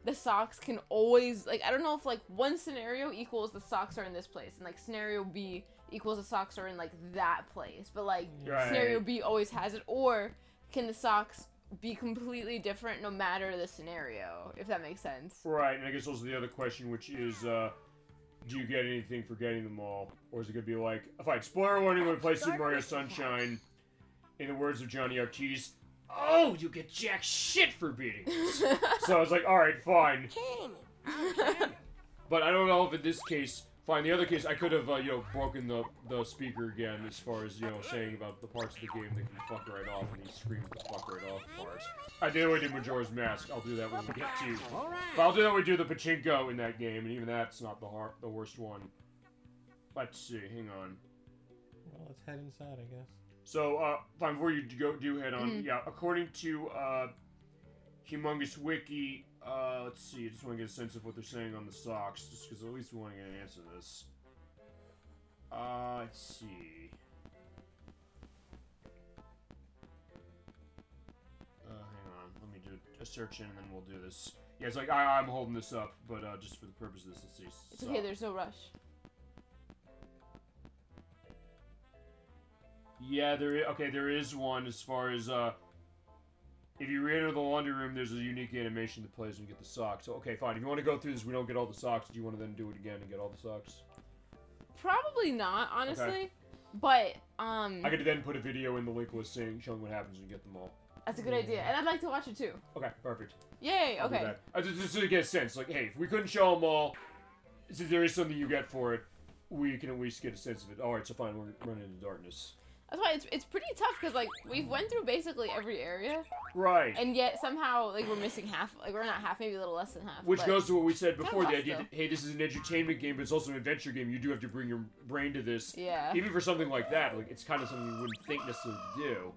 the socks can always, like, I don't know if, like, one scenario equals the socks are in this place, and, like, scenario B equals the socks are in, like, that place, but, like, scenario B always has it, or can the socks be completely different no matter the scenario, if that makes sense. Right, and I guess also the other question, which is, do you get anything for getting them all? Or is it going to be like, fine, spoiler warning when we play Super Mario Sunshine, in the words of Johnny Ortiz, oh, you get jack shit for beating us. So I was like, alright, fine. But I don't know if in this case, fine, the other case, I could have, broken the speaker again as far as, saying about the parts of the game that can fuck right off, and he screams the fuck right off parts. I did what I did Majora's Mask. I'll do that when we get to... But I'll do that when we do the pachinko in that game, and even that's not the worst one. Let's see, hang on. Well, let's head inside, I guess. So, fine, before you do head on, yeah, according to, Humongous Wiki, let's see, I just want to get a sense of what they're saying on the socks, just because at least we want to get an answer to this. Let's see. Hang on, let me do a search in and then we'll do this. Yeah, it's like, I'm holding this up, but, just for the purpose of this, let's see. It's okay, there's no rush. Yeah, there is one as far as, if you re-enter the laundry room, there's a unique animation that plays when you get the socks. So, okay, fine. If you want to go through this, we don't get all the socks. Do you want to then do it again and get all the socks? Probably not, honestly. Okay. But, I could then put a video in the link list showing what happens when you get them all. That's a good idea. And I'd like to watch it, too. Okay, perfect. Yay, I'll do okay. that. Just to get a sense. Like, hey, if we couldn't show them all, since there is something you get for it, we can at least get a sense of it. Alright, so fine, we're running into darkness. That's why it's pretty tough, because, like, we've went through basically every area. Right. And yet, somehow, like, we're missing half. Like, we're not half, maybe a little less than half. Which goes to what we said before, the idea though. that, hey, this is an entertainment game, but it's also an adventure game. You do have to bring your brain to this. Yeah. Even for something like that, like, it's kind of something you wouldn't think necessarily to do.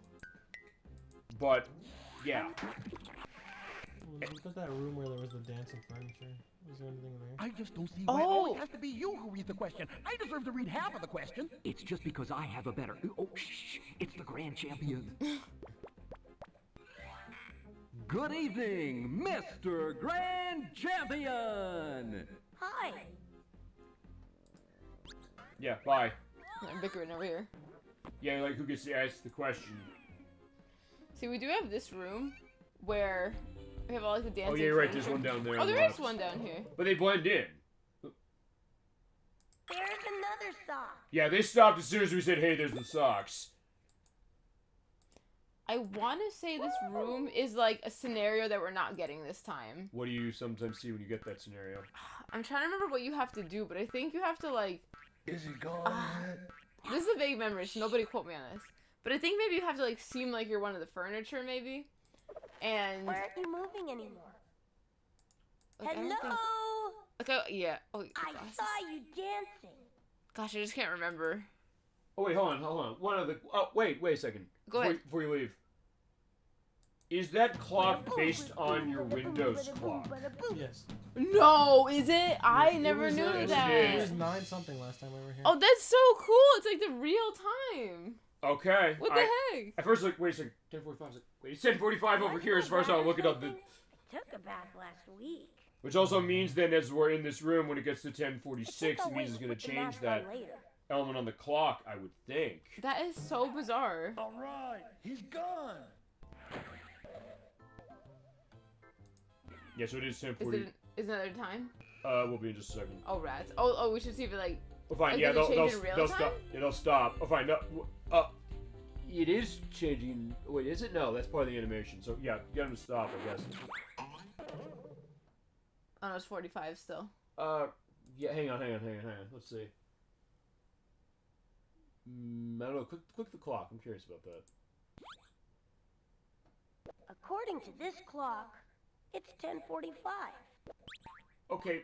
But, yeah. Was that room where there was the dancing furniture? Was there anything there? I just don't see why it always has to be you who reads the question. I deserve to read half of the question. It's just because I have a better... Oh, shh. It's the grand champion. Good evening, Mr. Grand Champion! Hi. Yeah, bye. I'm bickering over here. Yeah, like, who gets to ask the question? See, we do have this room where we have all, like, the dancing Oh, yeah, you're right. furniture. There's one down there. Oh, on the there is left. one down here. But they blend in. There's another sock. Yeah, they stopped as soon as we said, hey, there's the socks. I want to say this room is, like, a scenario that we're not getting this time. What do you sometimes see when you get that scenario? I'm trying to remember what you have to do, but I think you have to, like... Is he gone yet? This is a vague memory, so nobody quote me on this. But I think maybe you have to, like, seem like you're one of the furniture, maybe. And... Why aren't you moving anymore? Like, Hello? Okay, yeah. Oh, I saw you dancing. Gosh, I just can't remember. Oh, wait, hold on. One of the... Oh, wait a second. Go ahead. Before you leave. Is that clock based on your Windows clock? Yes. No, is it? I never knew yes, that. It was 9 something last time we were here. Oh, that's so cool. It's like the real time. Okay. What the heck? At first, like, wait a second. 10:45. Wait, it's 10:45 over here as far as I'll look it up. Took a bath last week. Which also means then, as we're in this room, when it gets to 10:46, it means it's going to change that element on the clock, I would think. That is so bizarre. All right, he's gone. Yeah, so it is 10:40. Is it another time? We'll be in just a second. Oh, rats. Oh, we should see if it, like... Oh, fine, like, yeah, does it they'll change in real they'll time? stop. Yeah, they'll stop. Oh, fine. No, it is changing. Wait, is it? No, that's part of the animation. So, yeah, get them to stop, I guess. Oh, no, it's 45 still. Yeah, hang on. Let's see. I don't know. Click the clock. I'm curious about that. According to this clock, it's 10:45. Okay,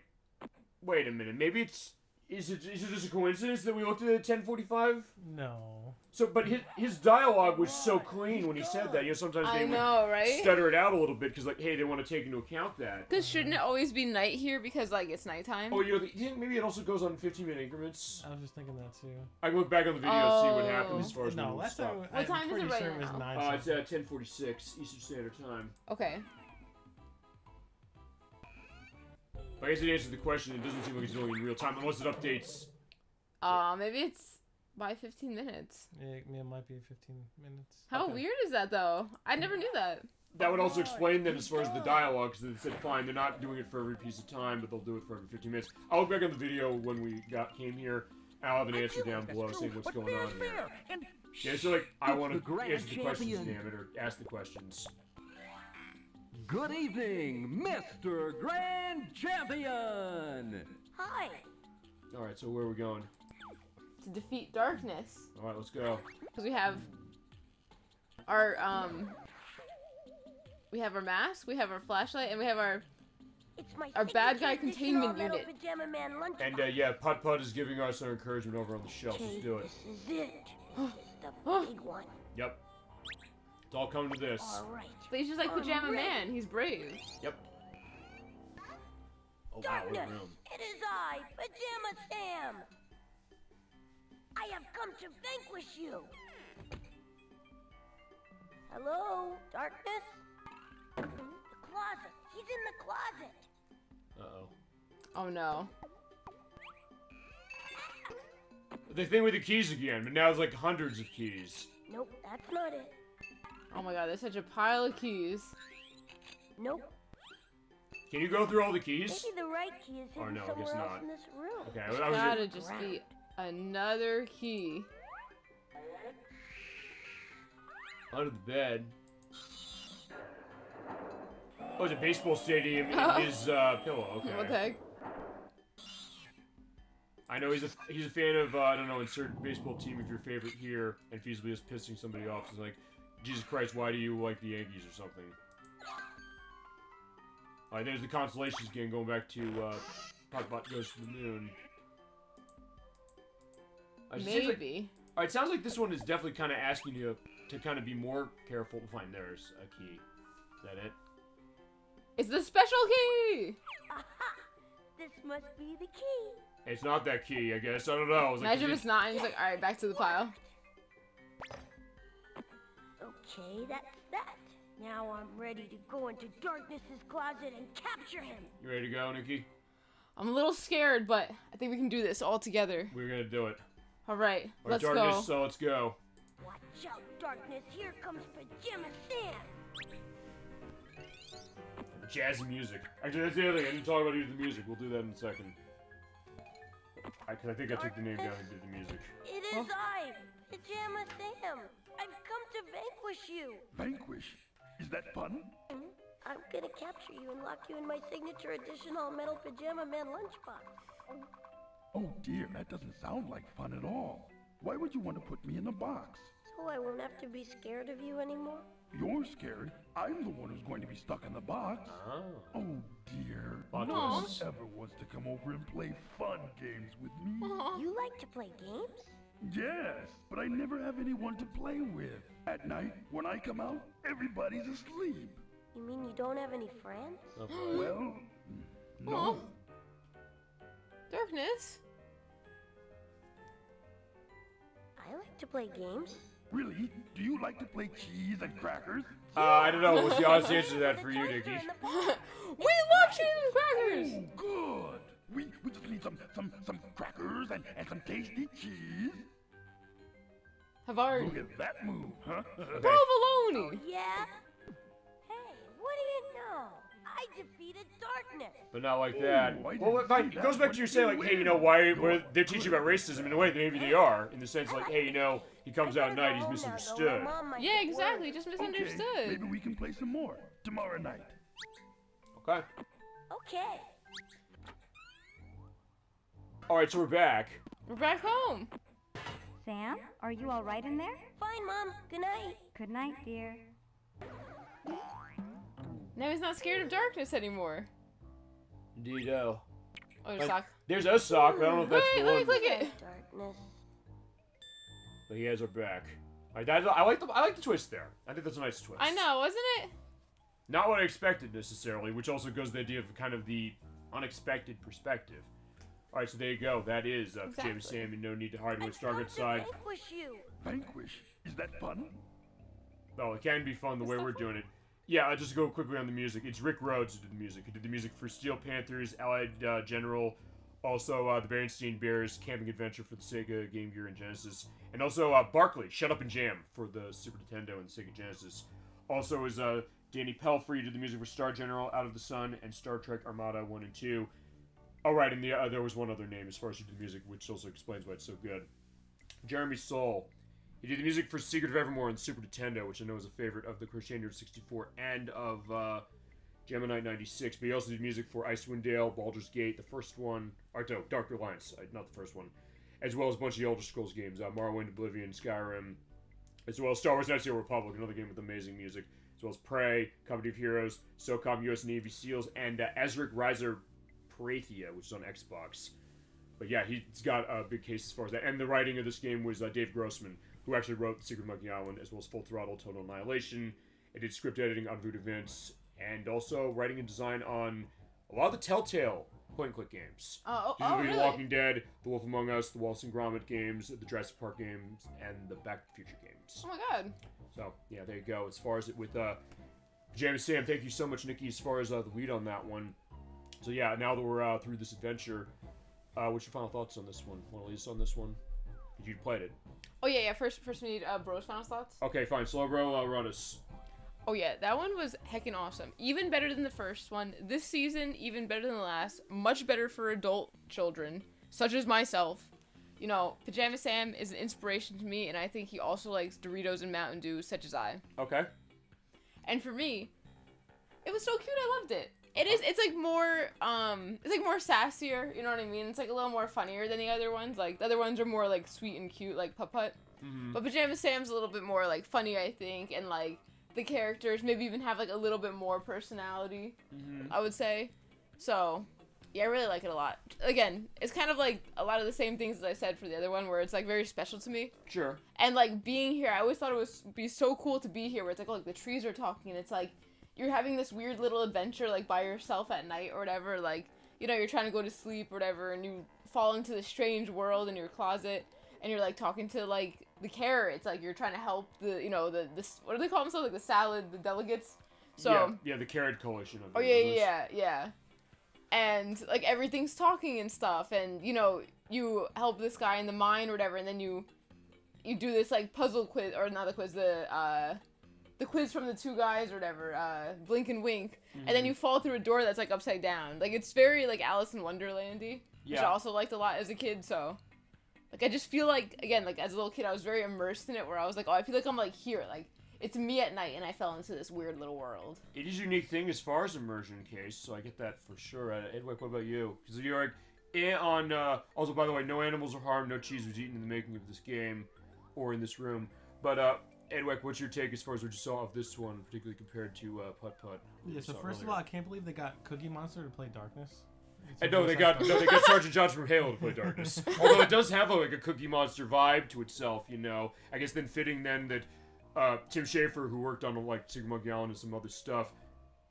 wait a minute. Maybe it's Is it just a coincidence that we looked at it at 10:45? No. So, but his dialogue was so clean when he said that. You know, sometimes they right? stutter it out a little bit because, like, hey, they want to take into account that. Because shouldn't it always be night here because, like, it's nighttime? Oh, you think maybe it also goes on 15-minute increments? I was just thinking that too. I can look back on the video and see what happened as far as no. when Last it time, stopped. What time is it right now? It's at 10:46 Eastern Standard Time. Okay. But I guess it answers the question. It doesn't seem like it's doing it in real time unless it updates. Maybe it's by 15 minutes. Yeah, it might be 15 minutes. How weird is that, though? I never knew that. That would also explain then as far as the dialogue, because they said, fine, they're not doing it for every piece of time, but they'll do it for every 15 minutes. I'll look back on the video when we came here. I'll have an answer down below saying what's going on here. Yeah, so like, I want to answer the questions, damn it, or ask the questions. Good evening, Mr. Grand Champion! Hi. Alright, so where are we going? To defeat darkness. Alright, let's go. Because we have our mask, we have our flashlight, and we have our bad guy containment unit. And yeah, Putt-Putt is giving us our encouragement over on the shelf. Let's do it. This is it. The big one. Yep. It's all coming to this. Alright. But he's just like Pajama Man. He's brave. Yep. Oh, wow, Darkness, what a room. it is I, Pajama Sam. I have come to vanquish you. Hello, darkness? The closet. He's in the closet. Uh-oh. Oh, no. The thing with the keys again, but now it's like hundreds of keys. Nope, that's not it. Oh my god, there's such a pile of keys. Nope. Can you go through all the keys? Maybe the right key is hidden no, I guess somewhere else not. in this room. Okay, There's gotta just be another key. Under the bed. Oh, it's a baseball stadium in his pillow. Okay. What the heck? I know he's a fan of I don't know, insert baseball team of your favorite here, and feasibly just pissing somebody off. He's like, Jesus Christ, why do you like the Yankees or something? Alright, there's the constellations again, going back to Putt-Putt Goes to the Moon. Maybe. Alright, sounds like this one is definitely kind of asking you to kind of be more careful. Fine, there's a key. Is that it? It's the special key! Aha! This must be the key. It's not that key, I guess. I don't know. Imagine if it's not, and he's like, alright, back to the pile. Okay, that's that. Now I'm ready to go into Darkness's closet and capture him. You ready to go, Nikki? I'm a little scared, but I think we can do this all together. We're gonna do it. Alright, let's Darkness, go. So let's go. Watch out, Darkness. Here comes Pajama Sam. Jazzy music. Actually, that's the other thing. I didn't talk about either the music. We'll do that in a second. Because I think I took the name down and did the music. It is I, Pajama Sam. I've come to vanquish you. Vanquish? Is that fun? I'm gonna capture you and lock you in my signature edition all-metal Pajama Man lunchbox. Oh dear, that doesn't sound like fun at all. Why would you want to put me in a box? So I won't have to be scared of you anymore? You're scared. I'm the one who's going to be stuck in the box. Oh dear. Aww. No one ever wants to come over and play fun games with me. You like to play games? Yes, but I never have anyone to play with. At night, when I come out, everybody's asleep. You mean you don't have any friends? Well, no. Darkness? I like to play games. Really? Do you like to play cheese and crackers? I don't know. What's the honest answer to that for you, Nikki? We love cheese and crackers! Oh, good. We just need some crackers and some tasty cheese. Havard. Look at that move, huh? Provolone! Yeah? Hey, what do you know? I defeated Darkness. But not like that. Well, fine. It goes back to your saying, like, hey, you know, why they're teaching about racism in a way that maybe they are, in the sense, like, hey, you know, he comes out at night, he's misunderstood. Yeah, exactly. Just misunderstood. Okay, maybe we can play some more tomorrow night. Okay. Okay. Alright, so we're back. We're back home. Sam, are you all right in there? Fine, Mom. Good night. Good night, dear. Now he's not scared of darkness anymore. Indeed-o. Oh, your sock. There's a sock, but I don't know if that's the Let me one. click it. Darkness. But he has her back. I like the twist there. I think that's a nice twist. I know, wasn't it? Not what I expected necessarily, which also goes to the idea of kind of the unexpected perspective. All right, so there you go. That is Pajama Sam, and no need to hide when it's dark outside. Vanquish you. Vanquish? Is that fun? Oh, it can be fun the way we're doing it. Yeah, I'll just go quickly on the music. It's Rick Rhodes who did the music. He did the music for Steel Panthers, Allied General, also the Berenstain Bears Camping Adventure for the Sega Game Gear and Genesis, and also Barkley, Shut Up and Jam for the Super Nintendo and Sega Genesis. Also is Danny Pelfrey did the music for Star General, Out of the Sun, and Star Trek Armada 1 and 2. Oh, right, and there was one other name as far as who did the music, which also explains why it's so good. Jeremy Soule. He did the music for Secret of Evermore and Super Nintendo, which I know is a favorite of the Crusader 64 and of Gemini 96. But he also did music for Icewind Dale, Baldur's Gate, the first one, or no, Dark Alliance, not the first one, as well as a bunch of the Elder Scrolls games, Morrowind, Oblivion, Skyrim, as well as Star Wars Knights of the Old Republic, another game with amazing music, as well as Prey, Company of Heroes, SOCOM, US Navy SEALs, and Ezric Riser Parathia, which is on Xbox. But yeah, he's got a big case as far as that. And the writing of this game was Dave Grossman, who actually wrote The Secret Monkey Island, as well as Full Throttle, Total Annihilation, and did script editing on Voodoo Vince, and also writing and design on a lot of the Telltale point-and-click games. Really? The Walking Dead, The Wolf Among Us, the Wallace and Gromit games, the Jurassic Park games, and the Back to the Future games. Oh my god. So, yeah, there you go. As far as it with Pajama Sam, thank you so much, Nikki, as far as the lead on that one. So, yeah, now that we're through this adventure, what's your final thoughts on this one? Want to lead us on this one? You played it. Oh yeah. First we need Bro's final thoughts. Okay, fine. Slow Bro, run us. Oh yeah, that one was heckin' awesome. Even better than the first one. This season, even better than the last. Much better for adult children, such as myself. You know, Pajama Sam is an inspiration to me, and I think he also likes Doritos and Mountain Dew, such as I. Okay. And for me, it was so cute. I loved it. It's like more sassier, you know what I mean? It's like a little more funnier than the other ones. Like the other ones are more like sweet and cute, like Putt-Putt. Mm-hmm. But Pajama Sam's a little bit more like funny, I think, and like the characters maybe even have like a little bit more personality, I would say. So, yeah, I really like it a lot. Again, it's kind of like a lot of the same things as I said for the other one, where it's like very special to me. Sure. And like being here, I always thought it would be so cool to be here, where it's like, oh, look, the trees are talking, and it's like you're having this weird little adventure like by yourself at night or whatever, like, you know, you're trying to go to sleep or whatever, and you fall into this strange world in your closet, and you're like talking to like the carrots, like you're trying to help the, you know, the what do they call themselves, like the delegates. So yeah, the Carrot Coalition. Oh yeah. And like everything's talking and stuff, and you know, you help this guy in the mine or whatever, and then you do this like puzzle quiz, or not the quiz, the quiz from the two guys or whatever, Blink and Wink, and then you fall through a door that's like upside down. Like it's very like Alice in Wonderland-y, which I also liked a lot as a kid. So like I just feel like, again, like as a little kid, I was very immersed in it, where I was like, oh, I feel like I'm like here, like it's me at night, and I fell into this weird little world. It is a unique thing as far as immersion case, so I get that for sure. Edwak, what about you? Because you're like, also, by the way, no animals are harmed, no cheese was eaten in the making of this game, or in this room. But, Edwak, what's your take as far as what you saw of this one, particularly compared to Putt-Putt? Yeah, so first of all, I can't believe they got Cookie Monster to play Darkness. No, they got Sergeant Johnson from Halo to play Darkness. Although it does have like a Cookie Monster vibe to itself, you know. I guess then fitting then that Tim Schafer, who worked on like Secret Monkey Island and some other stuff,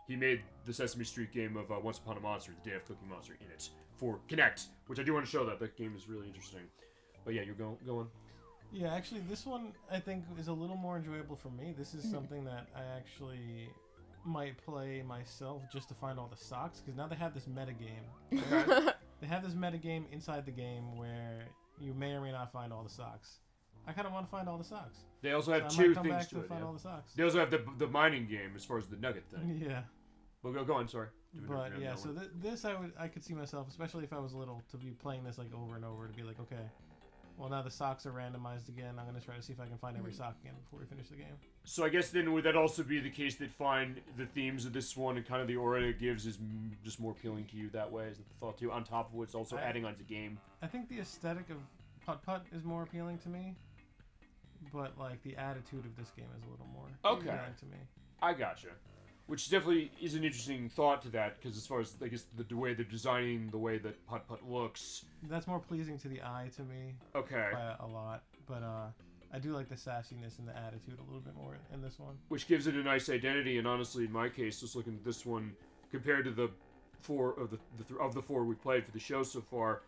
he made the Sesame Street game of Once Upon a Monster, the Day of Cookie Monster in it for Kinect, which I do want to show that. That game is really interesting. But yeah, you're going. Yeah, actually, this one I think is a little more enjoyable for me. This is something that I actually might play myself just to find all the socks, because now they have this meta game. Okay. They have this meta game inside the game where you may or may not find all the socks. I kind of want to find all the socks. They also have so two things to it. Find all the socks. They also have the mining game as far as the nugget thing. Yeah. Well, go on. Sorry. But yeah, so this I could see myself, especially if I was little, to be playing this like over and over, to be like, okay, well now the socks are randomized again. I'm gonna try to see if I can find every sock again before we finish the game. So I guess then would that also be the case that find the themes of this one and kind of the aura it gives is just more appealing to you that way? Is that the thought too? On top of what's also adding onto the game. I think the aesthetic of Putt-Putt is more appealing to me. But like the attitude of this game is a little more appealing to me. I gotcha. which definitely is an interesting thought to that, because as far as, I guess, the way they're designing the way that Putt-Putt looks. That's more pleasing to the eye to me. Okay. By a lot. But I do like the sassiness and the attitude a little bit more in this one. Which gives it a nice identity, and honestly, in my case, just looking at this one, compared to the four of the four we've played for the show so far,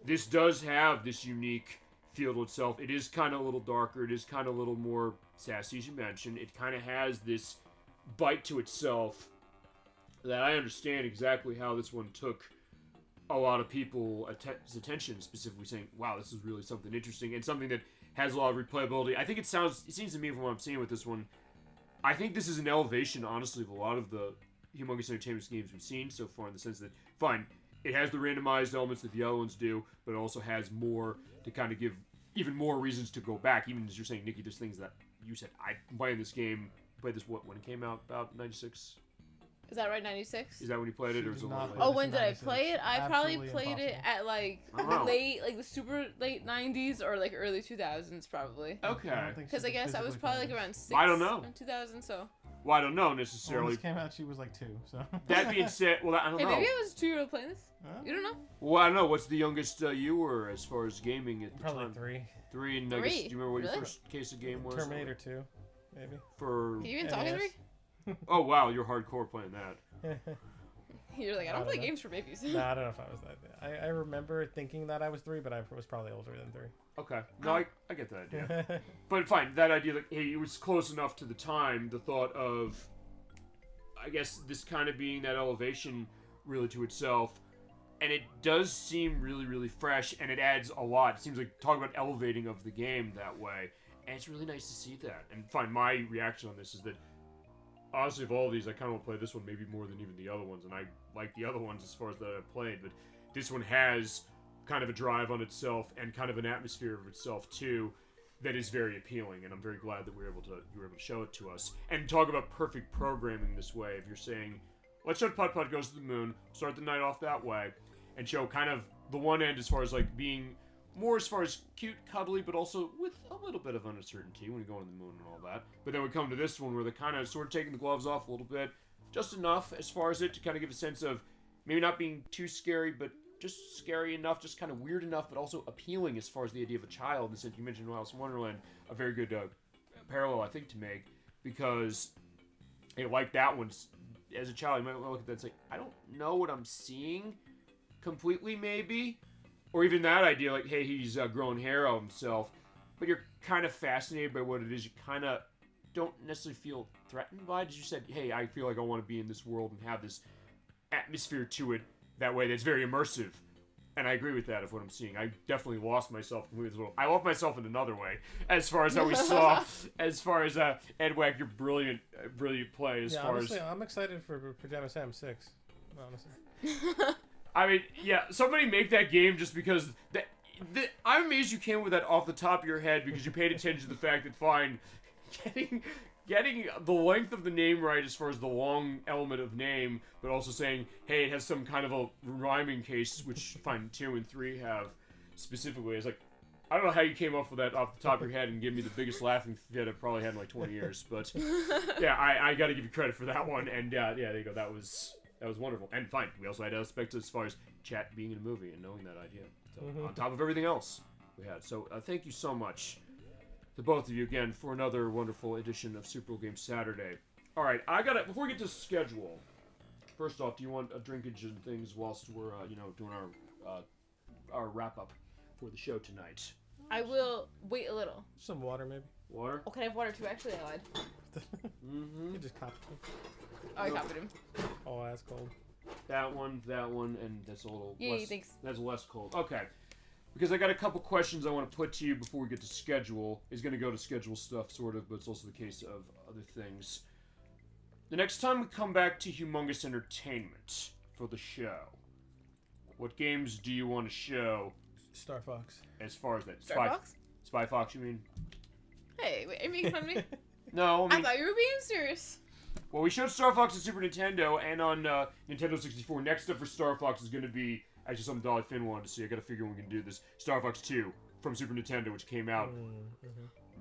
this does have this unique feel to itself. It is kind of a little darker. It is kind of a little more sassy, as you mentioned. It kind of has this bite to itself that I understand exactly how this one took a lot of people's attention, specifically saying, wow, this is really something interesting and something that has a lot of replayability. I think it seems to me from what I'm seeing with this one, I think this is an elevation, honestly, of a lot of the Humongous Entertainment games we've seen so far, in the sense that, fine, it has the randomized elements that the other ones do, but it also has more to kind of give even more reasons to go back. Even as you're saying, Nikki, there's things that you said, I'm playing this game, played this, when it came out, about 96? Is that right, 96? Is that when you played it, or is it a little later? Oh, when did I play it? I probably played it at, like, the super late 90s or, like, early 2000s, probably. Okay. Because I guess I was probably, like, around 6 I don't know. in 2000, so... Well, I don't know necessarily. When this came out, she was like 2, so... That being said, well, I don't know. Hey, maybe I was 2-year-old playing this. You don't know? Well, I don't know. What's the youngest you were as far as gaming at the time? Probably 3. 3, and I guess, do you remember what your Really? first case of game was? Terminator 2, maybe. For... Can you even talk at 3? Oh, wow, you're hardcore playing that. You're like, I don't play games for babies. No, I don't know if I was that. I remember thinking that I was 3, but I was probably older than 3. Okay. No, I get that idea. But fine, that idea, like, hey, it was close enough to the time, the thought of, I guess, this kind of being that elevation really to itself. And it does seem really, really fresh, and it adds a lot. It seems like, talk about elevating of the game that way. And it's really nice to see that. And fine, my reaction on this is that, honestly, of all of these, I kind of want to play this one maybe more than even the other ones, and I like the other ones as far as that I've played, but this one has kind of a drive on itself and kind of an atmosphere of itself too that is very appealing, and I'm very glad that you were able to show it to us. And talk about perfect programming this way. If you're saying, let's show Putt-Putt Goes to the Moon, start the night off that way, and show kind of the one end as far as like being more as far as cute, cuddly, but also with a little bit of uncertainty when you go on the moon and all that. But then we come to this one where they're kind of sort of taking the gloves off a little bit, just enough as far as it to kind of give a sense of maybe not being too scary, but just scary enough, just kind of weird enough, but also appealing as far as the idea of a child. And since you mentioned Alice in Wonderland, a very good parallel, I think, to make, because hey, like that one, as a child, you might want to look at that and say, I don't know what I'm seeing completely, maybe. Or even that idea, like, hey, he's growing hair out himself, but you're kind of fascinated by what it is. You kind of don't necessarily feel threatened by it. As you said, hey, I feel like I want to be in this world and have this atmosphere to it that way that's very immersive. And I agree with that of what I'm seeing. I definitely lost myself completely as well. I lost myself in another way, as far as how we saw, as far as Edwak, your brilliant play. As far honestly, as I'm excited for Pajama Sam 6, honestly. I mean, yeah, somebody make that game just because... I'm amazed you came with that off the top of your head because you paid attention to the fact that, fine, getting the length of the name right as far as the long element of name, but also saying, hey, it has some kind of a rhyming case, which, fine, 2 and 3 have specifically. It's like, I don't know how you came up with that off the top of your head and give me the biggest laughing fit I've probably had in like 20 years, but yeah, I got to give you credit for that one, and yeah, there you go, that was wonderful. And fine, we also had aspects as far as chat being in a movie and knowing that idea. So, on top of everything else we had. So thank you so much to both of you again for another wonderful edition of Super Bowl Game Saturday. All right, before we get to schedule, first off, do you want a drinkage and things whilst we're doing our wrap up for the show tonight? I will wait a little. Some water, maybe. Water? Oh, can I have water too? Actually, I lied. You can just copy him. Oh, I copied him. Oh, that's cold. That one, and that's a little Yay, less. thanks. That's less cold. Okay. Because I got a couple questions I want to put to you before we get to schedule. It's going to go to schedule stuff, sort of, but it's also the case of other things. The next time we come back to Humongous Entertainment for the show, what games do you want to show? Star Fox. As far as that. Star Fox? Spy Fox, you mean? Hey, wait, are you making fun of me? No, I mean... I thought you were being serious. Well, we showed Star Fox on Super Nintendo and on Nintendo 64. Next up for Star Fox is going to be actually something Dolly Finn wanted to see. I got to figure when we can do this. Star Fox 2 from Super Nintendo, which came out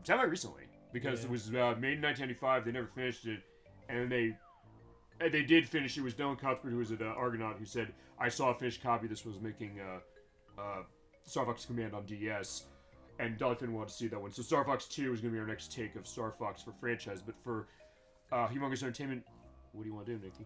semi-recently because it was made in 1995. They never finished it, and they they did finish. It was Dylan Cuthbert, who was at Argonaut, who said, "I saw a finished copy. This was making Star Fox Command on DS." And Dolphin wanted to see that one. So Star Fox 2 is going to be our next take of Star Fox for franchise. But for Humongous Entertainment, what do you want to do, Nikki?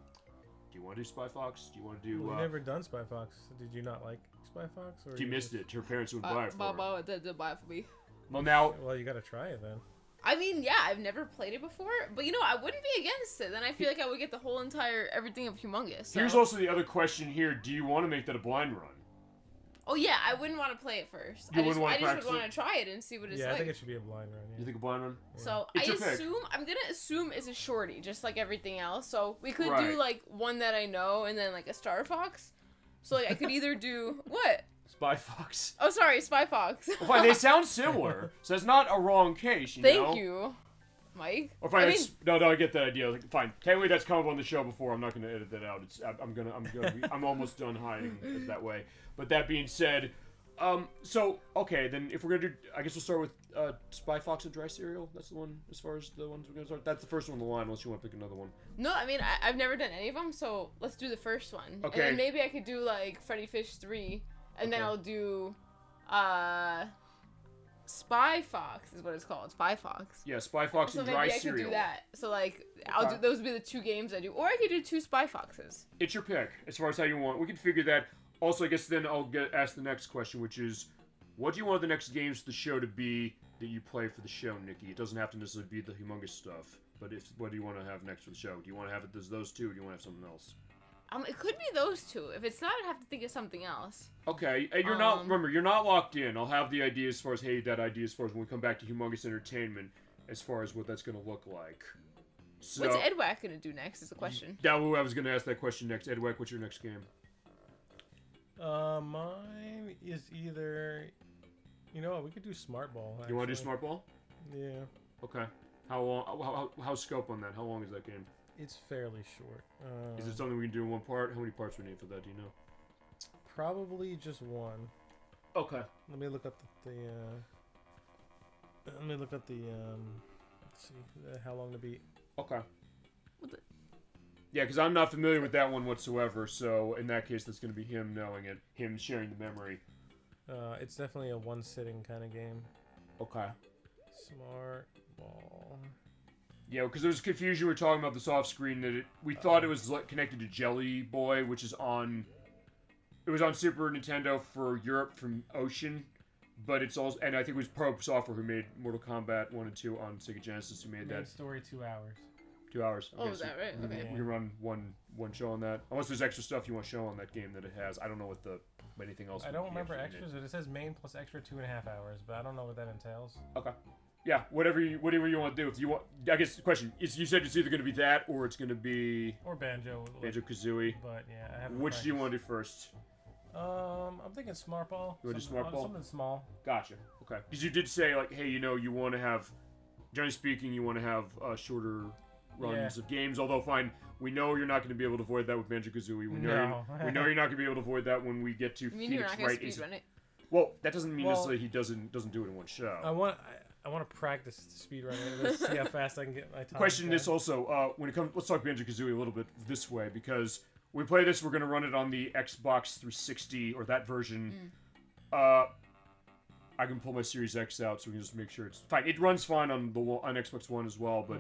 Do you want to do Spy Fox? Do you want to do... We've never done Spy Fox. Did you not like Spy Fox? Or she missed it. Her parents would buy it for her. Mama did buy it for me. Well, now... Well, you got to try it then. I mean, yeah, I've never played it before. But, you know, I wouldn't be against it. Then I feel like I would get the whole entire everything of Humongous. So. Here's also the other question here. Do you want to make that a blind run? Oh, yeah, I wouldn't want to play it first. I just would want to try it and see what it's like. Yeah, I think it should be a blind run. Yeah. You think a blind run? Yeah. So I'm going to assume it's a shorty, just like everything else. So we could do, like, one that I know and then, like, a Star Fox. So, like, I could either do... What? Spy Fox. Oh, sorry, Spy Fox. Well, fine, they sound similar. So it's not a wrong case, you know? Thank you, Mike. Or fine, no, I get that idea. Like, fine, can't believe that's come up on the show before. I'm not going to edit that out. I'm almost done hiding it that way. But that being said... So, okay, then if we're gonna do, I guess we'll start with, Spy Fox and Dry Cereal. That's the one, as far as the ones we're gonna start. That's the first one on the line, unless you want to pick another one. No, I mean, I've never done any of them, so let's do the first one. Okay. And then maybe I could do, like, Freddy Fish 3, and then I'll do, Spy Fox is what it's called, Spy Fox. Yeah, Spy Fox and Dry Cereal. So maybe I could do that. So, like, those would be the 2 games I do. Or I could do 2 Spy Foxes. It's your pick, as far as how you want. We can figure that. Also, I guess then I'll ask the next question, which is, what do you want the next games of the show to be that you play for the show, Nikki? It doesn't have to necessarily be the humongous stuff, but what do you want to have next for the show? Do you want to have it as those two, or do you want to have something else? It could be those 2. If it's not, I'd have to think of something else. Okay, and you're not locked in. I'll have the idea as far as, that idea as far as when we come back to Humongous Entertainment, as far as what that's going to look like. So, what's Edwak going to do next is the question. I was going to ask that question next. Edwak, what's your next game? Mine is either... You know what? We could do Smart Ball. Actually. You want to do Smart Ball? Yeah. Okay. How long? How's scope on that? How long is that game? It's fairly short. Is it something we can do in one part? How many parts we need for that? Do you know? Probably just one. Okay. Let me look up Let's see how long to beat. Okay. Yeah, because I'm not familiar with that one whatsoever, so in that case, that's going to be him knowing it, him sharing the memory. It's definitely a one-sitting kind of game. Okay. Smart Ball. Yeah, because there was confusion. We were talking about this off-screen that we thought it was connected to Jelly Boy, which is on... It was on Super Nintendo for Europe from Ocean, but it's also... And I think it was Probe Software who made Mortal Kombat 1 and 2 on Sega Genesis who made that. Story 2 hours. 2 hours. Okay, is that right? Okay. We can run one show on that. Unless there's extra stuff you want to show on that game that it has. I don't know what anything else. I don't remember extras, but it says main plus extra 2.5 hours, but I don't know what that entails. Okay. Yeah, whatever you want to do. If you want, I guess the question is, you said it's either going to be that or it's going to be or Banjo Kazooie. But yeah, I haven't. Which do you want to do first? I'm thinking Smart Ball. You want to do Smart Ball? Something small. Gotcha. Okay. Because you did say hey, you want to have, generally speaking, you want to have shorter runs of games. Although fine, we know you're not going to be able to avoid that with Banjo-Kazooie. We know you're not going to be able to avoid that when we get to Phoenix. You're not going to speedrun it? Well, that doesn't mean necessarily he doesn't do it in one show. I want to practice speedrunning. Let's see how fast I can get my time. Question this also, when it comes, let's talk Banjo-Kazooie a little bit this way, because when we play this, we're going to run it on the Xbox 360 or that version. I can pull my Series X out so we can just make sure it's fine. It runs fine on Xbox One as well, but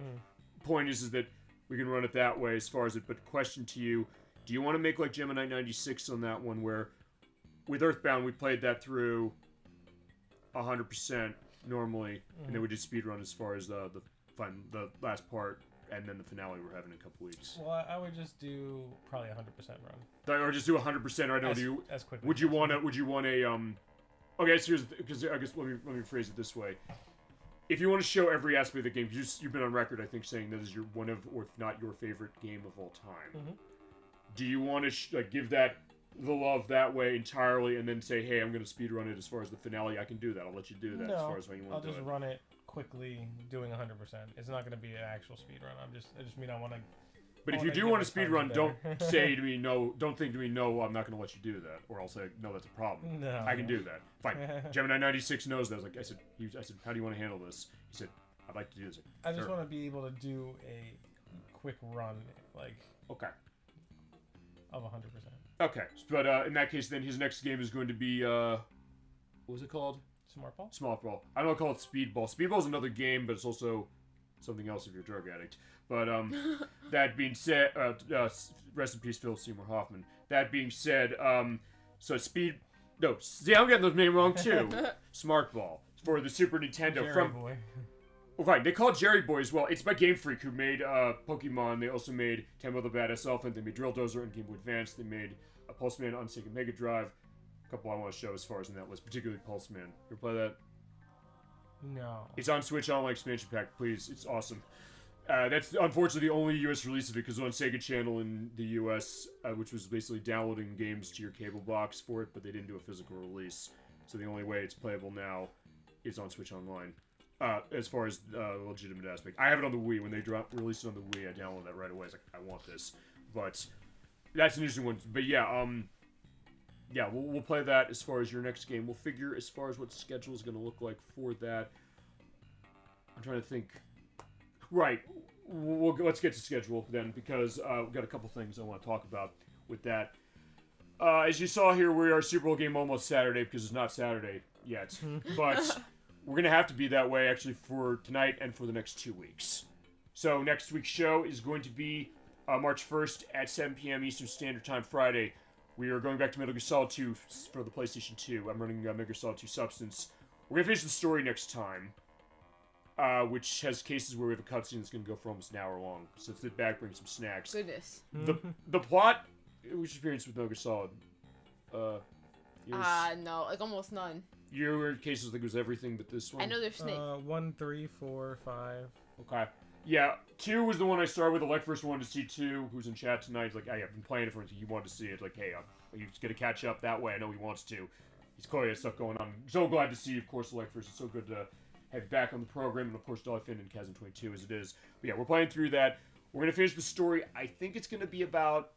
point is that we can run it that way as far as it. But question to you, do you want to make like Gemini 96 on that one, where with EarthBound we played that through 100% normally, and then we did speedrun as far as the last part, and then the finale we're having in a couple weeks. Well, I would just do probably 100% run. Or just do 100%, or I don't do as quickly. Would you want a Okay, so because I guess let me phrase it this way. If you want to show every aspect of the game, you've been on record, I think, saying that is one of, or if not your favorite game of all time. Do you want to give that the love that way entirely, and then say, hey, I'm going to speedrun it as far as the finale? I can do that. I'll let you do that as far as how you want to do it. I'll just run it quickly, doing 100%. It's not going to be an actual speedrun. I just mean I want to. But if you do want to speedrun, don't say to me no. Don't think to me no. I'm not going to let you do that, or I'll say no. That's a problem. No, I can do that. Fine. Gemini 96 knows that. I said, how do you want to handle this? He said, I'd like to do this. I just want to be able to do a quick run, like Okay. of 100%. Okay, but in that case, then his next game is going to be what was it called? Smart Ball. Smart Ball. I don't call it Speedball. Speedball is another game, but it's also something else if you're a drug addict. But that being said, rest in peace, Phil Seymour Hoffman. That being said, so see, I'm getting the name wrong too. Smart Ball for the Super Nintendo. Jerry Boy. Right, they call it Jerry Boy as well. It's by Game Freak, who made Pokemon. They also made Temple of the Badass Elephant. They made Drill Dozer on Game Boy Advance. They made Pulse Man on Sega Mega Drive. A couple I want to show as far as in that list, particularly Pulse Man. You ever play that? No. It's on Switch Online Expansion Pack, please. It's awesome. That's unfortunately the only US release of it, because on Sega Channel in the US, which was basically downloading games to your cable box for it, but they didn't do a physical release. So the only way it's playable now is on Switch Online. As far as legitimate aspect. I have it on the Wii. When they released it on the Wii, I downloaded that right away. I was like, I want this. But that's an interesting one. But yeah, we'll play that as far as your next game. We'll figure as far as what schedule is going to look like for that. I'm trying to think. Right. Let's get to schedule then, because we've got a couple things I want to talk about with that. As you saw here, we are Super Bowl game almost Saturday, because it's not Saturday yet. But we're going to have to be that way, actually, for tonight and for the next 2 weeks. So next week's show is going to be March 1st at 7 p.m. Eastern Standard Time, Friday. We are going back to Metal Gear Solid 2 for the PlayStation 2. I'm running Metal Gear Solid 2 Substance. We're going to finish the story next time, which has cases where we have a cutscene that's going to go for almost an hour long. So sit back, bring some snacks. Goodness. The plot, which experience with Metal Gear Solid? No, like almost none. Your cases, like, was everything but this one? I know there's Snake. 1, 3, 4, 5. Okay. Yeah, 2 was the one I started with. ElecVerse wanted to see 2, who's in chat tonight. He's like, hey, I've been playing it for him. He wanted to see it. Like, hey, he's going to catch up that way. I know he wants to. He's clearly has stuff going on. So glad to see, of course, ElecVerse. It's so good to have you back on the program. And, of course, Dolphin and Chasm 22 as it is. But, yeah, we're playing through that. We're going to finish the story. I think it's going to be about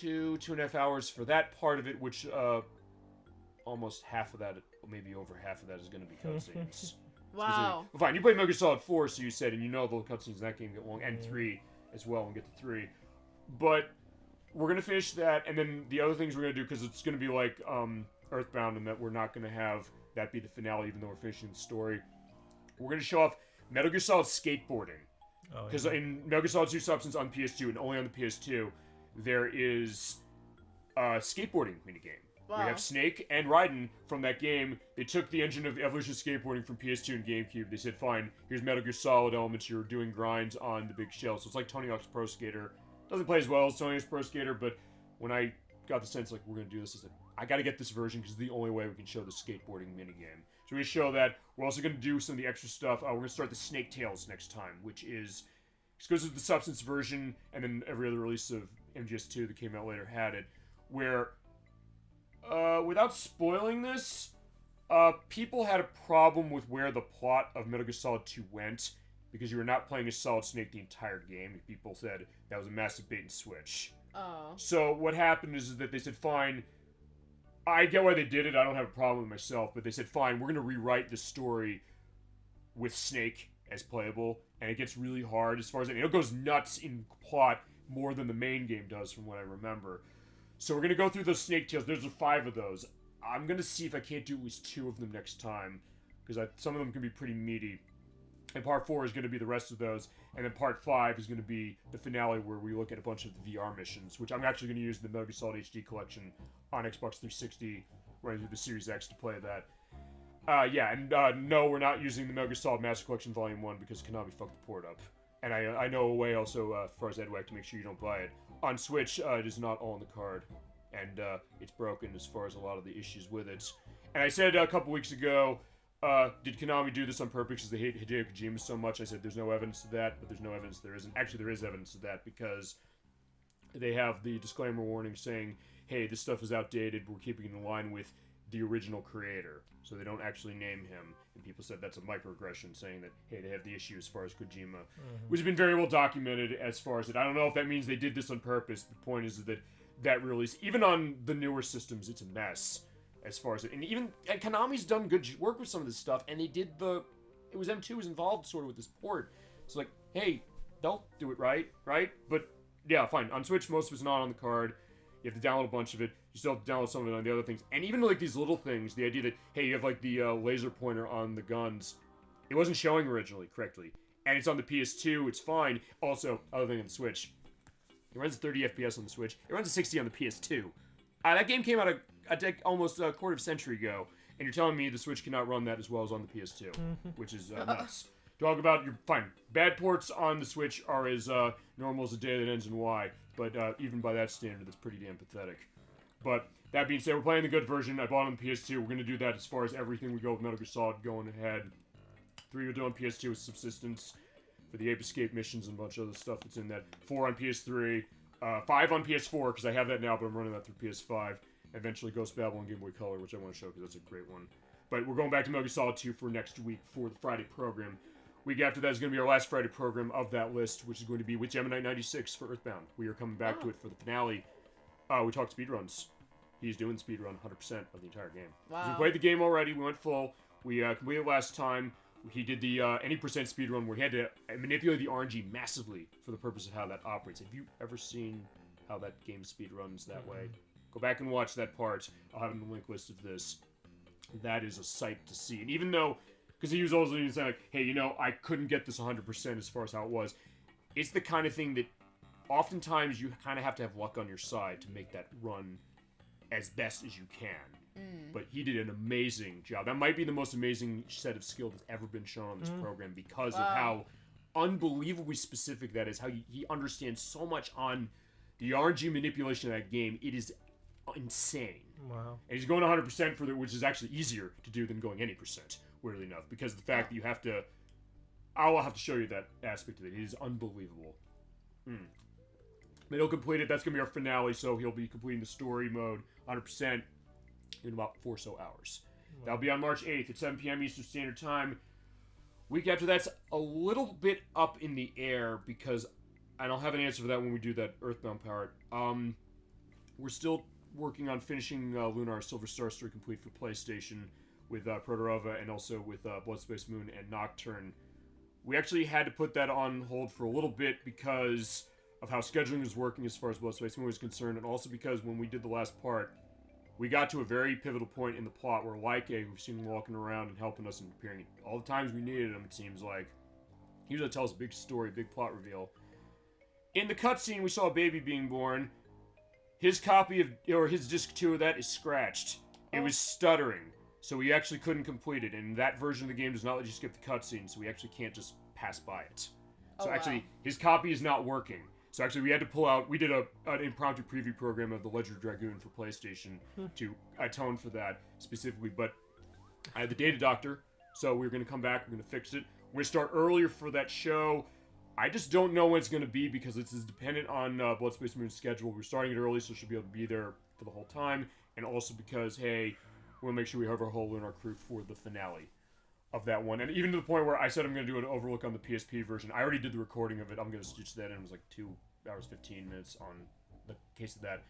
2.5 hours for that part of it, which almost half of that, maybe over half of that, is going to be cutscenes. Wow. Well, fine, you played Metal Gear Solid 4, so you said, and you know the cutscenes in that game get long, and 3 as well, and get to 3. But we're going to finish that, and then the other things we're going to do, because it's going to be like EarthBound, and that we're not going to have that be the finale, even though we're finishing the story. We're going to show off Metal Gear Solid skateboarding. Because in Metal Gear Solid 2 Substance on PS2, and only on the PS2, there is a skateboarding minigame. Wow. We have Snake and Raiden from that game. They took the engine of Evolution Skateboarding from PS2 and GameCube. They said, fine, here's Metal Gear Solid elements. You're doing grinds on the big shell. So it's like Tony Hawk's Pro Skater. Doesn't play as well as Tony Hawk's Pro Skater, but when I got the sense, like, we're going to do this, I said, I got to get this version because it's the only way we can show the skateboarding minigame. So we're going to show that. We're also going to do some of the extra stuff. We're going to start the Snake Tales next time, which is exclusive to the Substance version, and then every other release of MGS2 that came out later had it, where without spoiling this, people had a problem with where the plot of Metal Gear Solid 2 went, because you were not playing as Solid Snake the entire game. People said that was a massive bait and switch. Oh. So what happened is that they said, fine, I get why they did it, I don't have a problem with myself, but they said, fine, we're going to rewrite the story with Snake as playable, and it gets really hard as far as it goes nuts in plot more than the main game does from what I remember. So we're going to go through those Snake Tales. There's 5 of those. I'm going to see if I can't do at least 2 of them next time, because some of them can be pretty meaty. And part 4 is going to be the rest of those, and then part 5 is going to be the finale where we look at a bunch of the VR missions, which I'm actually going to use the Metal Gear Solid HD collection on Xbox 360 running through the Series X to play that. No, we're not using the Metal Gear Solid Master Collection Volume 1 because Konami fucked the port up. And I know a way also, as far as Edwak, to make sure you don't buy it. On Switch, it is not all on the card, and it's broken as far as a lot of the issues with it. And I said a couple weeks ago, did Konami do this on purpose because they hate Hideo Kojima so much? I said there's no evidence to that, but there's no evidence there isn't. Actually, there is evidence to that because they have the disclaimer warning saying, hey, this stuff is outdated, we're keeping it in line with the original creator. So they don't actually name him. And people said that's a microaggression, saying that, hey, they have the issue as far as Kojima, which has been very well documented as far as it. I don't know if that means they did this on purpose. The point is that that release, even on the newer systems, it's a mess as far as it. And even Konami's done good work with some of this stuff, and they did it was M2 was involved sort of with this port. It's like, hey, they'll do it right? But yeah, fine. On Switch, most of it's not on the card. You have to download a bunch of it. You still have to download some of it on the other things. And even like these little things, the idea that, hey, you have like the laser pointer on the guns. It wasn't showing originally correctly. And it's on the PS2, it's fine. Also, other thing on the Switch, it runs 30 FPS on the Switch. It runs at 60 on the PS2. That game came out almost a quarter of a century ago, and you're telling me the Switch cannot run that as well as on the PS2, which is nuts. Talk about, you're fine. Bad ports on the Switch are as normal as a day that ends in Y, but even by that standard, that's pretty damn pathetic. But that being said, we're playing the good version. I bought it on the PS2. We're going to do that as far as everything we go with Metal Gear Solid going ahead. 3 we'll do on PS2 with Subsistence for the Ape Escape missions and a bunch of other stuff that's in that. 4 on PS3. 5 on PS4, because I have that now, but I'm running that through PS5. Eventually Ghost Babel and Game Boy Color, which I want to show because that's a great one. But we're going back to Metal Gear Solid 2 for next week for the Friday program. Week after that is going to be our last Friday program of that list, which is going to be with Gemini 96 for EarthBound. We are coming back to it for the finale. We talked speedruns. He's doing speedrun 100% of the entire game. Wow. We played the game already. We went full. We completed last time. He did the any percent speedrun where he had to manipulate the RNG massively for the purpose of how that operates. Have you ever seen how that game speedruns that way? Go back and watch that part. I'll have it in the link list of this. That is a sight to see. And even though, because he was always saying like, hey, you know, I couldn't get this 100% as far as how it was. It's the kind of thing that oftentimes you kind of have to have luck on your side to make that run as best as you can. But he did an amazing job. That might be the most amazing set of skill that's ever been shown on this program because of how unbelievably specific that is. How he understands so much on the RNG manipulation of that game. It is insane. Wow. And he's going 100% for which is actually easier to do than going any percent, weirdly enough, because of the fact that you have to... I'll have to show you that aspect of it. It is unbelievable. But he'll complete it. That's going to be our finale, so he'll be completing the story mode 100% in about 4 or so hours. That'll be on March 8th at 7 p.m. Eastern Standard Time. Week after that's a little bit up in the air because I don't have an answer for that when we do that EarthBound part. We're still working on finishing Lunar Silver Star Story complete for PlayStation with Protorova and also with Blood Space Moon and Nocturne. We actually had to put that on hold for a little bit because of how scheduling was working as far as Blood Space Moon was concerned, and also because when we did the last part, we got to a very pivotal point in the plot where Laike, we've seen him walking around and helping us and appearing all the times we needed him, it seems like. He usually tells a big story, big plot reveal. In the cutscene, we saw a baby being born. His copy of, or his disc 2 of that is scratched. It was stuttering, so we actually couldn't complete it. And that version of the game does not let you skip the cutscene, so we actually can't just pass by it. So actually, his copy is not working. So actually, we had to pull out... We did an impromptu preview program of the Ledger Dragoon for PlayStation to atone for that specifically. But I had the Data Doctor, so we're going to come back. We're going to fix it. We're going to start earlier for that show. I just don't know when it's going to be because it's dependent on Blood Space Moon's schedule. We're starting it early, so she'll be able to be there for the whole time. And also because, hey, we'll make sure we have our whole Lunar crew for the finale of that one. And even to the point where I said I'm going to do an overlook on the PSP version. I already did the recording of it. I'm going to stitch that in. It was like 2 hours, 15 minutes on the case of that.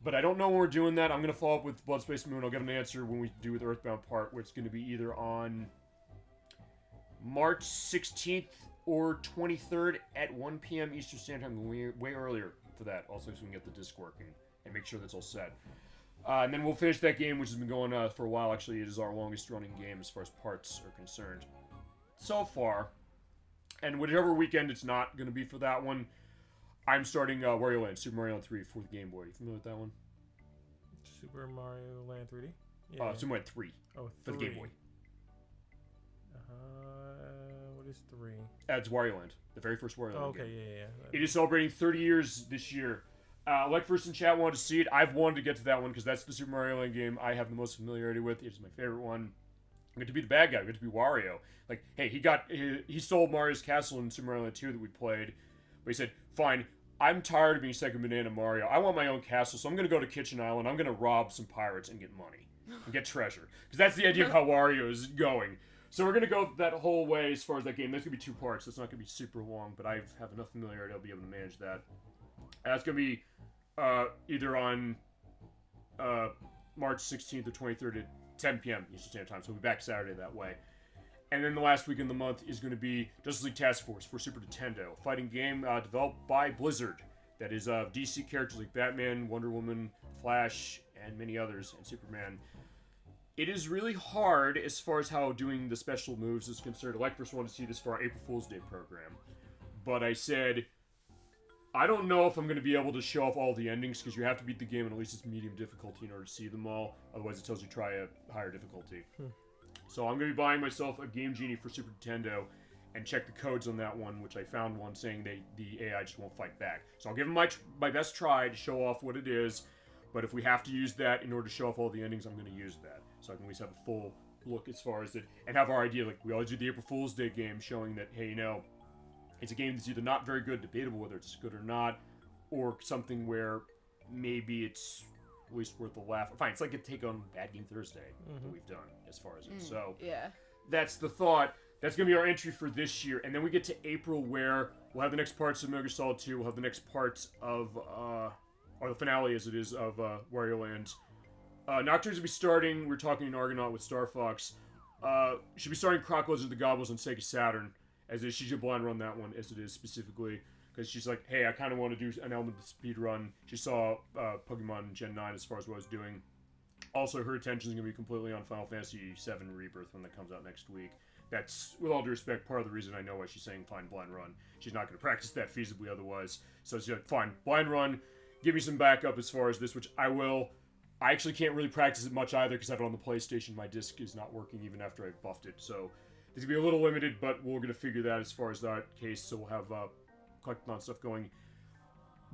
But I don't know when we're doing that. I'm going to follow up with Blood Space Moon. I'll get an answer when we do the EarthBound part, where it's going to be either on March 16th or 23rd at 1 p.m. Eastern Standard Time. Way earlier for that. Also, so we can get the disc working and make sure that's all set. And then we'll finish that game, which has been going for a while. Actually, it is our longest running game as far as parts are concerned so far. And whichever weekend it's not going to be for that one, I'm starting Wario Land, Super Mario Land 3 for the Game Boy. You familiar with that one? Super Mario Land 3D? Yeah. Super Mario Land 3 for the Game Boy. What is 3? It's Wario Land, the very first Wario Land game. Yeah. It is celebrating 30 years this year. ElecVerse in chat wanted to see it. I've wanted to get to that one because that's the Super Mario Land game I have the most familiarity with. It is my favorite one. I get to be the bad guy. I get to be Wario. Like, hey, he stole Mario's castle in Super Mario Land 2 that we played. But he said, fine, I'm tired of being second banana Mario. I want my own castle, so I'm going to go to Kitchen Island. I'm going to rob some pirates and get money. And get treasure. Because that's the idea of how Wario is going. So we're going to go that whole way as far as that game. There's going to be 2 parts. It's not going to be super long, but I have enough familiarity. I'll be able to manage that. That's going to be either on March 16th or 23rd at 10 p.m. Eastern Standard Time. So we'll be back Saturday that way. And then the last week in the month is going to be Justice League Task Force for Super Nintendo, a fighting game developed by Blizzard that is DC characters like Batman, Wonder Woman, Flash, and many others, and Superman. It is really hard as far as how doing the special moves is concerned. ElecVerse wanted to see this for our April Fool's Day program. But I said, I don't know if I'm going to be able to show off all the endings, because you have to beat the game at least it's medium difficulty in order to see them all. Otherwise it tells you try a higher difficulty. So I'm going to be buying myself a Game Genie for Super Nintendo and check the codes on that one, which I found one saying the AI just won't fight back. So I'll give them my best try to show off what it is, but if we have to use that in order to show off all the endings, I'm going to use that. So I can at least have a full look as far as it, and have our idea, like we always do the April Fool's Day game, showing that, hey, it's a game that's either not very good, debatable whether it's good or not, or something where maybe it's at least worth a laugh. Fine, it's like a take on Bad Game Thursday that we've done as far as it. So yeah, that's the thought. That's going to be our entry for this year. And then we get to April where we'll have the next parts of Metal Gear Solid 2. We'll have the next parts of, or the finale as it is, of Wario Land. Nocturne's will be starting, we're talking in Argonaut with Star Fox. Should be starting Crocodiles of the Gobbles on Sega Saturn. As is, she's going to blind run that one as it is specifically. Because she's like, hey, I kind of want to do an element of the speed run. She saw Pokemon Gen 9 as far as what I was doing. Also, her attention is going to be completely on Final Fantasy VII Rebirth when that comes out next week. That's, with all due respect, part of the reason I know why she's saying fine, blind run. She's not going to practice that feasibly otherwise. So she's like, fine, blind run. Give me some backup as far as this, which I will. I actually can't really practice it much either because I have it on the PlayStation. My disc is not working even after I've buffed it. So this is going to be a little limited, but we're going to figure that as far as that case. So we'll have collectathon stuff going.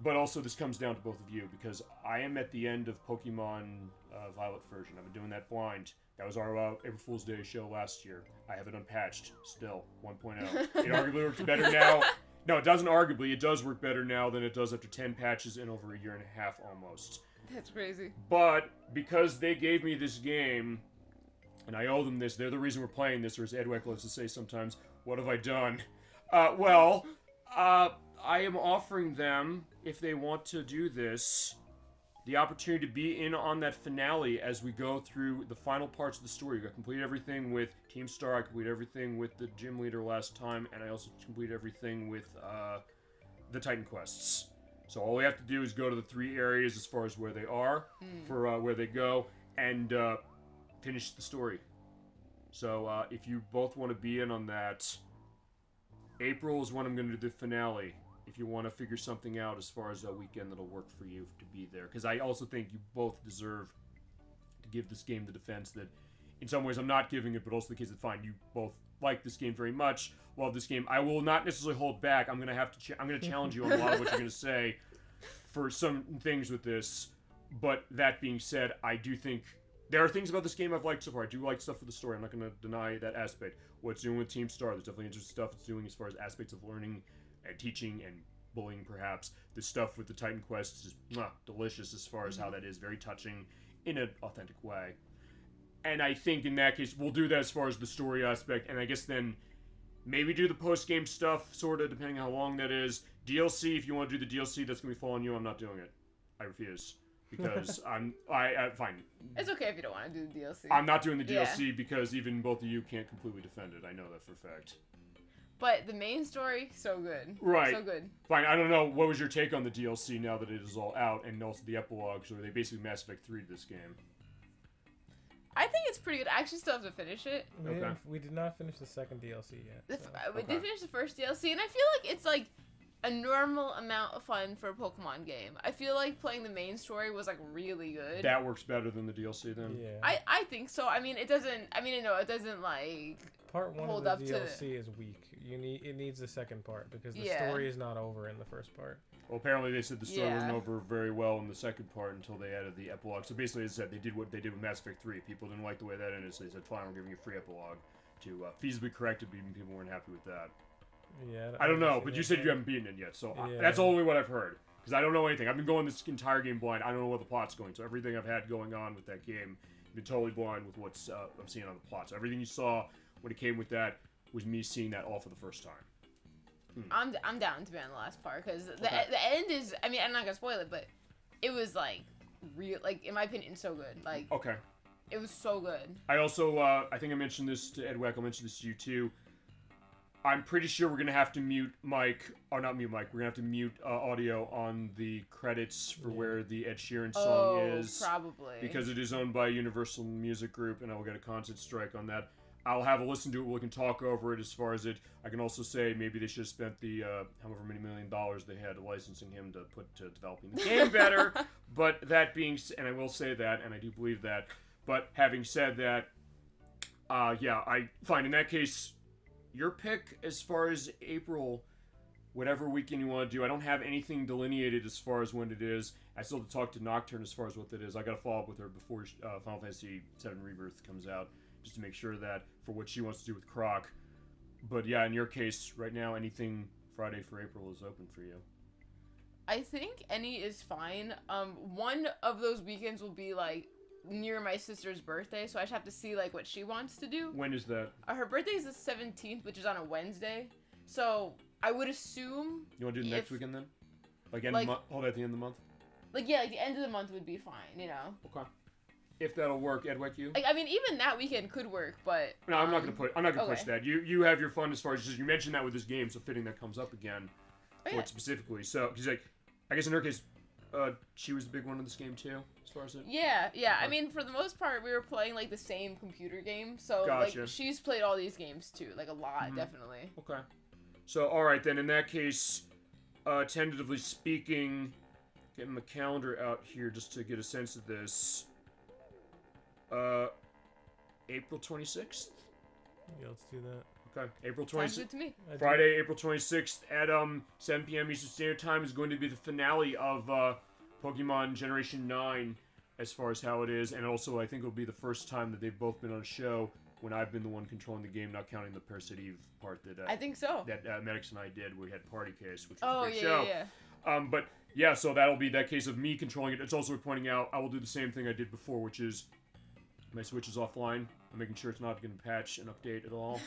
But also this comes down to both of you because I am at the end of Pokemon Violet version. I've been doing that blind. That was our April Fool's Day show last year. I have it unpatched still, 1.0. It arguably works better now. No, it doesn't arguably. It does work better now than it does after 10 patches in over a year and a half almost. That's crazy. But because they gave me this game, and I owe them this, they're the reason we're playing this, or as Edwak loves to say sometimes, what have I done? I am offering them, if they want to do this, the opportunity to be in on that finale as we go through the final parts of the story. I completed everything with Team Star, I completed everything with the gym leader last time, and I also completed everything with the Titan quests. So all we have to do is go to the 3 areas as far as where they are, for where they go, and finish the story. So if you both want to be in on that, April is when I'm going to do the finale. If you want to figure something out as far as a weekend that'll work for you to be there. Because I also think you both deserve to give this game the defense that, in some ways, I'm not giving it, but also the case that, fine, you both like this game very much. Well, this game, I will not necessarily hold back. I'm going to have to I'm going to challenge you on a lot of what you're going to say for some things with this. But that being said, I do think there are things about this game I've liked so far. I do like stuff with the story. I'm not going to deny that aspect. What it's doing with Team Star, there's definitely interesting stuff it's doing as far as aspects of learning and teaching and bullying, perhaps. The stuff with the Titan quests is delicious as far as how that is very touching in an authentic way. And I think in that case, we'll do that as far as the story aspect, and I guess then maybe do the post-game stuff, sort of, depending on how long that is. DLC, if you want to do the DLC, that's going to be falling on you. I'm not doing it. I refuse. Because I fine. It's okay if you don't want to do the DLC. I'm not doing the DLC because even both of you can't completely defend it. I know that for a fact. But the main story, so good. Right. So good. Fine, I don't know, what was your take on the DLC now that it is all out, and also the epilogues, or they basically Mass Effect 3 this game? I think it's pretty good. I actually still have to finish it. We did not finish the second DLC yet. We did finish the first DLC, and I feel like it's like a normal amount of fun for a Pokemon game. I feel like playing the main story was like really good. That works better than the DLC then? Yeah. I think so. I mean, it doesn't like Part 1 hold of the up DLC is weak. It needs the second part because the Yeah. story is not over in the first part. Well, apparently they said the story Yeah. wasn't over very well in the second part until they added the epilogue. So basically, as I said, they did what they did with Mass Effect 3. People didn't like the way that ended, so they said, fine, we're giving you a free epilogue to feasibly correct it, but even people weren't happy with that. Yeah. I don't know, but you said you haven't beaten it yet, so that's only what I've heard. Because I don't know anything. I've been going this entire game blind. I don't know where the plot's going, so everything I've had going on with that game, I've been totally blind with what's I'm seeing on the plot. So everything you saw when it came with that was me seeing that all for the first time. I'm down to be on the last part because the end is. I mean, I'm not gonna spoil it, but it was like real. Like in my opinion, so good. Like okay, It was so good. I also, I think I mentioned this to Edwak, I'll mention this to you too. I'm pretty sure we're going to have to mute Mike, or not mute Mike, we're going to have to mute audio on the credits for where the Ed Sheeran song is. Probably. Because it is owned by Universal Music Group, and I will get a content strike on that. I'll have a listen to it, we can talk over it as far as it. I can also say maybe they should have spent the, however many $1 million they had licensing him to put to developing the game better. But that being, and I will say that, and I do believe that. But having said that, yeah, fine. In that case, your pick as far as April, whatever weekend you want to do. I don't have anything delineated as far as when it is. I still have to talk to Nocturne as far as what that is. I got to follow up with her before Final Fantasy VII Rebirth comes out, just to make sure that for what she wants to do with Croc. But yeah, in your case, right now, anything Friday for April is open for you. I think any is fine. One of those weekends will be like near my sister's birthday, so I just have to see like what she wants to do. When is that? Her birthday is the 17th, which is on a Wednesday. So I would assume. You want to do the next weekend then? Like end of the month? Hold at the end of the month? Like yeah, like the end of the month would be fine, you know. Okay. If that'll work, Edwak, you? Like, I mean, even that weekend could work, but no, I'm not gonna push that. You have your fun as far as you mentioned that with this game, so fitting that comes up again for it specifically. So, because like, I guess in her case, she was the big one in this game too, as far as it. Yeah. I mean, for the most part, we were playing like the same computer game, so Gotcha. like she's played all these games too, like a lot, definitely. Okay. So, all right then. In that case, tentatively speaking, getting the calendar out here just to get a sense of this. April 26th? Yeah, let's do that. Okay, April 26th. Sounds good to me. Friday, April 26th at 7 p.m. Eastern Standard Time is going to be the finale of Pokemon Generation 9 as far as how it is, and also I think it'll be the first time that they've both been on a show when I've been the one controlling the game, not counting the Parasite Eve part that I think so. That Medix and I did, where we had Party Case, which was a great show. Yeah. But yeah, so that'll be that case of me controlling it. It's also worth pointing out I will do the same thing I did before, which is my Switch is offline. I'm making sure it's not going to patch and update at all.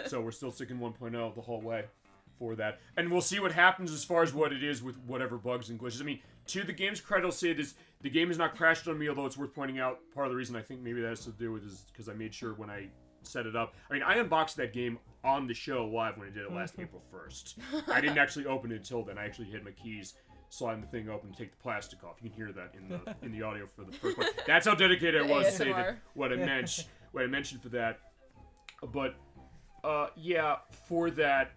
So we're still sticking 1.0 the whole way for that. And we'll see what happens as far as what it is with whatever bugs and glitches. I mean, to the game's credit, I'll say this. The game has not crashed on me, although it's worth pointing out. Part of the reason I think maybe that has to do with is because I made sure when I set it up. I mean, I unboxed that game on the show live when I did it last April 1st. I didn't actually open it until then. I actually hid my keys, slide the thing open, take the plastic off. You can hear that in the audio for the first part. That's how dedicated I was to say that what I mentioned for that. But yeah, for that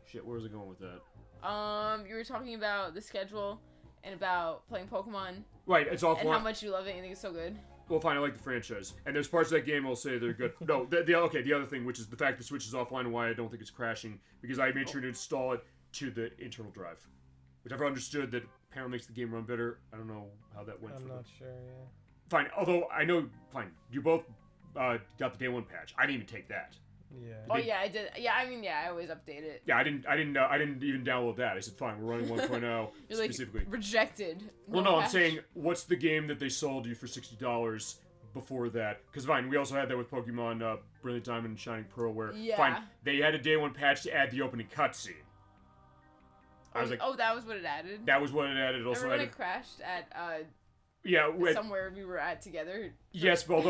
shit, where was I going with that? You were talking about the schedule and about playing Pokemon. Right, it's offline. And how much you love it and you think it's so good. Well, fine, I like the franchise. And there's parts of that game I'll say they're good. No, the other thing, which is the fact the Switch is offline and why I don't think it's crashing, because I made sure to install it to the internal drive, which I've understood that apparently makes the game run better. I don't know how that went. I'm not sure. Yeah. Fine. Although I know, fine. You both got the day one patch. I didn't even take that. Yeah. Oh yeah, I did. Yeah, I mean, yeah, I always update it. Yeah, I didn't even download that. I said, fine, we're running 1.0 specifically. Like, rejected. Well, no, I'm saying, what's the game that they sold you for $60 before that? Because fine, we also had that with Pokemon Brilliant Diamond and Shining Pearl, where fine, they had a day one patch to add the opening cutscene. I was like, oh, that was what it added. That was what it added. It also remember when added. It crashed at somewhere we were at together. Yes, but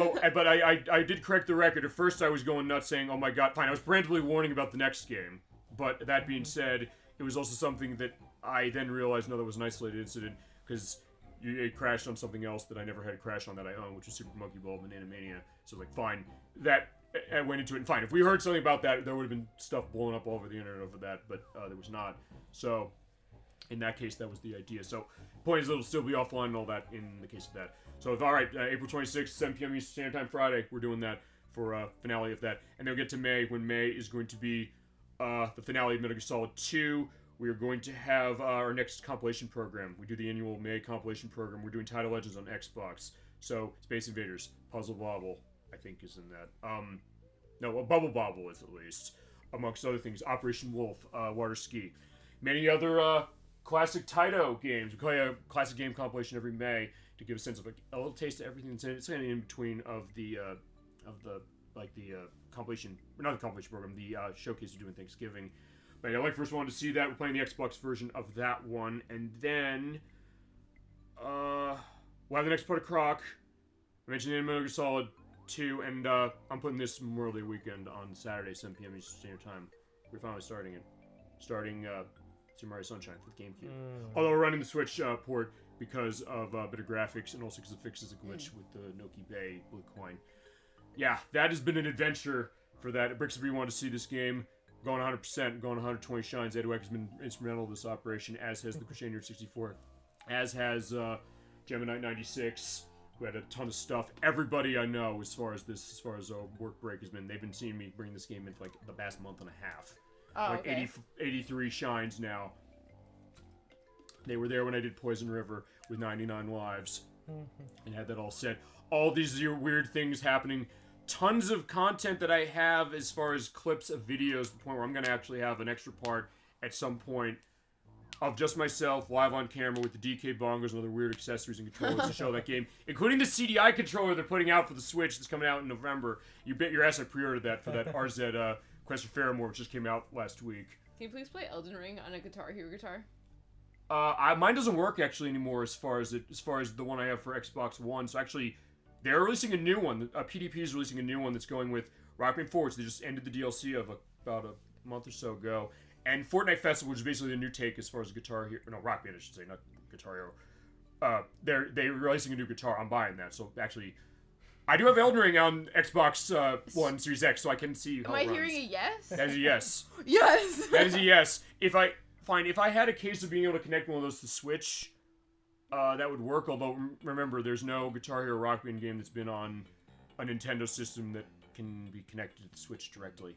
I did correct the record. At first, I was going nuts, saying, "Oh my god!" Fine, I was preemptively warning about the next game. But that being said, it was also something that I then realized, no, that was an isolated incident because it crashed on something else that I never had crashed on that I own, which was Super Monkey Ball Banana Mania. So like, fine, that I went into it, and fine. If we heard something about that, there would have been stuff blowing up all over the internet over that, but there was not. So, in that case, that was the idea. So, point is, it'll still be offline and all that in the case of that. So, all right, April 26th, 7 p.m. Eastern Standard Time Friday, we're doing that for finale of that. And then we'll get to May, when May is going to be the finale of Metal Gear Solid 2. We are going to have our next compilation program. We do the annual May compilation program. We're doing Title Legends on Xbox. So, Space Invaders, Puzzle Bobble, I think is in that. No, Bubble Bobble is at least. Amongst other things, Operation Wolf, Water Ski. Many other classic Taito games. We play a classic game compilation every May to give a sense of like a little taste of everything that's in it. It's kind of in between of the compilation, not the compilation program, the showcase we're doing Thanksgiving. But yeah, ElecVerse wanted to see that. We're playing the Xbox version of that one, and then we'll have the next part of Croc. I mentioned in Metal Gear Solid 2, and I'm putting this Memorial Day weekend on Saturday, 7 p.m. Eastern Standard Time. We're finally starting it. Super Mario Sunshine for the GameCube. Although we're running the Switch port because of a bit of graphics and also because it fixes a glitch with the Noki Bay Blue Coin. Yeah, that has been an adventure for that. Brixby wanted to see this game. Going 100%, going 120 shines. Edwak has been instrumental in this operation, as has the Crusader 64, as has Gemini 96, who had a ton of stuff. Everybody I know, as far as work break has been, they've been seeing me bring this game in for like the past month and a half. Oh, like okay. 83 shines now. They were there when I did Poison River with 99 lives, and had that all set. All these weird things happening. Tons of content that I have as far as clips of videos, to the point where I'm going to actually have an extra part at some point of just myself live on camera with the DK bongos and other weird accessories and controllers to show that game, including the CDI controller they're putting out for the Switch that's coming out in November. You bet your ass I pre-ordered that for that RZ Quest for Fairmore, which just came out last week. Can you please play Elden Ring on a Guitar Hero guitar? Mine doesn't work actually anymore as far as the one I have for Xbox One. So actually, they're releasing a new one. PDP is releasing a new one that's going with Rock Band 4, which they just ended the DLC of about a month or so ago. And Fortnite Festival, which is basically the new take as far as Guitar Hero. No, Rock Band, I should say, not Guitar Hero. They're releasing a new guitar. I'm buying that. So actually, I do have Elden Ring on Xbox One Series X, so I can see how Am it I runs. hearing a yes? That is a yes. Yes! That is a yes. If I had a case of being able to connect one of those to Switch, that would work. Although, remember, there's no Guitar Hero Rock Band game that's been on a Nintendo system that can be connected to the Switch directly.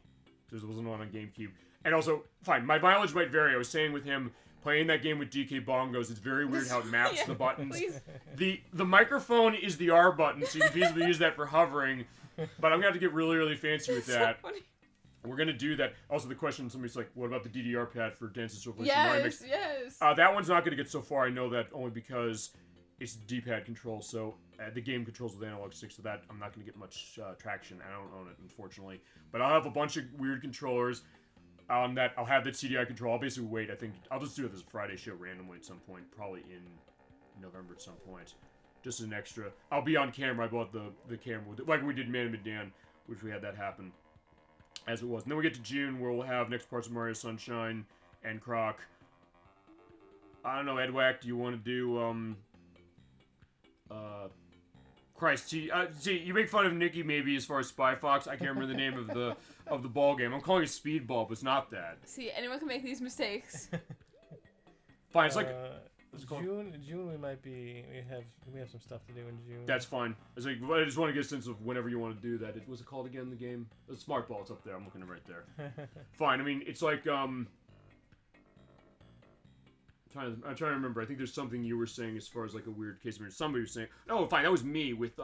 There wasn't one on GameCube. And also, fine, my mileage might vary. I was saying with him, playing that game with DK Bongos, it's very weird how it maps the buttons. The microphone is the R button, so you can easily use that for hovering. But I'm going to have to get really, really fancy with that. So funny. We're going to do that. Also, the question, somebody's like, what about the DDR pad for Dance and Yes, yes. That one's not going to get so far. I know that only because it's D-pad control, so the game controls with analog sticks, so that I'm not going to get much traction. I don't own it, unfortunately. But I'll have a bunch of weird controllers on that. I'll have that CDI control. I'll basically wait. I think I'll just do it as a Friday show randomly at some point, probably in November at some point. Just as an extra. I'll be on camera. I bought the camera with it, like we did Man of Medan, which we had that happen as it was. And then we get to June, where we'll have next parts of Mario Sunshine and Croc. I don't know, Edwak, do you want to do Christ, see, you make fun of Nikki maybe as far as Spy Fox. I can't remember the name of the ball game. I'm calling it Speedball, but it's not that. See, anyone can make these mistakes. Fine, it's like June we have some stuff to do in June. That's fine. I just want to get a sense of whenever you want to do that. What's it called again? The game, the Smart Ball. It's up there. I'm looking at it right there. Fine. I mean, it's like I'm trying to remember. I think there's something you were saying as far as like a weird case. Somebody was saying, oh, fine, that was me with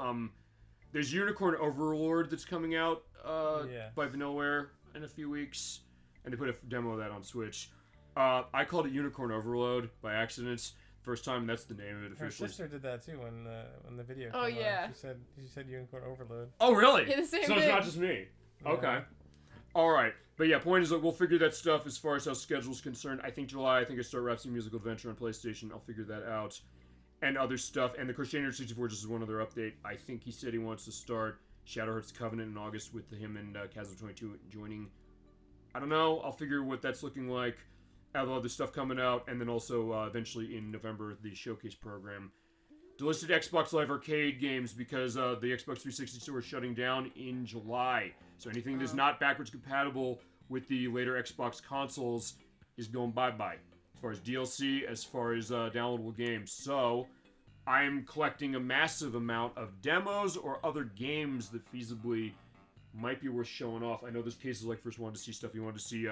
there's Unicorn Overlord that's coming out by Vanillaware in a few weeks, and they put a demo of that on Switch. I called it Unicorn Overload by accident. First time that's the name of it officially. Her sister did that too when the video. Oh came yeah. Out. She said Unicorn Overload. Oh really? Yeah, the same so thing. It's not just me. Okay. All right. But yeah, point is that we'll figure that stuff as far as how schedule's concerned. I think July. I think I start Rhapsody Musical Adventure on PlayStation. I'll figure that out, and other stuff. And the Crusader 64 just is one other update. I think he said he wants to start Shadowheart's Covenant in August with him and Chasm 22 joining. I don't know. I'll figure what that's looking like. I have other stuff coming out, and then also eventually in November the showcase program. Delisted Xbox Live Arcade games because the Xbox 360 store is shutting down in July. So anything that's not backwards compatible with the later Xbox consoles is going bye-bye. As far as DLC, as far as downloadable games. So I'm collecting a massive amount of demos or other games that feasibly might be worth showing off. I know there's cases like first wanted to see stuff. You wanted to see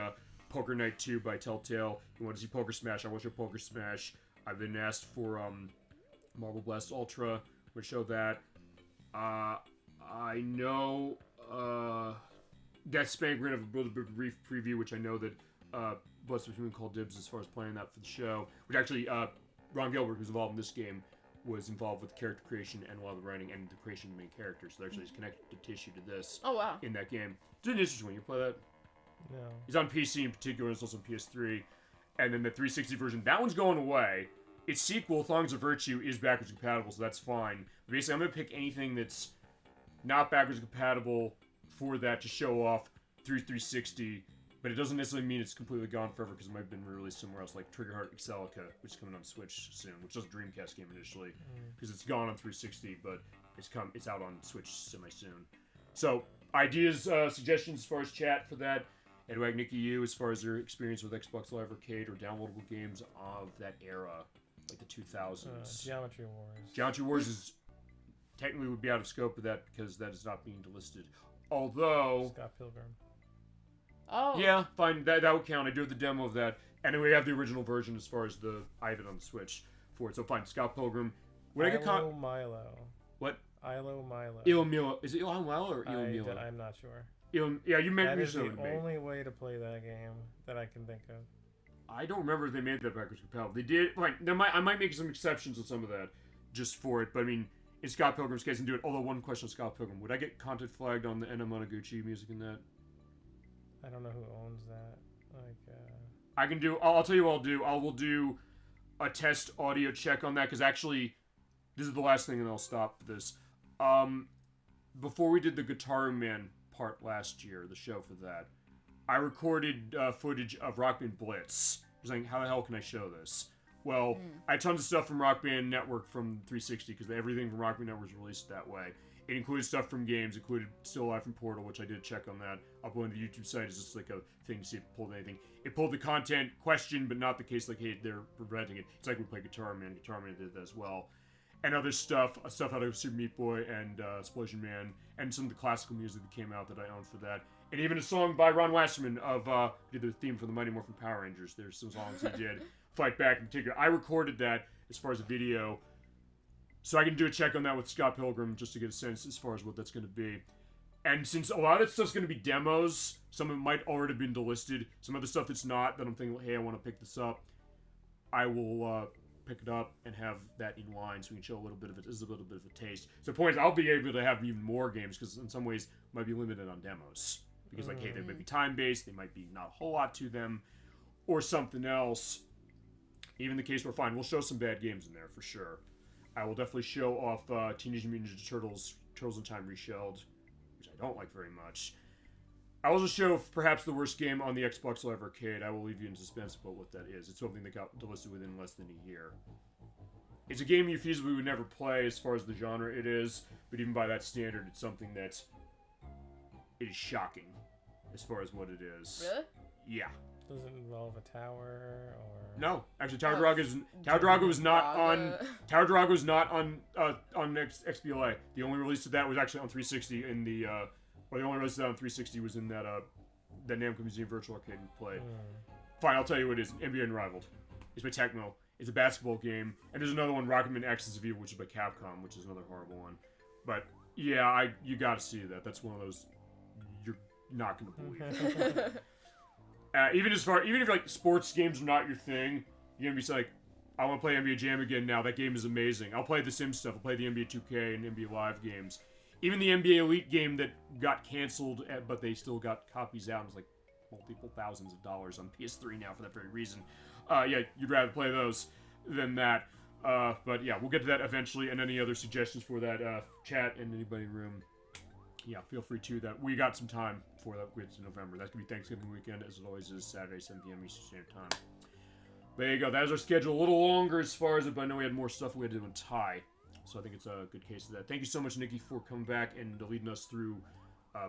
Poker Night 2 by Telltale. You want to see Poker Smash. I want to show Poker Smash. I've been asked for Marble Blast Ultra. Would show that. I know Death Spank. We're going to have a brief preview, which I know that Bloodstone Human called dibs as far as playing that for the show. Which actually, Ron Gilbert, who's involved in this game, was involved with character creation and a lot of the writing and the creation of the main characters. So there actually is connected tissue to this. Oh wow! In that game, it's an interesting one. You play that? No. He's on PC in particular, and it's also on PS3. And then the 360 version, that one's going away. its sequel, Thongs of Virtue, is backwards compatible, so that's fine. But basically, I'm going to pick anything that's not backwards compatible for that to show off through 360, but it doesn't necessarily mean it's completely gone forever because it might have been released somewhere else, like Triggerheart Excelica, which is coming on Switch soon, which was a Dreamcast game initially, because it's gone on 360, but it's out on Switch semi-soon. So, ideas, suggestions as far as chat for that. Edwak, Nikki, you, as far as their experience with Xbox Live Arcade or downloadable games of that era, like the 2000s. Geometry Wars. Geometry Wars is technically would be out of scope of that because that is not being delisted. Although... Scott Pilgrim. Oh. Yeah, fine. That would count. I do have the demo of that. And we have the original version as far as I have it on the Switch for it. So fine, Scott Pilgrim. Would I get Ilo Milo. What? Ilo Milo. Ilo Milo. Is it Ilo Milo or Ilo Milo? I'm not sure. Yeah, you meant that me is so. the only way to play that game that I can think of. I don't remember if they made that backwards compatible. They did. Fine. I might make some exceptions on some of that just for it. But I mean, in Scott Pilgrim's case, and do it. Although one question on Scott Pilgrim: would I get content flagged on the Ena Monoguchi music in that? I don't know who owns that. I can do. I'll tell you what I'll do. I will do a test audio check on that because actually, this is the last thing, and I'll stop this. Before we did the Guitar Man part last year, the show for that, I recorded footage of Rock Band Blitz. I was like, how the hell can I show this? Well, I had tons of stuff from Rock Band Network from 360 because everything from Rock Band Network was released that way. It included stuff from games, included Still Alive from Portal, which I did check on that. Uploading to the YouTube site is just like a thing to see if it pulled anything. It pulled the content question, but not the case like, hey, they're preventing it. It's like we play Guitar Man. Guitar Man did that as well. And other stuff out of Super Meat Boy and Explosion Man, and some of the classical music that came out that I own for that. And even a song by Ron Wasserman of did the theme for the Mighty Morphin Power Rangers. There's some songs he did. Fight Back in particular. I recorded that as far as a video, so I can do a check on that with Scott Pilgrim just to get a sense as far as what that's going to be. And since a lot of that stuff's going to be demos, some of it might already have been delisted. Some other stuff that's not, that I'm thinking, hey, I want to pick this up. I will pick it up and have that in line so we can show a little bit of it. This is a little bit of a taste. So the point is, I'll be able to have even more games because in some ways might be limited on demos. Because like, hey, they might be time-based, they might be not a whole lot to them, or something else. Even the case where, fine, we'll show some bad games in there for sure. I will definitely show off Teenage Mutant Ninja Turtles, Turtles in Time Reshelled, which I don't like very much. I will just show perhaps the worst game on the Xbox Live Arcade. I will leave you in suspense about what that is. It's something that got delisted within less than a year. It's a game you feasibly would never play as far as the genre it is, but even by that standard, it's something that it is shocking as far as what it is. Really? Yeah. Does it involve a tower or? No, actually, Tower Drago was not on. Tower Drago was not on XBLA. The only release of that was actually on 360 in the. Or the only release of that on 360 was in that Namco Museum Virtual Arcade we played. Fine, I'll tell you what it is. NBA Unrivaled. It's by Tecmo. It's a basketball game, and there's another one, Rocketman Axis of Evil, which is by Capcom, which is another horrible one. But yeah, you got to see that. That's one of those you're not going to believe. Even if like sports games are not your thing, you're gonna be like, I want to play NBA Jam again now. That game is amazing. I'll play the Sims stuff. I'll play the NBA 2K and NBA Live games. Even the NBA Elite game that got canceled, but they still got copies out. It's like multiple thousands of dollars on PS3 now for that very reason. Yeah, you'd rather play those than that. But yeah, we'll get to that eventually. And any other suggestions for that chat and anybody in the room, yeah, feel free to that. We got some time for that. It's in November. That's going to be Thanksgiving weekend, as it always is, Saturday, 7 p.m. Eastern Standard Time. There you go. That is our schedule. A little longer as far as it, but I know we had more stuff we had to do in tie. So I think it's a good case of that. Thank you so much, Nikki, for coming back and leading us through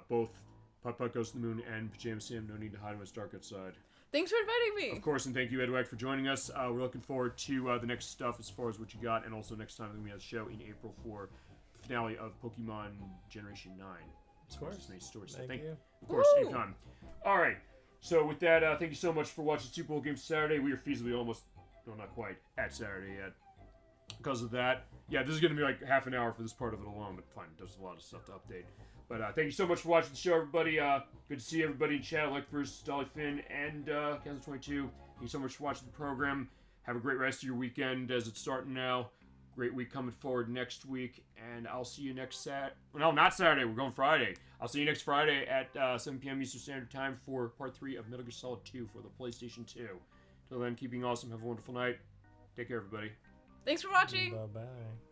both Putt-Putt Goes to the Moon and Pajama Sam. No need to hide when it's dark outside. Thanks for inviting me. Of course, and thank you, Edwak, for joining us. We're looking forward to the next stuff as far as what you got, and also next time we have a show in April for the finale of Pokemon Generation 9. Of course. Thank you. Of course, anytime. All right. So with that, thank you so much for watching Super Bowl Game Saturday. We are feasibly almost, no, not quite, at Saturday yet. Because of that, yeah, this is going to be like half an hour for this part of it alone, but fine, there's a lot of stuff to update. But thank you so much for watching the show, everybody. Good to see everybody in chat, ElecVerse, Dolly Finn, and Kansas 22. Thank you so much for watching the program. Have a great rest of your weekend as it's starting now. Great week coming forward next week, and I'll see you next No, not Saturday. We're going Friday. I'll see you next Friday at 7 p.m. Eastern Standard Time for Part 3 of Metal Gear Solid 2 for the PlayStation 2. Till then, keeping awesome. Have a wonderful night. Take care, everybody. Thanks for watching. Bye-bye.